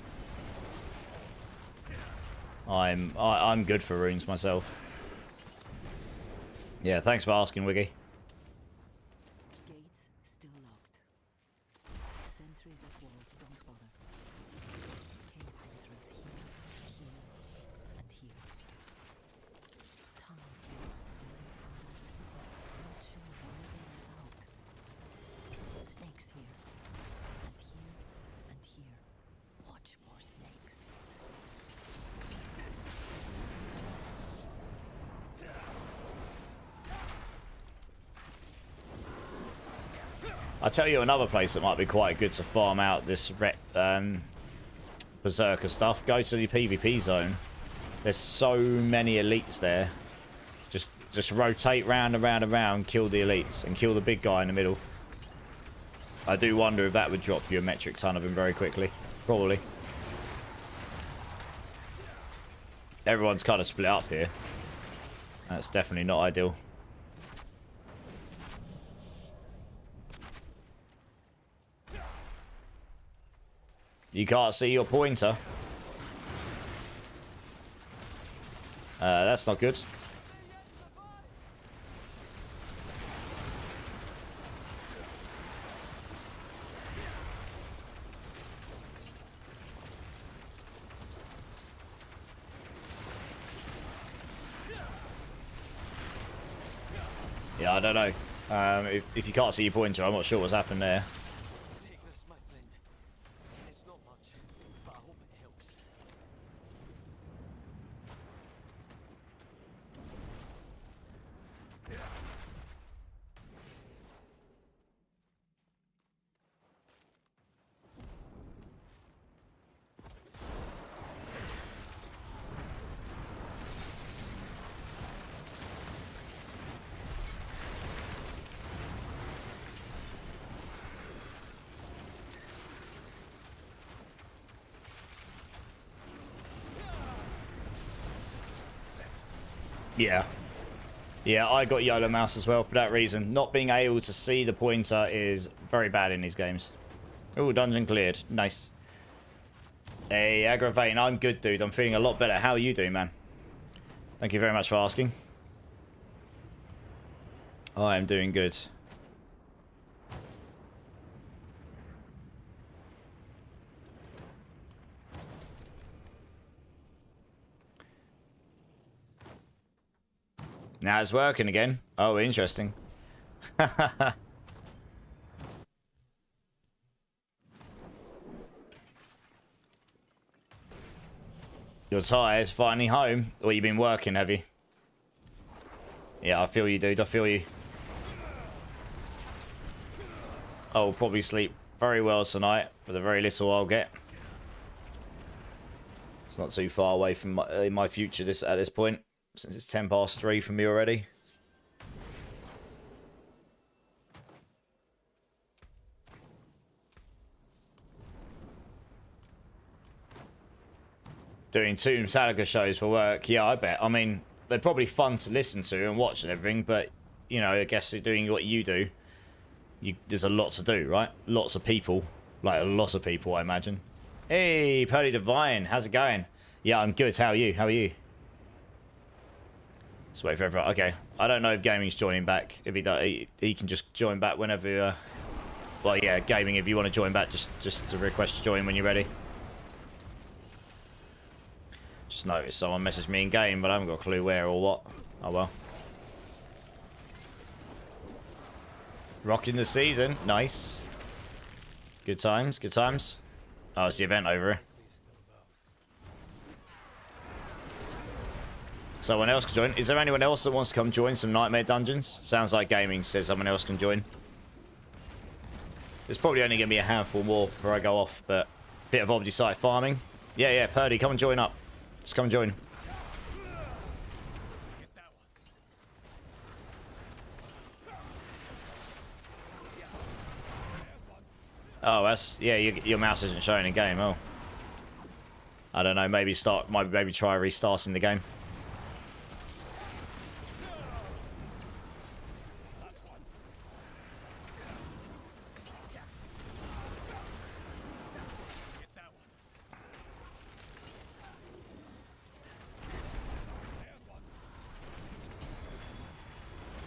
I'm good for runes myself. Yeah, thanks for asking, Wiggy. Gates still locked. Sentries at walls don't bother. Cave entrance here, and here. Tunnels lost in the city. Not sure why they let out. Snakes here, and here. Watch for snakes. I'll tell you another place that might be quite good to farm out this Berserker stuff. Go to the PvP zone. There's so many elites there. Just rotate round and round and round, kill the elites, and kill the big guy in the middle. I do wonder if that would drop you a metric ton of him very quickly. Probably. Everyone's kind of split up here. That's definitely not ideal. You can't see your pointer. That's not good. Yeah, I don't know. If you can't see your pointer, I'm not sure what's happened there. Take this, my friend. It's not much, but I hope it helps. Yeah. Yeah, I got YOLO mouse as well for that reason. Not being able to see the pointer is very bad in these games. Oh, dungeon cleared. Nice. Hey, Aggravating. I'm good, dude. I'm feeling a lot better. How are you doing, man? Thank you very much for asking. I am doing good. Now it's working again. Oh, interesting. You're tired, finally home. Or you've been working, have you? Yeah, I feel you, dude. I feel you. I'll probably sleep very well tonight with the very little I'll get. It's not too far away from my future at this point, since it's 3:10 for me already. Doing 2 Metallica shows for work, yeah, I bet. I mean, they're probably fun to listen to and watch and everything, but, you know, I guess doing what you do, there's a lot to do, right? Lots of people. Like, a lot of people, I imagine. Hey, Pearly Divine, how's it going? Yeah, I'm good. How are you? How are you? Let's wait for everyone. Okay, I don't know if Gaming's joining back. If he does, he can just join back whenever. Well, yeah, Gaming. If you want to join back, just to request to join when you're ready. Just noticed someone messaged me in game, but I haven't got a clue where or what. Oh well. Rocking the season, nice. Good times, good times. Oh, it's the event over here. Someone else can join. Is there anyone else that wants to come join some Nightmare Dungeons? Sounds like Gaming says someone else can join. There's probably only going to be a handful more before I go off, but a bit of Obdicite farming. Yeah, yeah, Purdy, come and join up. Just come and join. Oh, that's... Yeah, your mouse isn't showing in game. Oh. I don't know, maybe try restarting the game.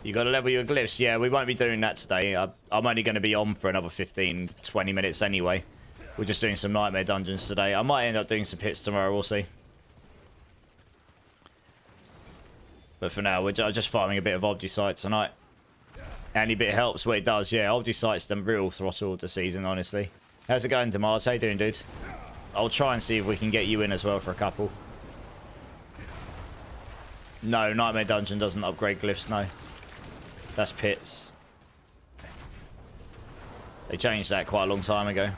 You got to level your glyphs. Yeah, we won't be doing that today. I'm only going to be on for another 15, 20 minutes anyway. We're just doing some nightmare dungeons today. I might end up doing some hits tomorrow, we'll see. But for now, we're just farming a bit of Obdicite tonight. Any bit helps what it does. Yeah, Obdicite's the real throttle of the season, honestly. How's it going, Demars? How you doing, dude? I'll try and see if we can get you in as well for a couple. No, Nightmare Dungeon doesn't upgrade glyphs, no. That's pits. They changed that quite a long time ago.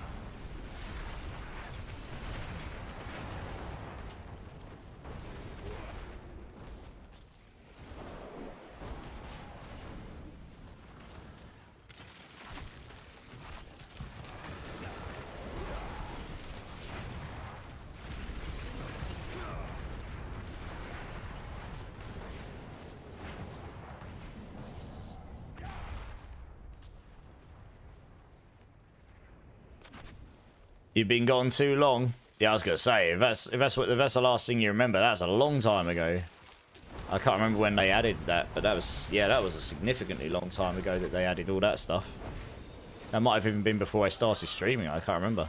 You've been gone too long. Yeah, I was gonna say if that's the last thing you remember, that's a long time ago. I can't remember when they added that, but that was a significantly long time ago that they added all that stuff. That might have even been before I started streaming. I can't remember.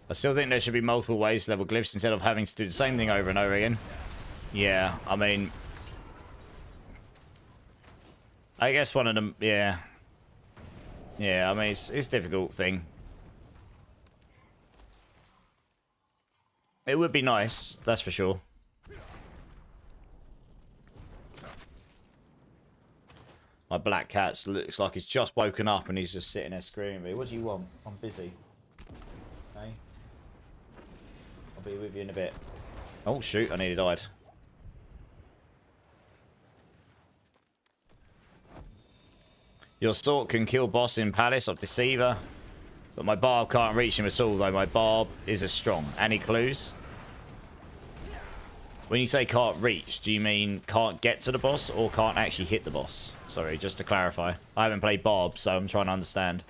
I still think there should be multiple ways to level glyphs instead of having to do the same thing over and over again. Yeah, I mean... I guess one of them... Yeah. Yeah, I mean, it's a difficult thing. It would be nice, that's for sure. My black cat looks like he's just woken up and he's just sitting there screaming at me. What do you want? I'm busy. Okay. I'll be with you in a bit. Oh shoot, I nearly died. Your sword can kill boss in Palace of Deceiver, but my barb can't reach him at all, though my barb is as strong. Any clues? When you say can't reach, do you mean can't get to the boss or can't actually hit the boss? Sorry, just to clarify. I haven't played barb, so I'm trying to understand.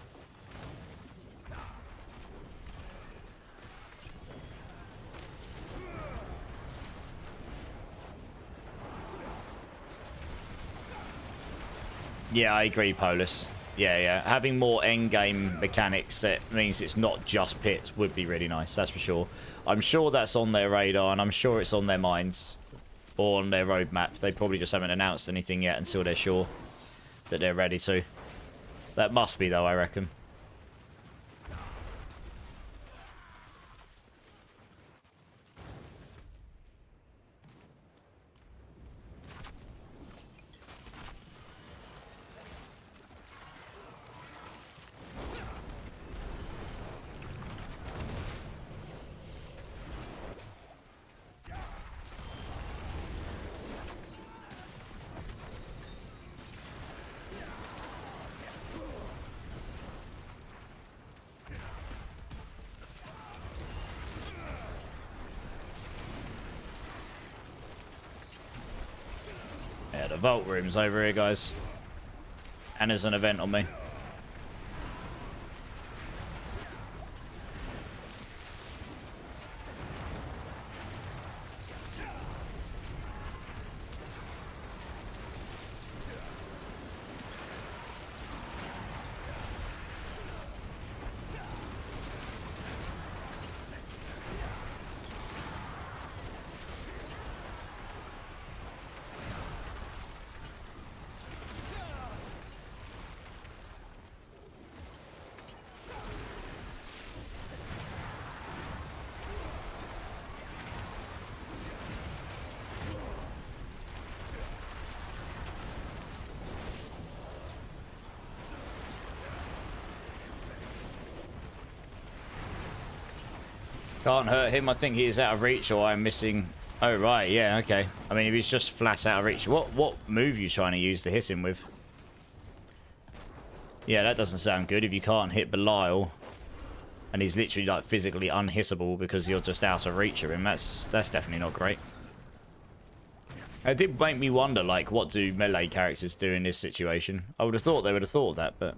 Yeah, I agree, Polus. Yeah, yeah. Having more endgame mechanics that means it's not just pits would be really nice, that's for sure. I'm sure that's on their radar, and I'm sure it's on their minds. Or on their roadmap. They probably just haven't announced anything yet until they're sure that they're ready to. That must be, though, I reckon. Yeah, the vault room's over here, guys. And there's an event on me. Can't hurt him. I think he is out of reach, or I'm missing... Oh, right. Yeah, okay. I mean, if he's just flat out of reach... What move are you trying to use to hit him with? Yeah, that doesn't sound good if you can't hit Belial. And he's literally, like, physically unhittable because you're just out of reach of him. That's definitely not great. It did make me wonder, like, what do melee characters do in this situation? I would have thought they would have thought of that, but...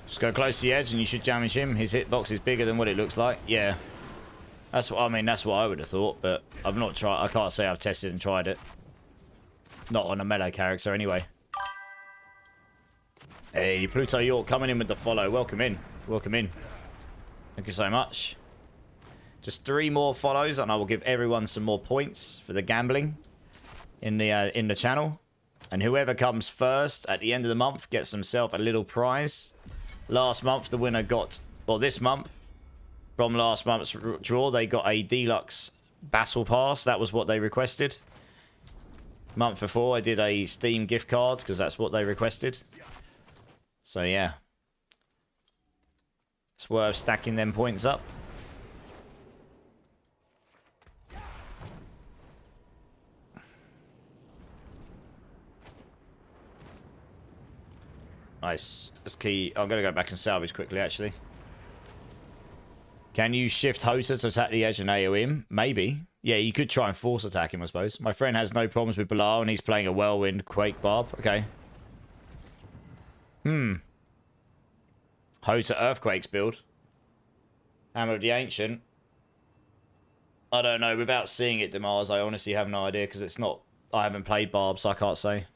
Just go close to the edge and you should damage him. His hitbox is bigger than what it looks like. Yeah. That's what I mean, that's what I would have thought, but I've not tried. I can't say I've tested and tried it. Not on a melee character anyway. Hey, Pluto York coming in with the follow. Welcome in. Welcome in. Thank you so much. Just 3 more follows and I will give everyone some more points for the gambling in the channel. And whoever comes first at the end of the month gets themselves a little prize. Last month, the winner got... Well, this month, from last month's draw, they got a deluxe battle pass. That was what they requested. Month before, I did a Steam gift card, because that's what they requested. So, yeah. It's worth stacking them points up. Nice. That's key. I'm going to go back and salvage quickly, actually. Can you shift Hota to attack the edge and AoE him? Maybe. Yeah, you could try and force attack him, I suppose. My friend has no problems with Belial, and he's playing a Whirlwind Quake Barb. Okay. Hota Earthquakes build. Hammer of the Ancient. I don't know. Without seeing it, Demars, I honestly have no idea, because it's not... I haven't played Barb, so I can't say.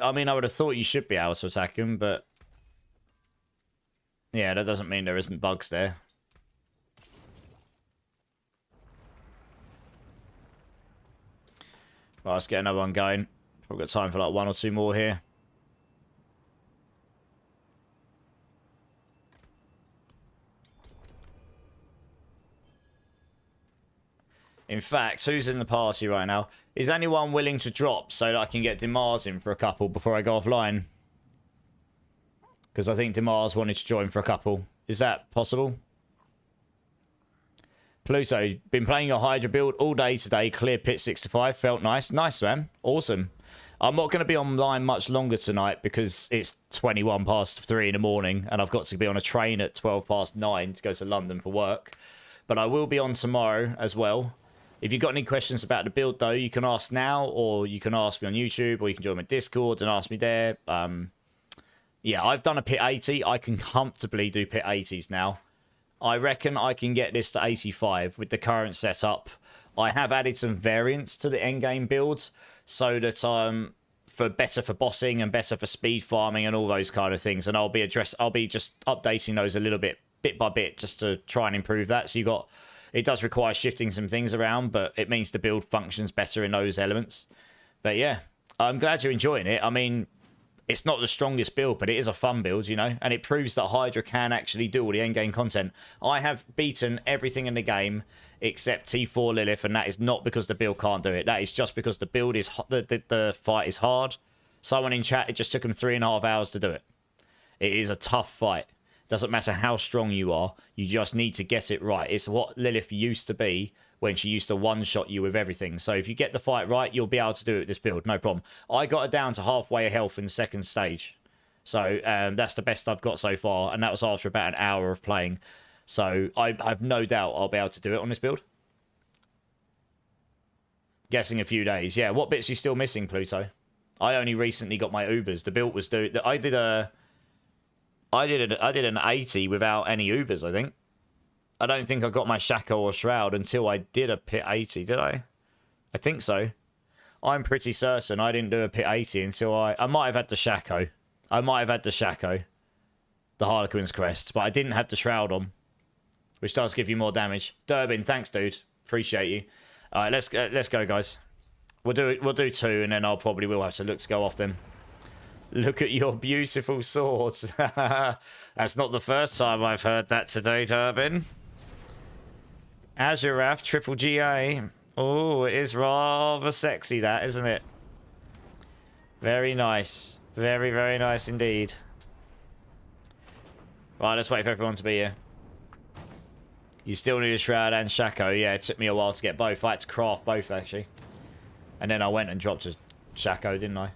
I mean, I would have thought you should be able to attack him, but... Yeah, that doesn't mean there isn't bugs there. Right, let's get another one going. We've got time for like 1 or 2 more here. In fact, who's in the party right now? Is anyone willing to drop so that I can get Demars in for a couple before I go offline? Because I think Demars wanted to join for a couple. Is that possible? Pluto, been playing your Hydra build all day today. Clear pit 65. Felt nice. Nice, man. Awesome. I'm not going to be online much longer tonight because it's 21 past 3 in the morning and I've got to be on a train at 12 past 9 to go to London for work. But I will be on tomorrow as well. If you've got any questions about the build, though, you can ask now, or you can ask me on YouTube, or you can join my Discord and ask me there. Yeah, I've done a pit 80. I can comfortably do pit 80s now. I reckon I can get this to 85 with the current setup. I have added some variants to the endgame builds so that for better for bossing and better for speed farming and all those kind of things. And I'll be just updating those a little bit by bit just to try and improve that. So you got... It does require shifting some things around, but it means the build functions better in those elements. But yeah, I'm glad you're enjoying it. I mean, it's not the strongest build, but it is a fun build, you know? And it proves that Hydra can actually do all the endgame content. I have beaten everything in the game except T4 Lilith, and that is not because the build can't do it. That is just because the build is... The fight is hard. Someone in chat, it just took them 3.5 hours to do it. It is a tough fight. Doesn't matter how strong you are, you just need to get it right. It's what Lilith used to be when she used to one-shot you with everything. So if you get the fight right, you'll be able to do it with this build, no problem. I got her down to halfway of health in the second stage. So that's the best I've got so far, and that was after about an hour of playing. So I have no doubt I'll be able to do it on this build. Guessing a few days. Yeah, what bits are you still missing, Pluto? I only recently got my Ubers. The build was... I did a... I did an 80 without any Ubers, I think. I don't think I got my Shaco or Shroud until I did a pit 80, did I? I think so. I'm pretty certain I didn't do a pit 80 until I might have had the Shaco. I might have had the Shaco. The Harlequin's Crest, but I didn't have the Shroud on, which does give you more damage. Durbin, thanks, dude. Appreciate you. All right, let's go, guys. We'll do 2, and then I'll probably will have to look to go off them. Look at your beautiful swords. That's not the first time I've heard that today, Durbin. Azurath, triple GA. Oh, it is rather sexy, that, isn't it? Very nice. Very, very nice indeed. Right, let's wait for everyone to be here. You still need a Shroud and Shaco. Yeah, it took me a while to get both. I had to craft both, actually. And then I went and dropped a Shaco, didn't I?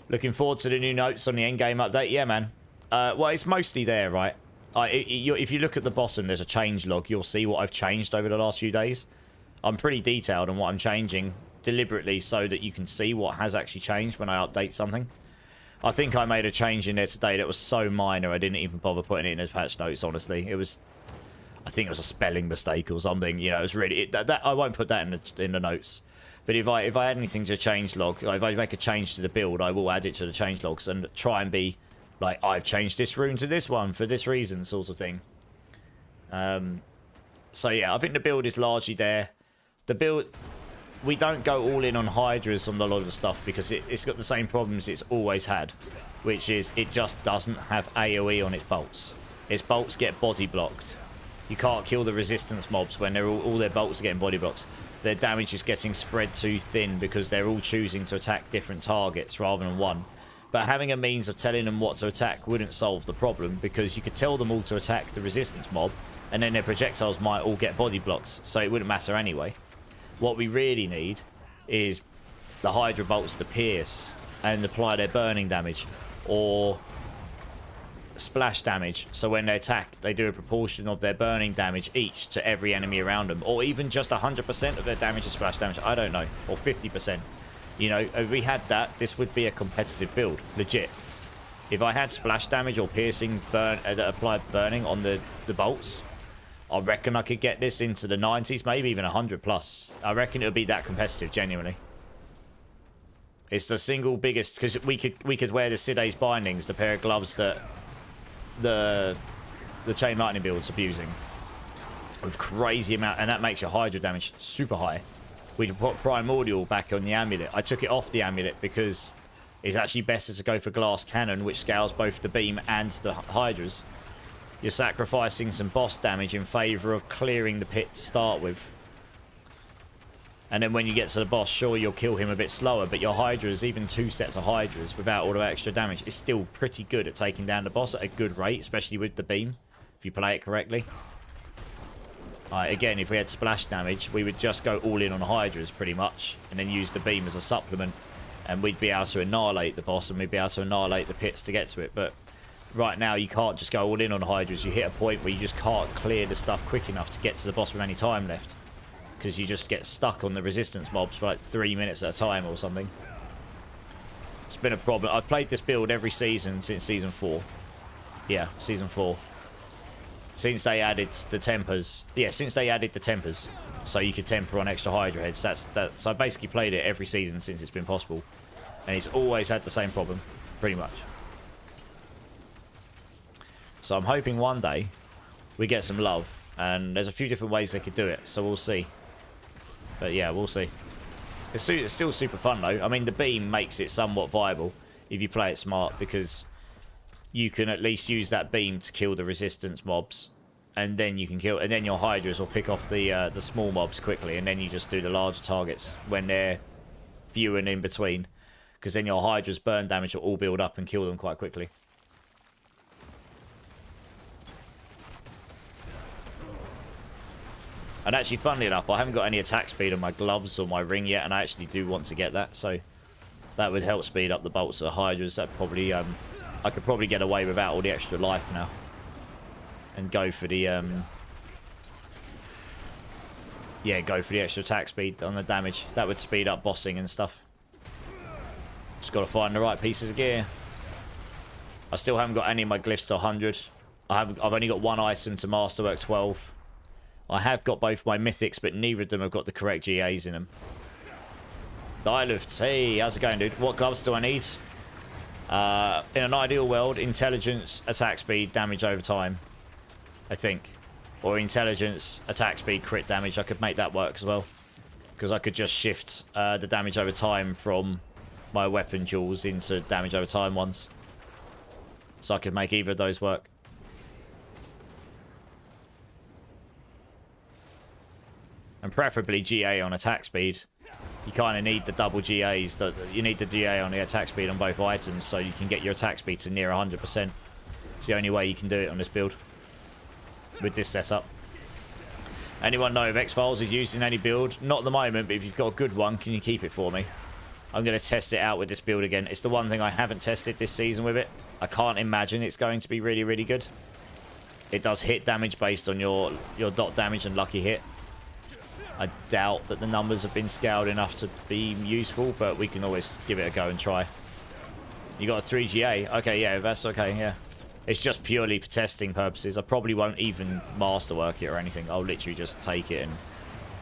Looking forward to the new notes on the endgame update. Yeah, man. Well, it's mostly there, right? If you look at the bottom, there's a change log. You'll see what I've changed over the last few days. I'm pretty detailed on what I'm changing deliberately so that you can see what has actually changed when I update something. I think I made a change in there today that was so minor I didn't even bother putting it in as patch notes, honestly. It was... I think it was a spelling mistake or something. You know, it was really... I won't put that in the notes. But if I had anything to change log, like if I make a change to the build, I will add it to the change logs and try and be like, I've changed this rune to this one for this reason, sort of thing. So yeah, I think the build is largely there. The build, we don't go all in on Hydras on a lot of the stuff because it's got the same problems it's always had, which is it just doesn't have AoE on its bolts. Its bolts get body blocked. You can't kill the resistance mobs when they're all their bolts are getting body blocks. Their damage is getting spread too thin because they're all choosing to attack different targets rather than one. But having a means of telling them what to attack wouldn't solve the problem because you could tell them all to attack the resistance mob and then their projectiles might all get body blocks, so it wouldn't matter anyway. What we really need is the Hydra bolts to pierce and apply their burning damage or splash damage, so when they attack they do a proportion of their burning damage each to every enemy around them, or even just 100% of their damage is splash damage, I don't know, or 50%. You know, if we had that, this would be a competitive build, legit. If I had splash damage or piercing that applied burning on the bolts, I reckon I could get this into the 90s, maybe even 100 plus. I reckon it would be that competitive, genuinely. It's the single biggest, because we could wear the Siday's bindings, the pair of gloves that the Chain Lightning build's abusing with crazy amount, and that makes your Hydra damage super high. We put Primordial back on the amulet. I took it off the amulet because it's actually better to go for Glass Cannon, which scales both the beam and the Hydras. You're sacrificing some boss damage in favour of clearing the pit to start with. And then when you get to the boss, sure, you'll kill him a bit slower, but your Hydras, even 2 sets of Hydras without all the extra damage, is still pretty good at taking down the boss at a good rate, especially with the beam, if you play it correctly. Again, if we had splash damage, we would just go all in on Hydras pretty much, and then use the beam as a supplement, and we'd be able to annihilate the boss, and we'd be able to annihilate the pits to get to it. But right now, you can't just go all in on Hydras. You hit a point where you just can't clear the stuff quick enough to get to the boss with any time left, because you just get stuck on the resistance mobs for like 3 minutes at a time or something. It's been a problem. I've played this build every season since Season 4. Yeah, Season 4. Since they added the tempers. Yeah, since they added the tempers. So you could temper on extra Hydra heads. So I basically played it every season since it's been possible. And it's always had the same problem. Pretty much. So I'm hoping one day we get some love. And there's a few different ways they could do it. So we'll see. But yeah, we'll see. It's still super fun though. I mean, the beam makes it somewhat viable if you play it smart, because you can at least use that beam to kill the resistance mobs, and then you can kill, and then your Hydras will pick off the small mobs quickly, and then you just do the larger targets when they're few and in between, because then your Hydras burn damage will all build up and kill them quite quickly. And actually, funnily enough, I haven't got any attack speed on my gloves or my ring yet, and I actually do want to get that, so that would help speed up the bolts of the Hydras. That probably I could probably get away without all the extra life now, and go for the yeah, go for the extra attack speed on the damage. That would speed up bossing and stuff. Just got to find the right pieces of gear. I still haven't got any of my glyphs to 100. I've only got one item to Masterwork 12. I have got both my mythics, but neither of them have got the correct GAs in them. Diabloiv, hey, how's it going, dude? What gloves do I need? In an ideal world, intelligence, attack speed, damage over time, I think. Or intelligence, attack speed, crit damage. I could make that work as well. Because I could just shift the damage over time from my weapon jewels into damage over time ones. So I could make either of those work. And preferably GA on attack speed. You kind of need the double GAs. You need the GA on the attack speed on both items so you can get your attack speed to near 100%. It's the only way you can do it on this build. With this setup. Anyone know if X-Files is used in any build? Not at the moment, but if you've got a good one, can you keep it for me? I'm going to test it out with this build again. It's the one thing I haven't tested this season with it. I can't imagine it's going to be really, really good. It does hit damage based on your dot damage and lucky hit. I doubt that the numbers have been scaled enough to be useful, but we can always give it a go and try. You got a 3GA? Okay, yeah, that's okay, yeah. It's just purely for testing purposes. I probably won't even masterwork it or anything. I'll literally just take it and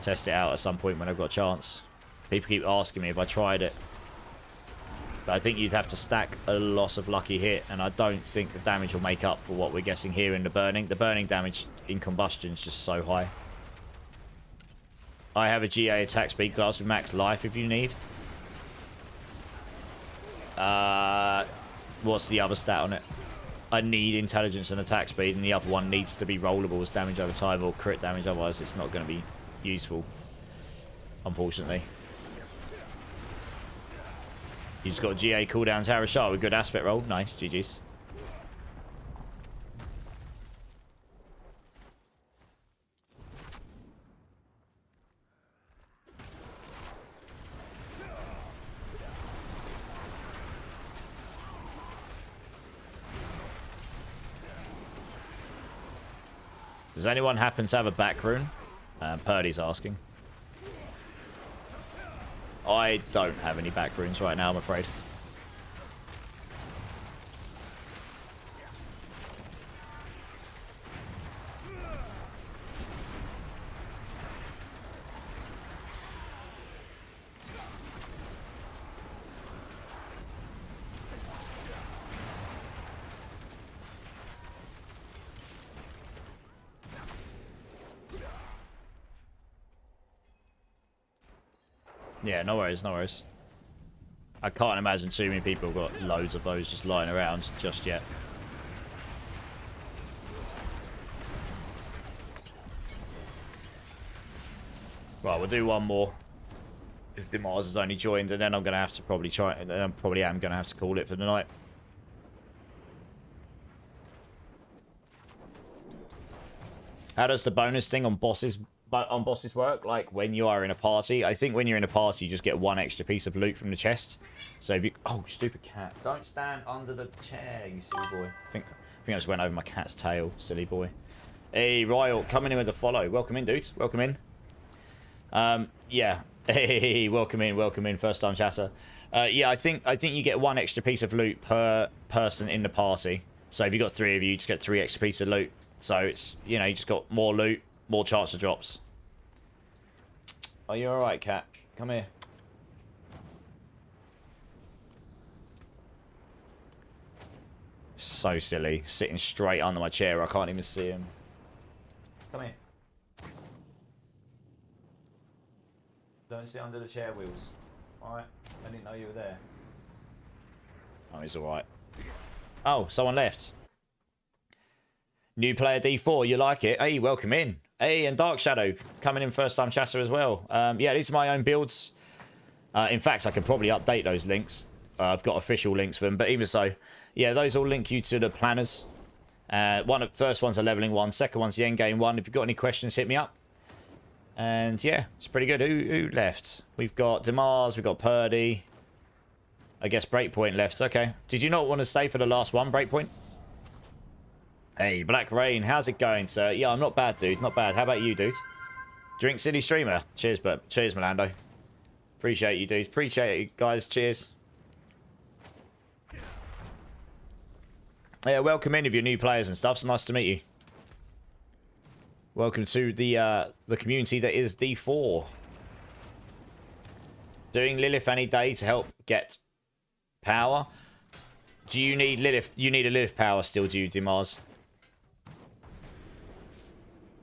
test it out at some point when I've got a chance. People keep asking me if I tried it. But I think you'd have to stack a lot of lucky hit, and I don't think the damage will make up for what we're getting here in the burning. The burning damage in combustion is just so high. I have a GA attack speed glass with max life if you need. What's the other stat on it? I need intelligence and attack speed, and the other one needs to be rollable as damage over time or crit damage, otherwise it's not going to be useful, unfortunately. You just got a GA cooldown Tower Shard with good aspect roll. Nice, GG's. Does anyone happen to have a back rune? Purdy's asking. I don't have any back runes right now, I'm afraid. Yeah, no worries, no worries. I can't imagine too many people have got loads of those just lying around just yet. Right, we'll do one more. Because Demars has only joined, and then I'm going to have to probably try, and I probably am going to have to call it for the night. How does the bonus thing on bosses work? Like when you are in a party? I think when you're in a party, you just get one extra piece of loot from the chest. So if you... Oh, stupid cat. Don't stand under the chair, you silly boy. I think I just went over my cat's tail, silly boy. Hey, Ryle, coming in with a follow. Welcome in, dudes. Welcome in. Yeah. Hey, welcome in. First time chatter. Yeah, I think you get one extra piece of loot per person in the party. So if you've got 3 of you, just get 3 extra pieces of loot. So it's, you know, you just got more loot, more chance of drops. Are you alright, cat? Come here. So silly. Sitting straight under my chair. I can't even see him. Come here. Don't sit under the chair wheels. Alright. I didn't know you were there. Oh, he's alright. Oh, someone left. New player D4, you like it? Hey, welcome in. Hey, and Dark Shadow coming in first time chatter as well. Yeah, these are my own builds. In fact, I can probably update those links. I've got official links for them, but even so, yeah, those all link you to the planners. First one's a leveling one, second one's the end game one. If you've got any questions, hit me up. And yeah, it's pretty good. Who left? We've got Demars, we've got Purdy. I guess Breakpoint left. Okay. Did you not want to stay for the last one, Breakpoint? Hey, Black Rain, how's it going, sir? Yeah, I'm not bad, dude. Not bad. How about you, dude? Drink City Streamer. Cheers, but cheers, Melando. Appreciate you, dude. Appreciate you, guys. Cheers. Yeah, welcome any of your new players and stuff. It's nice to meet you. Welcome to the community that is D4. Doing Lilith any day to help get power. Do you need Lilith? You need a Lilith power still, do you, Dimars?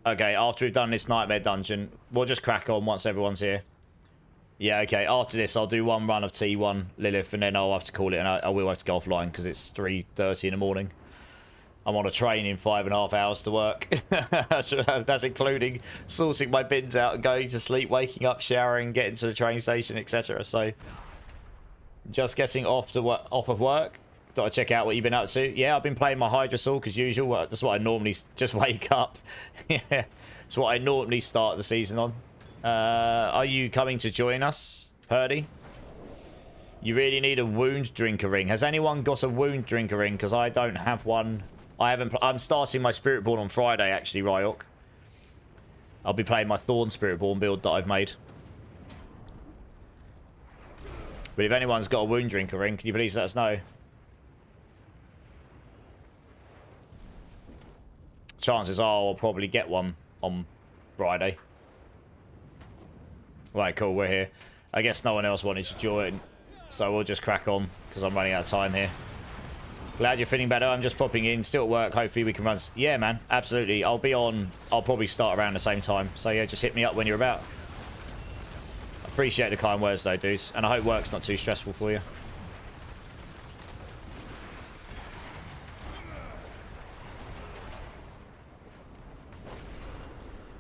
Okay, after we've done this nightmare dungeon, we'll just crack on once everyone's here. Yeah, okay, after this, I'll do one run of T1 Lilith, and then I'll have to call it, and I will have to go offline, because it's 3:30 in the morning. I'm on a train in 5.5 hours to work. That's including sorting my bins out and going to sleep, waking up, showering, getting to the train station, etc. So, just getting off of work. Thought I'd check out what you've been up to. Yeah, I've been playing my Hydra Sorcerer as usual. That's what I normally just wake up. Yeah, that's what I normally start the season on. Are you coming to join us, Purdy? You really need a wound drinker ring. Has anyone got a wound drinker ring? Because I don't have one. I haven't. I'm starting my Spiritborn on Friday, actually, Ryok. I'll be playing my Thorn Spiritborn build that I've made. But if anyone's got a wound drinker ring, can you please let us know? Chances are I'll probably get one on Friday. Right, cool, we're here. I guess no one else wanted to join, so we'll just crack on, because I'm running out of time here. Glad you're feeling better. I'm just popping in, still at work. Hopefully we can run... Yeah, man, absolutely. I'll be on... I'll probably start around the same time. So, yeah, just hit me up when you're about. Appreciate the kind words, though, dudes. And I hope work's not too stressful for you.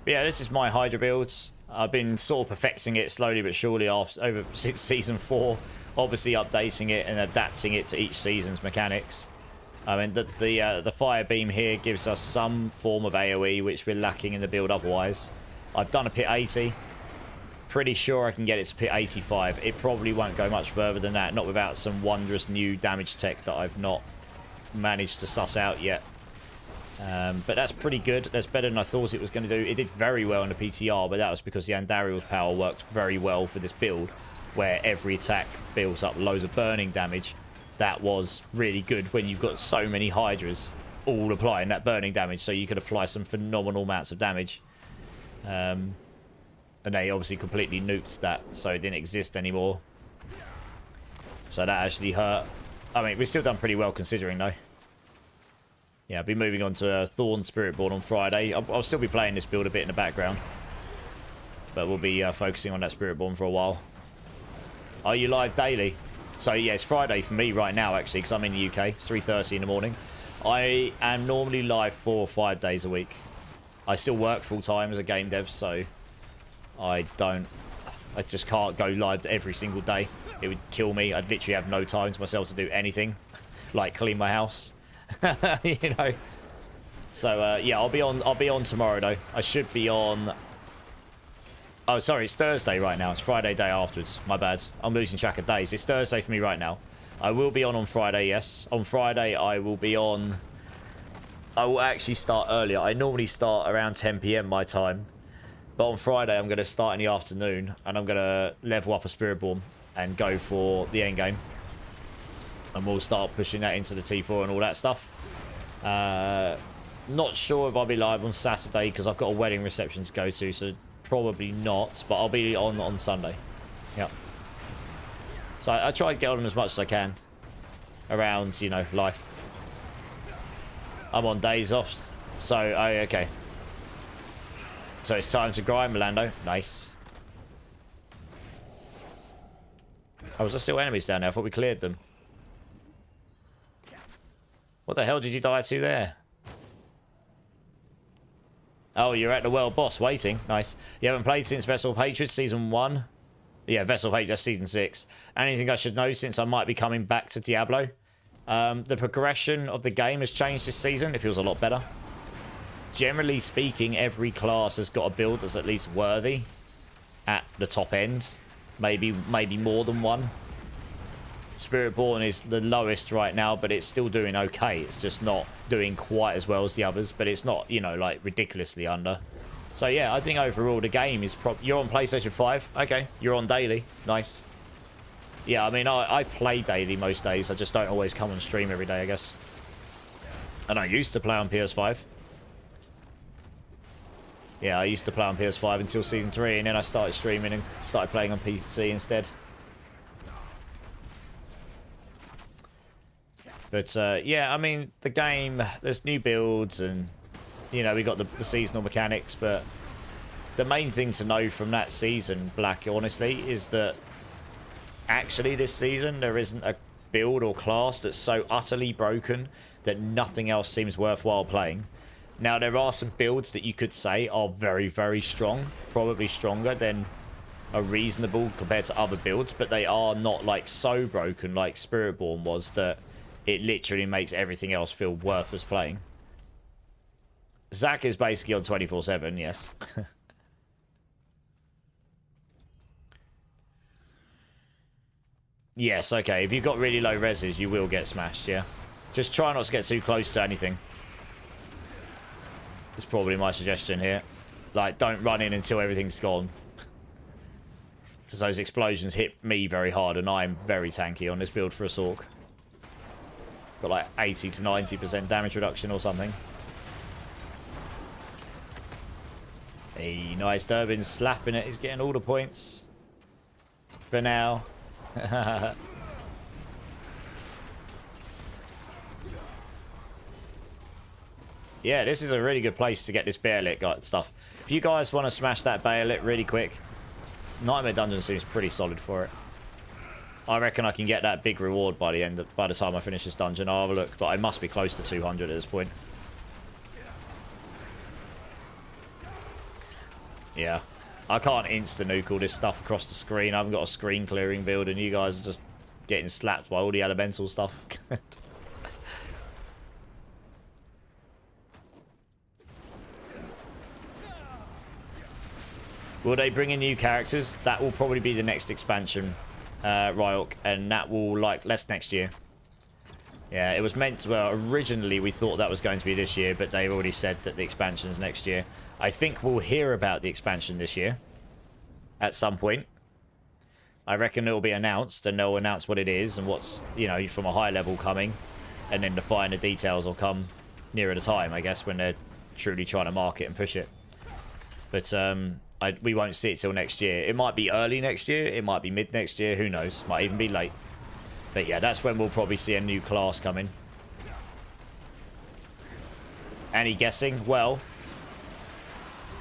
But yeah, this is my Hydra builds. I've been sort of perfecting it slowly but surely over since Season 4. Obviously updating it and adapting it to each season's mechanics. I mean, the fire beam here gives us some form of AoE, which we're lacking in the build otherwise. I've done a pit 80. Pretty sure I can get it to pit 85. It probably won't go much further than that, not without some wondrous new damage tech that I've not managed to suss out yet. But that's pretty good. That's better than I thought it was going to do. It did very well in the PTR, but that was because the Andariel's power worked very well for this build, where every attack builds up loads of burning damage. That was really good when you've got so many Hydras all applying that burning damage, so you could apply some phenomenal amounts of damage. And they obviously completely nuked that, so it didn't exist anymore. So that actually hurt. I mean, we've still done pretty well considering, though. Yeah, I'll be moving on to Thorn Spiritborn on Friday. I'll still be playing this build a bit in the background. But we'll be focusing on that Spiritborn for a while. Are you live daily? So, yeah, it's Friday for me right now, actually, because I'm in the UK. It's 3:30 in the morning. I am normally live 4 or 5 days a week. I still work full-time as a game dev, so I just can't go live every single day. It would kill me. I'd literally have no time to myself to do anything, like clean my house. You know. So yeah, I'll be on tomorrow though. I should be on. Oh, sorry, it's Thursday right now. It's Friday day afterwards. My bad. I'm losing track of days. It's Thursday for me right now. I will be on Friday, yes. On Friday, I will be on... I will actually start earlier. I normally start around 10 PM my time. But on Friday, I'm going to start in the afternoon. And I'm going to level up a Spiritborn and go for the endgame. And we'll start pushing that into the T4 and all that stuff. Not sure if I'll be live on Saturday because I've got a wedding reception to go to, so probably not. But I'll be on Sunday. Yep. So I try to get on as much as I can around, you know, life. I'm on days off, so okay. So it's time to grind, Milando. Nice. Oh, was there still enemies down there? I thought we cleared them. What the hell did you die to there? Oh, you're at the world boss waiting. Nice. You haven't played since Vessel of Hatred Season 1? Yeah, Vessel of Hatred, that's Season 6. Anything I should know since I might be coming back to Diablo? The progression of the game has changed this season. It feels a lot better. Generally speaking, every class has got a build that's at least worthy at the top end. Maybe more than one. Spiritborn is the lowest right now, but it's still doing okay. It's just not doing quite as well as the others, but it's not, you know, like ridiculously under. So yeah, I think overall the game is you're on PlayStation 5? Okay, you're on daily. Nice. Yeah, I mean, I play daily most days. I just don't always come on stream every day, I guess. And I used to play on PS5. Yeah, I used to play on PS5 until Season 3, and then I started streaming and started playing on PC instead. But, yeah, I mean, the game, there's new builds, and, you know, we got the seasonal mechanics, but the main thing to know from that season, Black, honestly, is that actually this season there isn't a build or class that's so utterly broken that nothing else seems worthwhile playing. Now, there are some builds that you could say are very, very strong, probably stronger than are reasonable compared to other builds, but they are not like so broken like Spiritborn was that it literally makes everything else feel worthless playing. Zach is basically on 24/7, yes. Yes, okay. If you've got really low reses, you will get smashed, yeah. Just try not to get too close to anything. It's probably my suggestion here. Like, don't run in until everything's gone. Because those explosions hit me very hard, and I'm very tanky on this build for a Sork. Got like 80 to 90% damage reduction or something. Hey, nice. Durbin's slapping it. He's getting all the points. For now. Yeah, this is a really good place to get this Bearlit stuff. If you guys want to smash that Bearlit really quick, Nightmare Dungeon seems pretty solid for it. I reckon I can get that big reward by the time I finish this dungeon. I'll have a look, but I must be close to 200 at this point. Yeah. I can't insta-nuke all this stuff across the screen. I haven't got a screen clearing build, and you guys are just getting slapped by all the elemental stuff. Will they bring in new characters? That will probably be the next expansion, Ryok, and that will, like, less next year. Yeah, it was meant to, well, originally we thought that was going to be this year, but they've already said that the expansion's next year. I think we'll hear about the expansion this year. At some point. I reckon it'll be announced, and they'll announce what it is and what's, you know, from a high level coming. And then the finer details will come nearer the time, I guess, when they're truly trying to market and push it. But, we won't see it till next year. It might be early next year, it might be mid next year, who knows? Might even be late. But yeah, that's when we'll probably see a new class coming. Any guessing? Well,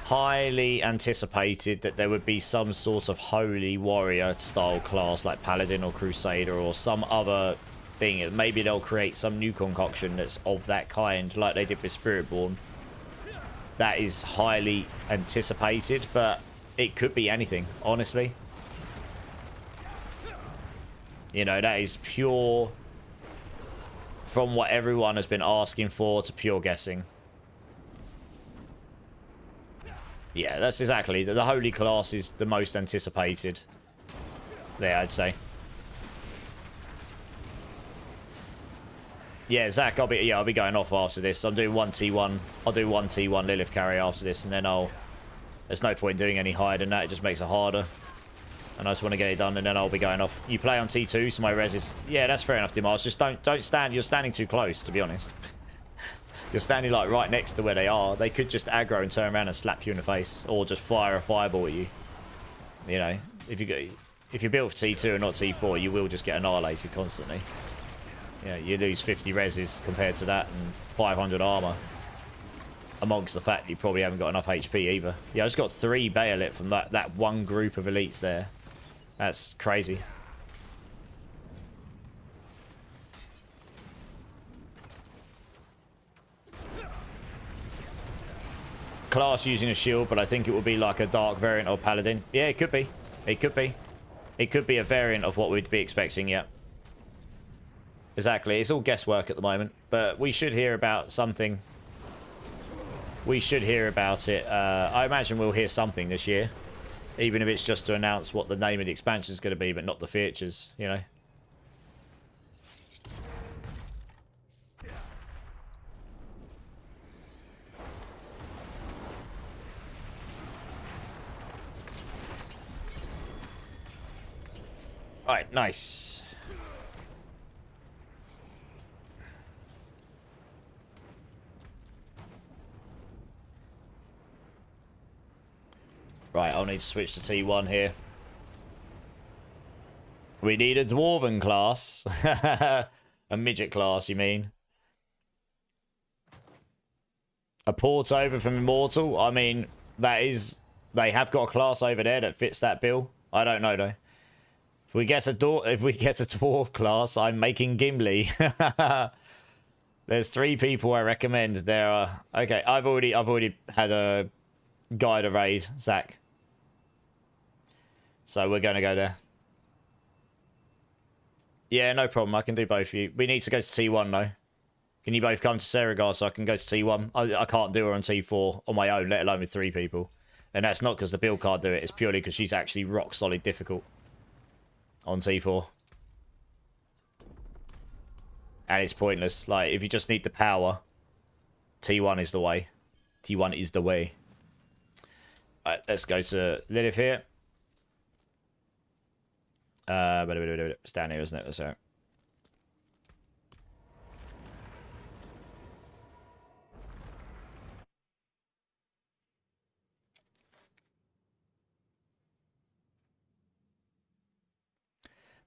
highly anticipated that there would be some sort of holy warrior style class like Paladin or Crusader or some other thing. Maybe they'll create some new concoction that's of that kind like they did with Spiritborn. That is highly anticipated, but it could be anything, honestly. You know, that is pure from what everyone has been asking for to pure guessing. Yeah, that's exactly. The holy class is the most anticipated. There, I'd say. Yeah, Zach, I'll be going off after this. I'm doing 1T1. I'll do 1T1 Lilith carry after this, and then there's no point doing any higher than that. It just makes it harder. And I just want to get it done, and then I'll be going off. You play on T2, so my res is... Yeah, that's fair enough, Dimas. Just don't stand... You're standing too close, to be honest. You're standing, like, right next to where they are. They could just aggro and turn around and slap you in the face. Or just fire a fireball at you. You know, if you're built for T2 and not T4, you will just get annihilated constantly. Yeah, you lose 50 reses compared to that and 500 armor. Amongst the fact you probably haven't got enough HP either. Yeah, I just got 3 Bayolit from that one group of elites there. That's crazy. Class using a shield, but I think it will be like a dark variant or paladin. Yeah, it could be. It could be. It could be a variant of what we'd be expecting, yeah. Exactly. It's all guesswork at the moment, but we should hear about something. We should hear about it. I imagine we'll hear something this year. Even if it's just to announce what the name of the expansion is going to be, but not the features, you know. Alright, nice. Right, I'll need to switch to T1 here. We need a dwarven class. A midget class, you mean? A port over from Immortal? I mean, that is... They have got a class over there that fits that bill. I don't know, though. If we get a dwarf class, I'm making Gimli. There's 3 people I recommend. There are... Okay, I've already had a guy to raid, Zach. So we're going to go there. Yeah, no problem. I can do both of you. We need to go to T1, though. Can you both come to Serigar so I can go to T1? I can't do her on T4 on my own, let alone with 3 people. And that's not because the build can't do it. It's purely because she's actually rock solid difficult on T4. And it's pointless. Like, if you just need the power, T1 is the way. T1 is the way. Alright, let's go to Lilith here. It's down here, isn't it? That's right.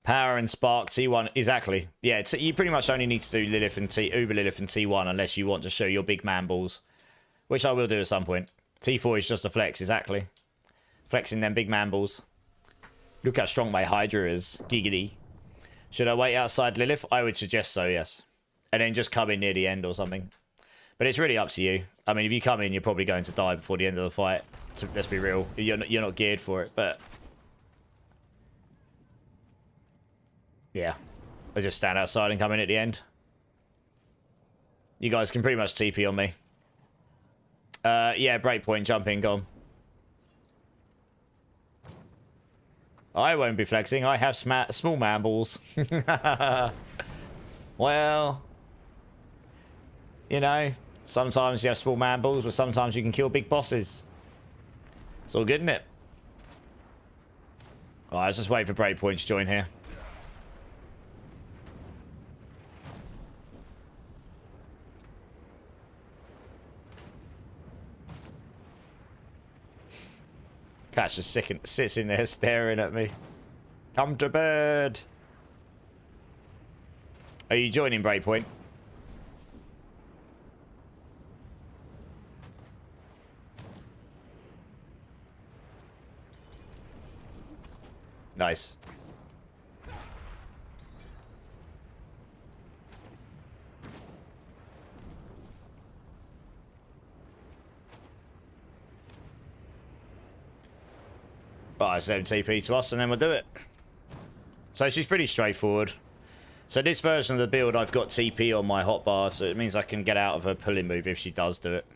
Power and Spark T1, exactly. Yeah, you pretty much only need to do Lilith and Uber Lilith and T1 unless you want to show your big man balls, which I will do at some point. T4 is just a flex, exactly. Flexing them big man balls. Look how strong my Hydra is. Giggity. Should I wait outside Lilith? I would suggest so, yes. And then just come in near the end or something. But it's really up to you. I mean, if you come in, you're probably going to die before the end of the fight. So let's be real. You're not geared for it, but... Yeah. I just stand outside and come in at the end. You guys can pretty much TP on me. Yeah, breakpoint, jump in, go on. I won't be flexing. I have small man balls. Well, you know, sometimes you have small man balls, but sometimes you can kill big bosses. It's all good, isn't it? Alright, let's just wait for breakpoint to join here. Catch just sits in there staring at me. Come to bed. Are you joining breakpoint? Nice. Right, let's let him TP to us and then we'll do it. So she's pretty straightforward. So this version of the build, I've got TP on my hotbar, so it means I can get out of her pulling move if she does do it.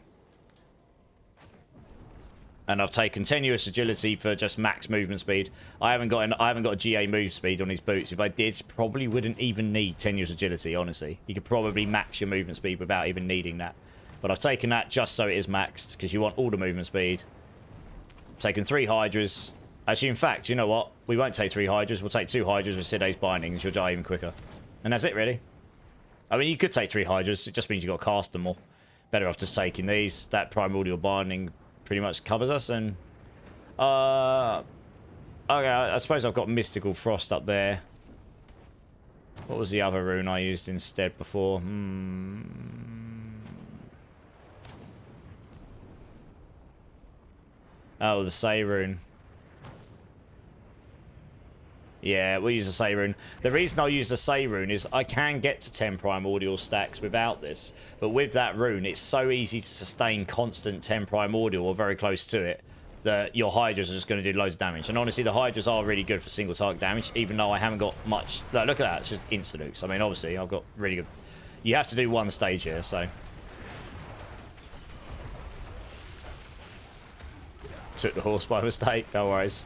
And I've taken tenuous agility for just max movement speed. I haven't got a GA move speed on his boots. If I did, probably wouldn't even need tenuous agility, honestly. You could probably max your movement speed without even needing that. But I've taken that just so it is maxed, because you want all the movement speed. I've taken 3 Hydras. Actually, in fact, you know what? We won't take 3 Hydras. We'll take 2 Hydras with Siday's Bindings. You'll die even quicker. And that's it, really. I mean, you could take 3 Hydras. It just means you've got to cast them more. Better off just taking these. That Primordial Binding pretty much covers us. And okay, I suppose I've got Mystical Frost up there. What was the other rune I used instead before? Oh, the Say rune. Yeah, we'll use the Say rune. The reason I'll use the Say rune is I can get to 10 primordial stacks without this. But with that rune, it's so easy to sustain constant 10 primordial or very close to it that your Hydras are just going to do loads of damage. And honestly, the Hydras are really good for single target damage, even though I haven't got much. Look at that, it's just insta nukes. I mean, obviously, I've got really good. You have to do one stage here, so. Took the horse by mistake, no worries.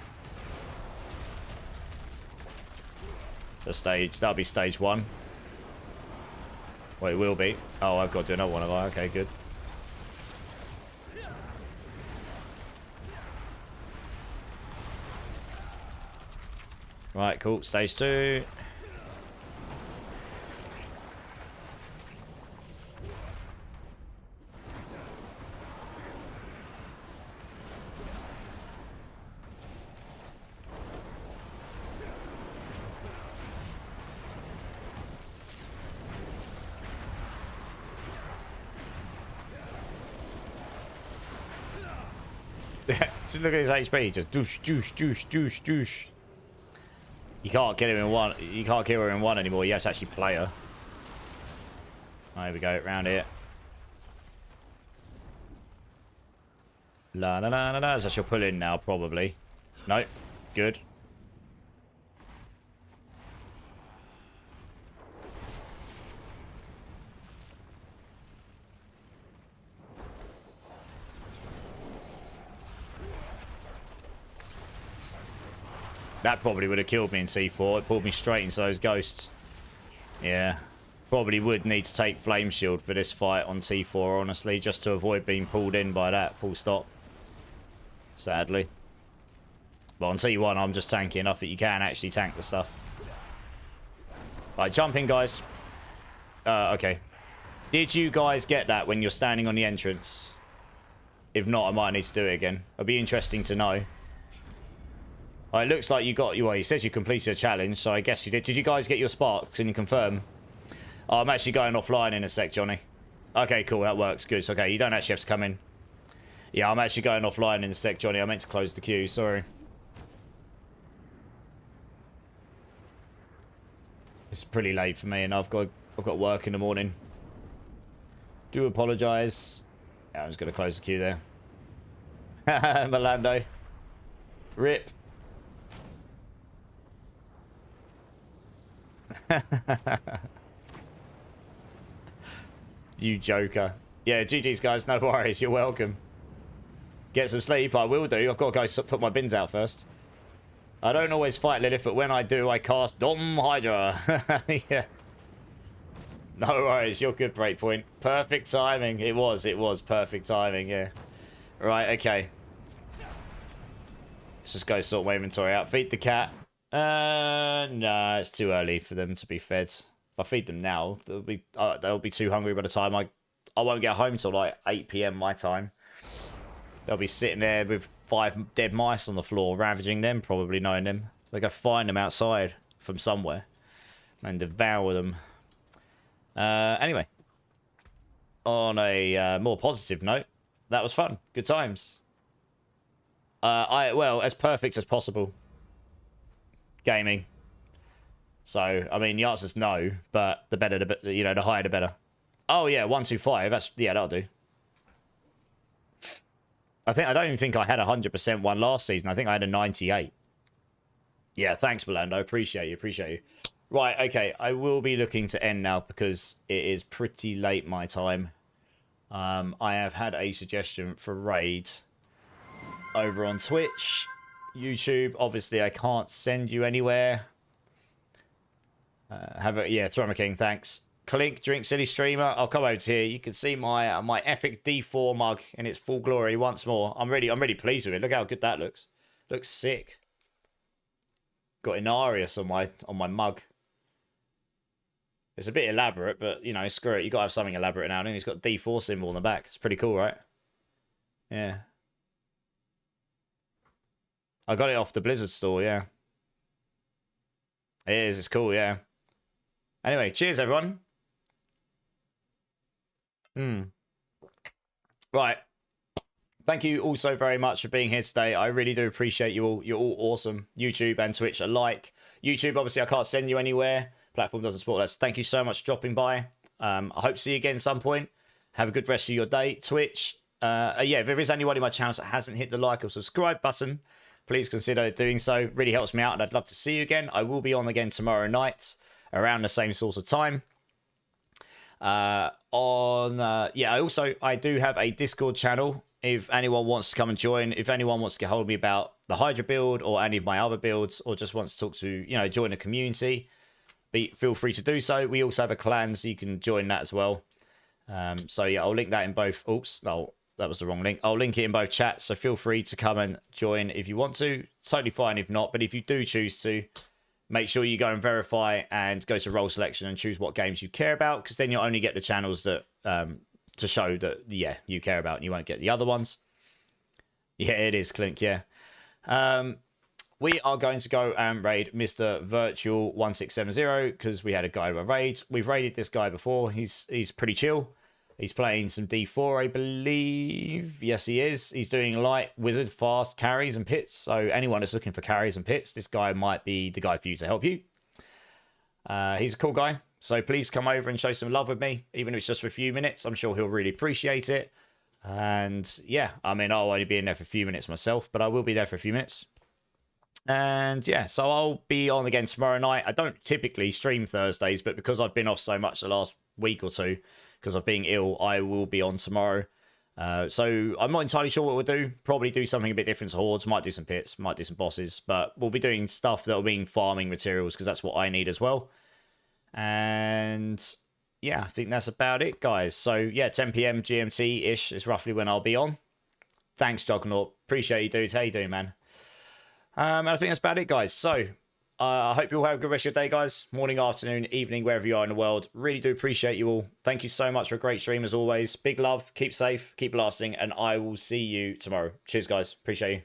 The stage, that'll be stage 1. Well, it will be. Oh, I've got to do another one of that. Okay, good. Right, cool. Stage 2. Just look at his HP. Just douche, douche, douche, douche, douche. You can't kill him in one. You can't kill her in one anymore. You have to actually play her. There we go. Round here. La la la la la. So she'll pull in now, probably. No. Good. That probably would have killed me in C4. It pulled me straight into those ghosts. Yeah. Probably would need to take Flame Shield for this fight on T4, honestly, just to avoid being pulled in by that, full stop. Sadly. But on T1, I'm just tanky enough that you can actually tank the stuff. Right, jump in, guys. Okay. Did you guys get that when you're standing on the entrance? If not, I might need to do it again. It'll be interesting to know. It looks like you got... Well, he says you completed a challenge, so I guess you did. Did you guys get your sparks? Can you confirm? Oh, I'm actually going offline in a sec, Johnny. Okay, cool. That works. Good. So, okay, you don't actually have to come in. Yeah, I'm actually going offline in a sec, Johnny. I meant to close the queue. Sorry. It's pretty late for me, and I've got work in the morning. Do apologise. Yeah, I'm just going to close the queue there. Milando. Rip. You joker. Yeah, GG's, guys. No worries. You're welcome. Get some sleep. I will do. I've got to go put my bins out first. I don't always fight Lilith, but when I do, I cast Dom Hydra. Yeah. No worries. You're good, Breakpoint. Perfect timing. It was perfect timing, yeah. Right, okay. Let's just go sort my inventory out. Feed the cat. No, it's too early for them to be fed. If I feed them now, they'll be too hungry by the time I won't get home till like 8 PM my time. They'll be sitting there with 5 dead mice on the floor, ravaging them, probably knowing them. They go find them outside from somewhere and devour them. Anyway, on a more positive note, that was fun. Good times. Well, as perfect as possible. Gaming. So, I mean, the answer's no, but the better, the higher, the better. Oh yeah, 125. That'll do. I don't even think I had 100% one last season. I think I had a 98. Yeah, thanks, Belando. Appreciate you. Right, okay. I will be looking to end now because it is pretty late my time. I have had a suggestion for raid over on Twitch, YouTube. Obviously, I can't send you anywhere. Thrummer King, thanks. Clink, Drink City Streamer. I'll come over to here. You can see my epic D4 mug in its full glory once more. I'm really pleased with it. Look how good that looks. Looks sick. Got Inarius on my mug. It's a bit elaborate, but you know, screw it. You gotta have something elaborate now. And he's got D4 symbol on the back. It's pretty cool, right? Yeah. I got it off the Blizzard store, yeah. It is, it's cool, yeah. Anyway, cheers everyone. Right. Thank you all so very much for being here today. I really do appreciate you all. You're all awesome. YouTube and Twitch alike. YouTube, obviously, I can't send you anywhere. Platform doesn't support us. Thank you so much for dropping by. I hope to see you again at some point. Have a good rest of your day. Twitch. If there is anyone in my channel that hasn't hit the like or subscribe button, please consider doing so. It really helps me out, and I'd love to see you again. I will be on again tomorrow night around the same sort of time. I do have a Discord channel. If anyone wants to come and join, if anyone wants to get hold of me about the Hydra build or any of my other builds, or just wants to talk to, join a community, feel free to do so. We also have a clan, so you can join that as well. I'll link that in both. Oops, no, that was the wrong link. I'll link it in both chats, so feel free to come and join if you want to. Totally fine if not, but if you do choose to, make sure you go and verify and go to role selection and choose what games you care about, because then you'll only get the channels that to show that, you care about, and you won't get the other ones. Yeah, it is, Clink, yeah. We are going to go and raid Mr. Virtual 1670 because we had a guy to raid. We've raided this guy before. He's pretty chill. He's playing some D4, I believe. Yes, he is. He's doing light, wizard, fast, carries, and pits. So anyone that's looking for carries and pits, this guy might be the guy for you to help you. He's a cool guy. So please come over and show some love with me, even if it's just for a few minutes. I'm sure he'll really appreciate it. And yeah, I mean, I'll only be in there for a few minutes myself, but I will be there for a few minutes. And yeah, so I'll be on again tomorrow night. I don't typically stream Thursdays, but because I've been off so much the last week or two, because of being ill, I will be on tomorrow. So I'm not entirely sure what we'll do. Probably do something a bit different to Hordes. Might do some pits, might do some bosses, but we'll be doing stuff that will be farming materials because that's what I need as well. And yeah, I think that's about it, guys. So yeah, 10 p.m. GMT-ish is roughly when I'll be on. Thanks, Juggernaut. Appreciate you, dudes. How you doing, man? And I think that's about it, guys. So I hope you all have a good rest of your day, guys. Morning, afternoon, evening, wherever you are in the world. Really do appreciate you all. Thank you so much for a great stream as always. Big love. Keep safe. Keep lasting. And I will see you tomorrow. Cheers, guys. Appreciate you.